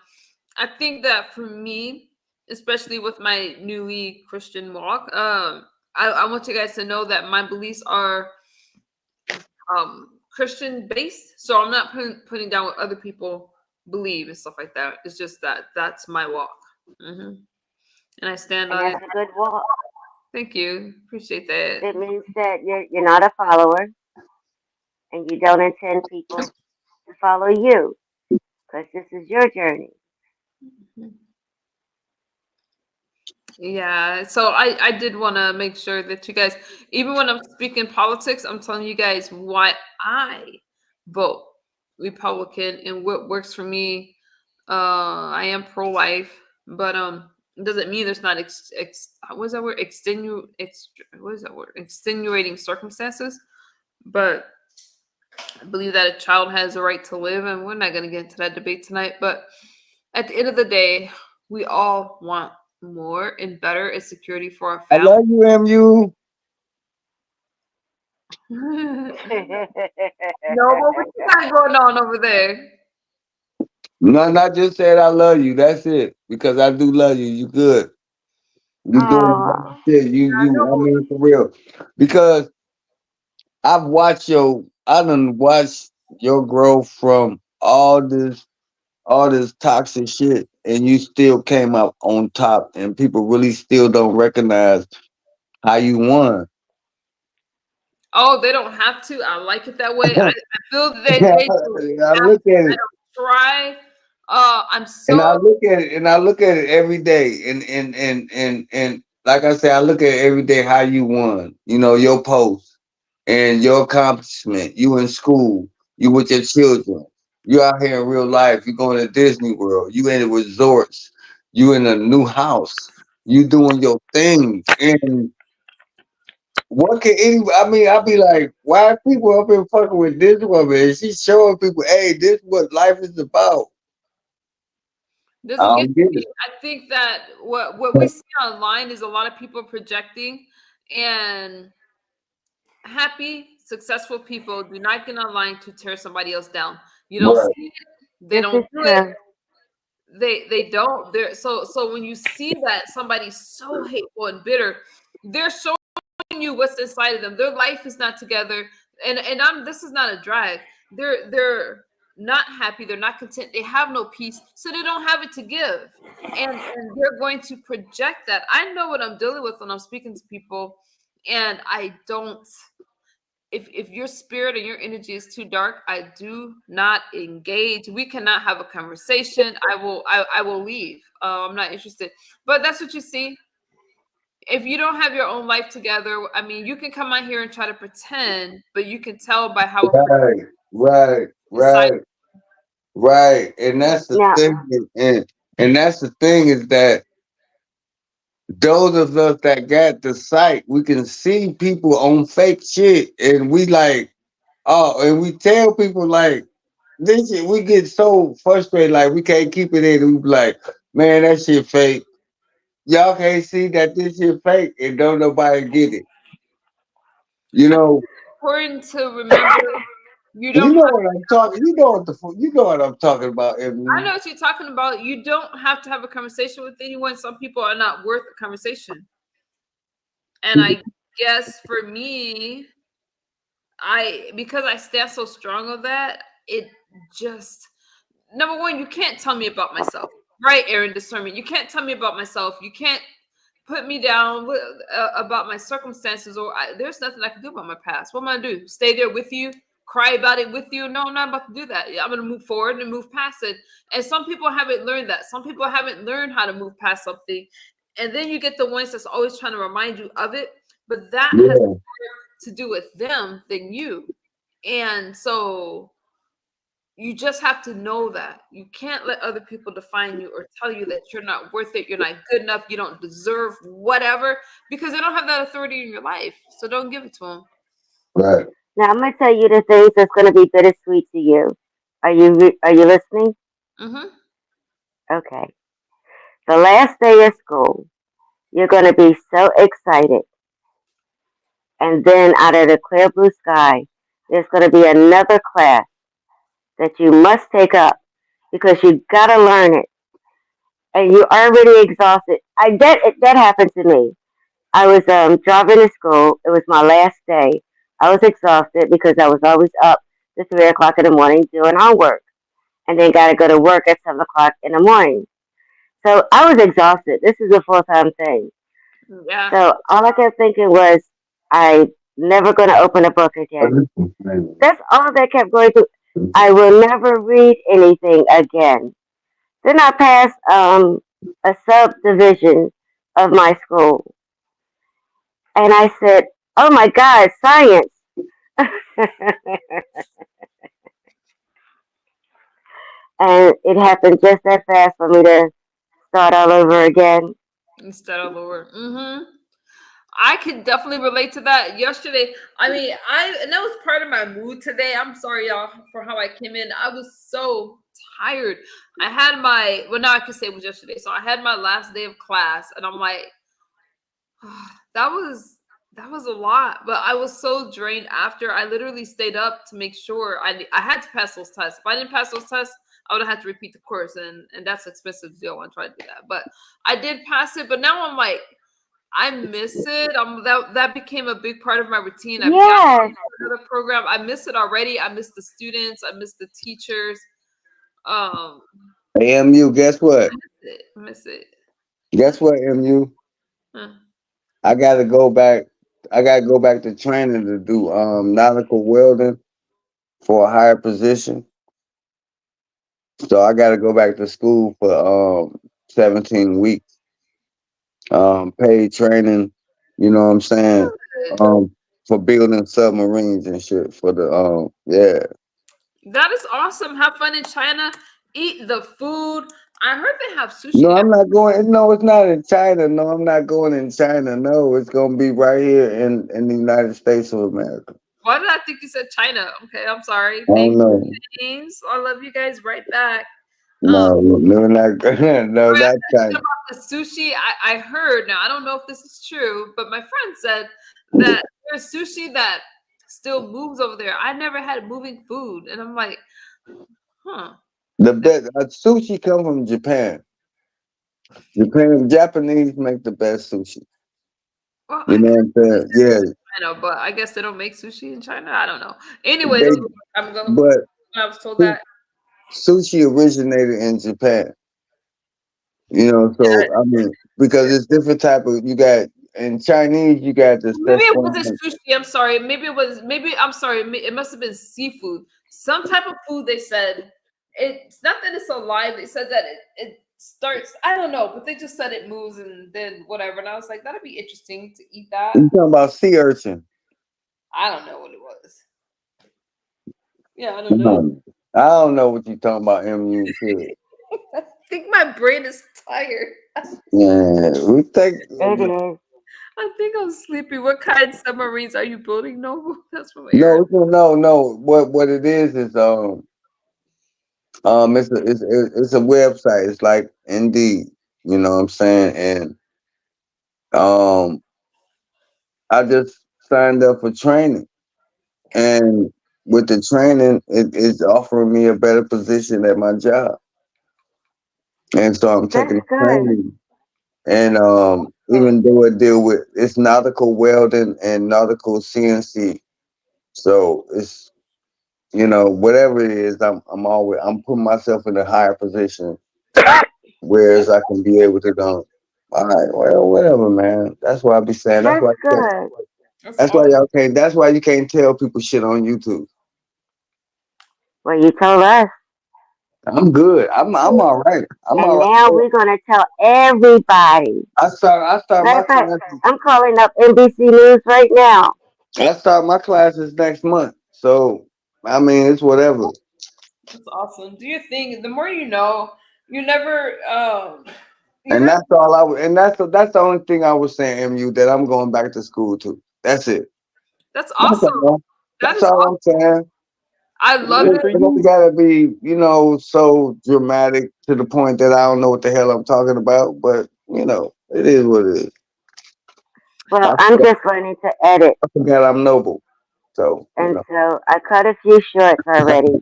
Speaker 1: I think that for me, especially with my newly Christian walk, I want you guys to know that my beliefs are Christian based. So I'm not putting down what other people believe and stuff like that. It's just that that's my walk. hmm And I stand
Speaker 2: And
Speaker 1: on it.
Speaker 2: that's a good walk.
Speaker 1: Thank you. Appreciate that.
Speaker 2: It means that you're not a follower and you don't intend people to follow you because this is your journey.
Speaker 1: Yeah, so I did want to make sure that you guys, even when I'm speaking politics, I'm telling you guys why I vote Republican and what works for me. I am pro-life, but it doesn't mean there's not what is that word? What is that word? Extenuating circumstances. But I believe that a child has a right to live, and we're not going to get into that debate tonight. But at the end of the day, we all want more and better and security for our
Speaker 7: I
Speaker 1: family.
Speaker 7: love you, MU.
Speaker 1: No, but what you got going on over there?
Speaker 7: No, not just said I love you. That's it. Because I do love you. You good. You doing
Speaker 2: Oh,
Speaker 7: shit.
Speaker 1: I
Speaker 7: I
Speaker 1: know.
Speaker 7: mean, for real. Because I done watched your growth from all this toxic shit, and you still came out on top, and people really still don't recognize how you won.
Speaker 1: Oh, they don't have to. I like it that way. I feel that
Speaker 7: Yeah,
Speaker 1: they don't
Speaker 7: I
Speaker 1: have
Speaker 7: look
Speaker 1: to.
Speaker 7: at
Speaker 1: I
Speaker 7: it,
Speaker 1: don't try. I'm
Speaker 7: and I
Speaker 1: so
Speaker 7: look at it, and I look at it every day, and like I said, I look at it every day how you won. You know your post and your accomplishment. You in school. You with your children. You out here in real life. You going to Disney World. You in the resorts. You in a new house. You doing your thing. And what can any I mean, I'll be like, why are people up here fucking with this woman? And she's showing people, hey, this is what life is about. I
Speaker 1: Doesn't get
Speaker 7: don't
Speaker 1: to
Speaker 7: get
Speaker 1: me.
Speaker 7: it.
Speaker 1: I think that what we see online is a lot of people projecting, and happy, successful people do not get online to tear somebody else down. You don't
Speaker 7: Right.
Speaker 1: see it. They
Speaker 2: This
Speaker 1: don't
Speaker 2: is
Speaker 1: do it.
Speaker 2: true.
Speaker 1: They don't. They're so when you see that somebody's so hateful and bitter, they're showing you what's inside of them. Their life is not together. And I'm this is not a drag. They're not happy, they're not content, they have no peace, so they don't have it to give. And they're going to project that. I know what I'm dealing with when I'm speaking to people, and I don't if your spirit and your energy is too dark, I do not engage. We cannot have a conversation. I will leave. I'm not interested. But that's what you see. If you don't have your own life together, I mean, you can come out here and try to pretend, but you can tell by how a person
Speaker 7: Right, right,
Speaker 1: decides.
Speaker 7: right, right. And that's the
Speaker 2: Now,
Speaker 7: thing. And that's the thing is that those of us that got the sight, we can see people on fake shit, and we like, oh, and we tell people like this shit. We get so frustrated, like we can't keep it in. And we be like, man, that shit fake. Y'all can't see that this shit fake, and don't nobody get it. You
Speaker 1: I think
Speaker 7: know,
Speaker 1: it's important to remember you
Speaker 7: you
Speaker 1: don't
Speaker 7: know
Speaker 1: have.
Speaker 7: what I'm talking. You know what you know what I'm talking about,
Speaker 1: I
Speaker 7: Emily.
Speaker 1: know what you're talking about. You don't have to have a conversation with anyone. Some people are not worth a conversation. And I guess for me, I because I stand so strong on that, it just number one, you can't tell me about myself, right, Aaron? Discernment. You can't tell me about myself. You can't put me down about my circumstances, or there's nothing I can do about my past. What am I gonna do? Stay there with you, cry about it with you? No, I'm not about to do that. I'm gonna move forward and move past it. And some people haven't learned that. Some people haven't learned how to move past something, and then you get the ones that's always trying to remind you of it. But that has
Speaker 7: Yeah,
Speaker 1: to do with them than you. And so you just have to know that you can't let other people define you or tell you that you're not worth it, you're not good enough, you don't deserve whatever, because they don't have that authority in your life. So don't give it to them.
Speaker 7: right.
Speaker 2: now I'm gonna tell you the things that's gonna be bittersweet to you. Are you listening?
Speaker 1: Mm-hmm.
Speaker 2: Okay. The last day of school, you're gonna be so excited, and then out of the clear blue sky, there's gonna be another class that you must take up because you gotta learn it, and you're already exhausted. That happened to me. I was driving to school. It was my last day. I was exhausted because I was always up to 3 o'clock in the morning doing homework, and then got to go to work at 7 o'clock in the morning. So I was exhausted. This is a full time thing.
Speaker 1: Yeah.
Speaker 2: So all I kept thinking was, I never going to open a book again. That's all that kept going through. I will never read anything again. Then I passed a subdivision of my school, and I said, "Oh my God, science!" And it happened just that fast for me to start all over again.
Speaker 1: Instead of the word. Mm-hmm. I can definitely relate to that. Yesterday, I mean, and that was part of my mood today. I'm sorry, y'all, for how I came in. I was so tired. I had my well, now I can say it was yesterday. So I had my last day of class, and I'm like, that was a lot. But I was so drained after. I literally stayed up to make sure I had to pass those tests. If I didn't pass those tests, I would have had to repeat the course, and that's expensive. You don't want to try to do that. But I did pass it. But now I'm like, I miss it. That became a big part of my routine. I've got
Speaker 2: Yes.
Speaker 1: another program. I miss it already. I miss the students. I miss the teachers. Um,
Speaker 7: Hey, MU, guess what?
Speaker 1: I miss it.
Speaker 7: Guess what, MU?
Speaker 1: Huh.
Speaker 7: I gotta go back. I gotta go back to training to do nautical welding for a higher position. So I gotta go back to school for 17 weeks. Paid training, you know what I'm saying?
Speaker 1: Good.
Speaker 7: For building submarines and shit for the yeah.
Speaker 1: That is awesome. Have fun in China. Eat the food. I heard they have sushi.
Speaker 7: No, I'm not going. No, it's not in China. No, I'm not going in China. No, it's gonna be right here in the United States of America.
Speaker 1: Why did I think you said China? Okay, I'm sorry.
Speaker 7: I
Speaker 1: Thank
Speaker 7: don't know.
Speaker 1: you, James. I love you guys right back.
Speaker 7: No, no, not no, not China.
Speaker 1: About the sushi, I heard, now I don't know if this is true, but my friend said that there's sushi that still moves over there. I never had moving food. And I'm like, huh.
Speaker 7: The best sushi come from Japan. Japanese make the best sushi.
Speaker 1: Well,
Speaker 7: You know what I'm saying? Yeah.
Speaker 1: China, but I guess they don't make sushi in China. I don't know. Anyways,
Speaker 7: They,
Speaker 1: I'm going.
Speaker 7: but
Speaker 1: I was told that.
Speaker 7: sushi originated in Japan. You know, so I mean, because it's different type of. You got in Chinese, you got this.
Speaker 1: Maybe it wasn't sushi. I'm sorry. Maybe it was. Maybe I'm sorry. It must have been seafood. Some type of food. They said it's not that it's alive. They said that it starts. I don't know, but they just said it moves and then whatever. And I was like, that'd be interesting to eat that.
Speaker 7: You talking about sea urchin?
Speaker 1: I don't know what it was. Yeah, I don't know.
Speaker 7: I don't know what you're talking about, MU.
Speaker 1: I think my brain is tired.
Speaker 7: Yeah, we think
Speaker 2: It is.
Speaker 1: I think I'm sleepy. What kind of submarines are you building, Noble? That's from
Speaker 7: no. What it is it's a website. It's like Indeed. You know what I'm saying? And I just signed up for training, and with the training, it's offering me a better position at my job. And so I'm taking
Speaker 2: That's good.
Speaker 7: training. And even though it deal with it's nautical welding and nautical CNC, so it's whatever it is, I'm putting myself in a higher position, whereas I can be able to go. All right, well, whatever, man. That's why I be saying.
Speaker 2: That's good.
Speaker 7: That's why y'all can't. That's why you can't tell people shit on YouTube.
Speaker 2: Well, you told us.
Speaker 7: I'm good. I'm all right. I'm
Speaker 2: And
Speaker 7: all right.
Speaker 2: now we're gonna tell everybody.
Speaker 7: I start
Speaker 2: Matter
Speaker 7: my
Speaker 2: of fact,
Speaker 7: classes.
Speaker 2: I'm calling up NBC News right now.
Speaker 7: I start my classes next month. So I mean, it's whatever.
Speaker 1: That's awesome. Do you think the more you know, you never
Speaker 7: And that's all I would. And that's the only thing I was saying, MU, that I'm going back to school too. That's it.
Speaker 1: That's awesome.
Speaker 7: That's all I'm saying.
Speaker 1: I love
Speaker 7: it. It don't gotta be, so dramatic to the point that I don't know what the hell I'm talking about. But it is what it is.
Speaker 2: Well, I'm just learning to edit.
Speaker 7: I forgot I'm noble. So
Speaker 2: so I cut a few shorts already.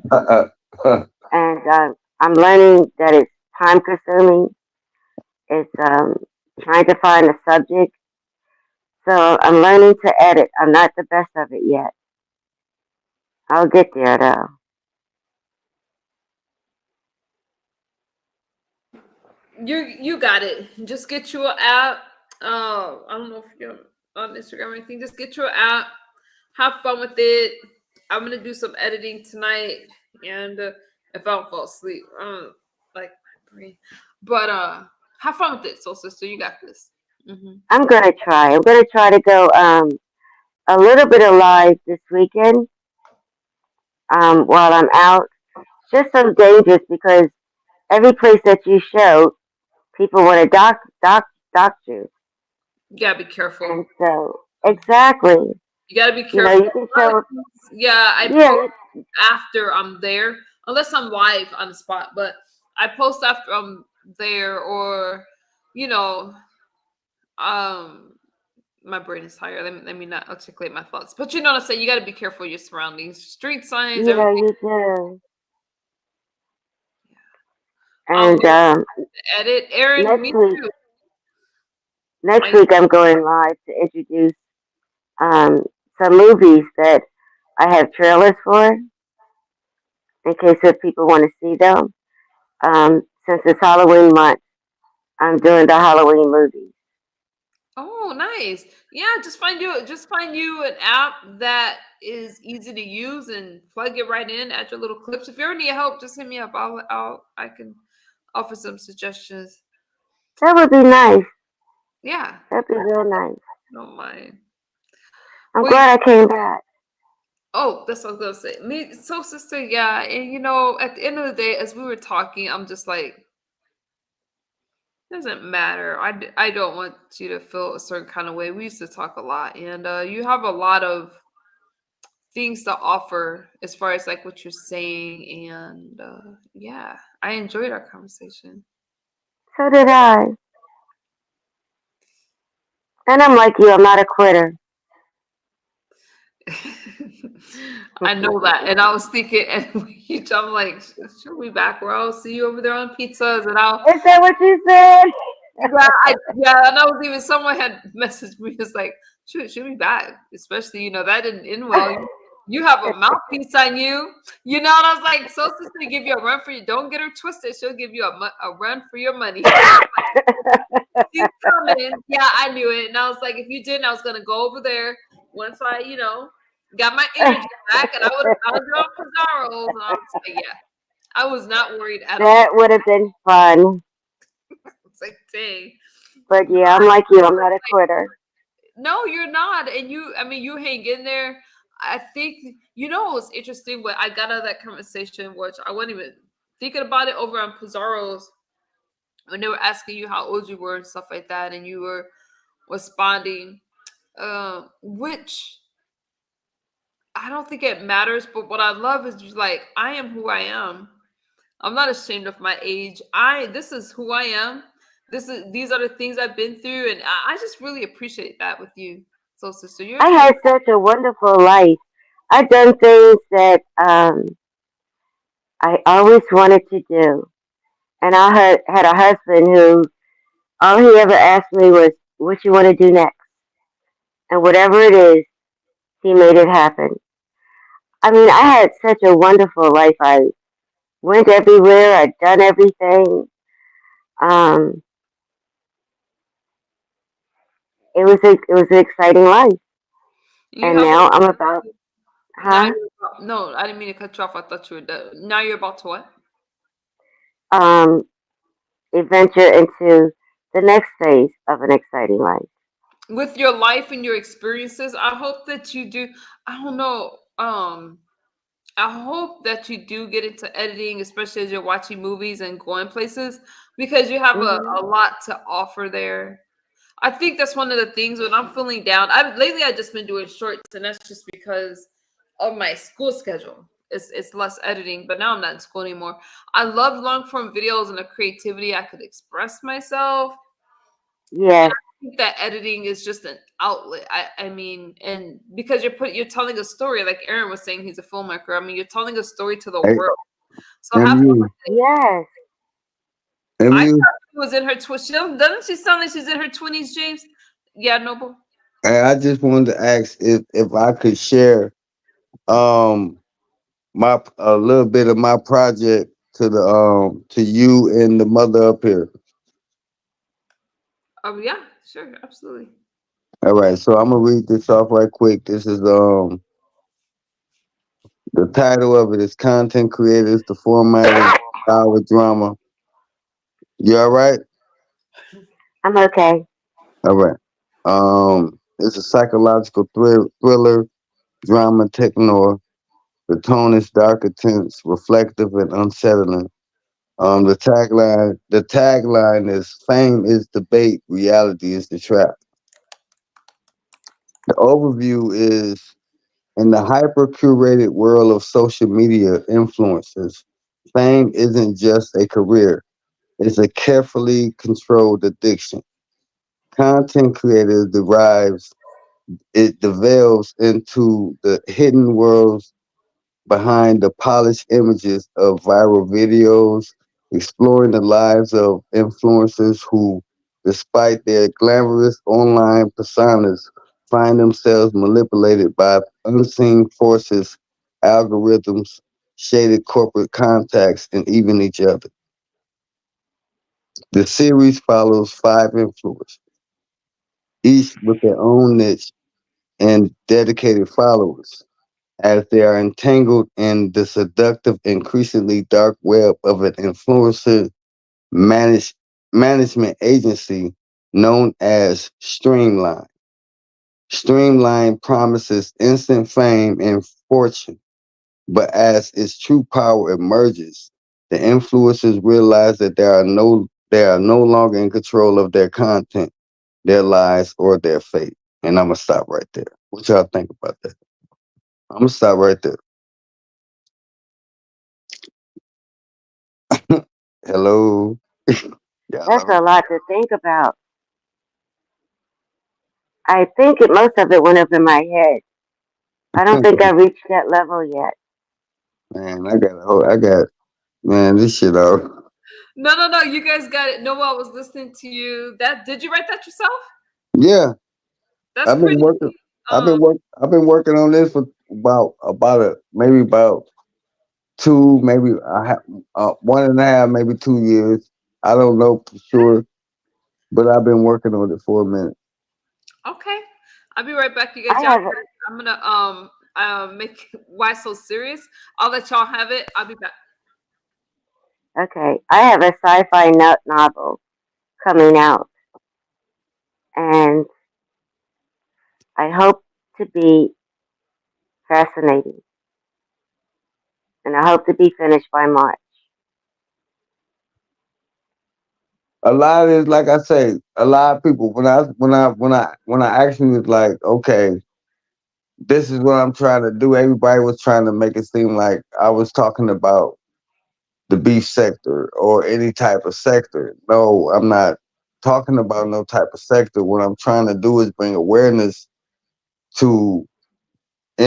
Speaker 2: And I'm learning that it's time consuming. It's trying to find a subject. So I'm learning to edit. I'm not the best of it yet. I'll get there though.
Speaker 1: You got it. Just get you an app. I don't know if you're on Instagram or anything. Just get you an app. Have fun with it. I'm gonna do some editing tonight, and if I don't fall asleep, like my brain. But have fun with it, soul sister. You got this. Mm-hmm.
Speaker 2: I'm gonna try. I'm gonna try to go a little bit of live this weekend. While I'm out, it's just so dangerous because every place that you show, people want to dox you.
Speaker 1: You gotta be careful.
Speaker 2: And so, exactly.
Speaker 1: You gotta be careful.
Speaker 2: You can show.
Speaker 1: I post after I'm there, unless I'm live on the spot. But I post after I'm there, or my brain is tired. Let me not articulate my thoughts. But you know what I'm saying. You gotta be careful of your surroundings, street signs.
Speaker 2: Yeah,
Speaker 1: everything.
Speaker 2: you do. And
Speaker 1: edit, Aaron. Me too.
Speaker 2: Next week, I'm going live to introduce some movies that I have trailers for, in case if people want to see them. Since it's Halloween month, I'm doing the Halloween movies.
Speaker 1: Oh, nice. Yeah, just find you an app that is easy to use and plug it right in. Add your little clips. If you ever need help, just hit me up. I can offer some suggestions.
Speaker 2: That would be nice.
Speaker 1: Yeah,
Speaker 2: that'd be real nice.
Speaker 1: Don't mind.
Speaker 2: I'm glad I came back.
Speaker 1: Oh, that's what I was gonna say. Me, so sister, yeah, and at the end of the day, as we were talking, I'm just like, Doesn't matter. I don't want you to feel a certain kind of way. We used to talk a lot, and you have a lot of things to offer as far as like what you're saying, and yeah, I enjoyed our conversation.
Speaker 2: So did I. And I'm like you, I'm not a quitter.
Speaker 1: I know that, and I was thinking, and I'm like, should we back where I'll see you over there on pizzas, and I'll
Speaker 2: Is that what you said?
Speaker 1: yeah, and I was even someone had messaged me, it's like, should we back, especially that didn't end well. You have a mouthpiece on you, and I was like, so sister, give you a run for you. Don't get her twisted. She'll give you a run for your money. She's coming. Yeah, I knew it. And I was like, if you didn't, I was gonna go over there once I, got my energy back, and I would draw Pizarro's, and I was like, yeah, I was not worried at all.
Speaker 2: That would have been fun.
Speaker 1: It's like, dang.
Speaker 2: But yeah, I'm like you, I'm not a quitter.
Speaker 1: No, you're not. And I mean, you hang in there. I think, what was interesting when I got out of that conversation, which I wasn't even thinking about it over on Pizarro's, when they were asking you how old you were and stuff like that, and you were responding, which I don't think it matters, but what I love is just like, I am who I am. I'm not ashamed of my age. This is who I am. These are the things I've been through, and I just really appreciate that with you. So, sister, you're
Speaker 2: I had such a wonderful life. I've done things that I always wanted to do. And had a husband who all he ever asked me was, what you want to do next? And whatever it is, he made it happen. I mean, I had such a wonderful life. I went everywhere. I'd done everything. Um, it was an exciting life.
Speaker 1: you
Speaker 2: And
Speaker 1: have
Speaker 2: now I'm about,
Speaker 1: now
Speaker 2: huh?
Speaker 1: no, I didn't mean to cut you off. I thought you were done. Now you're about to what?
Speaker 2: Um, Adventure into the next phase of an exciting life.
Speaker 1: With your life and your experiences, I hope that you do. I don't know. I hope that you do get into editing, especially as you're watching movies and going places, because you have
Speaker 2: Hmm.
Speaker 1: a lot to offer there. I think that's one of the things when I'm feeling down. I've just been doing shorts, and that's just because of my school schedule. It's less editing, but now I'm not in school anymore. I love long form videos and the creativity I could express myself.
Speaker 2: Yes,
Speaker 1: Think that editing is just an outlet. I mean, and because you're telling a story, like Aaron was saying, he's a filmmaker. I mean, you're telling a story to the
Speaker 7: Hey,
Speaker 1: world. So have
Speaker 7: MU,
Speaker 2: yes.
Speaker 1: I
Speaker 7: MU.
Speaker 1: thought she was in her doesn't she sound like she's in her 20s, James? Yeah, Noble.
Speaker 7: Hey, I just wanted to ask if I could share um my a little bit of my project to you and the mother up here.
Speaker 1: Oh yeah, sure, absolutely.
Speaker 7: All right, so I'm gonna read this off right quick. This is the title of it is Content Creators, the Formatted Hour Drama. You all right?
Speaker 2: I'm okay.
Speaker 7: All right. It's a psychological thriller, drama, techno. The tone is dark, tense, reflective, and unsettling. The tagline is "Fame is the bait, reality is the trap." The overview is in the hyper curated world of social media influencers, fame isn't just a career; it's a carefully controlled addiction. Content creators derives it delves into the hidden worlds behind the polished images of viral videos, exploring the lives of influencers who, despite their glamorous online personas, find themselves manipulated by unseen forces, algorithms, shaded corporate contacts, and even each other. The series follows five influencers, each with their own niche and dedicated followers, as they are entangled in the seductive, increasingly dark web of an influencer managed management agency known as Streamline. Streamline promises instant fame and fortune, but as its true power emerges, the influencers realize that They are no longer in control of their content, their lives, or their fate. And I'm gonna stop right there. What y'all think about that? I'm gonna stop right there. Hello.
Speaker 2: That's
Speaker 7: Y'all
Speaker 2: a lot to think about. I think most of it went over my head. I don't think I reached that level yet.
Speaker 7: man, I got man, this shit off.
Speaker 1: No. You guys got it. No, I was listening to you. That did you write that yourself?
Speaker 7: Yeah,
Speaker 1: That's
Speaker 7: I've been
Speaker 1: pretty.
Speaker 7: working.
Speaker 1: Um.
Speaker 7: I've been working on this for maybe about two, maybe 1.5, maybe 2 years. I don't know for sure, but I've been working on it for a minute.
Speaker 1: Okay. I'll be right back, you guys.
Speaker 2: I
Speaker 1: Y'all,
Speaker 2: have a,
Speaker 1: I'm gonna make why so serious. I'll let y'all have it. I'll be back.
Speaker 2: okay. I have a sci-fi novel coming out, and I hope to be fascinating, and I hope to be finished by March.
Speaker 7: A lot of it, like I say, a lot of people when I actually was like, okay, this is what I'm trying to do. Everybody was trying to make it seem like I was talking about the beef sector or any type of sector. No, I'm not talking about no type of sector. What I'm trying to do is bring awareness to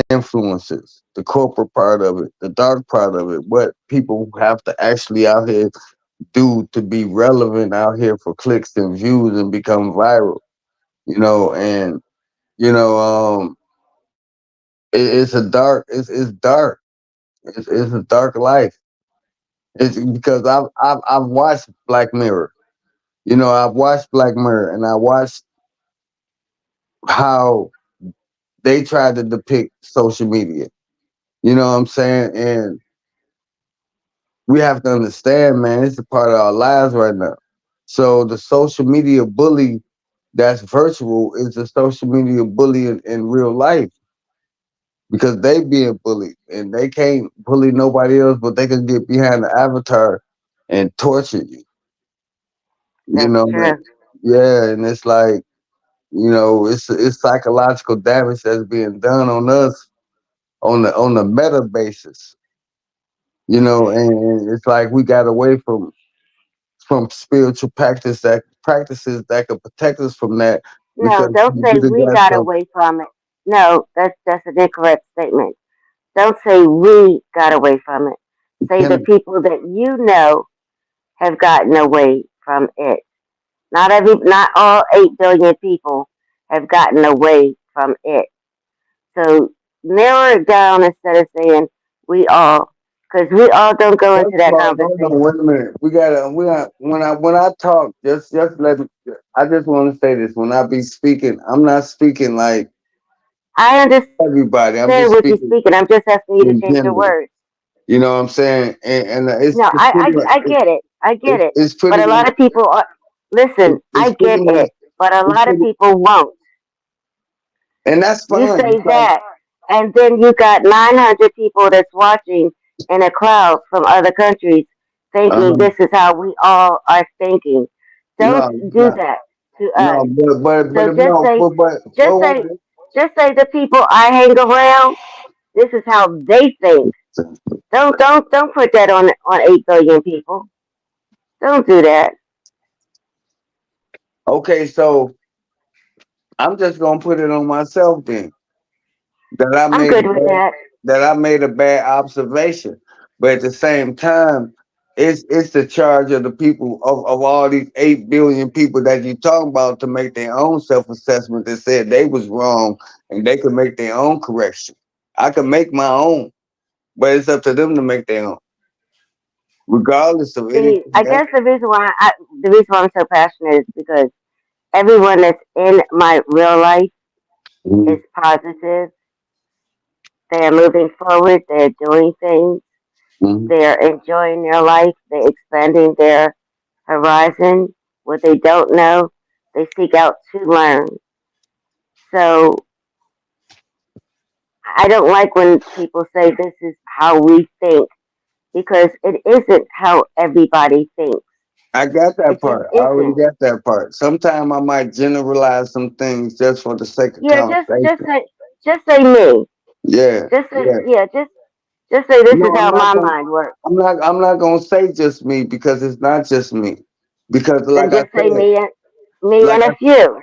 Speaker 7: influences, the corporate part of it, the dark part of it, what people have to actually out here do to be relevant out here for clicks and views and become viral, and you know, it's dark. It's a dark life. It's because I've watched Black Mirror. I've watched Black Mirror and I watched how they tried to depict social media. You know what I'm saying? And we have to understand, man, it's a part of our lives right now. So the social media bully that's virtual is the social media bully in real life because they being bullied and they can't bully nobody else, but they can get behind the avatar and torture you.
Speaker 2: That's
Speaker 7: And
Speaker 2: true.
Speaker 7: yeah, and it's like, it's psychological damage that's being done on us on the meta basis. And it's like we got away from spiritual practices that could protect us from that
Speaker 2: No,
Speaker 7: because
Speaker 2: don't
Speaker 7: we
Speaker 2: say
Speaker 7: done
Speaker 2: we
Speaker 7: got
Speaker 2: got
Speaker 7: some.
Speaker 2: away from it. No, that's an incorrect statement. Don't say we got away from it. Say the
Speaker 7: Can
Speaker 2: people that you know have gotten away from it. Not all 8 billion people have gotten away from it. So narrow it down instead of saying we all, because we all don't go
Speaker 7: First
Speaker 2: into
Speaker 7: of
Speaker 2: that
Speaker 7: all, hold on,
Speaker 2: conversation.
Speaker 7: wait a minute. When I talk, just let me. I just want to say this. When I be speaking, I'm not speaking like
Speaker 2: I understand
Speaker 7: everybody. I'm
Speaker 2: what
Speaker 7: just
Speaker 2: you're
Speaker 7: speaking
Speaker 2: speaking. I'm just asking you to
Speaker 7: in
Speaker 2: change your
Speaker 7: general.
Speaker 2: words.
Speaker 7: You know what I'm saying? And
Speaker 2: No, I get it. I get it.
Speaker 7: it's
Speaker 2: But
Speaker 7: pretty
Speaker 2: a
Speaker 7: much
Speaker 2: lot of people are, listen,
Speaker 7: it's
Speaker 2: I get
Speaker 7: pretty much
Speaker 2: it. But a
Speaker 7: it's
Speaker 2: lot of
Speaker 7: pretty,
Speaker 2: people won't.
Speaker 7: and that's
Speaker 2: You
Speaker 7: fine
Speaker 2: say
Speaker 7: because
Speaker 2: that, and then you got 900 people that's watching in a crowd from other countries thinking
Speaker 7: uh,
Speaker 2: this is how we all are thinking. Don't
Speaker 7: no, it's
Speaker 2: do
Speaker 7: not.
Speaker 2: that to us.
Speaker 7: No, but
Speaker 2: So
Speaker 7: no,
Speaker 2: just say, just say the people I hang around, this is how they think. Don't put that on 8 billion people. Don't do that.
Speaker 7: okay, so I'm just gonna put it on myself then that I
Speaker 2: I'm
Speaker 7: made a
Speaker 2: good with
Speaker 7: bad,
Speaker 2: that.
Speaker 7: that I made a bad observation, but at the same time, it's the charge of the people of all these 8 billion people that you talking about to make their own self assessment that said they was wrong and they could make their own correction. I can make my own, but it's up to them to make their own, regardless of
Speaker 2: See,
Speaker 7: anything
Speaker 2: I
Speaker 7: else.
Speaker 2: guess the reason why I'm so passionate is because everyone that's in my real life is
Speaker 7: Mhm,
Speaker 2: positive. They're moving forward. They're doing things.
Speaker 7: mhm.
Speaker 2: They're enjoying their life. They're expanding their horizon. What they don't know, they seek out to learn. So I don't like when people say this is how we think because it isn't how everybody thinks.
Speaker 7: I got
Speaker 2: It
Speaker 7: that
Speaker 2: just
Speaker 7: part. I already
Speaker 2: isn't.
Speaker 7: got that part. Sometimes I might generalize some things just for the sake of
Speaker 2: Yeah,
Speaker 7: conversation.
Speaker 2: just say me.
Speaker 7: Yeah,
Speaker 2: Just say
Speaker 7: yeah.
Speaker 2: yeah, just say this is
Speaker 7: No, I'm
Speaker 2: how
Speaker 7: not
Speaker 2: my
Speaker 7: gonna.
Speaker 2: mind works.
Speaker 7: I'm not gonna say just me because it's not just me. Because
Speaker 2: Then just say me
Speaker 7: like
Speaker 2: and
Speaker 7: I,
Speaker 2: a few.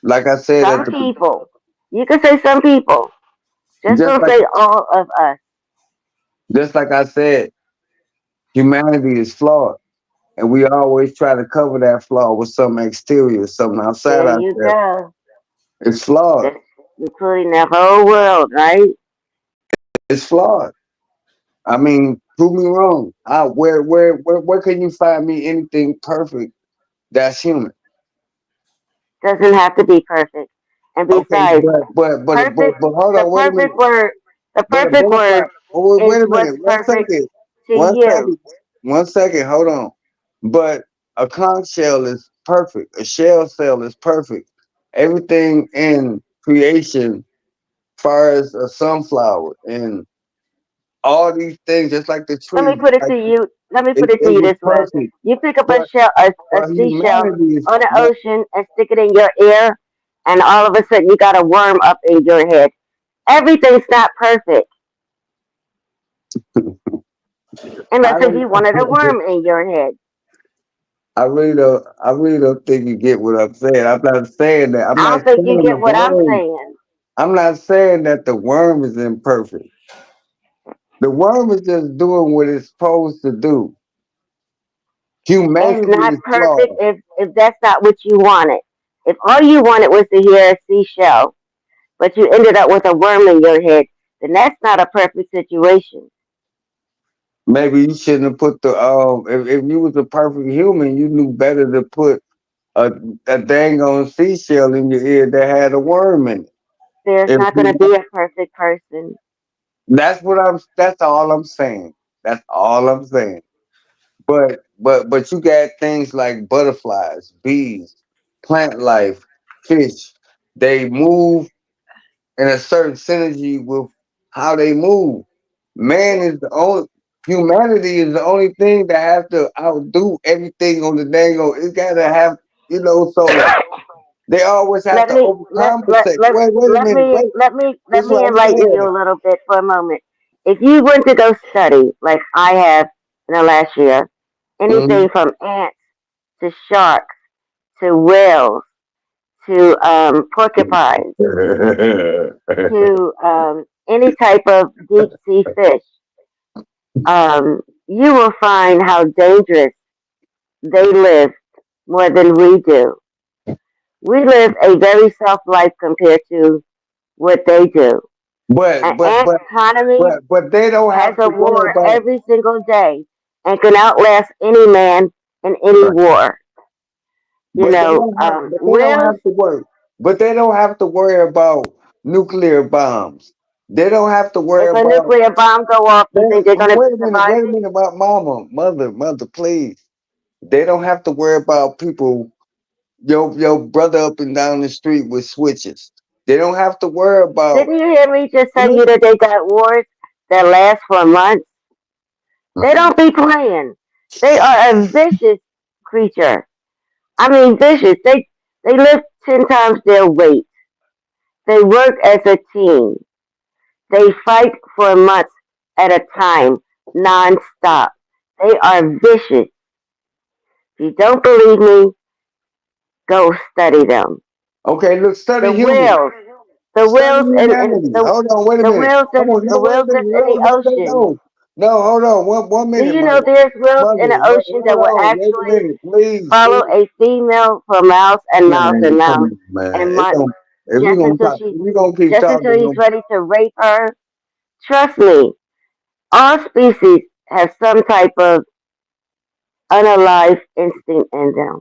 Speaker 7: like I said
Speaker 2: Some
Speaker 7: at the,
Speaker 2: people. You can say some people. Just
Speaker 7: just
Speaker 2: don't
Speaker 7: like
Speaker 2: say all of us.
Speaker 7: just like I said, humanity is flawed, and we always try to cover that flaw with some exterior, something outside
Speaker 2: There you
Speaker 7: ourselves.
Speaker 2: go.
Speaker 7: It's flawed.
Speaker 2: That's including the whole world, right?
Speaker 7: It's flawed. I mean, prove me wrong. Where can you find me anything perfect that's human?
Speaker 2: Doesn't have to be perfect. And
Speaker 7: Okay,
Speaker 2: besides,
Speaker 7: but
Speaker 2: perfect
Speaker 7: hold
Speaker 2: the
Speaker 7: on, wait a minute.
Speaker 2: perfect word the
Speaker 7: But
Speaker 2: perfect
Speaker 7: identify.
Speaker 2: word
Speaker 7: Oh,
Speaker 2: is
Speaker 7: wait a
Speaker 2: what's
Speaker 7: minute.
Speaker 2: perfect to
Speaker 7: One
Speaker 2: you.
Speaker 7: second. 1 second. Hold on. But a conch shell is perfect. A shell cell is perfect. Everything in creation, far as a sunflower and all these things, just like the
Speaker 2: Let me
Speaker 7: tree,
Speaker 2: put it
Speaker 7: like
Speaker 2: to you. Let me
Speaker 7: it,
Speaker 2: put it to
Speaker 7: it
Speaker 2: you
Speaker 7: was
Speaker 2: this way.
Speaker 7: perfect.
Speaker 2: You pick up
Speaker 7: But
Speaker 2: a
Speaker 7: but
Speaker 2: seashell
Speaker 7: humanity is
Speaker 2: on the
Speaker 7: but
Speaker 2: ocean and stick it in your ear, and all of a sudden you got a worm up in your head. Everything's not perfect,
Speaker 7: I
Speaker 2: unless if
Speaker 7: don't
Speaker 2: you wanted a worm in your head.
Speaker 7: I really don't think you get what I'm saying. I'm not saying that. I'm
Speaker 2: I
Speaker 7: not
Speaker 2: don't think you
Speaker 7: saying the
Speaker 2: get what I'm
Speaker 7: worm.
Speaker 2: saying.
Speaker 7: I'm not saying that the worm is imperfect. The worm is just doing what it's supposed to do.
Speaker 2: It's
Speaker 7: Humanity
Speaker 2: not
Speaker 7: is
Speaker 2: perfect
Speaker 7: flawed.
Speaker 2: if that's not what you wanted. If all you wanted was to hear a seashell, but you ended up with a worm in your head, then that's not a perfect situation.
Speaker 7: Maybe you shouldn't have put the if you was a perfect human, you knew better to put a a dang on seashell in your ear that had a worm in it.
Speaker 2: There's
Speaker 7: If
Speaker 2: not going to
Speaker 7: you,
Speaker 2: be a perfect person.
Speaker 7: that's all I'm saying. That's all I'm saying. But you got things like butterflies, bees, plant life, fish. They move in a certain synergy with how they move. Man is the only Humanity is the only thing that has to outdo everything on the dang on. It's gotta have, so they always have
Speaker 2: let
Speaker 7: to
Speaker 2: me
Speaker 7: overcompensate. Wait a minute, wait.
Speaker 2: let
Speaker 7: This is
Speaker 2: me
Speaker 7: what I'm
Speaker 2: enlighten you
Speaker 7: saying.
Speaker 2: a little bit for a moment. If you went to go study, like I have in the last year, anything
Speaker 7: Mhm.
Speaker 2: from ants to sharks to whales to porcupines to any type of deep sea fish, you will find how dangerous they live more than we do. We live a very soft life compared to what they do. An
Speaker 7: but but
Speaker 2: ant
Speaker 7: but
Speaker 2: colony
Speaker 7: but they don't
Speaker 2: has
Speaker 7: have
Speaker 2: a
Speaker 7: to worry
Speaker 2: war
Speaker 7: about.
Speaker 2: every single day and can outlast any man in any war. You
Speaker 7: But they
Speaker 2: know,
Speaker 7: don't have. But they don't
Speaker 2: whales,
Speaker 7: have to worry. But they don't have to worry about nuclear bombs. They don't have to worry
Speaker 2: if a
Speaker 7: about.
Speaker 2: nuclear bomb go off, you think they're going to
Speaker 7: Wait a minute.
Speaker 2: survive
Speaker 7: Wait a
Speaker 2: it?
Speaker 7: minute about mother, please. They don't have to worry about people. Your brother up and down the street with switches. They don't have to worry about.
Speaker 2: Didn't you hear me just tell you that they got wars that last for months? They don't be playing. They are a vicious creature. I mean, vicious. They lift 10 times their weight. They work as a team. They fight for months at a time, non-stop. They are vicious. If you don't believe me, go study them.
Speaker 7: Okay, look,
Speaker 2: The
Speaker 7: study human.
Speaker 2: whales, the
Speaker 7: Study
Speaker 2: whales, and
Speaker 7: humanity. Hold on, wait a minute. Come on,
Speaker 2: the
Speaker 7: no, wait a
Speaker 2: whales
Speaker 7: minute.
Speaker 2: that's in
Speaker 7: No,
Speaker 2: the
Speaker 7: no, no,
Speaker 2: ocean.
Speaker 7: no. No, hold on. One
Speaker 2: Do
Speaker 7: minute,
Speaker 2: you know
Speaker 7: mother.
Speaker 2: there's whales in the
Speaker 7: Mother,
Speaker 2: ocean that
Speaker 7: hold
Speaker 2: will
Speaker 7: on. Wait a
Speaker 2: actually
Speaker 7: minute, please,
Speaker 2: follow
Speaker 7: please.
Speaker 2: a female for miles and miles
Speaker 7: Man,
Speaker 2: and
Speaker 7: come
Speaker 2: miles
Speaker 7: on, man.
Speaker 2: and
Speaker 7: It
Speaker 2: months
Speaker 7: don't. If we gonna talk, if we gonna keep
Speaker 2: just until
Speaker 7: talking,
Speaker 2: he's ready to rape her? Trust me, all species have some type of unalive instinct in them.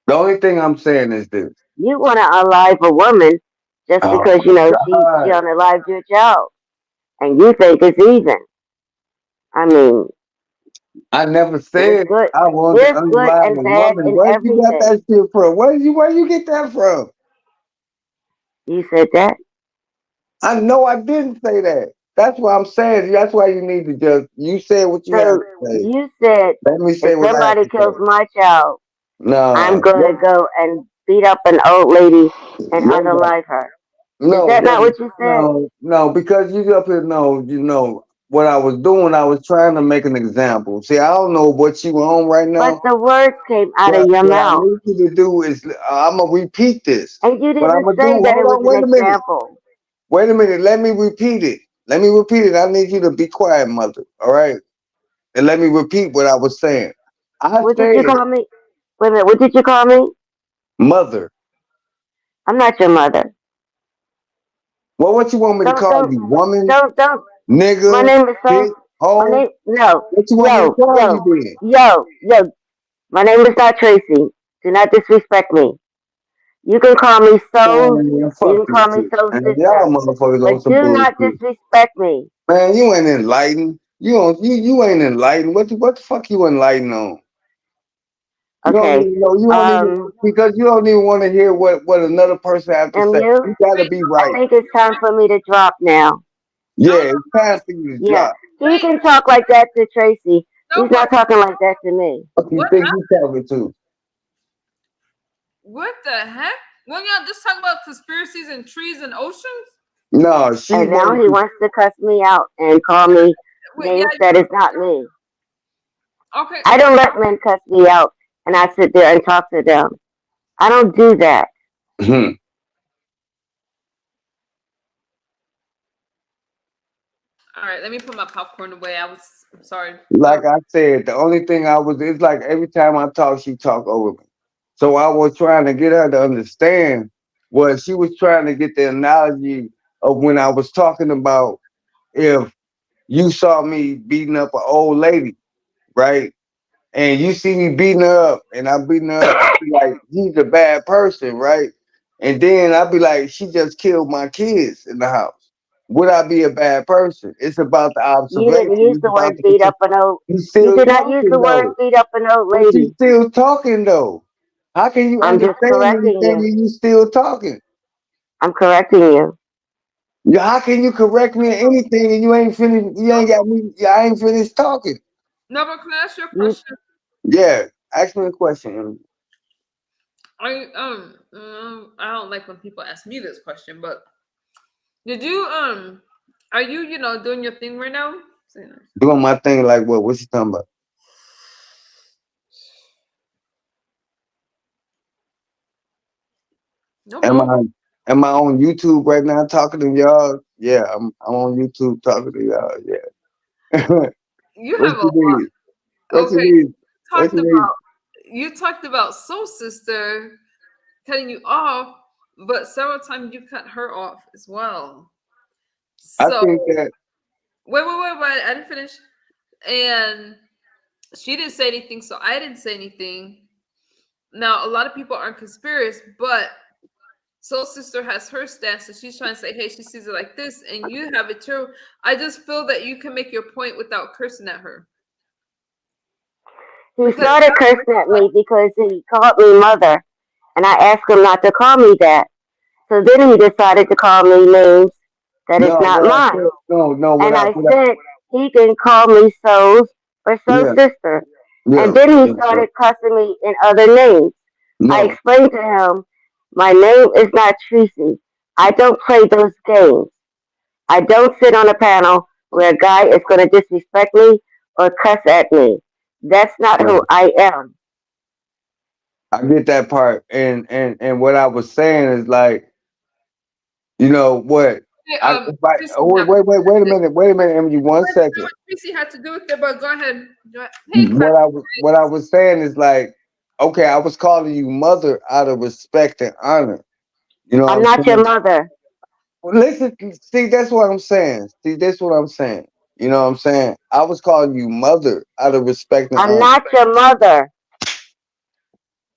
Speaker 7: the only thing I'm saying is this.
Speaker 2: You want to alive a woman just
Speaker 7: Oh
Speaker 2: because you
Speaker 7: my
Speaker 2: know she
Speaker 7: God.
Speaker 2: unalived your child, and you think it's even. I mean,
Speaker 7: I never
Speaker 2: there's
Speaker 7: said
Speaker 2: good,
Speaker 7: I want to
Speaker 2: there's good
Speaker 7: unalive
Speaker 2: and
Speaker 7: a
Speaker 2: bad
Speaker 7: woman.
Speaker 2: in
Speaker 7: Where you got
Speaker 2: everything.
Speaker 7: that shit from? Where you get that from?
Speaker 2: You said that.
Speaker 7: I know I didn't say that. That's what I'm saying. That's why you need to just. You said what you have
Speaker 2: So
Speaker 7: to say.
Speaker 2: you said
Speaker 7: Let me say
Speaker 2: if
Speaker 7: what I have
Speaker 2: somebody
Speaker 7: to
Speaker 2: kills
Speaker 7: say.
Speaker 2: my child, I'm
Speaker 7: No,
Speaker 2: gonna go and beat up an old lady and
Speaker 7: no, no,
Speaker 2: unalive her. Is
Speaker 7: no,
Speaker 2: that not
Speaker 7: no,
Speaker 2: what you said?
Speaker 7: no, no. Because you up here know, what I was doing. I was trying to make an example. See, I don't know what you on right
Speaker 2: But
Speaker 7: now.
Speaker 2: the words came out of
Speaker 7: But
Speaker 2: your
Speaker 7: what I
Speaker 2: mouth,
Speaker 7: need you to do is, I'm gonna repeat this.
Speaker 2: and you
Speaker 7: What I'm
Speaker 2: didn't
Speaker 7: gonna do?
Speaker 2: say that it
Speaker 7: Hold
Speaker 2: was
Speaker 7: on.
Speaker 2: an
Speaker 7: Wait a minute.
Speaker 2: example.
Speaker 7: Wait a minute. Let me repeat it. Let me repeat it. I need you to be quiet, mother. All right. And let me repeat what I was saying. I
Speaker 2: What did
Speaker 7: said,
Speaker 2: you call me? Wait a minute. What did you call me?
Speaker 7: mother.
Speaker 2: I'm not your mother.
Speaker 7: Well, what you want me to
Speaker 2: Don't
Speaker 7: call
Speaker 2: don't
Speaker 7: you? Woman,
Speaker 2: don't. My
Speaker 7: nigga,
Speaker 2: name is so.
Speaker 7: bitch,
Speaker 2: My
Speaker 7: hoe?
Speaker 2: name no.
Speaker 7: What you want me to
Speaker 2: Yo
Speaker 7: call you
Speaker 2: yo
Speaker 7: then?
Speaker 2: yo. My name is not Tracy. Do not disrespect me. You can call me Soul.
Speaker 7: Man,
Speaker 2: You
Speaker 7: fuck
Speaker 2: can
Speaker 7: this
Speaker 2: call me
Speaker 7: shit.
Speaker 2: Soul
Speaker 7: Man, y'all
Speaker 2: Sister.
Speaker 7: motherfuckers on
Speaker 2: But
Speaker 7: some
Speaker 2: do not
Speaker 7: bullshit.
Speaker 2: disrespect me.
Speaker 7: Man, you ain't enlightened. You ain't enlightened. What the fuck you enlightened on? You don't
Speaker 2: Okay.
Speaker 7: even know. You don't even because you don't even want to hear what another person have to say.
Speaker 2: MU,
Speaker 7: You gotta be
Speaker 2: I
Speaker 7: right.
Speaker 2: think it's time for me to drop now.
Speaker 1: No,
Speaker 7: Yeah,
Speaker 1: no,
Speaker 7: it's time for you to
Speaker 2: Yeah.
Speaker 7: drop.
Speaker 2: He
Speaker 1: wait.
Speaker 2: can talk like that to Tracy.
Speaker 1: No,
Speaker 2: He's
Speaker 1: but
Speaker 2: not talking like that to me.
Speaker 7: What you
Speaker 1: what
Speaker 7: think you talking to?
Speaker 1: what the heck? When y'all just talk about conspiracies and trees and oceans?
Speaker 7: No, she
Speaker 2: And now
Speaker 7: wanted
Speaker 2: he
Speaker 7: to.
Speaker 2: wants to cuss me out and call me
Speaker 1: Wait, yeah,
Speaker 2: names that is not me.
Speaker 1: okay.
Speaker 2: I don't let men cuss me out and I sit there and talk to them. I don't do that.
Speaker 1: All right, let me put my popcorn away. I'm sorry.
Speaker 7: Like I said, the only thing it's like every time I talk, she talk over me. So I was trying to get her to understand what she was trying to get the analogy of when I was talking about if you saw me beating up an old lady, right? And you see me beating her up and I'm beating her up, I'd be like, he's a bad person, right? And then I'd be like, she just killed my kids in the house. Would I be a bad person? It's about the
Speaker 2: You
Speaker 7: observation.
Speaker 2: didn't use
Speaker 7: It's
Speaker 2: the
Speaker 7: about
Speaker 2: word
Speaker 7: the
Speaker 2: beat up an old.
Speaker 7: you
Speaker 2: You
Speaker 7: still
Speaker 2: did not use
Speaker 7: talking
Speaker 2: the word
Speaker 7: though.
Speaker 2: beat up an old
Speaker 7: But you
Speaker 2: lady.
Speaker 7: still talking though. How can you
Speaker 2: I'm just
Speaker 7: understand
Speaker 2: correcting
Speaker 7: anything
Speaker 2: you.
Speaker 7: and you still talking?
Speaker 2: I'm correcting you.
Speaker 7: Yeah, how can you correct me in anything and you ain't finished? You ain't got me. Yeah, I ain't finished talking.
Speaker 1: No, but can I ask you a
Speaker 2: You
Speaker 1: question?
Speaker 7: Yeah, ask me a question.
Speaker 1: I don't like when people ask me this question, but did you are you doing your thing right now?
Speaker 7: Doing my thing like what? What you talking about?
Speaker 1: No,
Speaker 7: Am
Speaker 1: bro.
Speaker 7: I am I on YouTube right now talking to y'all? Yeah, I'm on YouTube talking to y'all. Yeah.
Speaker 1: You
Speaker 7: What
Speaker 1: have a
Speaker 7: you
Speaker 1: lot.
Speaker 7: need? What you
Speaker 1: Okay,
Speaker 7: need? What you need?
Speaker 1: you talked about Soul Sister cutting you off, but several times you cut her off as well.
Speaker 7: I
Speaker 1: So
Speaker 7: think that
Speaker 1: wait, I didn't finish. And she didn't say anything, so I didn't say anything. Now a lot of people aren't conspiracists, but Soul Sister has her stance, and she's trying to say, hey, she sees it like this, and you have it too. I just feel that you can make your point without cursing at her.
Speaker 2: He
Speaker 1: Because
Speaker 2: started cursing at me because he called me mother, and I asked him not to call me that. So then he decided to call me names that is
Speaker 7: no.
Speaker 2: not
Speaker 7: What I
Speaker 2: mine.
Speaker 7: said no.
Speaker 2: And I
Speaker 7: What I
Speaker 2: said he can call me Soul or Soul
Speaker 7: yeah
Speaker 2: Sister. And
Speaker 7: yeah
Speaker 2: then he
Speaker 7: yeah.
Speaker 2: started cussing me in other names. I
Speaker 7: No,
Speaker 2: explained to him, my name is not Tracy. I don't play those games. I don't sit on a panel where a guy is going to disrespect me or cuss at me. That's not
Speaker 7: right.
Speaker 2: who I am.
Speaker 7: I get that part, and what I was saying is like, what
Speaker 1: hey,
Speaker 7: I if I
Speaker 1: Tracy,
Speaker 7: oh, wait a minute, Emily, one second.
Speaker 1: Tracy had to do with it, but go ahead. Hey, Clark.
Speaker 7: What I was saying is like, okay, I was calling you mother out of respect and honor. You know what
Speaker 2: I'm
Speaker 7: I'm
Speaker 2: not your
Speaker 7: saying?
Speaker 2: mother.
Speaker 7: Well, listen, see, that's what I'm saying. See, that's what I'm saying. You know what I'm saying? I was calling you mother out of respect and
Speaker 2: I'm
Speaker 7: honor.
Speaker 2: not your mother.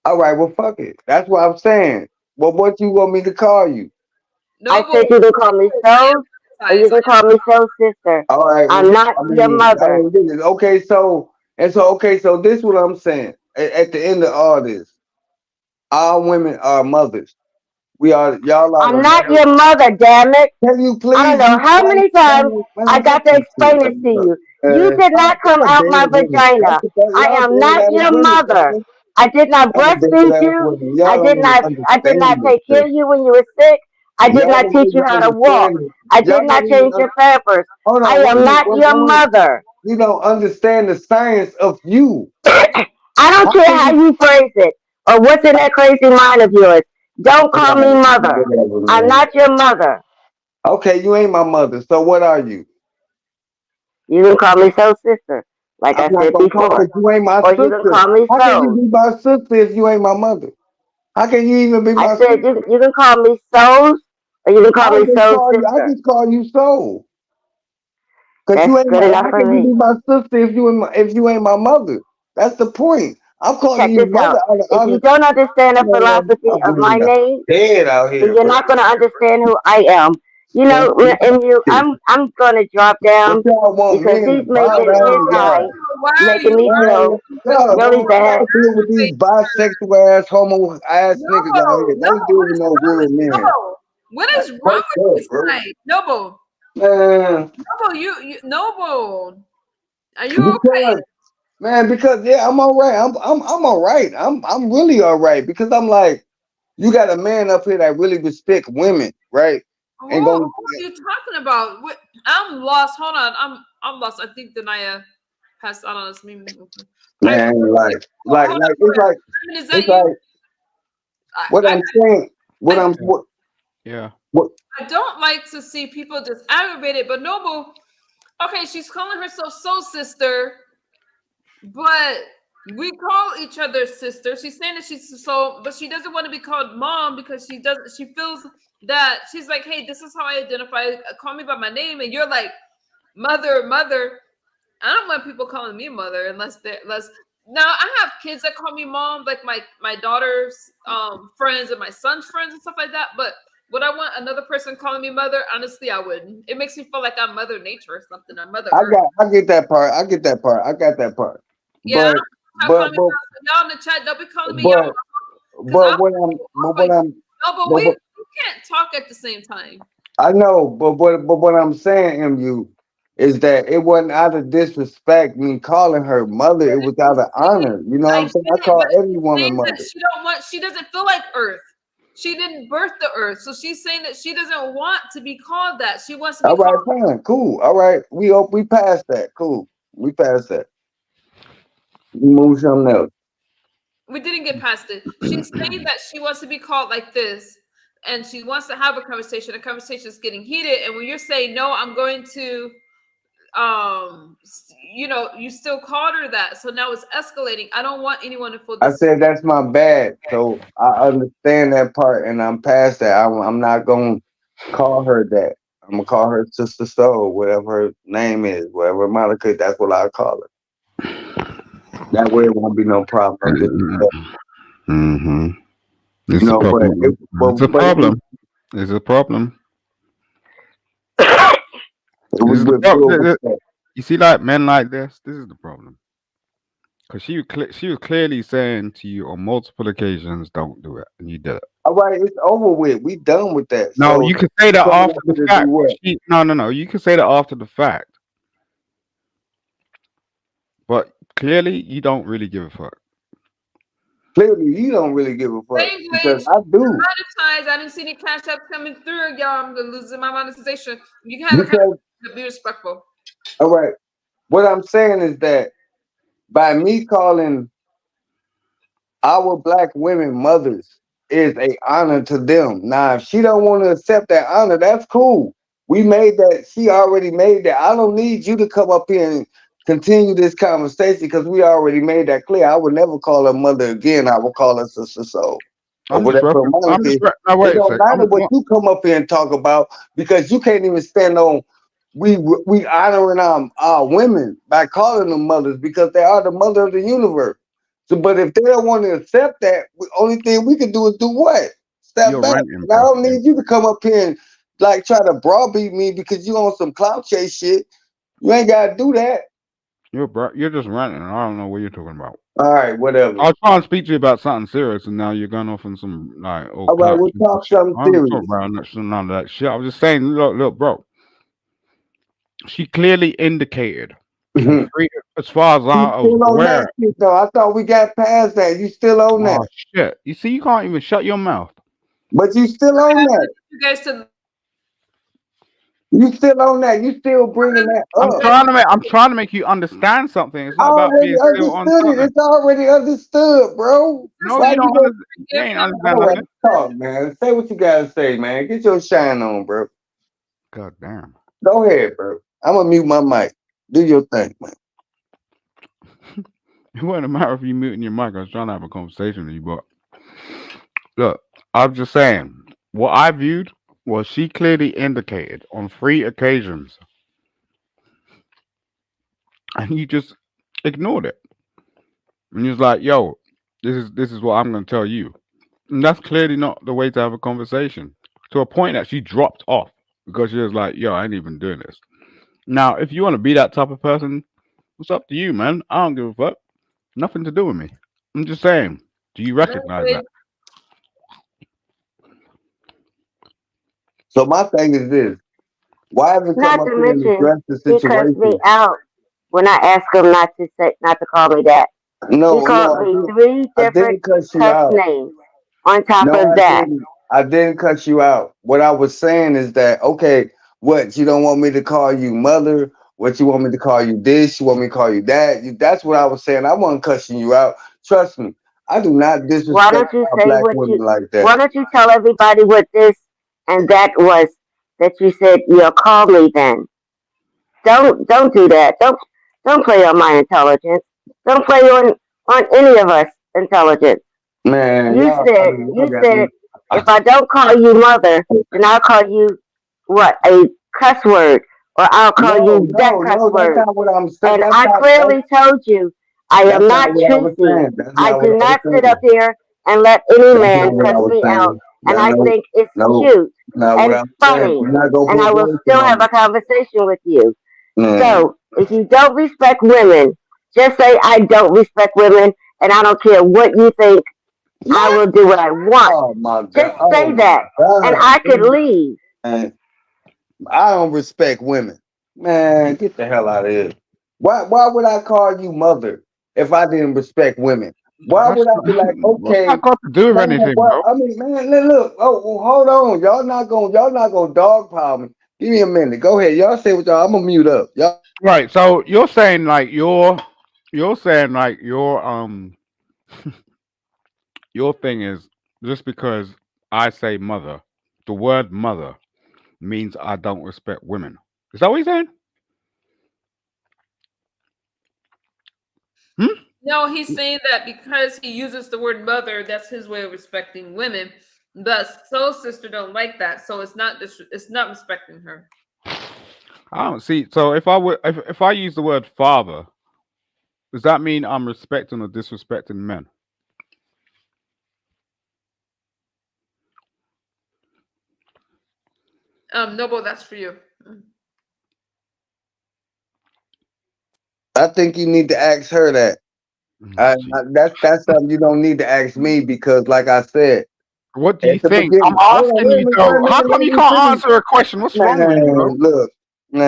Speaker 7: All right, well, fuck it. That's what I'm saying. Well, what you want me to call you?
Speaker 2: I
Speaker 1: No, but
Speaker 2: said you can call me Soul or you
Speaker 1: I
Speaker 2: can call me Soul Sister.
Speaker 7: All right,
Speaker 2: I'm
Speaker 7: well,
Speaker 2: not your mother.
Speaker 7: this is okay. So this what I'm saying. At the end of all this, all women are mothers. Y'all are
Speaker 2: I'm
Speaker 7: the
Speaker 2: not
Speaker 7: mother.
Speaker 2: your mother, damn it.
Speaker 7: Can you please?
Speaker 2: I don't know how many times I got to explain it to you. You did not come
Speaker 7: I'm a
Speaker 2: out my
Speaker 7: dead woman.
Speaker 2: vagina. I
Speaker 7: Y'all
Speaker 2: am
Speaker 7: dead
Speaker 2: not
Speaker 7: ass
Speaker 2: your
Speaker 7: women,
Speaker 2: mother.
Speaker 7: brother.
Speaker 2: I did not
Speaker 7: I'm a dead
Speaker 2: breastfeed
Speaker 7: ass
Speaker 2: you.
Speaker 7: woman. Y'all don't even
Speaker 2: I did not
Speaker 7: understand this
Speaker 2: take care
Speaker 7: shit.
Speaker 2: of you when you were sick. I did
Speaker 7: Y'all
Speaker 2: not
Speaker 7: don't
Speaker 2: teach you
Speaker 7: even
Speaker 2: how to walk.
Speaker 7: understand it.
Speaker 2: I
Speaker 7: Y'all
Speaker 2: did not
Speaker 7: don't even
Speaker 2: change your pampers.
Speaker 7: hold
Speaker 2: I
Speaker 7: on,
Speaker 2: am not your
Speaker 7: wait.
Speaker 2: mother.
Speaker 7: You don't understand the science of you.
Speaker 2: I don't
Speaker 7: How
Speaker 2: care
Speaker 7: can
Speaker 2: how
Speaker 7: you
Speaker 2: you phrase it or what's in that crazy mind of yours. Don't call me mother.
Speaker 7: whatever,
Speaker 2: I'm
Speaker 7: man.
Speaker 2: not your mother.
Speaker 7: Okay, you ain't my mother, so what are you?
Speaker 2: You can call me soul sister, like
Speaker 7: I'm
Speaker 2: I
Speaker 7: not
Speaker 2: said
Speaker 7: gonna call
Speaker 2: before.
Speaker 7: because you ain't my
Speaker 2: Or you can
Speaker 7: sister.
Speaker 2: call me
Speaker 7: How can you
Speaker 2: soul.
Speaker 7: be my sister if you ain't my mother? How can you even be
Speaker 2: I
Speaker 7: my
Speaker 2: said
Speaker 7: sister?
Speaker 2: you can call me souls or you can call me soul
Speaker 7: I
Speaker 2: sister.
Speaker 7: just call you soul. Cause
Speaker 2: That's
Speaker 7: you ain't
Speaker 2: good
Speaker 7: my,
Speaker 2: enough
Speaker 7: how
Speaker 2: for
Speaker 7: can you
Speaker 2: me.
Speaker 7: be my sister if you ain't my mother? That's the point. I'm calling
Speaker 2: Check
Speaker 7: you
Speaker 2: this
Speaker 7: mother
Speaker 2: out.
Speaker 7: out of
Speaker 2: If you
Speaker 7: honor.
Speaker 2: don't understand the
Speaker 7: Man,
Speaker 2: philosophy
Speaker 7: I'm
Speaker 2: of my
Speaker 7: really
Speaker 2: name,
Speaker 7: dead out
Speaker 2: then
Speaker 7: here,
Speaker 2: you're
Speaker 7: bro.
Speaker 2: not going to understand who I am. You
Speaker 7: Man,
Speaker 2: know, I'm going to drop
Speaker 7: but
Speaker 2: down
Speaker 7: y'all want
Speaker 2: because
Speaker 7: men to
Speaker 2: he's
Speaker 7: bow
Speaker 2: making his
Speaker 7: down to
Speaker 2: high,
Speaker 7: y'all.
Speaker 1: Why are
Speaker 2: making
Speaker 1: you
Speaker 2: me
Speaker 7: Man,
Speaker 2: feel
Speaker 1: arguing with
Speaker 7: y'all
Speaker 2: really
Speaker 7: don't
Speaker 2: bad.
Speaker 7: deal with these bisexual ass, homo ass niggas out
Speaker 1: Noble?
Speaker 7: here.
Speaker 1: Noble,
Speaker 7: Don't deal
Speaker 1: what
Speaker 7: with
Speaker 1: is
Speaker 7: no
Speaker 1: wrong
Speaker 7: real
Speaker 1: with you?
Speaker 7: men.
Speaker 1: Noble, what
Speaker 7: That's
Speaker 1: is wrong
Speaker 7: fucked
Speaker 1: with you
Speaker 7: up, bro.
Speaker 1: tonight? Noble,
Speaker 7: Man,
Speaker 1: Noble, you Noble, are you okay?
Speaker 7: because because yeah, I'm all right. I'm all right. I'm really all right because I'm like, you got a man up here that really respect women, right?
Speaker 1: Who,
Speaker 7: And
Speaker 1: who
Speaker 7: going
Speaker 1: are you talking about? I'm lost. Hold on, I'm lost. I think Denia passed out on us. Are,
Speaker 7: man,
Speaker 1: hold on, hold on. Simon, is that
Speaker 7: it's
Speaker 1: you?
Speaker 7: like what
Speaker 1: I,
Speaker 7: I'm saying,
Speaker 1: I,
Speaker 3: Yeah.
Speaker 7: what
Speaker 1: I don't like to see people just aggravated, but Noble, okay, she's calling herself soul sister, but we call each other sister. She's saying that she's so, but she doesn't want to be called mom because she doesn't. She feels that she's like, hey, this is how I identify. Call me by my name, and you're like, mother, mother. I don't want people calling me mother unless they're less. Now I have kids that call me mom, like my daughter's friends and my son's friends and stuff like that. But would I want another person calling me mother? Honestly, I wouldn't. It makes me feel like I'm Mother Nature or something. I'm Mother Earth.
Speaker 7: I get that part. I got that part.
Speaker 1: Yeah, I
Speaker 7: But
Speaker 1: don't stop
Speaker 7: but
Speaker 1: calling me
Speaker 7: but
Speaker 1: y'all in the chat. Don't be calling me y'all
Speaker 7: but
Speaker 1: because I'm
Speaker 7: but what I'm
Speaker 1: no, but we
Speaker 7: but
Speaker 1: can't talk at the same time.
Speaker 7: I know, but what I'm saying, MU, is that it wasn't out of disrespect me calling her mother. It was out of honor. You know what
Speaker 1: I
Speaker 7: I'm
Speaker 1: get
Speaker 7: saying? I
Speaker 1: it,
Speaker 7: call
Speaker 1: but
Speaker 7: every
Speaker 1: she's
Speaker 7: woman
Speaker 1: saying that
Speaker 7: mother.
Speaker 1: she doesn't feel like Earth. She didn't birth the Earth, so she's saying that she doesn't want to be called that. She wants to be
Speaker 7: All right,
Speaker 1: called.
Speaker 7: fine, cool. All right, we passed that. Cool, we passed that. We move something else.
Speaker 1: We didn't get past it. She's saying that she wants to be called like this, and she wants to have a conversation. The conversation is getting heated, and when you're saying no, I'm going to, you still called her that, so now it's escalating. I don't want anyone to feel
Speaker 7: I
Speaker 1: this.
Speaker 7: said that's my bad, so I understand that part, and I'm past that. I'm not gonna call her that. I'm gonna call her Sister Soul, whatever her name is, whatever Monica. That's what I call her. That way, it won't be no problem, no disrespect.
Speaker 3: Mm-hmm.
Speaker 7: You
Speaker 3: It's a
Speaker 7: know,
Speaker 3: problem. It's a problem. It's a problem.
Speaker 7: it
Speaker 3: This
Speaker 7: was
Speaker 3: is the
Speaker 7: with pure
Speaker 3: problem.
Speaker 7: respect.
Speaker 3: You see, like men like this. This is the problem. Because she was clearly saying to you on multiple occasions, "Don't do it," and you did it.
Speaker 7: All right, it's over with. We done with that.
Speaker 3: No,
Speaker 7: So
Speaker 3: you can say that
Speaker 7: tell
Speaker 3: after
Speaker 7: me
Speaker 3: the
Speaker 7: to do
Speaker 3: fact.
Speaker 7: what?
Speaker 3: No. You can say that after the fact. But clearly, you don't really give a fuck.
Speaker 7: Clearly, you don't really give a fuck because
Speaker 1: Language
Speaker 7: I do.
Speaker 1: monetize. I didn't see any cash apps coming through, y'all. I'm losing my monetization. You can have a
Speaker 7: Because
Speaker 1: conversation, be respectful.
Speaker 7: all right, what I'm saying is that by me calling our black women mothers is a honor to them. Now, if she don't want to accept that honor, that's cool. We made that. She already made that. I don't need you to come up here and continue this conversation because we already made that clear. I would never call her mother again. I would call her sister soul or
Speaker 3: I'm just
Speaker 7: whatever
Speaker 3: referring. I'm
Speaker 7: Monica
Speaker 3: just.
Speaker 7: is.
Speaker 3: No,
Speaker 7: It
Speaker 3: wait a
Speaker 7: don't
Speaker 3: sec.
Speaker 7: matter what you come up here and talk about because you can't even stand on. We honoring our women by calling them mothers because they are the mother of the universe. So, but if they don't want to accept that, the only thing we can do is do what? Step
Speaker 3: You're
Speaker 7: back.
Speaker 3: ranting,
Speaker 7: And I
Speaker 3: bro.
Speaker 7: don't need you to come up here and like try to browbeat me because you on some clout chase shit. You ain't gotta do that.
Speaker 3: You're just ranting. I don't know what you're talking about.
Speaker 7: All right, whatever.
Speaker 3: I was trying to speak to you about something serious, and now you're going off on some like old
Speaker 7: All right,
Speaker 3: clout
Speaker 7: we'll talk
Speaker 3: shit.
Speaker 7: something
Speaker 3: I don't talk
Speaker 7: serious.
Speaker 3: about none of that shit. I was just saying, look, bro. She clearly indicated on
Speaker 7: You
Speaker 3: free, as far as I was
Speaker 7: still on that
Speaker 3: aware.
Speaker 7: shit though. I thought we got past that. You still on
Speaker 3: Oh
Speaker 7: that.
Speaker 3: shit! You see, you can't even shut your mouth.
Speaker 7: But you still on that.
Speaker 1: You guys to
Speaker 7: You still on that. You still bringing that up.
Speaker 3: I'm trying to make you understand something. It's
Speaker 7: I
Speaker 3: not about
Speaker 7: already
Speaker 3: being still on
Speaker 7: understood it.
Speaker 3: something.
Speaker 7: It's already understood, bro.
Speaker 3: No,
Speaker 7: Why
Speaker 3: you
Speaker 7: you
Speaker 3: don't
Speaker 7: go?
Speaker 3: understand. You ain't understand
Speaker 7: All right,
Speaker 3: nothing.
Speaker 7: talk, man. Say what you gotta say, man. Get your shine on, bro.
Speaker 3: God damn.
Speaker 7: Go ahead, bro. I'm gonna mute my mic. Do your thing, man.
Speaker 3: It wasn't a matter of you muting your mic. I was trying to have a conversation with you, but look, I'm just saying what I viewed was she clearly indicated on 3 occasions, and you just ignored it. And you was like, "Yo, this is what I'm going to tell you." And that's clearly not the way to have a conversation. To a point that she dropped off because she was like, "Yo, I ain't even doing this." Now, if you want to be that type of person, it's up to you, man. I don't give a fuck. Nothing to do with me. I'm just saying. Do you recognize that?
Speaker 7: So my thing is this: why haven't come
Speaker 2: Not
Speaker 7: up
Speaker 2: to
Speaker 7: here and
Speaker 2: mention,
Speaker 7: addressed the
Speaker 2: he cussed me
Speaker 7: situation?
Speaker 2: out when I asked him not to call me that. He
Speaker 7: No,
Speaker 2: called me 3
Speaker 7: I
Speaker 2: different
Speaker 7: didn't cuss you
Speaker 2: cuss
Speaker 7: out.
Speaker 2: names on top
Speaker 7: No,
Speaker 2: of
Speaker 7: I
Speaker 2: that.
Speaker 7: didn't. I didn't cut you out. What I was saying is that okay, what you don't want me to call you mother? What you want me to call you this? You want me to call you that? That's what I was saying. I wasn't cussing you out. Trust me, I do not
Speaker 2: Why
Speaker 7: disrespect
Speaker 2: don't you
Speaker 7: our
Speaker 2: say
Speaker 7: black
Speaker 2: what
Speaker 7: women
Speaker 2: you?
Speaker 7: like
Speaker 2: Why
Speaker 7: that.
Speaker 2: don't you tell everybody what this and that was that you said you'll call me then? Don't do that. Don't play on my intelligence. Don't play on any of us intelligence.
Speaker 7: Man, y'all
Speaker 2: You
Speaker 7: got me.
Speaker 2: said if I don't call you mother, then I'll call you what, a cuss word, or I'll call
Speaker 7: No,
Speaker 2: you that
Speaker 7: no,
Speaker 2: cuss
Speaker 7: no. That's
Speaker 2: word.
Speaker 7: not what I'm saying.
Speaker 2: And I clearly told you I am
Speaker 7: That's not
Speaker 2: not
Speaker 7: what I was
Speaker 2: Tracy.
Speaker 7: saying. That's
Speaker 2: I
Speaker 7: not what
Speaker 2: do
Speaker 7: I was
Speaker 2: not sit up
Speaker 7: saying.
Speaker 2: here and let any
Speaker 7: That's
Speaker 2: man
Speaker 7: not what
Speaker 2: cuss
Speaker 7: I was
Speaker 2: me out.
Speaker 7: saying.
Speaker 2: And
Speaker 7: That
Speaker 2: I
Speaker 7: no,
Speaker 2: think it's
Speaker 7: no,
Speaker 2: cute
Speaker 7: not what
Speaker 2: and
Speaker 7: I'm saying.
Speaker 2: funny.
Speaker 7: You're not gonna
Speaker 2: And
Speaker 7: put
Speaker 2: I will
Speaker 7: words in
Speaker 2: still
Speaker 7: my
Speaker 2: have
Speaker 7: mouth.
Speaker 2: a conversation with you.
Speaker 7: Man.
Speaker 2: So if you don't respect women, just say I don't respect women and I don't care what you think. I
Speaker 7: What?
Speaker 2: will do what I want.
Speaker 7: Oh my
Speaker 2: Just
Speaker 7: god. Oh
Speaker 2: say
Speaker 7: my
Speaker 2: that and
Speaker 7: god.
Speaker 2: I could leave.
Speaker 7: Man, I don't respect women. Man, get the hell out of here. Why would I call you mother if I didn't respect women? Why
Speaker 3: That's
Speaker 7: would I be like,
Speaker 3: what's
Speaker 7: okay,
Speaker 3: that got to do with
Speaker 7: man,
Speaker 3: anything,
Speaker 7: well,
Speaker 3: bro?
Speaker 7: I mean, man, look, oh, well, hold on. Y'all not gonna dogpile me. Give me a minute. Go ahead. Y'all say what y'all, I'm gonna mute up. Y'all
Speaker 3: Right. So you're saying like your thing is just because I say mother, the word mother means I don't respect women. Is that what you're saying? Hmm?
Speaker 1: no, he's saying that because he uses the word mother, that's his way of respecting women. The soul sister don't like that, so it's not respecting her.
Speaker 3: I don't see. So if I use the word father, does that mean I'm respecting or disrespecting men?
Speaker 1: Noble, that's for you.
Speaker 7: I think you need to ask her that.
Speaker 3: Gee.
Speaker 7: That's something you don't need to ask me because, like I said
Speaker 3: What do you
Speaker 7: at the
Speaker 3: think? I'm
Speaker 7: beginning, hold on,
Speaker 3: asking you
Speaker 7: wait a
Speaker 3: though. How
Speaker 7: minute,
Speaker 3: come
Speaker 7: let
Speaker 3: you
Speaker 7: me
Speaker 3: can't
Speaker 7: finish.
Speaker 3: answer a question? What's wrong with you, bro?
Speaker 7: Man, look,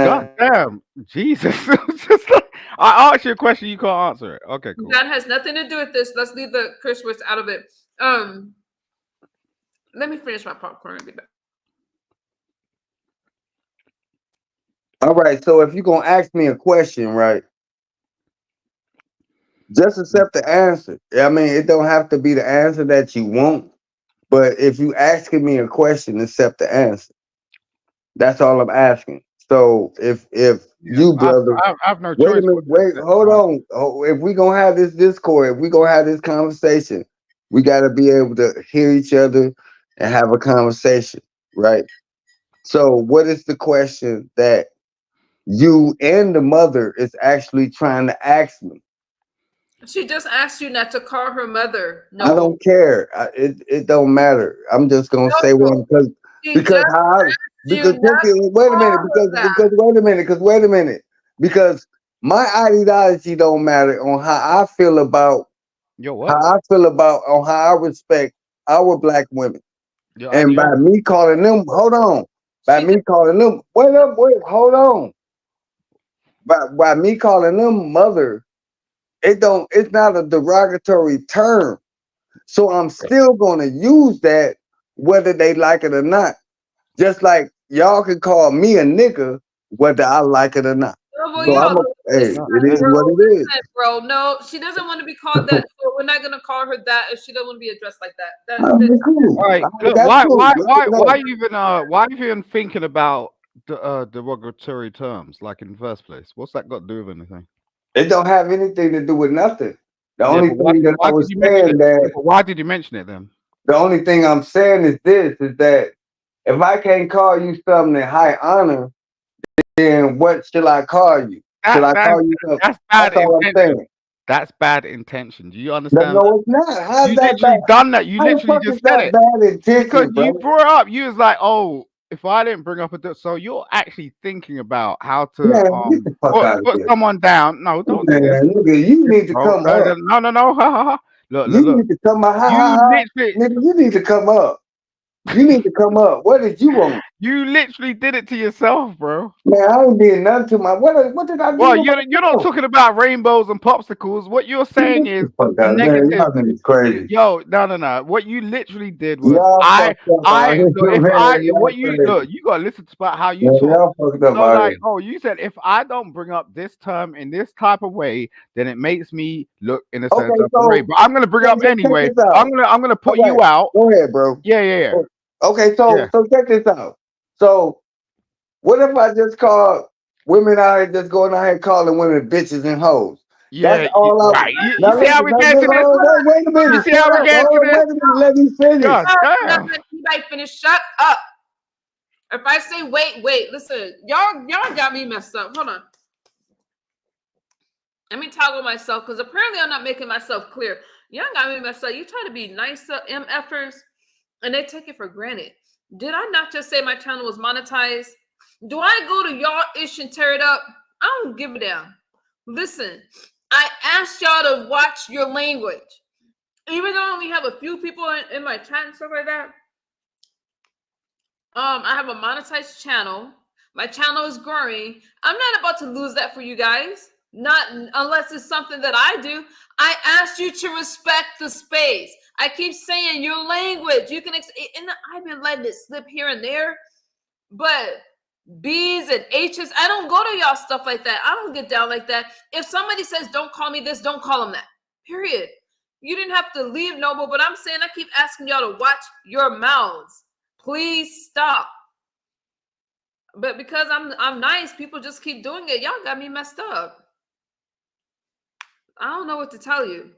Speaker 3: God
Speaker 7: man.
Speaker 3: damn, Jesus! It's just like, I asked you a question, you can't answer it. Okay, cool.
Speaker 1: That has nothing to do with this. Let's leave the curse words out of it. Let me finish my popcorn and be back.
Speaker 7: All right, so if you're gonna ask me a question, right, just accept the answer. I mean, it don't have to be the answer that you want, but if you asking me a question, accept the answer. That's all I'm asking. So if
Speaker 3: Yeah,
Speaker 7: you, brother,
Speaker 3: I have no
Speaker 7: wait a
Speaker 3: choice
Speaker 7: minute,
Speaker 3: but to
Speaker 7: wait,
Speaker 3: accept
Speaker 7: hold
Speaker 3: the answer.
Speaker 7: on. Oh, if we gonna have this discord, if we gonna have this conversation, we gotta be able to hear each other and have a conversation, right? So what is the question that you and the mother is actually trying to ask me?
Speaker 1: She just asked you not to call her mother,
Speaker 7: I
Speaker 1: Noble.
Speaker 7: don't care. It don't matter. I'm just gonna say what
Speaker 1: Noble. She
Speaker 7: because
Speaker 1: just
Speaker 7: how
Speaker 1: asked you
Speaker 7: because
Speaker 1: not to
Speaker 7: wait a minute
Speaker 1: call her that.
Speaker 7: wait a minute because my ideology don't matter on how I feel about
Speaker 3: Yo,
Speaker 7: how
Speaker 3: what?
Speaker 7: I feel about on how I respect our black women.
Speaker 3: Yo, and
Speaker 7: And by
Speaker 3: yo,
Speaker 7: me calling them, hold on. By
Speaker 1: She did.
Speaker 7: me calling them, wait, hold on. By me calling them mother, it's not a derogatory term. So I'm still gonna use that whether they like it or not. Just like y'all can call me a nigga whether I like it or not.
Speaker 1: Oh, well,
Speaker 7: So
Speaker 3: no,
Speaker 1: y'all,
Speaker 7: hey,
Speaker 1: listen,
Speaker 3: no,
Speaker 7: it is
Speaker 1: bro,
Speaker 7: what it is.
Speaker 1: listen, bro. No, she doesn't want to be called that. So we're not gonna call her that if she doesn't want to be addressed like that.
Speaker 7: Cool.
Speaker 3: all right. Look,
Speaker 7: That's cool.
Speaker 3: why even thinking about the derogatory terms like in the first place? What's that got to do with anything?
Speaker 7: It don't have anything to do with nothing. The
Speaker 3: Yeah,
Speaker 7: only
Speaker 3: but
Speaker 7: thing that I
Speaker 3: why did
Speaker 7: was
Speaker 3: you mention
Speaker 7: saying
Speaker 3: it? Yeah,
Speaker 7: that
Speaker 3: but why did you mention it then?
Speaker 7: the only thing I'm saying is this is that if I can't call you something in high honor, then what shall I call you? Should
Speaker 3: That
Speaker 7: I
Speaker 3: that's
Speaker 7: call you something?
Speaker 3: that's bad
Speaker 7: That's all I'm
Speaker 3: intention.
Speaker 7: saying.
Speaker 3: That's bad intention. Do you
Speaker 7: No,
Speaker 3: understand that?
Speaker 7: no, it's not. How's
Speaker 3: You
Speaker 7: that bad?
Speaker 3: literally done that. You
Speaker 7: How the
Speaker 3: literally
Speaker 7: fuck is
Speaker 3: just said
Speaker 7: that
Speaker 3: it
Speaker 7: bad
Speaker 3: because
Speaker 7: intention,
Speaker 3: you
Speaker 7: bro?
Speaker 3: brought up. You was like, oh, if I didn't bring up so you're actually thinking about how to
Speaker 7: Man, get the fuck out of
Speaker 3: put
Speaker 7: here.
Speaker 3: someone down. No, don't do this,
Speaker 7: Man, nigga, you need to
Speaker 3: bro.
Speaker 7: come up.
Speaker 3: No. Ha ha ha.
Speaker 7: You
Speaker 3: Look.
Speaker 7: need to come up. Ha ha
Speaker 3: You
Speaker 7: ha.
Speaker 3: literally,
Speaker 7: Nigga, you need to come up. You need to come up. What did you want?
Speaker 3: you literally did it to yourself, bro.
Speaker 7: Man, I ain't did nothing to my what did I do
Speaker 3: Well,
Speaker 7: to
Speaker 3: you're not
Speaker 7: myself?
Speaker 3: talking about rainbows and popsicles. What you're saying
Speaker 7: Get
Speaker 3: is
Speaker 7: the fuck out. Man,
Speaker 3: negative.
Speaker 7: y'all niggas crazy.
Speaker 3: Yo, no. What you literally did was
Speaker 7: Y'all fucked up out here,
Speaker 3: so if
Speaker 7: man. Y'all
Speaker 3: what you
Speaker 7: crazy.
Speaker 3: look, you gotta listen to about how you
Speaker 7: Man,
Speaker 3: talk.
Speaker 7: y'all fucked up
Speaker 3: So
Speaker 7: out
Speaker 3: like,
Speaker 7: here.
Speaker 3: oh, you said if I don't bring up this term in this type of way, then it makes me look in a certain
Speaker 7: Okay,
Speaker 3: type of way. But I'm gonna bring it up
Speaker 7: check
Speaker 3: anyway.
Speaker 7: this out.
Speaker 3: I'm gonna
Speaker 7: All
Speaker 3: put
Speaker 7: right,
Speaker 3: you out.
Speaker 7: go ahead, bro.
Speaker 3: Yeah.
Speaker 7: Okay,
Speaker 3: Yeah.
Speaker 7: so check this out. So what if I just call women out here just going out here calling women bitches and hoes? That's
Speaker 3: Yeah,
Speaker 7: all I
Speaker 3: right. You
Speaker 7: now
Speaker 3: see how
Speaker 7: listen,
Speaker 3: we
Speaker 7: now
Speaker 3: get to
Speaker 7: listen,
Speaker 3: this?
Speaker 7: wait a
Speaker 3: You
Speaker 7: minute,
Speaker 3: see
Speaker 7: shut
Speaker 3: how we
Speaker 7: up.
Speaker 3: get to this?
Speaker 7: Wait a minute, let me finish.
Speaker 3: God
Speaker 1: Not
Speaker 3: damn.
Speaker 1: let anybody finish. Shut up. If I say wait, listen, y'all got me messed up. Hold on. Let me toggle myself because apparently I'm not making myself clear. Y'all got me messed up. You try to be nice to MFers and they take it for granted. Did I not just say my channel was monetized? Do I go to y'all ish and tear it up? I don't give a damn. Listen, I asked y'all to watch your language. Even though I only have a few people in my chat and stuff like that, I have a monetized channel. My channel is growing. I'm not about to lose that for you guys. Not unless it's something that I do. I asked you to respect the space. I keep saying your language. You can, and I've been letting it slip here and there, but B's and H's, I don't go to y'all stuff like that. I don't get down like that. If somebody says, don't call me this, don't call them that. Period. You didn't have to leave, Noble, but I'm saying I keep asking y'all to watch your mouths. Please stop. But because I'm nice, people just keep doing it. Y'all got me messed up. I don't know what to tell you.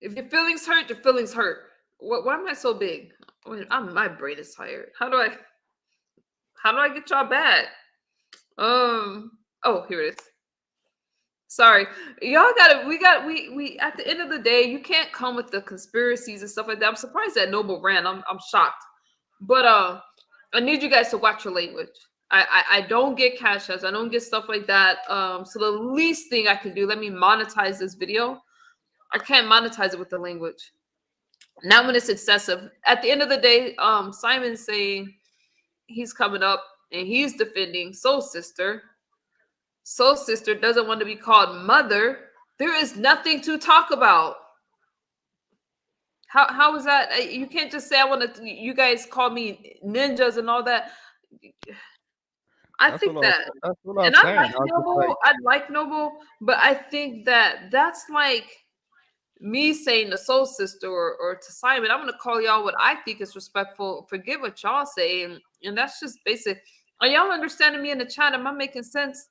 Speaker 1: If your feelings hurt, your feelings hurt. Why am I so big? My brain is tired. How do I get y'all back? Oh, here it is. Sorry. Y'all we at the end of the day, you can't come with the conspiracies and stuff like that. I'm surprised that Noble ran. I'm shocked. But I need you guys to watch your language. I don't get cash apps. I don't get stuff like that. So the least thing I can do, let me monetize this video. I can't monetize it with the language. Not when it's excessive. At the end of the day, Simon's saying he's coming up and he's defending Soul Sister. Soul Sister doesn't want to be called mother. There is nothing to talk about. How is that? You can't just say I want to. You guys call me ninjas and all that. I think that,
Speaker 3: That's what I
Speaker 1: and
Speaker 3: was saying. I was just like,
Speaker 1: I like Noble, but I think that that's like me saying to Soul Sister or to Simon, I'm gonna call y'all what I think is respectful. Forget what y'all say, and that's just basic. Are y'all understanding me in the chat? Am I making sense?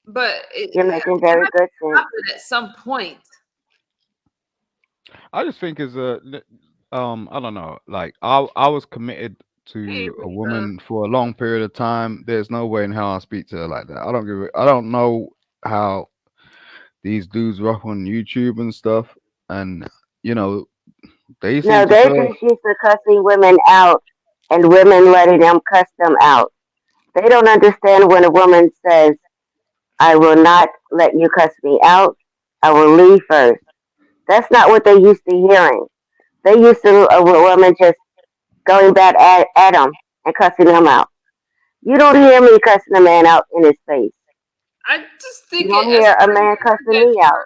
Speaker 1: But
Speaker 2: You're making very good sense.
Speaker 1: at some point.
Speaker 3: I just think is I don't know. Like I was committed
Speaker 1: Hey,
Speaker 3: to a
Speaker 1: Rita.
Speaker 3: woman for a long period of time. There's no way in hell I speak to her like that. I don't know how these dudes rock on YouTube and stuff, and you know they seem
Speaker 2: No,
Speaker 3: to
Speaker 2: they're
Speaker 3: feel.
Speaker 2: just used to cussing women out and women letting them cuss them out. They don't understand when a woman says, I will not let you cuss me out. I will leave first. That's not what they used to hearing. They used to a woman just going back at him and cussing him out. You don't hear me cussing a man out in his face.
Speaker 1: I just
Speaker 2: You
Speaker 1: think
Speaker 2: don't
Speaker 1: it.
Speaker 2: hear a man cussing me out.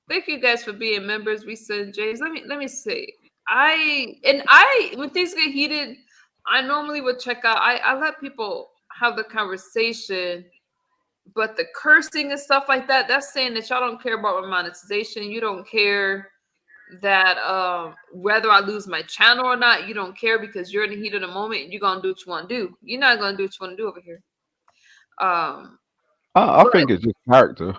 Speaker 1: Thank you guys for being members. We said James. Let me see. When things get heated, I normally would check out. I let people have the conversation, but the cursing and stuff like that, that's saying that y'all don't care about my monetization. You don't care that whether I lose my channel or not. You don't care because you're in the heat of the moment and you're gonna do what you want to do. You're not gonna do what you want to do over here.
Speaker 3: I
Speaker 1: But
Speaker 3: think it's just character,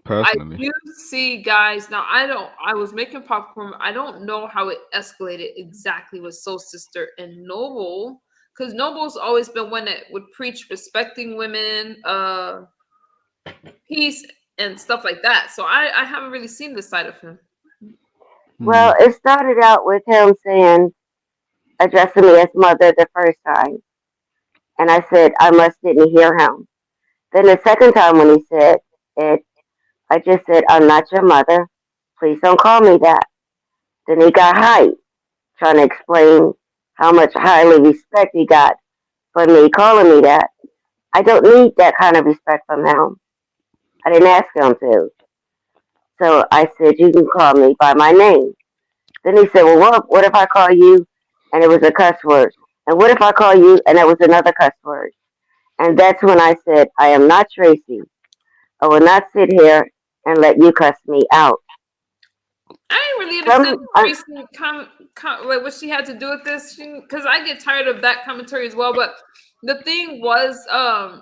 Speaker 1: I
Speaker 3: personally.
Speaker 1: do see guys now. I was making popcorn. I don't know how it escalated exactly with Soul Sister and Noble, because Noble's always been one that would preach respecting women, peace and stuff like that. So I haven't really seen this side of him.
Speaker 2: Well, it started out with him saying, addressing me as mother the first time. And I said, I must didn't hear him. Then the second time when he said it, I just said, I'm not your mother. Please don't call me that. Then he got hyped, trying to explain how much highly respect he got for me calling me that. I don't need that kind of respect from him. I didn't ask him to. So I said, you can call me by my name. Then he said, well, what if I call you and it was a cuss word? And what if I call you and it was another cuss word? And that's when I said, I am not Tracy. I will not sit here and let you cuss me out.
Speaker 1: I didn't really understand like what she had to do with this, because I get tired of that commentary as well. But the thing was, I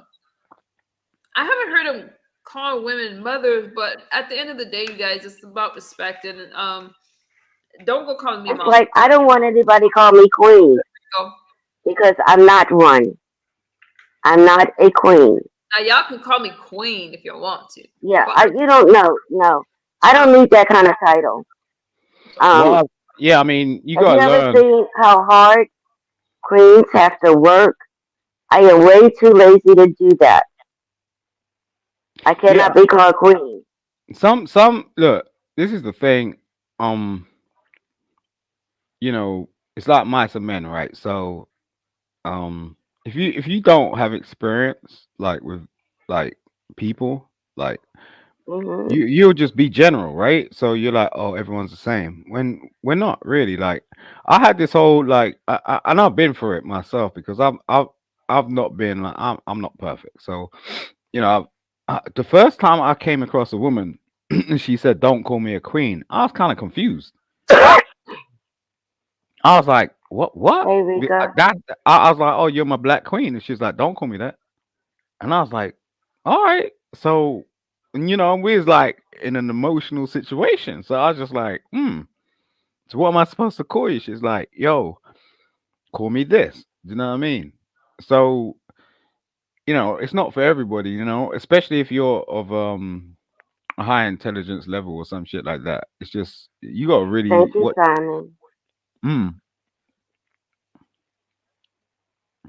Speaker 1: haven't heard him call women mothers, but at the end of the day, you guys, it's about respect, and don't go calling me
Speaker 2: It's
Speaker 1: mom.
Speaker 2: like I don't want anybody call me queen
Speaker 1: So,
Speaker 2: because I'm not one. I'm not a queen.
Speaker 1: now y'all can call me queen if you want to.
Speaker 2: Yeah,
Speaker 1: But
Speaker 2: you don't know. No, I don't need that kind of title.
Speaker 3: Well, yeah, I mean, you
Speaker 2: Have you
Speaker 3: gotta
Speaker 2: ever
Speaker 3: learn.
Speaker 2: seen how hard queens have to work? I am way too lazy to do that. I
Speaker 3: Yeah,
Speaker 2: cannot be called queen.
Speaker 3: some look. This is the thing. Um, it's like mice and men, right? So, if you don't have experience like with like people, like
Speaker 2: Hmm.
Speaker 3: you'll just be general, right? So you're like, oh, everyone's the same. When we're not really. Like, I had this whole like, and I've been through it myself because I've not been like I'm not perfect. So, the first time I came across a woman, and she said, "Don't call me a queen," I was kind of confused. I was like, "What? What?"
Speaker 2: Hey, Rika.
Speaker 3: I was like, "Oh, you're my black queen," and she's like, "Don't call me that." And I was like, "All right." So, we was like in an emotional situation. So I was just like, So what am I supposed to call you? She's like, "Yo, call me this." Do you know what I mean? So, it's not for everybody. Especially if you're of a high intelligence level or some shit like that. It's just you got to really
Speaker 2: Thank you,
Speaker 3: what.
Speaker 2: Simon.
Speaker 3: Mm.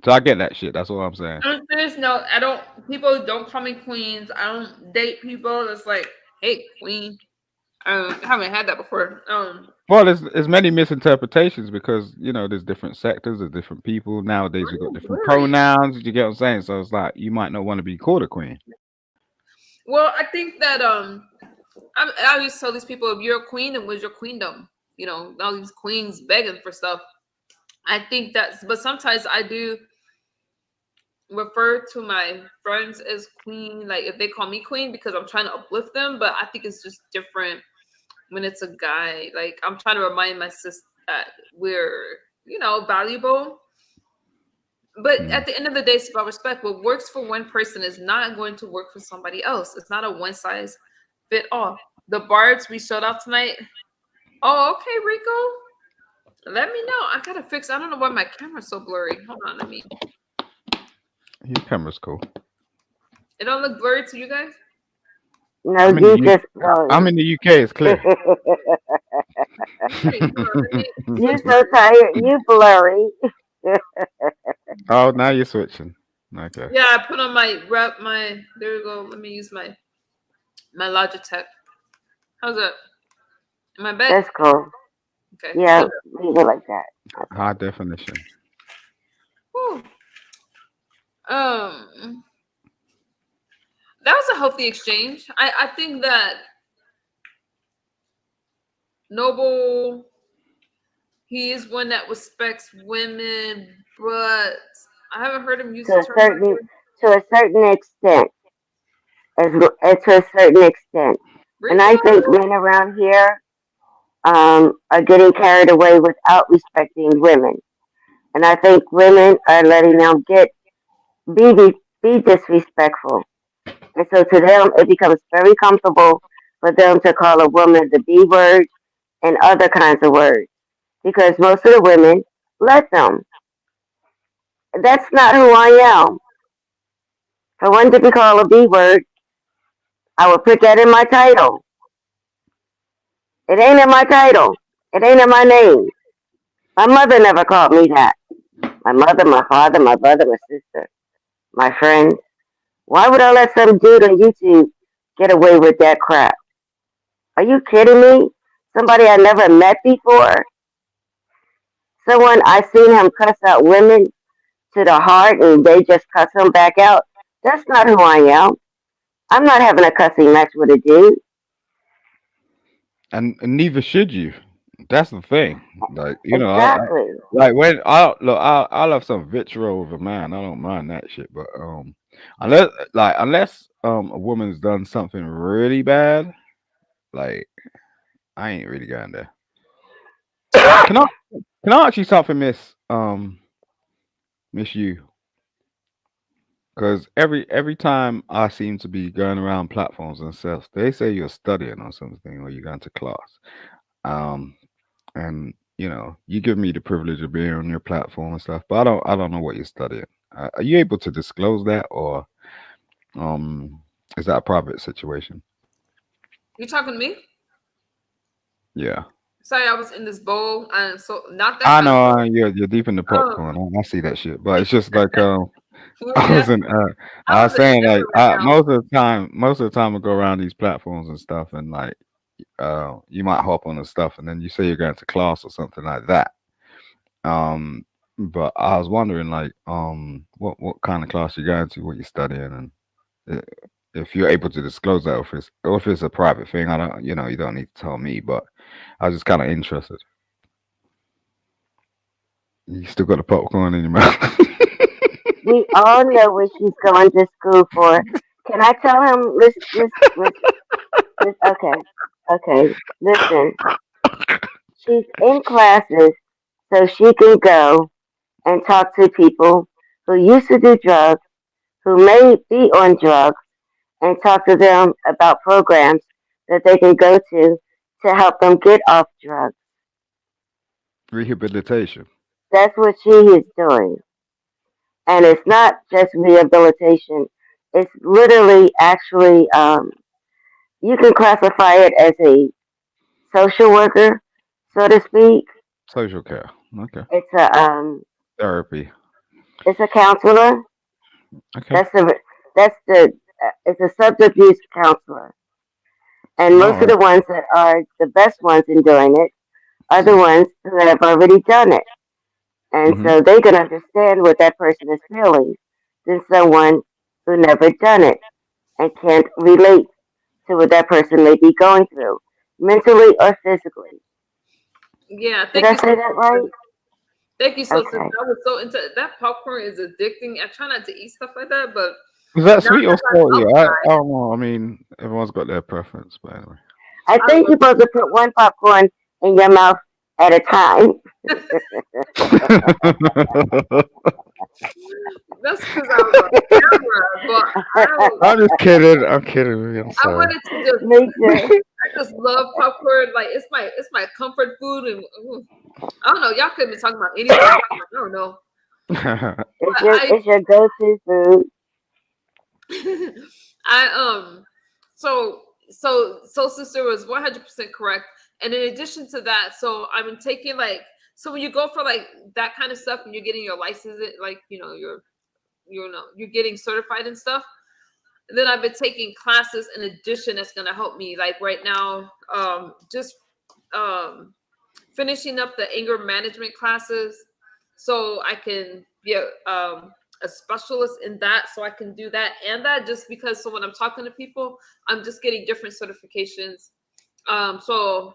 Speaker 3: So I get that shit. That's all I'm saying.
Speaker 1: there's no, I don't. People don't call me queens. I don't date people that's like, hey, queen. I haven't had that before.
Speaker 3: Well, there's many misinterpretations because there's different sectors, there's different people nowadays. We've got different
Speaker 1: Blurry.
Speaker 3: pronouns. You get what I'm saying? So it's like you might not want to be called a queen.
Speaker 1: Well, I think that I always tell these people, if you're a queen, then where's your queendom? All these queens begging for stuff. I think but sometimes I do refer to my friends as queen, like if they call me queen because I'm trying to uplift them. But I think it's just different when it's a guy. Like I'm trying to remind my sister that we're valuable. But at the end of the day, it's about respect. What works for one person is not going to work for somebody else. It's not a one size fit all. The bards we showed off tonight. Oh, okay, Rico. Let me know. I gotta fix. I don't know why my camera's so blurry. Hold on, let me.
Speaker 3: Your camera's cool.
Speaker 1: It don't look blurry to you guys.
Speaker 2: No,
Speaker 3: I'm in
Speaker 2: you
Speaker 3: the
Speaker 2: just
Speaker 3: I'm in the UK. It's clear.
Speaker 1: Wait, hold on, let me.
Speaker 2: You so tired. You blurry.
Speaker 3: Oh, now you're switching. Okay.
Speaker 1: Yeah, I put on my rep. There we go. Let me use my Logitech. How's that? Am I back?
Speaker 2: That's cool.
Speaker 1: Okay.
Speaker 2: Yeah, leave it like that. Okay.
Speaker 3: High definition.
Speaker 1: Whew. Um, that was a healthy exchange. I think that Noble, he is one that respects women, but I haven't heard him use
Speaker 2: To
Speaker 1: the
Speaker 2: a
Speaker 1: term
Speaker 2: certain
Speaker 1: like
Speaker 2: to a certain extent, to a certain extent, and I think
Speaker 1: really.
Speaker 2: men around here are getting carried away without respecting women, and I think women are letting them be disrespectful, and so to them it becomes very comfortable for them to call a woman the B word and other kinds of words because most of the women let them. That's not who I am. If I wanted to be called a B word, I would put that in my title. It ain't in my title. It ain't in my name. My mother never called me that. My mother, my father, my brother, my sister, my friends. Why would I let some dude on YouTube get away with that crap? Are you kidding me? Somebody I never met before? Someone I seen him cuss out women to the heart and they just cuss him back out? That's not who I am. I'm not having a cussing match with a dude.
Speaker 3: And neither should you. That's the thing. Like, I
Speaker 2: Exactly.
Speaker 3: like when I look, I'll have some vitriol with a man. I don't mind that shit. But unless a woman's done something really bad, like I ain't really going there. Can I can I ask you something, Miss You? Because every time I seem to be going around platforms and stuff, they say you're studying or something or you're going to class. Um, and you give me the privilege of being on your platform and stuff, but I don't know what you're studying. Are you able to disclose that, or um, is that a private situation?
Speaker 1: You talking to me?
Speaker 3: Yeah,
Speaker 1: Sorry, I was in this bowl, and so not that
Speaker 3: I
Speaker 1: kind of
Speaker 3: know.
Speaker 1: bowl.
Speaker 3: You're deep in the
Speaker 1: Um,
Speaker 3: popcorn. I see that shit, but it's just like
Speaker 1: what were
Speaker 3: I
Speaker 1: you
Speaker 3: wasn't.
Speaker 1: asking? I
Speaker 3: I was
Speaker 1: was in
Speaker 3: saying like
Speaker 1: Denver right now.
Speaker 3: most of the time I go around these platforms and stuff, and like you might hop on the stuff, and then you say you're going to class or something like that. Um, but I was wondering, like, what kind of class you're going to, what you're studying, and if you're able to disclose that, or if it's a private thing. I don't, you don't need to tell me, but I was just kind of interested. You still got the popcorn in your mouth.
Speaker 2: We all know what she's going to school for. Can I tell him? Okay, okay. Listen, she's in classes so she can go and talk to people who used to do drugs, who may be on drugs, and talk to them about programs that they can go to help them get off drugs.
Speaker 3: Rehabilitation.
Speaker 2: That's what she is doing. And it's not just rehabilitation. It's literally actually, you can classify it as a social worker, so to speak.
Speaker 3: Social care. Okay.
Speaker 2: It's
Speaker 3: Therapy.
Speaker 2: it's a counselor.
Speaker 3: Okay.
Speaker 2: That's the it's a substance abuse counselor. And
Speaker 3: All
Speaker 2: most of
Speaker 3: right.
Speaker 2: the ones that are the best ones in doing it are the ones who have already done it. And
Speaker 3: Mm-hmm.
Speaker 2: so they can understand what that person is feeling than someone who never done it and can't relate to what that person may be going through, mentally or physically.
Speaker 1: Yeah,
Speaker 2: Did
Speaker 1: thank
Speaker 2: I
Speaker 1: you
Speaker 2: say
Speaker 1: so
Speaker 2: that
Speaker 1: much.
Speaker 2: right?
Speaker 1: Thank you so much.
Speaker 2: Okay.
Speaker 1: I was so into that popcorn is addicting. I try not to eat stuff like that, but
Speaker 3: Is that
Speaker 1: now
Speaker 3: sweet or
Speaker 1: that I'm
Speaker 3: salty? I
Speaker 1: outside,
Speaker 3: don't know. I mean, everyone's got their preference, but anyway.
Speaker 2: I
Speaker 1: I
Speaker 2: think
Speaker 1: love
Speaker 2: you're supposed to put one popcorn in your mouth at a time.
Speaker 1: that's because I was on camera, but
Speaker 3: I'm just kidding. I'm kidding. I'm
Speaker 1: I
Speaker 3: sorry.
Speaker 1: wanted to just
Speaker 2: Me too.
Speaker 1: I just love popcorn. Like it's my comfort food, and I don't know. Y'all could be talking about anything. I don't know,
Speaker 2: It's
Speaker 1: but
Speaker 2: your go-to food.
Speaker 1: I so sister was 100% correct. And in addition to that, so I've been taking like so when you go for like that kind of stuff and you're getting your license, like you're getting certified and stuff. And then I've been taking classes in addition that's gonna help me. Like right now, just finishing up the anger management classes so I can be a specialist in that, so I can do that and that, just because so when I'm talking to people, I'm just getting different certifications. So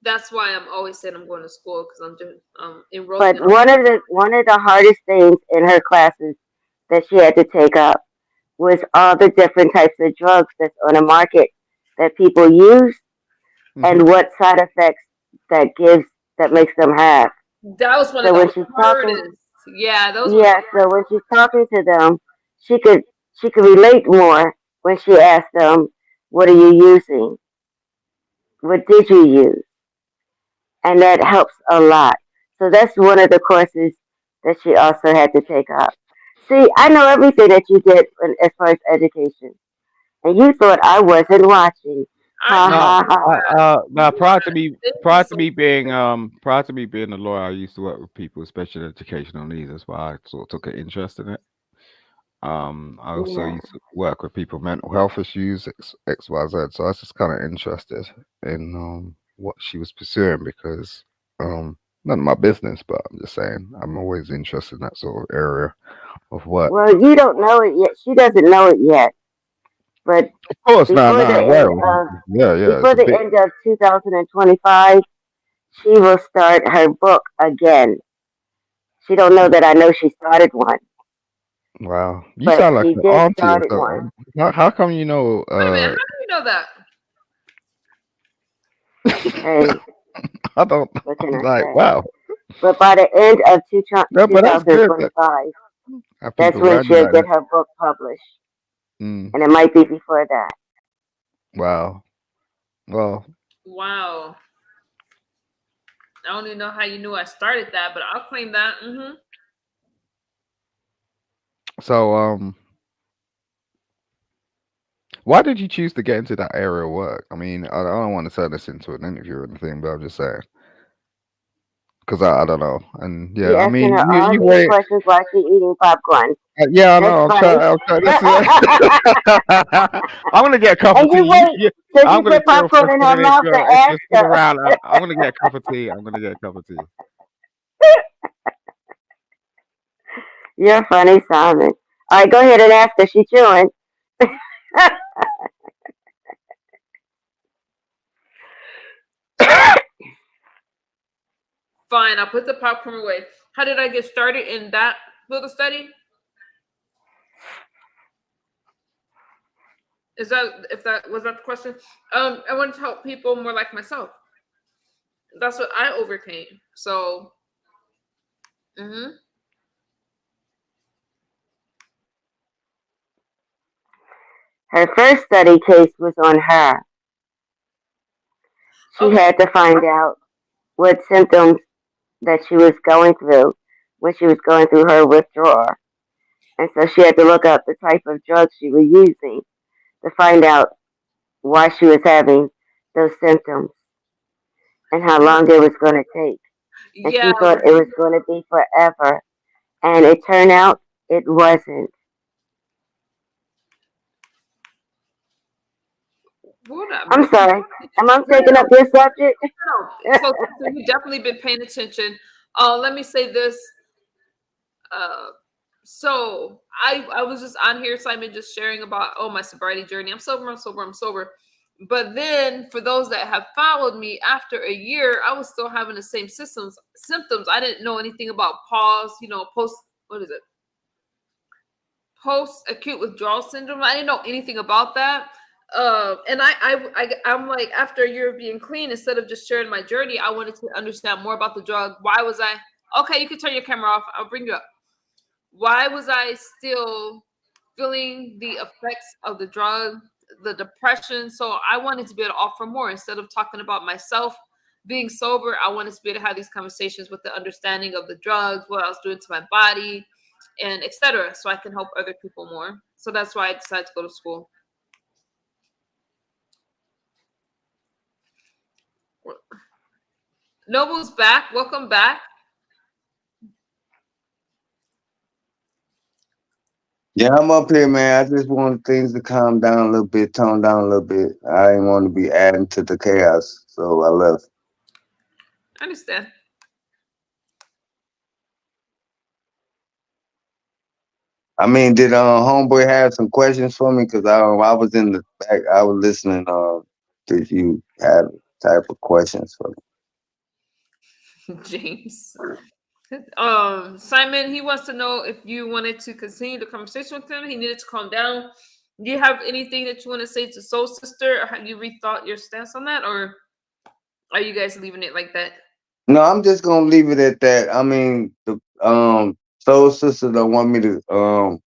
Speaker 1: that's why I'm always saying I'm going to school, because I'm doing enrolling
Speaker 2: But
Speaker 1: in.
Speaker 2: one of the hardest things in her classes that she had to take up was all the different types of drugs that's on the market that people use
Speaker 3: Hmm.
Speaker 2: and what side effects that gives that makes them have.
Speaker 1: That was one of
Speaker 2: So
Speaker 1: the
Speaker 2: when she's talking,
Speaker 1: hardest. Yeah, those were.
Speaker 2: yeah, so when she's talking to them, she could she could relate more when she asked them, "What are you using? What did you use?" And that helps a lot. So that's one of the courses that she also had to take up. See, I know everything that you did as far as education, and you thought I wasn't watching.
Speaker 1: I
Speaker 2: Ha
Speaker 1: didn't
Speaker 3: No,
Speaker 2: ha
Speaker 1: know
Speaker 2: ha.
Speaker 1: that.
Speaker 3: now
Speaker 1: You are. Thank you so
Speaker 3: prior to me being a lawyer, I used to work with people with special educational needs. That's why I sort of took an interest in it. I also
Speaker 2: Yeah.
Speaker 3: used to work with people with mental health issues, XYZ. So I was just kind of interested in what she was pursuing because none of my business, but I'm just saying I'm always interested in that sort of area of work.
Speaker 2: Well, you don't know it yet. She doesn't know it yet. But
Speaker 3: Of course, no,
Speaker 2: before the
Speaker 3: no,
Speaker 2: end
Speaker 3: well,
Speaker 2: of
Speaker 3: yeah, yeah, it's
Speaker 2: before
Speaker 3: a
Speaker 2: the
Speaker 3: bit.
Speaker 2: end of 2025, she will start her book again. She don't know that I know she started one,
Speaker 3: Wow, you
Speaker 2: but
Speaker 3: sound like
Speaker 2: she
Speaker 3: an
Speaker 2: did
Speaker 3: auntie or
Speaker 2: start one.
Speaker 3: something. How come you know?
Speaker 1: Wait a minute. How do you know that?
Speaker 2: Hey,
Speaker 3: I don't.
Speaker 2: what can
Speaker 3: I'm
Speaker 2: I
Speaker 3: like,
Speaker 2: say?
Speaker 3: wow.
Speaker 2: But by the end of
Speaker 3: No, but that's good that
Speaker 2: 2025, that's
Speaker 3: people
Speaker 2: when
Speaker 3: around you
Speaker 2: she'll
Speaker 3: like
Speaker 2: get
Speaker 3: that.
Speaker 2: her book published.
Speaker 3: Mm,
Speaker 2: And it might be before that.
Speaker 3: wow. Well,
Speaker 1: Wow. I don't even know how you knew I started that, but I'll claim that.
Speaker 3: so why did you choose to get into that area of work? I mean, I don't want to turn this into an interview or anything, but I'm just saying because I don't know. And
Speaker 2: You
Speaker 3: yeah, I
Speaker 2: asking
Speaker 3: mean,
Speaker 2: her all
Speaker 3: you
Speaker 2: these
Speaker 3: wait.
Speaker 2: questions while she eating popcorn.
Speaker 3: Yeah, I
Speaker 2: That's
Speaker 3: know.
Speaker 2: funny.
Speaker 3: I'm trying. This is. I'm gonna get a cup of
Speaker 2: And
Speaker 3: tea.
Speaker 2: you wait till
Speaker 3: I'm
Speaker 2: she
Speaker 3: gonna
Speaker 2: put
Speaker 3: chill for
Speaker 2: popcorn
Speaker 3: a
Speaker 2: in her
Speaker 3: minute.
Speaker 2: mouth to
Speaker 3: If
Speaker 2: ask
Speaker 3: you're still
Speaker 2: her.
Speaker 3: around, I'm gonna get a cup of tea. I'm gonna get a cup of tea.
Speaker 2: You're funny, Simon. All right, go ahead and ask her. She chewing.
Speaker 1: Fine, I'll put the popcorn away. How did I get started in that field of study? Is that if that was that the question? I wanted to help people more like myself. That's what I overcame. So, mhm.
Speaker 2: Her first study case was on her. She
Speaker 1: Okay.
Speaker 2: had to find out what symptoms that she was going through when she was going through her withdrawal. And so she had to look up the type of drugs she was using to find out why she was having those symptoms and how long it was going to take. And
Speaker 1: Yeah.
Speaker 2: she thought it was going to be forever. And it turned out it wasn't.
Speaker 1: What up?
Speaker 2: I'm sorry. Am I
Speaker 1: No, no,
Speaker 2: taking up this subject?
Speaker 1: no. So you've definitely been paying attention. Let me say this. Uh, so I was just on here, Simon, just sharing about my sobriety journey. I'm sober. I'm sober. I'm sober. But then for those that have followed me after a year, I was still having the same symptoms. I didn't know anything about pause. Post what is it? Post acute withdrawal syndrome. I didn't know anything about that. And I'm like, after a year of being clean, instead of just sharing my journey, I wanted to understand more about the drug. Why was I okay? You can turn your camera off. I'll bring you up. Why was I still feeling the effects of the drug, the depression? So I wanted to be able to offer more instead of talking about myself being sober. I wanted to be able to have these conversations with the understanding of the drugs, what I was doing to my body, and etc. So I can help other people more. So that's why I decided to go to school. Noble's back. Welcome back.
Speaker 7: Yeah, I'm up here, man. I just want things to calm down a little bit, tone down a little bit. I didn't want to be adding to the chaos, so I left.
Speaker 1: I understand.
Speaker 7: I mean, did homeboy have some questions for me? Cause I was in the back, I was listening. Did you have type of questions for me?
Speaker 1: James. Simon, he wants to know if you wanted to continue the conversation with him. He needed to calm down. Do you have anything that you want to say to Soul Sister? Or have you rethought your stance on that? Or are you guys leaving it like that?
Speaker 7: No, I'm just gonna leave it at that. I mean, the soul sister don't want me to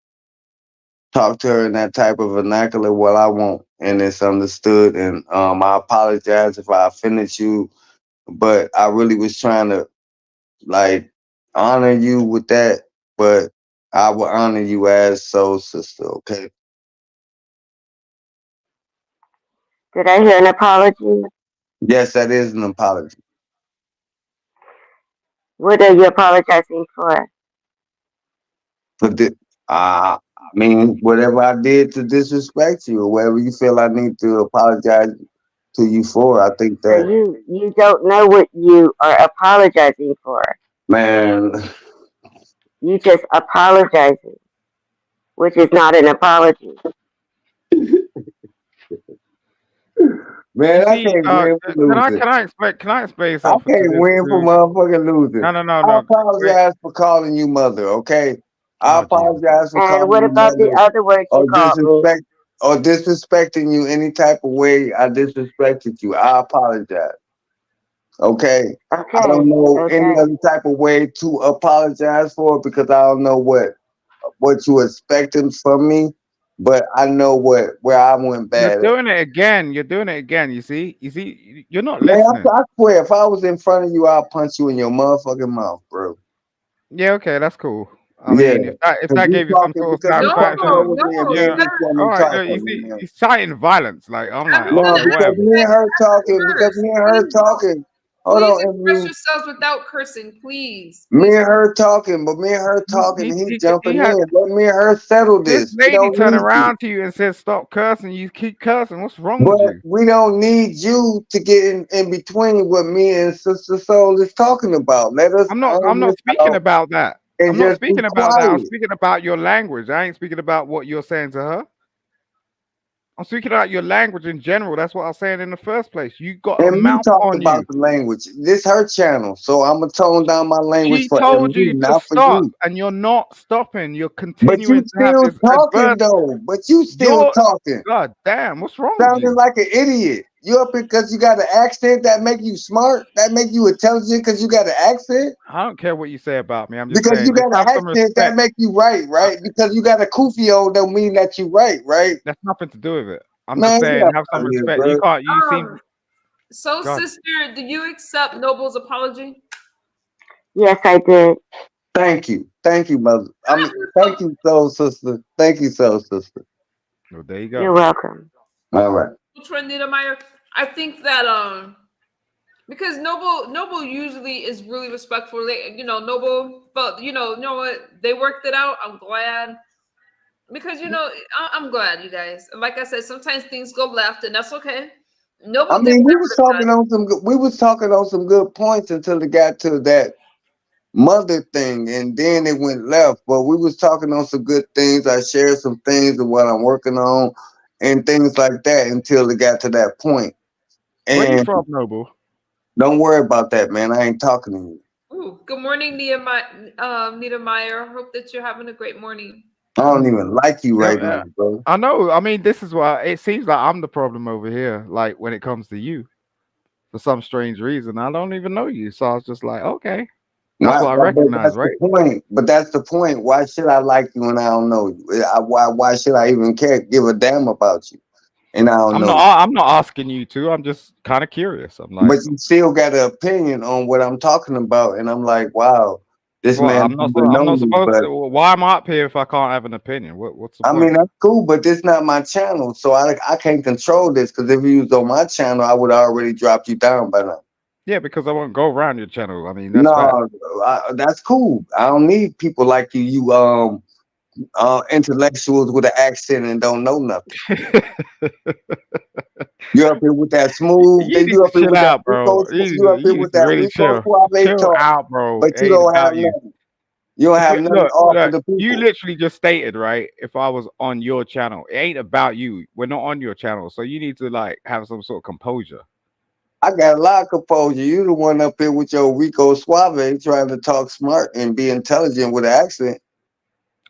Speaker 7: talk to her in that type of vernacular. Well, I won't, and it's understood. And I apologize if I offended you, but I really was trying to like honor you with that. But I will honor you as soul sister. Okay.
Speaker 2: Did I hear an apology?
Speaker 7: Yes, that is an apology.
Speaker 2: What are you apologizing for?
Speaker 7: But I mean, whatever I did to disrespect you, or whatever you feel I need to apologize to you for, I think
Speaker 2: So
Speaker 7: that,
Speaker 2: you don't know what you are apologizing for.
Speaker 7: man,
Speaker 2: You just apologizing, which is not an apology.
Speaker 3: You
Speaker 7: man, I
Speaker 3: see,
Speaker 7: can't win for losing.
Speaker 3: can I explain
Speaker 7: I
Speaker 3: something to
Speaker 7: can't
Speaker 3: this
Speaker 7: win for
Speaker 3: dude?
Speaker 7: motherfucking losing.
Speaker 3: No, no, no,
Speaker 7: I
Speaker 3: no. Wait.
Speaker 7: apologize for calling you mother, okay? I
Speaker 3: Oh, Jesus.
Speaker 7: apologize for
Speaker 2: And
Speaker 7: calling
Speaker 2: what
Speaker 7: you
Speaker 2: about the
Speaker 7: mother
Speaker 2: other words you
Speaker 7: or
Speaker 2: called me?
Speaker 7: disrespecting you any type of way I disrespected you. I apologize. Okay. I don't
Speaker 2: Okay,
Speaker 7: know any
Speaker 2: okay.
Speaker 7: other type of way to apologize for it because I don't know what you expecting from me, but I know where I went
Speaker 3: You're
Speaker 7: bad at.
Speaker 3: doing it again. You're doing it again. You see? You're not
Speaker 7: Man,
Speaker 3: listening.
Speaker 7: I swear, if I was in front of you, I'll punch you in your motherfucking mouth, bro.
Speaker 3: Yeah, okay, that's cool. I
Speaker 7: Yeah,
Speaker 3: mean, if
Speaker 7: because
Speaker 3: that gave you some sort of
Speaker 7: you
Speaker 1: No,
Speaker 7: talking
Speaker 3: satisfaction,
Speaker 7: over
Speaker 1: no,
Speaker 7: me and
Speaker 1: you
Speaker 3: yeah.
Speaker 7: then you
Speaker 1: gotta
Speaker 7: want
Speaker 3: All
Speaker 7: me to
Speaker 3: right,
Speaker 7: talk
Speaker 3: you
Speaker 7: over
Speaker 3: see,
Speaker 7: you, man.
Speaker 3: he's citing violence. Like I'm like,
Speaker 7: No,
Speaker 3: okay,
Speaker 7: because
Speaker 3: whatever.
Speaker 7: me and her talking, because
Speaker 1: curse.
Speaker 7: me and her
Speaker 1: Please don't.
Speaker 7: talking. Hold
Speaker 1: Please
Speaker 7: on,
Speaker 1: express
Speaker 7: Emily.
Speaker 1: yourselves without cursing, please.
Speaker 7: Me
Speaker 1: Please.
Speaker 7: and her talking, but me and her talking, and he
Speaker 3: He
Speaker 7: jumping
Speaker 3: had
Speaker 7: in. Let me and her settle
Speaker 3: this
Speaker 7: this. We
Speaker 3: lady
Speaker 7: don't
Speaker 3: turn
Speaker 7: need you.
Speaker 3: around to you and says, "Stop cursing." You keep cursing. What's wrong with
Speaker 7: But
Speaker 3: you?
Speaker 7: we don't need you to get in between what me and Sister Soul is talking about. Let us
Speaker 3: I'm
Speaker 7: iron
Speaker 3: not
Speaker 7: this
Speaker 3: speaking
Speaker 7: out
Speaker 3: about that.
Speaker 7: and
Speaker 3: I'm not
Speaker 7: just be
Speaker 3: speaking about that. I'm
Speaker 7: quiet.
Speaker 3: speaking about your language. I ain't speaking about what you're saying to her. I'm speaking about your language in general. That's what I was saying in the first place. You got a
Speaker 7: And me
Speaker 3: mouth
Speaker 7: talking
Speaker 3: on you.
Speaker 7: about the language. This her channel, so I'm gonna tone down my language
Speaker 3: She
Speaker 7: for
Speaker 3: told
Speaker 7: MD,
Speaker 3: you to
Speaker 7: not for
Speaker 3: stop,
Speaker 7: you.
Speaker 3: and you're not stopping. You're
Speaker 7: But you
Speaker 3: continuing to have
Speaker 7: still
Speaker 3: this
Speaker 7: talking
Speaker 3: adverse.
Speaker 7: though. But you still
Speaker 3: You're
Speaker 7: talking.
Speaker 3: God damn. What's wrong with
Speaker 7: Sounding
Speaker 3: you?
Speaker 7: like an idiot. You up because you got an accent that make you smart, that make you intelligent because you got an accent.
Speaker 3: I don't care what you say about me. I'm just
Speaker 7: Because you
Speaker 3: saying, just
Speaker 7: got an
Speaker 3: have some
Speaker 7: accent that
Speaker 3: respect.
Speaker 7: make you right,
Speaker 3: Uh,
Speaker 7: right? Because you got a kufi on don't mean that you right?
Speaker 3: That's nothing to do with it. I'm just
Speaker 7: Man, get
Speaker 3: saying,
Speaker 7: up
Speaker 3: have
Speaker 7: out
Speaker 3: some
Speaker 7: of here,
Speaker 3: respect. You
Speaker 7: bro.
Speaker 3: can't. You seem
Speaker 1: So,
Speaker 3: God.
Speaker 1: sister, do you accept Noble's apology?
Speaker 2: Yes, I did.
Speaker 7: Thank you, mother. I mean, thank you, soul sister. Thank you, soul sister.
Speaker 3: Well, there you
Speaker 2: You're
Speaker 3: go.
Speaker 2: welcome.
Speaker 7: All right.
Speaker 1: Trendita Meyer. I think that because Noble usually is really respectful. Noble, but you know what? They worked it out. I'm glad because I'm glad you guys. And like I said, sometimes things go left, and that's okay.
Speaker 7: I
Speaker 1: Noble did
Speaker 7: mean,
Speaker 1: whatever the time.
Speaker 7: we was talking on some good points until it got to that mother thing, and then it went left. But we was talking on some good things. I shared some things of what I'm working on and things like that until it got to that point.
Speaker 3: Where you
Speaker 7: And
Speaker 3: from, Noble?
Speaker 7: don't worry about that, man. I ain't talking to you.
Speaker 1: Ooh, good morning, Nita Meyer. Hope that you're having a great morning.
Speaker 7: I don't even like you
Speaker 3: Yeah,
Speaker 7: right now, bro.
Speaker 3: I know. I mean, this is why it seems like I'm the problem over here. Like when it comes to you, for some strange reason, I don't even know you. So I was just like, okay, that's
Speaker 7: Why,
Speaker 3: what I
Speaker 7: but
Speaker 3: recognize,
Speaker 7: that's the
Speaker 3: right?
Speaker 7: point. But that's the point. Why should I like you and I don't know you? Why should I even care, give a damn about you and I don't know you?
Speaker 3: I'm not asking you to. I'm just kind of curious. I'm like,
Speaker 7: But you still got an opinion on what I'm talking about, and I'm like, wow, this
Speaker 3: well,
Speaker 7: man
Speaker 3: I'm
Speaker 7: don't
Speaker 3: not.
Speaker 7: even
Speaker 3: I'm
Speaker 7: know
Speaker 3: not
Speaker 7: me.
Speaker 3: supposed
Speaker 7: But
Speaker 3: to. Why am I up here if I can't have an opinion? What's the
Speaker 7: I mean,
Speaker 3: point?
Speaker 7: that's cool. But this not my channel, so I can't control this. Because if you was on my channel, I would already dropped you down by now.
Speaker 3: Yeah, because I won't go around your channel. I mean, that's fact.
Speaker 7: No, that's cool. I don't need people like you. intellectuals with an accent and don't know nothing. You up here with that smooth,
Speaker 3: You need
Speaker 7: you
Speaker 3: to
Speaker 7: up here
Speaker 3: chill
Speaker 7: with that
Speaker 3: out, bro.
Speaker 7: Rico, you up here
Speaker 3: You need
Speaker 7: with
Speaker 3: to
Speaker 7: that
Speaker 3: really
Speaker 7: Rico
Speaker 3: chill.
Speaker 7: Suave
Speaker 3: Chill
Speaker 7: talk,
Speaker 3: out, bro.
Speaker 7: but
Speaker 3: It
Speaker 7: you
Speaker 3: ain't
Speaker 7: don't have
Speaker 3: about you.
Speaker 7: nothing. You don't
Speaker 3: If
Speaker 7: have
Speaker 3: you
Speaker 7: nothing to
Speaker 3: look,
Speaker 7: offer the
Speaker 3: you
Speaker 7: people.
Speaker 3: literally just stated, right? If I was on your channel, it ain't about you. We're not on your channel, so you need to like have some sort of composure.
Speaker 7: I got a lot of composure. You the one up here with your Rico Suave trying to talk smart and be intelligent with an accent.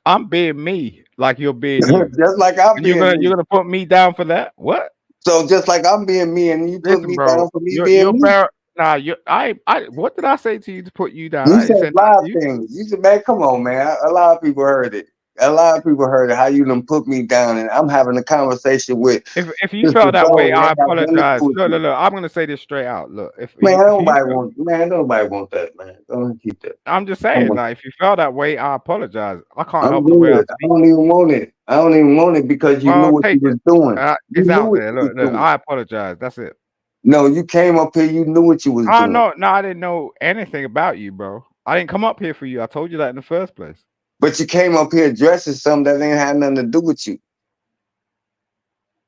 Speaker 3: I'm being me, like you're being you,
Speaker 7: Just like I'm
Speaker 3: and
Speaker 7: being me.
Speaker 3: you're gonna put me down for that? What?
Speaker 7: So just like I'm being me and you put
Speaker 3: Listen,
Speaker 7: me down
Speaker 3: bro,
Speaker 7: for me
Speaker 3: you're
Speaker 7: being me.
Speaker 3: better. Nah, you. I. What did I say to you to put you down?
Speaker 7: You
Speaker 3: I
Speaker 7: said
Speaker 3: ain't said
Speaker 7: a
Speaker 3: nothing
Speaker 7: lot
Speaker 3: to
Speaker 7: of
Speaker 3: you.
Speaker 7: things. You said, man, come on, man. A lot of people heard it. A lot of people heard it. How you done put me down, and I'm having a conversation with
Speaker 3: If you
Speaker 7: Sister
Speaker 3: felt that way,
Speaker 7: Soul. That
Speaker 3: I
Speaker 7: got nothing to do
Speaker 3: apologize.
Speaker 7: with
Speaker 3: Look, look,
Speaker 7: you.
Speaker 3: look. I'm gonna say this straight out. Look,
Speaker 7: Man,
Speaker 3: if you
Speaker 7: nobody
Speaker 3: feel,
Speaker 7: want. Man, nobody want that, man. Don't keep that.
Speaker 3: I'm just
Speaker 7: I'm,
Speaker 3: saying, like, if you felt that way, I apologize. I can't
Speaker 7: I'm
Speaker 3: help the way I
Speaker 7: good. I
Speaker 3: speak.
Speaker 7: don't even want it. I don't even want it because you knew
Speaker 3: Well,
Speaker 7: what you
Speaker 3: take it.
Speaker 7: was doing. You
Speaker 3: It's
Speaker 7: knew
Speaker 3: out
Speaker 7: what
Speaker 3: there.
Speaker 7: you was
Speaker 3: Look.
Speaker 7: doing.
Speaker 3: I apologize. That's it.
Speaker 7: No, you came up here. You knew what you was
Speaker 3: Oh
Speaker 7: doing.
Speaker 3: no, no, I didn't know anything about you, bro. I didn't come up here for you. I told you that in the first place.
Speaker 7: But you came up here dressing something that ain't had nothing to do with you.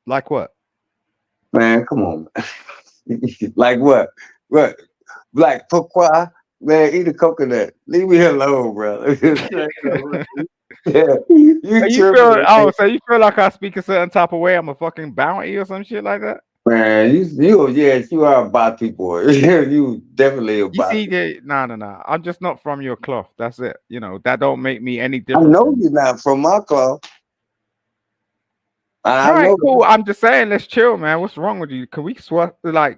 Speaker 3: Like what?
Speaker 7: Man, come on, man. Like what? What? Like pourquoi? Man, eat a coconut. Leave me alone, bro. Yeah, you
Speaker 3: You feel?
Speaker 7: tripping,
Speaker 3: Oh, so you feel like I speak a certain type of way? I'm a fucking bounty or some shit like that?
Speaker 7: man. Yes, you are a body boy. You definitely a
Speaker 3: You see,
Speaker 7: body.
Speaker 3: no, no, no. I'm just not from your cloth. That's it. That don't make me any
Speaker 7: I
Speaker 3: different
Speaker 7: know
Speaker 3: from you.
Speaker 7: you're not from my club.
Speaker 3: All
Speaker 7: I
Speaker 3: right,
Speaker 7: know
Speaker 3: cool.
Speaker 7: that.
Speaker 3: I'm just saying, let's chill, man. What's wrong with you? Can we swap? Like,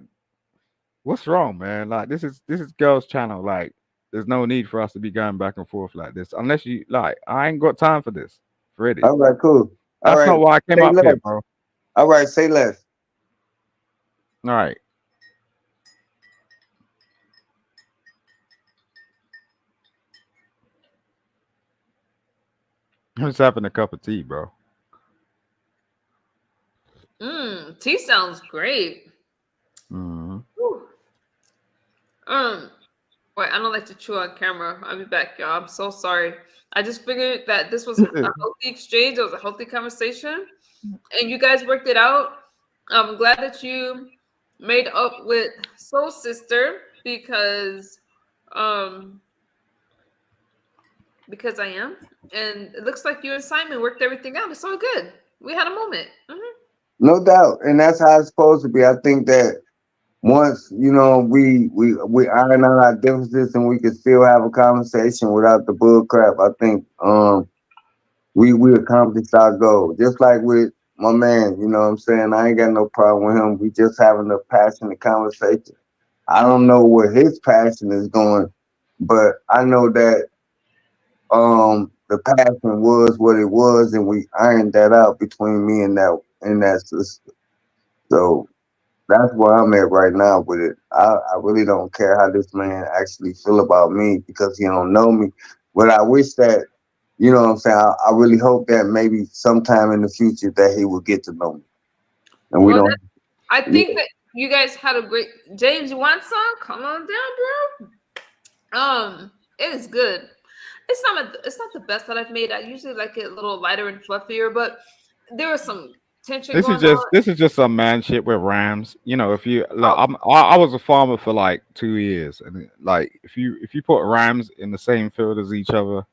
Speaker 3: what's wrong, man? Like, this is girls' channel. Like, there's no need for us to be going back and forth like this. Unless you like, I ain't got time for this. Really,
Speaker 7: All right, cool. All
Speaker 3: that's
Speaker 7: right,
Speaker 3: not why I came
Speaker 7: say
Speaker 3: up here,
Speaker 7: less.
Speaker 3: bro.
Speaker 7: All right, say less.
Speaker 3: All right. I'm just having a cup of tea, bro.
Speaker 1: Tea sounds great.
Speaker 3: Hmm.
Speaker 1: Whew. Wait, I don't like to chew on camera. I'll be back, y'all. I'm so sorry. I just figured that this was a healthy exchange. It was a healthy conversation, and you guys worked it out. I'm glad that you made up with Soul Sister um, because I am, and it looks like you and Simon worked everything out. It's all good. We had a moment.
Speaker 7: No doubt, and that's how it's supposed to be. I think that once we iron out our differences and we can still have a conversation without the bull crap, I think we accomplished our goal. Just like with my man, you know what I'm saying? I ain't got no problem with him. We just having a passionate conversation. I don't know where his passion is going, but I know that the passion was what it was, and we ironed that out between me and that sister. So that's where I'm at right now with it. I really don't care how this man actually feel about me because he don't know me. But I wish that, you know what I'm saying, I really hope that maybe sometime in the future that he will get to know me. And we
Speaker 1: Well,
Speaker 7: don't.
Speaker 1: I think that you guys had a great. James, you want some? Come on down, bro. It is good. It's not the best that I've made. I usually like it a little lighter and fluffier, but there was some tension
Speaker 3: This is
Speaker 1: going
Speaker 3: just
Speaker 1: on.
Speaker 3: this is just some man shit with rams. If you look,
Speaker 1: Oh,
Speaker 3: I was a farmer for like 2 years, and like if you put rams in the same field as each other,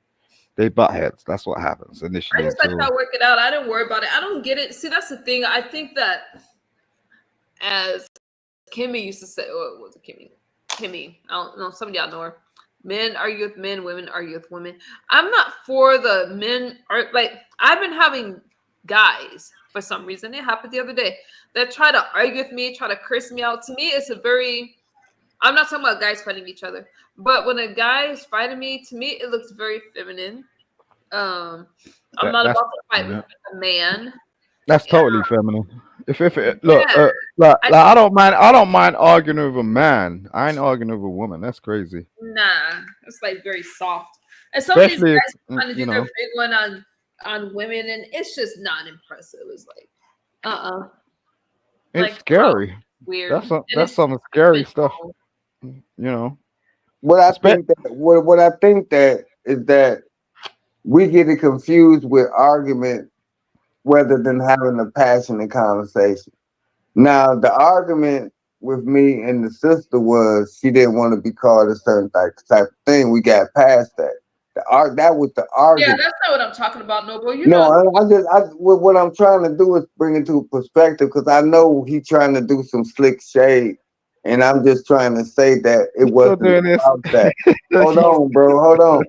Speaker 3: they butt heads. That's what happens
Speaker 1: I
Speaker 3: initially
Speaker 1: just let
Speaker 3: until
Speaker 1: y'all work it out. I didn't worry about it. I don't get it. See, that's the thing. I think that as Kimmy used to say, what was it, Kimmy? Kimmy. I don't know. Some of y'all know her. Men argue with men, women argue with women. I'm not for the men. Or like I've been having guys for some reason. It happened the other day that try to argue with me, try to curse me out. To me, it's a very. I'm not talking about guys fighting each other, but when a guy is fighting me, to me it looks very feminine. I'm
Speaker 3: that,
Speaker 1: not
Speaker 3: that's
Speaker 1: about to fight with
Speaker 3: yeah,
Speaker 1: a man.
Speaker 3: that's totally feminine. If it, look,
Speaker 1: Yeah, I
Speaker 3: I don't mind arguing with a man. I ain't arguing with a woman. That's crazy.
Speaker 1: nah. It's like very soft. And some of these
Speaker 3: Especially if
Speaker 1: guys trying to do their big one on women, and it's just not impressive. It's like,
Speaker 3: it's
Speaker 1: like bro,
Speaker 3: scary.
Speaker 1: weird. And
Speaker 3: That's
Speaker 1: it's
Speaker 3: some scary stuff.
Speaker 1: judgmental.
Speaker 3: You know.
Speaker 7: What I
Speaker 3: Espe-
Speaker 7: think that what I think that is that we get it confused with argument rather than having a passionate conversation. Now, the argument with me and the sister was she didn't want to be called a certain type of thing. We got past that. That was the
Speaker 1: Yeah,
Speaker 7: argument.
Speaker 1: that's not what I'm talking about, Noble. You
Speaker 7: No,
Speaker 1: know,
Speaker 7: what I'm trying to do is bring it to perspective because I know he trying to do some slick shade, and I'm just trying to say that it
Speaker 3: You still
Speaker 7: wasn't
Speaker 3: doing this?
Speaker 7: about that. Hold
Speaker 3: She's
Speaker 7: on, bro. Hold on.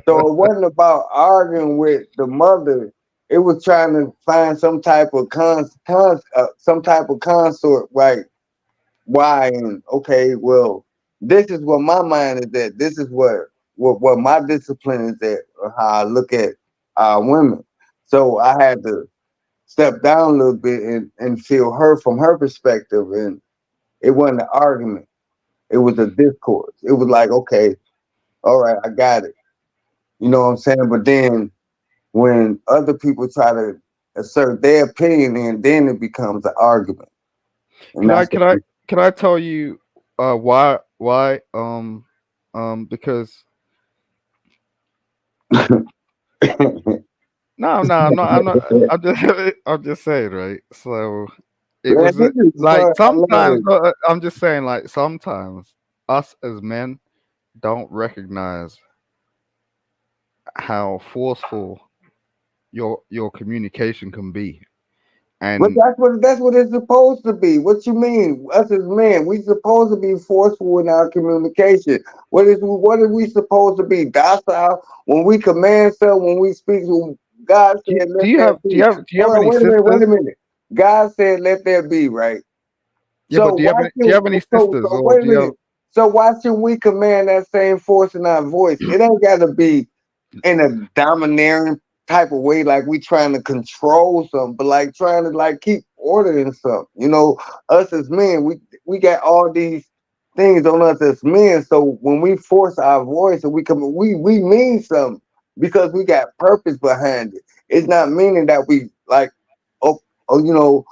Speaker 7: So it wasn't about arguing with the mother. It was trying to find some type of some type of consort, right? Why? And okay, well, this is what my mind is at. This is what my discipline is at, or how I look at women. So I had to step down a little bit and feel her from her perspective. And it wasn't an argument. It was a discourse. It was like, okay, all right, I got it. You know what I'm saying? But then when other people try to assert their opinion, and then it becomes an argument. And
Speaker 3: can I
Speaker 7: that's
Speaker 3: can I can I tell you why because no, I'm just I'm just saying, right? So it
Speaker 7: Man,
Speaker 3: was
Speaker 7: this is
Speaker 3: like
Speaker 7: fun. I love
Speaker 3: sometimes
Speaker 7: it.
Speaker 3: I'm just saying, like sometimes us as men don't recognize how forceful your communication can be.
Speaker 7: But
Speaker 3: And
Speaker 7: that's what it's supposed to be. What you mean? Us as men, we supposed to be forceful in our communication. What are we supposed to be? Docile when we command something, when we speak. When God said,
Speaker 3: do
Speaker 7: "Let
Speaker 3: you
Speaker 7: there
Speaker 3: have
Speaker 7: be."
Speaker 3: do you have
Speaker 7: Hold on,
Speaker 3: any
Speaker 7: wait a minute, wait
Speaker 3: sisters?
Speaker 7: a minute. God said, "Let there be." Right.
Speaker 3: Yeah,
Speaker 7: So
Speaker 3: but do you have
Speaker 7: why
Speaker 3: any, do you
Speaker 7: should
Speaker 3: have any sisters,
Speaker 7: so
Speaker 3: or
Speaker 7: wait a
Speaker 3: do you have?
Speaker 7: minute. So why should we command that same force in our voice? It ain't got to be in a domineering type of way, like we trying to control something, but like trying to like keep order in something. You know, us as men, we got all these things on us as men. So when we force our voice and we mean something because we got purpose behind it. It's not meaning that we like oh, oh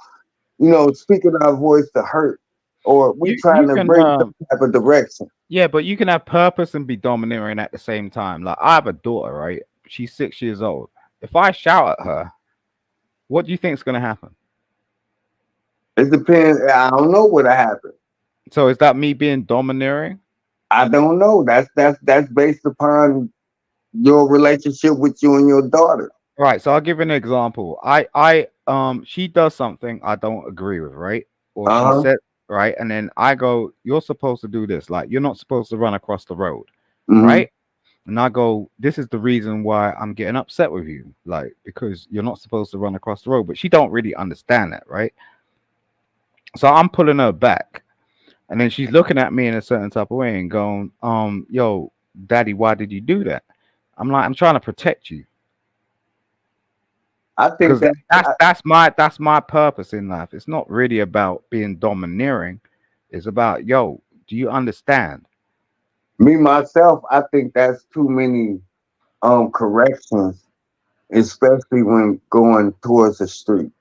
Speaker 7: speaking our voice to hurt or we trying
Speaker 3: You
Speaker 7: to
Speaker 3: can
Speaker 7: bring some type of direction.
Speaker 3: yeah, but you can have purpose and be domineering at the same time. Like I have a daughter, right? She's 6 years old. If I shout at her, what do you think is going to happen?
Speaker 7: It depends. I don't know what happened.
Speaker 3: So is that me being domineering?
Speaker 7: I don't know. That's based upon your relationship with you and your daughter.
Speaker 3: Right. So I'll give you an example. She does something I don't agree with, right? Or
Speaker 7: Uh
Speaker 3: she
Speaker 7: huh.
Speaker 3: said, right, and then I go, "You're supposed to do this. Like you're not supposed to run across the road,
Speaker 7: Hmm.
Speaker 3: right?" And I go, "This is the reason why I'm getting upset with you, like because you're not supposed to run across the road." But she don't really understand that, right? So I'm pulling her back, and then she's looking at me in a certain type of way and going, yo, daddy, why did you do that?" I'm like, "I'm trying to protect you."
Speaker 7: I think
Speaker 3: Because
Speaker 7: that
Speaker 3: that's my purpose in life. It's not really about being domineering. It's about, yo, do you understand?
Speaker 7: me myself. I think that's too many corrections, especially when going towards the street.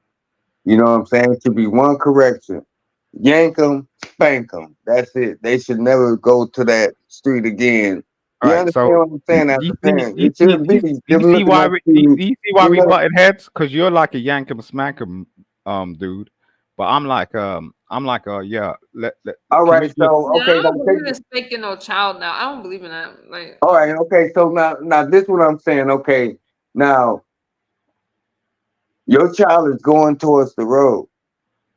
Speaker 7: You know what I'm saying? It should be one correction. Yank them, spank them. That's it. They should never go to that street again.
Speaker 3: All
Speaker 7: You
Speaker 3: right.
Speaker 7: understand
Speaker 3: So
Speaker 7: what I'm saying as
Speaker 3: do you
Speaker 7: a
Speaker 3: see
Speaker 7: parent? It shouldn't be
Speaker 3: do you
Speaker 7: them
Speaker 3: see
Speaker 7: looking
Speaker 3: why
Speaker 7: at you.
Speaker 3: do you see why
Speaker 7: You
Speaker 3: we
Speaker 7: know,
Speaker 3: butted heads? Because you're like a yank 'em smack 'em dude, but I'm like yeah.
Speaker 7: all
Speaker 3: Can we
Speaker 7: right.
Speaker 3: just
Speaker 7: So
Speaker 1: yeah, I
Speaker 7: okay, now
Speaker 1: don't
Speaker 7: take.
Speaker 1: believe in spanking no child now. I don't believe in that. Like,
Speaker 7: All right. Okay. So now this what I'm saying. Okay. Now your child is going towards the road,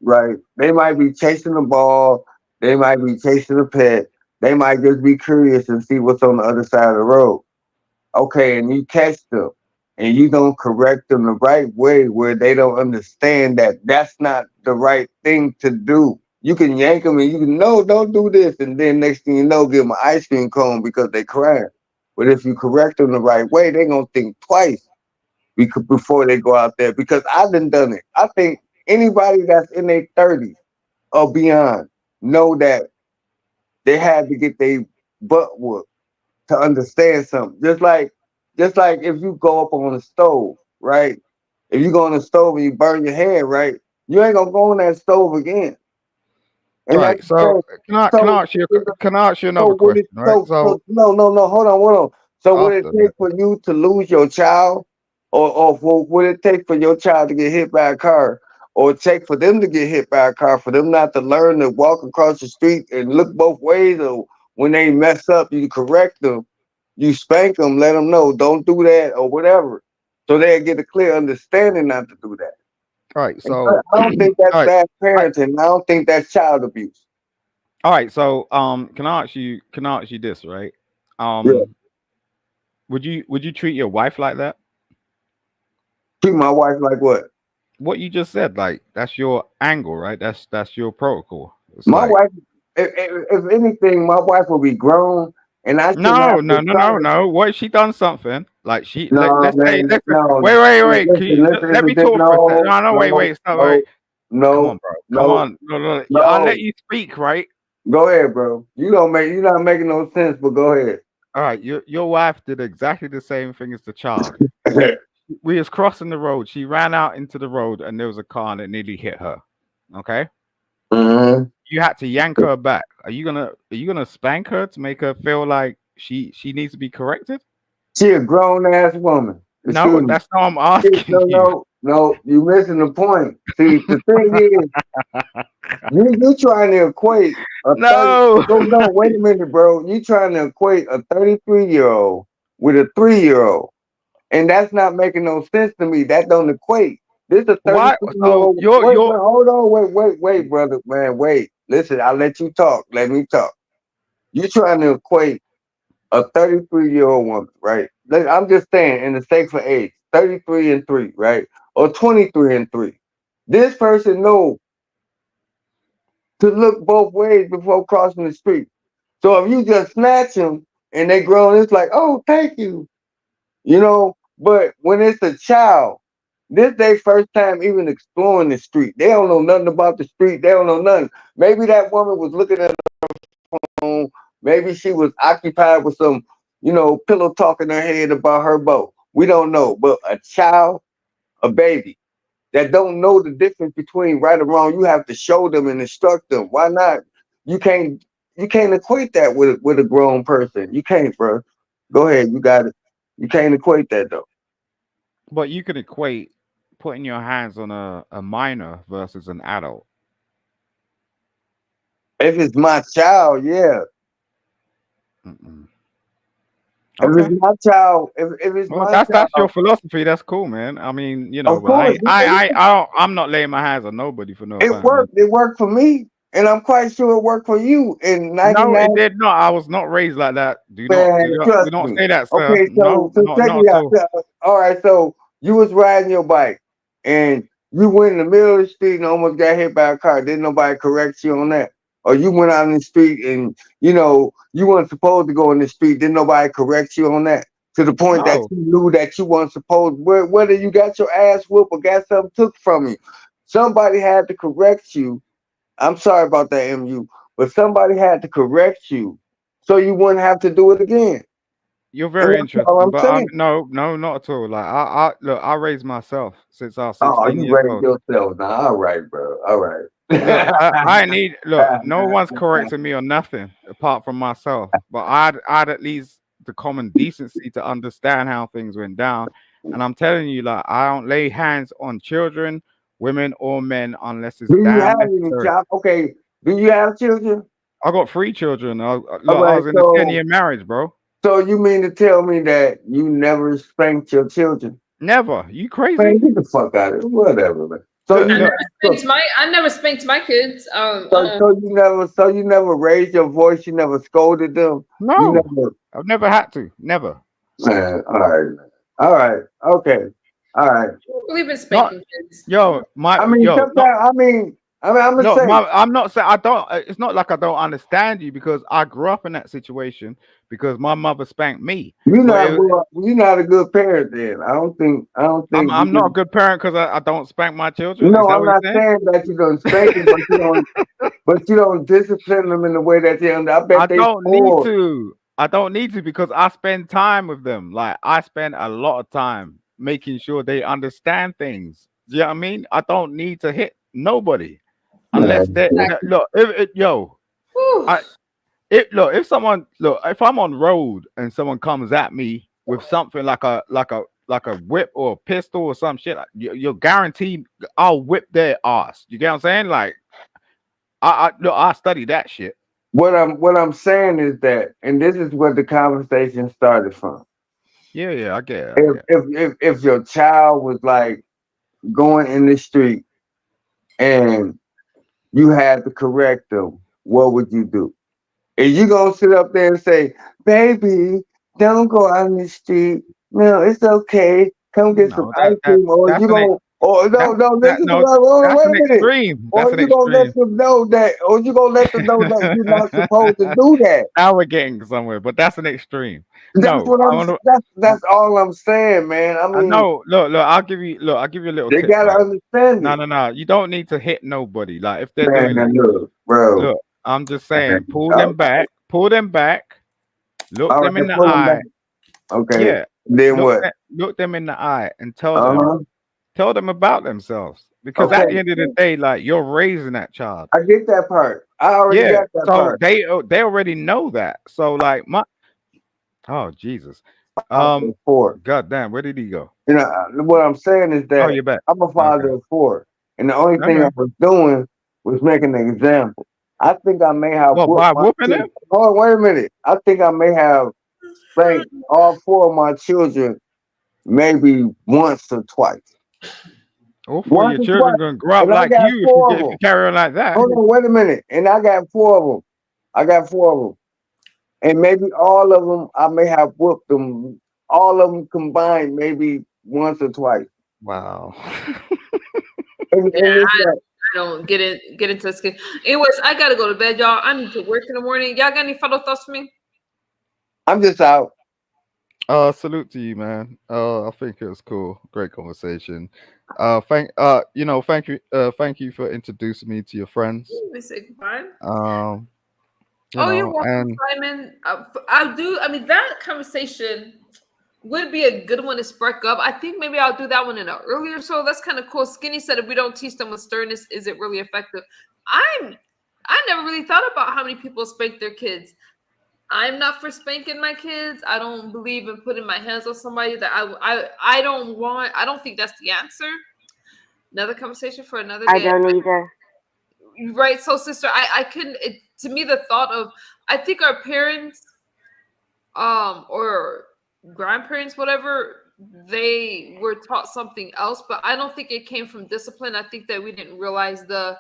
Speaker 7: right? They might be chasing the ball. They might be chasing a pet. They might just be curious and see what's on the other side of the road. Okay, and you catch them and you don't correct them the right way where they don't understand that that's not the right thing to do. You can yank them and you can, no, don't do this. And then next thing you know, give them an ice cream cone because they crying. But if you correct them the right way, they're going to think twice before they go out there because I done it. I think anybody that's in their 30s or beyond know that they had to get their butt whooped to understand something. Just like if you go up on the stove, right? If you go on the stove and you burn your hand, right? You ain't gonna go on that stove again.
Speaker 3: all
Speaker 7: And that's
Speaker 3: right?
Speaker 7: the
Speaker 3: So
Speaker 7: thing.
Speaker 3: can I
Speaker 7: So
Speaker 3: ask you can I ask you
Speaker 7: so
Speaker 3: another
Speaker 7: when it
Speaker 3: question? Right. So
Speaker 7: no, hold on. So would it
Speaker 3: after
Speaker 7: take
Speaker 3: that.
Speaker 7: for you to lose your child, would it take for your child to get hit by a car, or take for them to get hit by a car, for them not to learn to walk across the street and look both ways, or when they mess up, you correct them, you spank them, let them know don't do that or whatever, so they get a clear understanding not to do that.
Speaker 3: All right,
Speaker 7: And
Speaker 3: so
Speaker 7: I don't think that's
Speaker 3: all right,
Speaker 7: bad
Speaker 3: I,
Speaker 7: parenting. I don't think that's child abuse.
Speaker 3: all right. So can I ask you this, right?
Speaker 7: Yeah,
Speaker 3: Would you treat your wife like that?
Speaker 7: treat my wife like what?
Speaker 3: What you just said, like that's your angle, right? That's your protocol. It's
Speaker 7: My
Speaker 3: like
Speaker 7: wife, if anything, my wife will be grown, and I shouldn't
Speaker 3: no,
Speaker 7: have to
Speaker 3: no, no,
Speaker 7: try
Speaker 3: no,
Speaker 7: to.
Speaker 3: no. What if she done something? Like
Speaker 7: No,
Speaker 3: let's say
Speaker 7: man, no.
Speaker 3: wait. Can
Speaker 7: Listen,
Speaker 3: you let me talk for a second?
Speaker 7: no,
Speaker 3: No, no,
Speaker 7: no,
Speaker 3: wait, stop,
Speaker 7: no,
Speaker 3: wait. Come
Speaker 7: no,
Speaker 3: on, bro. Come
Speaker 7: no,
Speaker 3: on. No, no, no. I'll let
Speaker 7: no.
Speaker 3: you speak, right?
Speaker 7: Go ahead, bro. You're not making no sense, but go ahead.
Speaker 3: All right. Your wife did exactly the same thing as the child. We was crossing the road. She ran out into the road, and there was a car that nearly hit her. Okay.
Speaker 7: hmm
Speaker 3: You had to yank her back. Are you gonna spank her to make her feel like she needs to be corrected?
Speaker 7: She a grown ass woman.
Speaker 3: No,
Speaker 7: Excuse me.
Speaker 3: that's not what I'm asking
Speaker 7: No,
Speaker 3: you.
Speaker 7: no, no. You missing the point. See, the thing is, you trying to equate a 30.
Speaker 3: No.
Speaker 7: No, no, wait a minute, bro. You trying to equate a 33-year-old with a 3-year-old. And that's not making no sense to me. That don't equate. This a
Speaker 3: Why? So
Speaker 7: 33-year-old. Wait,
Speaker 3: you're
Speaker 7: wait, hold on, wait, brother, man, wait. Listen, I'll let you talk. Let me talk. You trying to equate a 33-year-old woman, right? I'm just saying, in the sake for age, 33 and 3, right? Or 23 and 3. This person know to look both ways before crossing the street. So if you just snatch them and they grown, it's like, oh, thank you. But when it's a child, this their first time even exploring the street. They don't know nothing about the street. They don't know nothing. Maybe that woman was looking at her phone. Maybe she was occupied with some, pillow talk in her head about her boat. We don't know. But a child, a baby that don't know the difference between right or wrong, you have to show them and instruct them. Why not? You can't you can't equate that with a grown person. You can't, bro. Go ahead, you got it. You can't equate that though.
Speaker 3: but you can equate putting your hands on a minor versus an adult.
Speaker 7: If it's my child, yeah.
Speaker 3: Mm-mm.
Speaker 7: If it's
Speaker 3: Okay.
Speaker 7: my child, if it's
Speaker 3: Well,
Speaker 7: my
Speaker 3: that's your
Speaker 7: child,
Speaker 3: philosophy. That's cool, man. I mean,
Speaker 7: of
Speaker 3: but
Speaker 7: course,
Speaker 3: I'm not laying my hands on nobody for no
Speaker 7: it
Speaker 3: apparent reason.
Speaker 7: worked. It worked for me, and I'm quite sure it worked for you in
Speaker 3: No, it
Speaker 7: 99.
Speaker 3: did not. I was not raised like that.
Speaker 7: Man,
Speaker 3: Do
Speaker 7: trust
Speaker 3: not
Speaker 7: me.
Speaker 3: say that, sir.
Speaker 7: Okay,
Speaker 3: No,
Speaker 7: so check
Speaker 3: not
Speaker 7: me
Speaker 3: at
Speaker 7: out.
Speaker 3: all.
Speaker 7: All right, so you was riding your bike and you went in the middle of the street and almost got hit by a car. Didn't nobody correct you on that? Or you went out in the street and you weren't supposed to go in the street. Didn't nobody correct you on that? To the point that
Speaker 3: No.
Speaker 7: you knew that you weren't supposed. Whether you got your ass whooped or got something took from you, somebody had to correct you. I'm sorry about that, MU, but somebody had to correct you so you wouldn't have to do it again.
Speaker 3: You're
Speaker 7: And
Speaker 3: very
Speaker 7: that's all
Speaker 3: interesting,
Speaker 7: I'm
Speaker 3: but
Speaker 7: saying.
Speaker 3: no, no, not at all. Like I look, I raised myself since I was
Speaker 7: Oh,
Speaker 3: 16
Speaker 7: you
Speaker 3: years
Speaker 7: raised
Speaker 3: old.
Speaker 7: yourself now. All right, bro. All right.
Speaker 3: Look, I need look. No one's correcting me on nothing apart from myself. But I'd at least the common decency to understand how things went down. And I'm telling you, like I don't lay hands on children, women, or men unless it's
Speaker 7: Do you have
Speaker 3: damn
Speaker 7: any
Speaker 3: necessary.
Speaker 7: child? Okay. Do you have children?
Speaker 3: I got 3 children.
Speaker 7: All
Speaker 3: Look, I
Speaker 7: right.
Speaker 3: was in a 10-year
Speaker 7: So,
Speaker 3: marriage, bro.
Speaker 7: so you mean to tell me that you never spanked your children?
Speaker 3: Never. You
Speaker 7: Man,
Speaker 3: crazy?
Speaker 7: get the fuck out of it. Whatever, man. So
Speaker 3: Look,
Speaker 7: you
Speaker 1: I
Speaker 3: look.
Speaker 1: never
Speaker 7: so,
Speaker 1: spanked my kids.
Speaker 7: so you never raised your voice. You never scolded them. You
Speaker 3: No,
Speaker 7: never.
Speaker 3: I've never had to. Never.
Speaker 7: Man, all right, man. All right. Okay. All right.
Speaker 1: I don't believe in
Speaker 3: Not
Speaker 1: spanking kids.
Speaker 7: I mean,
Speaker 3: not
Speaker 7: sometimes. I'm gonna
Speaker 3: look,
Speaker 7: say.
Speaker 3: I'm not saying I don't. It's not like I don't understand you because I grew up in that situation because my mother spanked me. But
Speaker 7: You're not a good parent then. I don't think you
Speaker 3: I'm not a
Speaker 7: can.
Speaker 3: good parent because I don't spank my children. Is
Speaker 7: No,
Speaker 3: that
Speaker 7: I'm
Speaker 3: what you're
Speaker 7: not
Speaker 3: saying?
Speaker 7: saying that you don't spank them, but you don't discipline them in the way that they. I bet
Speaker 3: I
Speaker 7: they
Speaker 3: don't need
Speaker 7: spoiled.
Speaker 3: to. I don't need to because I spend time with them. Like I spend a lot of time making sure they understand things. Do you know what I mean? I don't need to hit nobody unless
Speaker 7: Man.
Speaker 3: they
Speaker 1: Exactly.
Speaker 3: look. Yo,
Speaker 1: Whew.
Speaker 3: I if someone if I'm on road and someone comes at me with something like a whip or a pistol or some shit, you're guaranteed I'll whip their ass. You get what I'm saying? Like I study that shit.
Speaker 7: What I'm saying is that, and this is where the conversation started from.
Speaker 3: Yeah, I get it. I
Speaker 7: If
Speaker 3: get it.
Speaker 7: if your child was like going in the street and you had to correct them, what would you do? And you gonna sit up there and say, "Baby, don't go out in the street. No, it's okay. Come get some
Speaker 3: No,
Speaker 7: ice cream." Or you
Speaker 3: that's
Speaker 7: gonna, or
Speaker 3: that
Speaker 7: no, no,
Speaker 3: that
Speaker 7: listen to
Speaker 3: no
Speaker 7: that. Hold on,
Speaker 3: that's
Speaker 7: wait
Speaker 3: an
Speaker 7: a minute.
Speaker 3: extreme. That's
Speaker 7: Or
Speaker 3: an
Speaker 7: you gonna let
Speaker 3: extreme.
Speaker 7: them know that, or you gonna let them know that you're not supposed to do that.
Speaker 3: Now we're getting somewhere, but that's an extreme.
Speaker 7: That's
Speaker 3: No,
Speaker 7: what
Speaker 3: I want to.
Speaker 7: that's all I'm saying, man. I
Speaker 3: I
Speaker 7: mean,
Speaker 3: know. Look. I'll give you a little
Speaker 7: they
Speaker 3: tip,
Speaker 7: gotta
Speaker 3: right?
Speaker 7: understand
Speaker 3: No,
Speaker 7: it.
Speaker 3: no, no. You don't need to hit nobody. Like if they're
Speaker 7: Man,
Speaker 3: doing that,
Speaker 7: look, bro.
Speaker 3: look. I'm just
Speaker 7: Man,
Speaker 3: saying, pull
Speaker 7: oh,
Speaker 3: them back. Pull them back. Look
Speaker 7: all
Speaker 3: them in
Speaker 7: right,
Speaker 3: the
Speaker 7: pull them back.
Speaker 3: eye.
Speaker 7: Okay.
Speaker 3: Yeah.
Speaker 7: Then what?
Speaker 3: Look them in the eye and tell them
Speaker 7: Uh-huh.
Speaker 3: tell them about themselves. Because
Speaker 7: Okay.
Speaker 3: at the end of the day, like you're raising that child.
Speaker 7: I get that part. I already
Speaker 3: Yeah.
Speaker 7: got that
Speaker 3: So
Speaker 7: part.
Speaker 3: they already know that. So like my oh Jesus.
Speaker 7: Father
Speaker 3: Um
Speaker 7: of four.
Speaker 3: God damn, where did he go?
Speaker 7: You know, what I'm saying is
Speaker 3: Oh,
Speaker 7: that
Speaker 3: you're back.
Speaker 7: I'm a
Speaker 3: Okay.
Speaker 7: father of four, and the only thing I
Speaker 3: Okay.
Speaker 7: was doing was making an example. I think I may have
Speaker 3: Well,
Speaker 7: whooped
Speaker 3: by
Speaker 7: my
Speaker 3: whooping
Speaker 7: kids.
Speaker 3: him?
Speaker 7: Oh, wait a minute. I think I may have spanked all four of my children maybe once or twice.
Speaker 3: Or for
Speaker 7: Once
Speaker 3: your
Speaker 7: or
Speaker 3: children
Speaker 7: twice.
Speaker 3: gonna grow up
Speaker 7: And I
Speaker 3: like
Speaker 7: got
Speaker 3: you if you
Speaker 7: four
Speaker 3: get
Speaker 7: of
Speaker 3: if
Speaker 7: them.
Speaker 3: you carry on like that.
Speaker 7: Hold on, wait a minute. And I got four of them. I got four of them. And maybe all of them, I may have whooped them, all of them combined, maybe once or twice.
Speaker 3: Wow.
Speaker 1: Yeah,
Speaker 7: And it's like,
Speaker 1: I don't get into this. Anyways, I gotta go to bed, y'all. I need to work in the morning. Y'all got any final thoughts for me?
Speaker 7: I'm just out.
Speaker 3: Salute to you, man. I think it was cool. Great conversation. Thank you for introducing me to your friends.
Speaker 1: Let me say goodbye.
Speaker 3: Um,
Speaker 1: Oh, you're welcome,
Speaker 3: and
Speaker 1: Simon. I do. I mean, that conversation would be a good one to spark up. I think maybe I'll do that one in an earlier show. That's kind of cool. Skinny said, if we don't teach them with sternness, is it really effective? I never really thought about how many people spank their kids. I'm not for spanking my kids. I don't believe in putting my hands on somebody that I don't want. I don't think that's the answer. Another conversation for another
Speaker 2: I
Speaker 1: day.
Speaker 2: don't either.
Speaker 1: Right. So, sister, I couldn't. To me, the thought of I think our parents, or grandparents, whatever, they were taught something else, but I don't think it came from discipline. I think that we didn't realize the.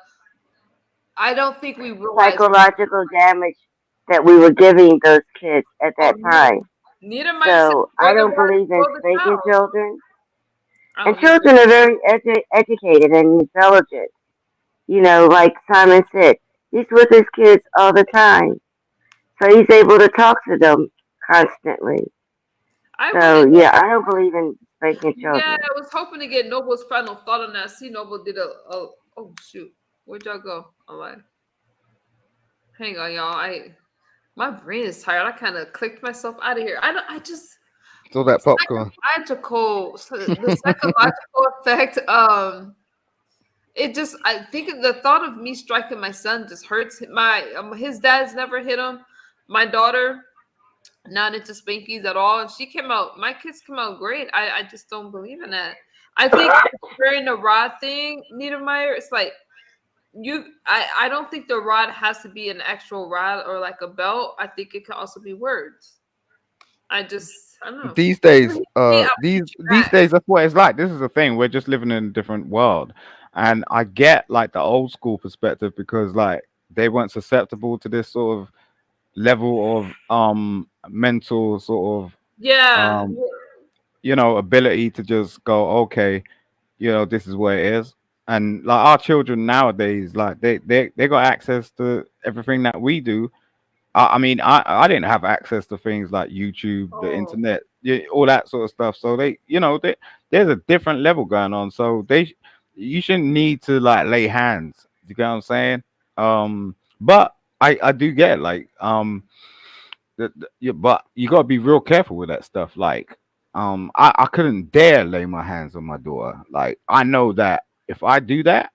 Speaker 1: I don't think we realized.
Speaker 2: Psychological damage that we were giving those kids at
Speaker 1: Oh,
Speaker 2: that time.
Speaker 1: Niedermeyer said,
Speaker 2: So I
Speaker 1: "Throw the
Speaker 2: don't
Speaker 1: rod,
Speaker 2: believe in
Speaker 1: throw the
Speaker 2: spanking
Speaker 1: towel."
Speaker 2: children.
Speaker 1: I
Speaker 2: And
Speaker 1: don't need.
Speaker 2: children are very educated and intelligent. You know, like Simon said, he's with his kids all the time. So he's able to talk to them constantly.
Speaker 1: I
Speaker 2: So
Speaker 1: wanted.
Speaker 2: yeah, I don't believe in spanking
Speaker 1: Yeah,
Speaker 2: children.
Speaker 1: I was hoping to get Noble's final thought on that. See, Noble did a oh shoot, where'd y'all go? I'm like, hang on, y'all. My brain is tired. I kind of clicked myself out of here. I don't. I just
Speaker 3: so that popcorn.
Speaker 1: the psychological effect. It just. I think the thought of me striking my son just hurts. His dad's never hit him. My daughter not into spankies at all. And she came out, my kids come out great. I just don't believe in that. I think during the rod thing, Niedermeyer, it's like I don't think the rod has to be an actual rod or like a belt. I think it can also be words. I don't know.
Speaker 3: These days,
Speaker 1: Yeah, I'll
Speaker 3: these
Speaker 1: teach you
Speaker 3: these
Speaker 1: that.
Speaker 3: days, that's what it's like. This is the thing. We're just living in a different world, and I get like the old school perspective because like they weren't susceptible to this sort of level of mental sort of
Speaker 1: Yeah.
Speaker 3: um ability to just go, okay, this is what it is. And like our children nowadays, like they got access to everything that we do. I mean, I didn't have access to things like YouTube, the
Speaker 1: Oh,
Speaker 3: internet, all that sort of stuff. So there's a different level going on. So you shouldn't need to like lay hands. You get what I'm saying? But I do get like yeah, but you gotta be real careful with that stuff. Like, I couldn't dare lay my hands on my daughter. Like, I know that if I do that,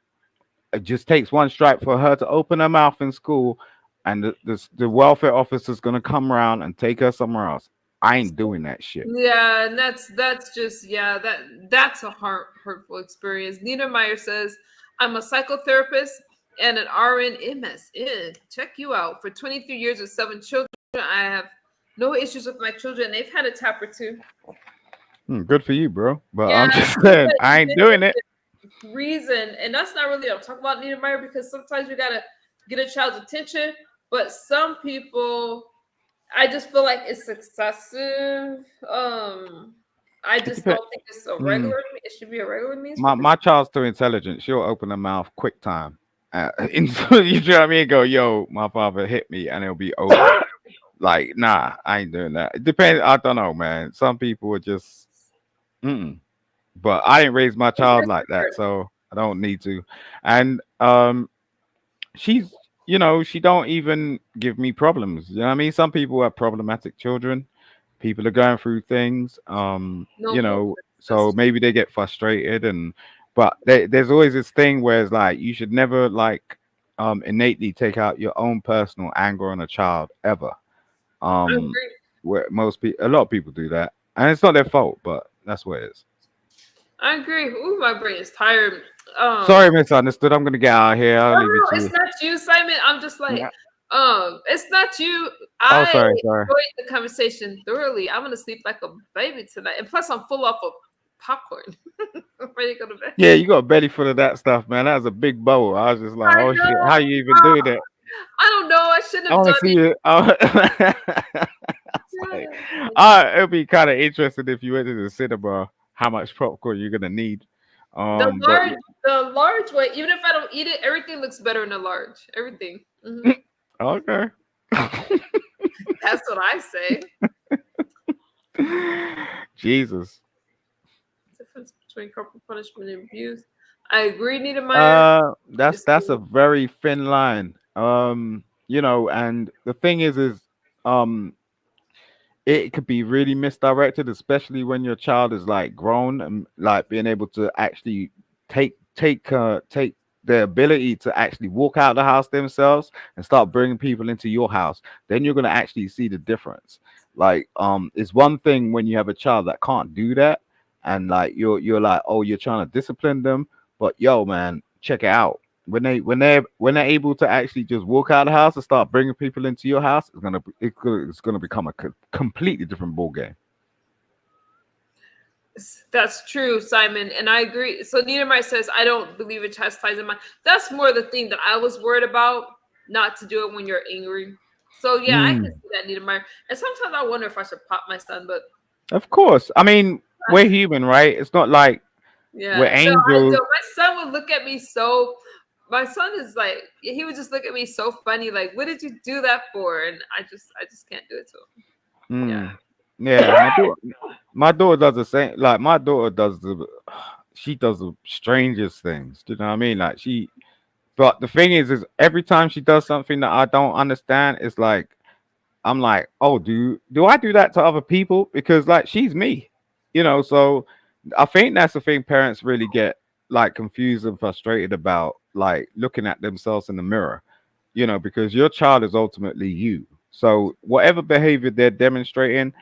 Speaker 3: it just takes one strike for her to open her mouth in school. and the welfare officer's gonna come around and take her somewhere else. I ain't doing that shit.
Speaker 1: Yeah, and that's just that's a hurtful experience. Nina Meyer says, "I'm a psychotherapist and an RN MSN. Check you out. For 23 years with 7 children, I have no issues with my children. They've had a tap or two.
Speaker 3: Good for you, bro. But
Speaker 1: Yeah,
Speaker 3: I'm just saying, I ain't doing it.
Speaker 1: reason, and that's not really I'm talking about Nina Meyer because sometimes you gotta get a child's attention, but some people, I just feel like it's excessive. I
Speaker 3: It
Speaker 1: just
Speaker 3: depends.
Speaker 1: don't think it's a regular. It should be a regular means for
Speaker 3: My child's too intelligent. She'll open her mouth quick time. You know what I mean? Go, yo, my father hit me, and it'll be over. Like, nah, I ain't doing that. It depends. I don't know, man. Some people are just, mm-mm. But I didn't raise my child like that, so I don't need to. And she's, she don't even give me problems. You know what I mean? Some people have problematic children. People are going through things.
Speaker 1: no.
Speaker 3: So maybe they get frustrated, but there's always this thing where it's like you should never like innately take out your own personal anger on a child ever.
Speaker 1: I
Speaker 3: Um,
Speaker 1: agree.
Speaker 3: where a lot of people do that, and it's not their fault, but that's what it is.
Speaker 1: I agree. Ooh, my brain is tired.
Speaker 3: Sorry, misunderstood. I'm gonna get out of here. I'll
Speaker 1: No,
Speaker 3: leave it to
Speaker 1: it's
Speaker 3: you.
Speaker 1: not you, Simon. I'm just like,
Speaker 3: Yeah.
Speaker 1: it's not you.
Speaker 3: Oh,
Speaker 1: I
Speaker 3: sorry.
Speaker 1: enjoyed the conversation thoroughly. I'm gonna sleep like a baby tonight, and plus, I'm full off of popcorn. I'm ready to go to bed.
Speaker 3: Yeah, you got a belly full of that stuff, man. That was a big bowl. I was just like,
Speaker 1: I
Speaker 3: oh shit,
Speaker 1: know.
Speaker 3: how you even do that?
Speaker 1: I don't know. I shouldn't
Speaker 3: I
Speaker 1: have
Speaker 3: want to
Speaker 1: done
Speaker 3: see
Speaker 1: it.
Speaker 3: it. Like, it'd be kind of interesting if you went to the cinema. How much popcorn you're gonna need?
Speaker 1: The
Speaker 3: But
Speaker 1: large, the large way. Even if I don't eat it, everything looks better in the large. Everything.
Speaker 3: okay.
Speaker 1: That's what I say.
Speaker 3: Jesus.
Speaker 1: Difference between corporal punishment and abuse. I agree, Nita Meyer.
Speaker 3: That's a very thin line. And the thing is um it could be really misdirected, especially when your child is like grown and like being able to actually take the ability to actually walk out the house themselves and start bringing people into your house. Then you're gonna actually see the difference. Like, it's one thing when you have a child that can't do that, and like you're like, oh, you're trying to discipline them, but yo, man, check it out. When they're able to actually just walk out of the house and start bringing people into your house, it's gonna become a completely different ball game.
Speaker 1: That's true, Simon, and I agree. So Niedermeyer says, I don't believe in chastisement. That's more the thing that I was worried about, not to do it when you're angry. So yeah, I can see that, Niedermeyer. And sometimes I wonder if I should pop my son, but
Speaker 3: Of course, I mean we're human, right? It's not like
Speaker 1: yeah,
Speaker 3: we're
Speaker 1: no,
Speaker 3: angels.
Speaker 1: my son would look at me so. My son is like, he would just look at me so funny, like, "What did you do that for?" And I just can't do it to him. Yeah.
Speaker 3: Yeah, my daughter does the same. Like my daughter does she does the strangest things. Do you know what I mean? Like but the thing is every time she does something that I don't understand, it's like I'm like, oh, do I do that to other people? Because like she's me, So I think that's the thing parents really get like confused and frustrated about, like looking at themselves in the mirror, because your child is ultimately you. So whatever behavior they're demonstrating,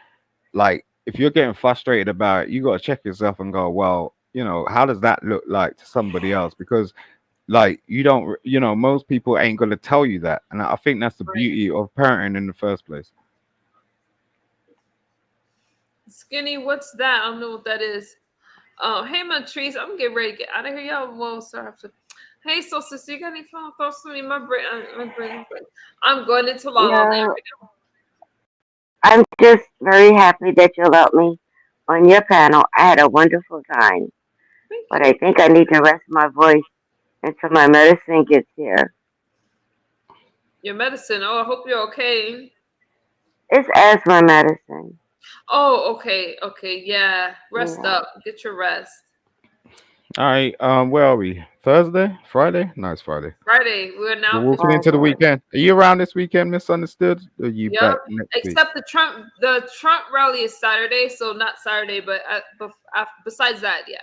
Speaker 3: like if you're getting frustrated about it, you got to check yourself and go, well, how does that look like to somebody else? Because like you don't, most people ain't going to tell you that, and I think that's the beauty of parenting in the first place.
Speaker 1: Skinny, what's that? I don't know what that is. Hey, my trees, I'm getting ready to get out of here, y'all. Well, sorry, have to. Hey, so sister, you got any final thoughts for me? My brain is like, I'm going into La La Land
Speaker 2: No,
Speaker 1: right now.
Speaker 2: I'm just very happy that you allowed me on your panel. I had a wonderful time,
Speaker 1: Thank
Speaker 2: but
Speaker 1: you.
Speaker 2: I think I need to rest my voice until my medicine gets here.
Speaker 1: Your medicine. Oh, I hope you're okay.
Speaker 2: It's asthma medicine.
Speaker 1: Oh, okay, okay, yeah. Rest
Speaker 2: Yeah.
Speaker 1: up. Get your rest.
Speaker 3: All right, where are we? Thursday, Friday? No, it's Friday.
Speaker 1: Friday. We're
Speaker 3: We're
Speaker 1: now
Speaker 3: walking
Speaker 1: officially.
Speaker 3: into the
Speaker 2: Friday.
Speaker 3: weekend. Are you around this weekend, Misunderstood? Or are you
Speaker 1: Yep.
Speaker 3: back next week?
Speaker 1: Except the Trump rally is Saturday, so not Saturday, but besides that, yeah.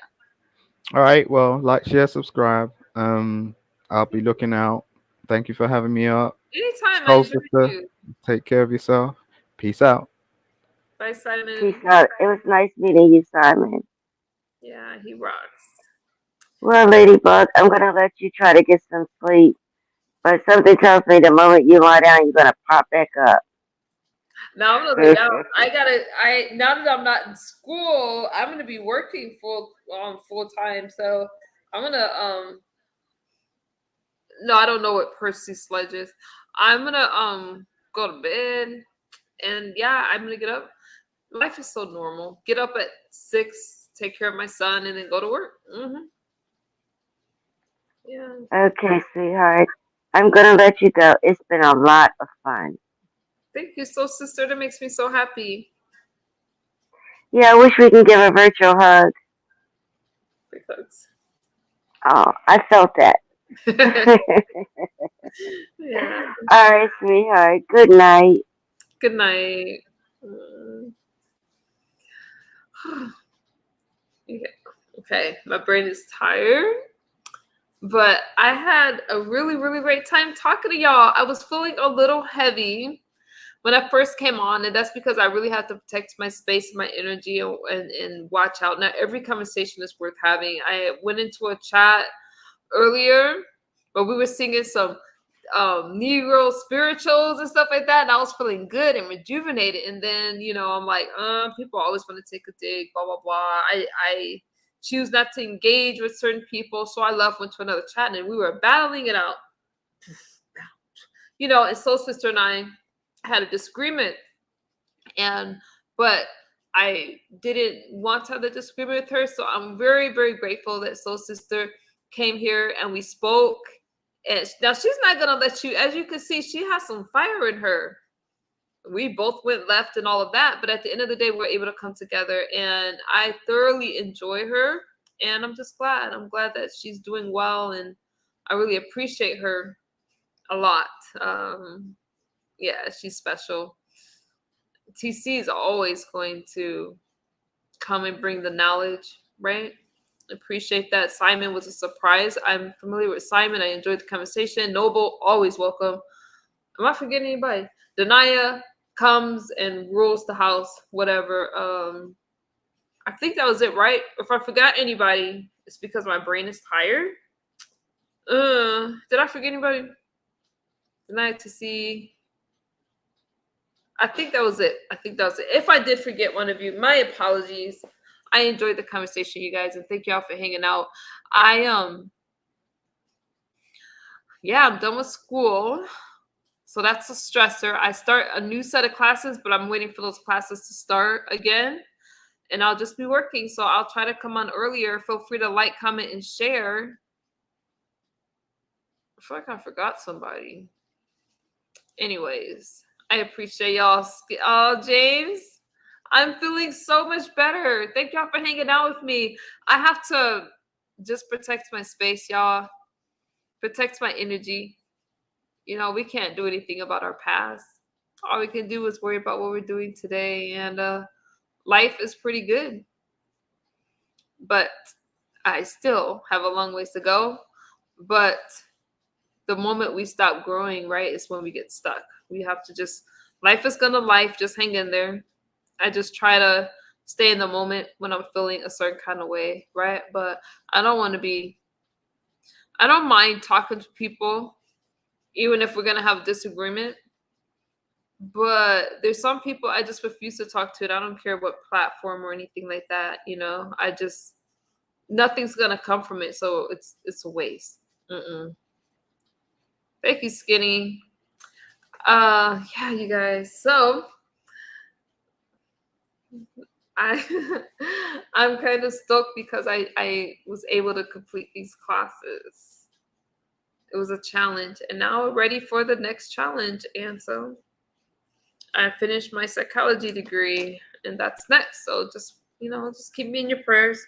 Speaker 3: All right, well, like, share, subscribe. I'll be looking out. Thank you for having me up.
Speaker 1: Anytime, I
Speaker 3: So,
Speaker 1: enjoyed
Speaker 3: sister,
Speaker 1: you.
Speaker 3: take care of yourself. Peace out.
Speaker 1: Bye,
Speaker 2: Peace
Speaker 1: Simon.
Speaker 2: out. It was nice meeting you, Simon.
Speaker 1: Yeah, he rocks.
Speaker 2: Well, Ladybug, I'm gonna let you try to get some sleep. But something tells me the moment you lie down, you're gonna pop back up.
Speaker 1: Now I'm gonna lay down. Now that I'm not in school, I'm gonna be working full time. So I'm gonna no, I don't know what Percy Sledge is. I'm gonna go to bed, and yeah, I'm gonna get up. Life is so normal. Get up at 6, take care of my son, and then go to work. Yeah.
Speaker 2: Okay, sweetheart. I'm gonna let you go. It's been a lot of fun.
Speaker 1: Thank you, so sister. That makes me so happy.
Speaker 2: Yeah, I wish we could give a virtual hug.
Speaker 1: Because
Speaker 2: Oh, I felt that.
Speaker 1: yeah.
Speaker 2: All right, sweetheart. Good night.
Speaker 1: Good night. Okay, my brain is tired. But I had a really, really great time talking to y'all. I was feeling a little heavy when I first came on, and that's because I really have to protect my space and my energy and watch out. Not every conversation is worth having. I went into a chat earlier where we were singing some Negro spirituals and stuff like that, and I was feeling good and rejuvenated. And then, I'm like, people always want to take a dig, blah blah blah. I choose not to engage with certain people, so I left, went to another chat, and we were battling it out. And Soul Sister and I had a disagreement, but I didn't want to have the disagreement with her, so I'm very, very grateful that Soul Sister came here and we spoke. And now she's not gonna let you, as you can see, she has some fire in her. We both went left and all of that, but at the end of the day, we're able to come together, and I thoroughly enjoy her, and I'm just glad. I'm glad that she's doing well, and I really appreciate her a lot. Yeah, she's special. TC is always going to come and bring the knowledge, right? Appreciate that. Simon was a surprise. I'm familiar with Simon. I enjoyed the conversation. Noble, always welcome. Am I forgetting anybody? Denaya comes and rules the house, whatever. I think that was it, right? If I forgot anybody, it's because my brain is tired. Did I forget anybody? Denaya to see. I think that was it. If I did forget one of you, my apologies. I enjoyed the conversation, you guys, and thank y'all for hanging out. I'm done with school. So that's a stressor. I start a new set of classes, but I'm waiting for those classes to start again. And I'll just be working. So I'll try to come on earlier. Feel free to like, comment, and share. I feel like I forgot somebody. Anyways, I appreciate y'all. Oh, James, I'm feeling so much better. Thank y'all for hanging out with me. I have to just protect my space, y'all. Protect my energy. We can't do anything about our past. All we can do is worry about what we're doing today. And life is pretty good. But I still have a long ways to go. But the moment we stop growing, right, is when we get stuck. We have to life is gonna life, just hang in there. I just try to stay in the moment when I'm feeling a certain kind of way, right? But I don't mind talking to people, even if we're gonna have disagreement. But there's some people I just refuse to talk to, and I don't care what platform or anything like that. Nothing's gonna come from it, so it's a waste. Thank you, Skinny. Yeah, you guys. So I'm kind of stoked because I was able to complete these classes. It was a challenge, and now I'm ready for the next challenge. And so I finished my psychology degree, and that's next. So just keep me in your prayers,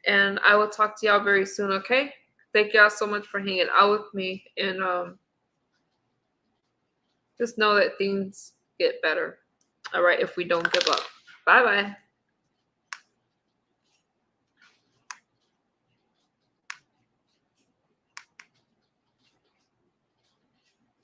Speaker 1: and I will talk to y'all very soon. Okay? Thank y'all so much for hanging out with me, and just know that things get better. All right, if we don't give up. Bye-bye.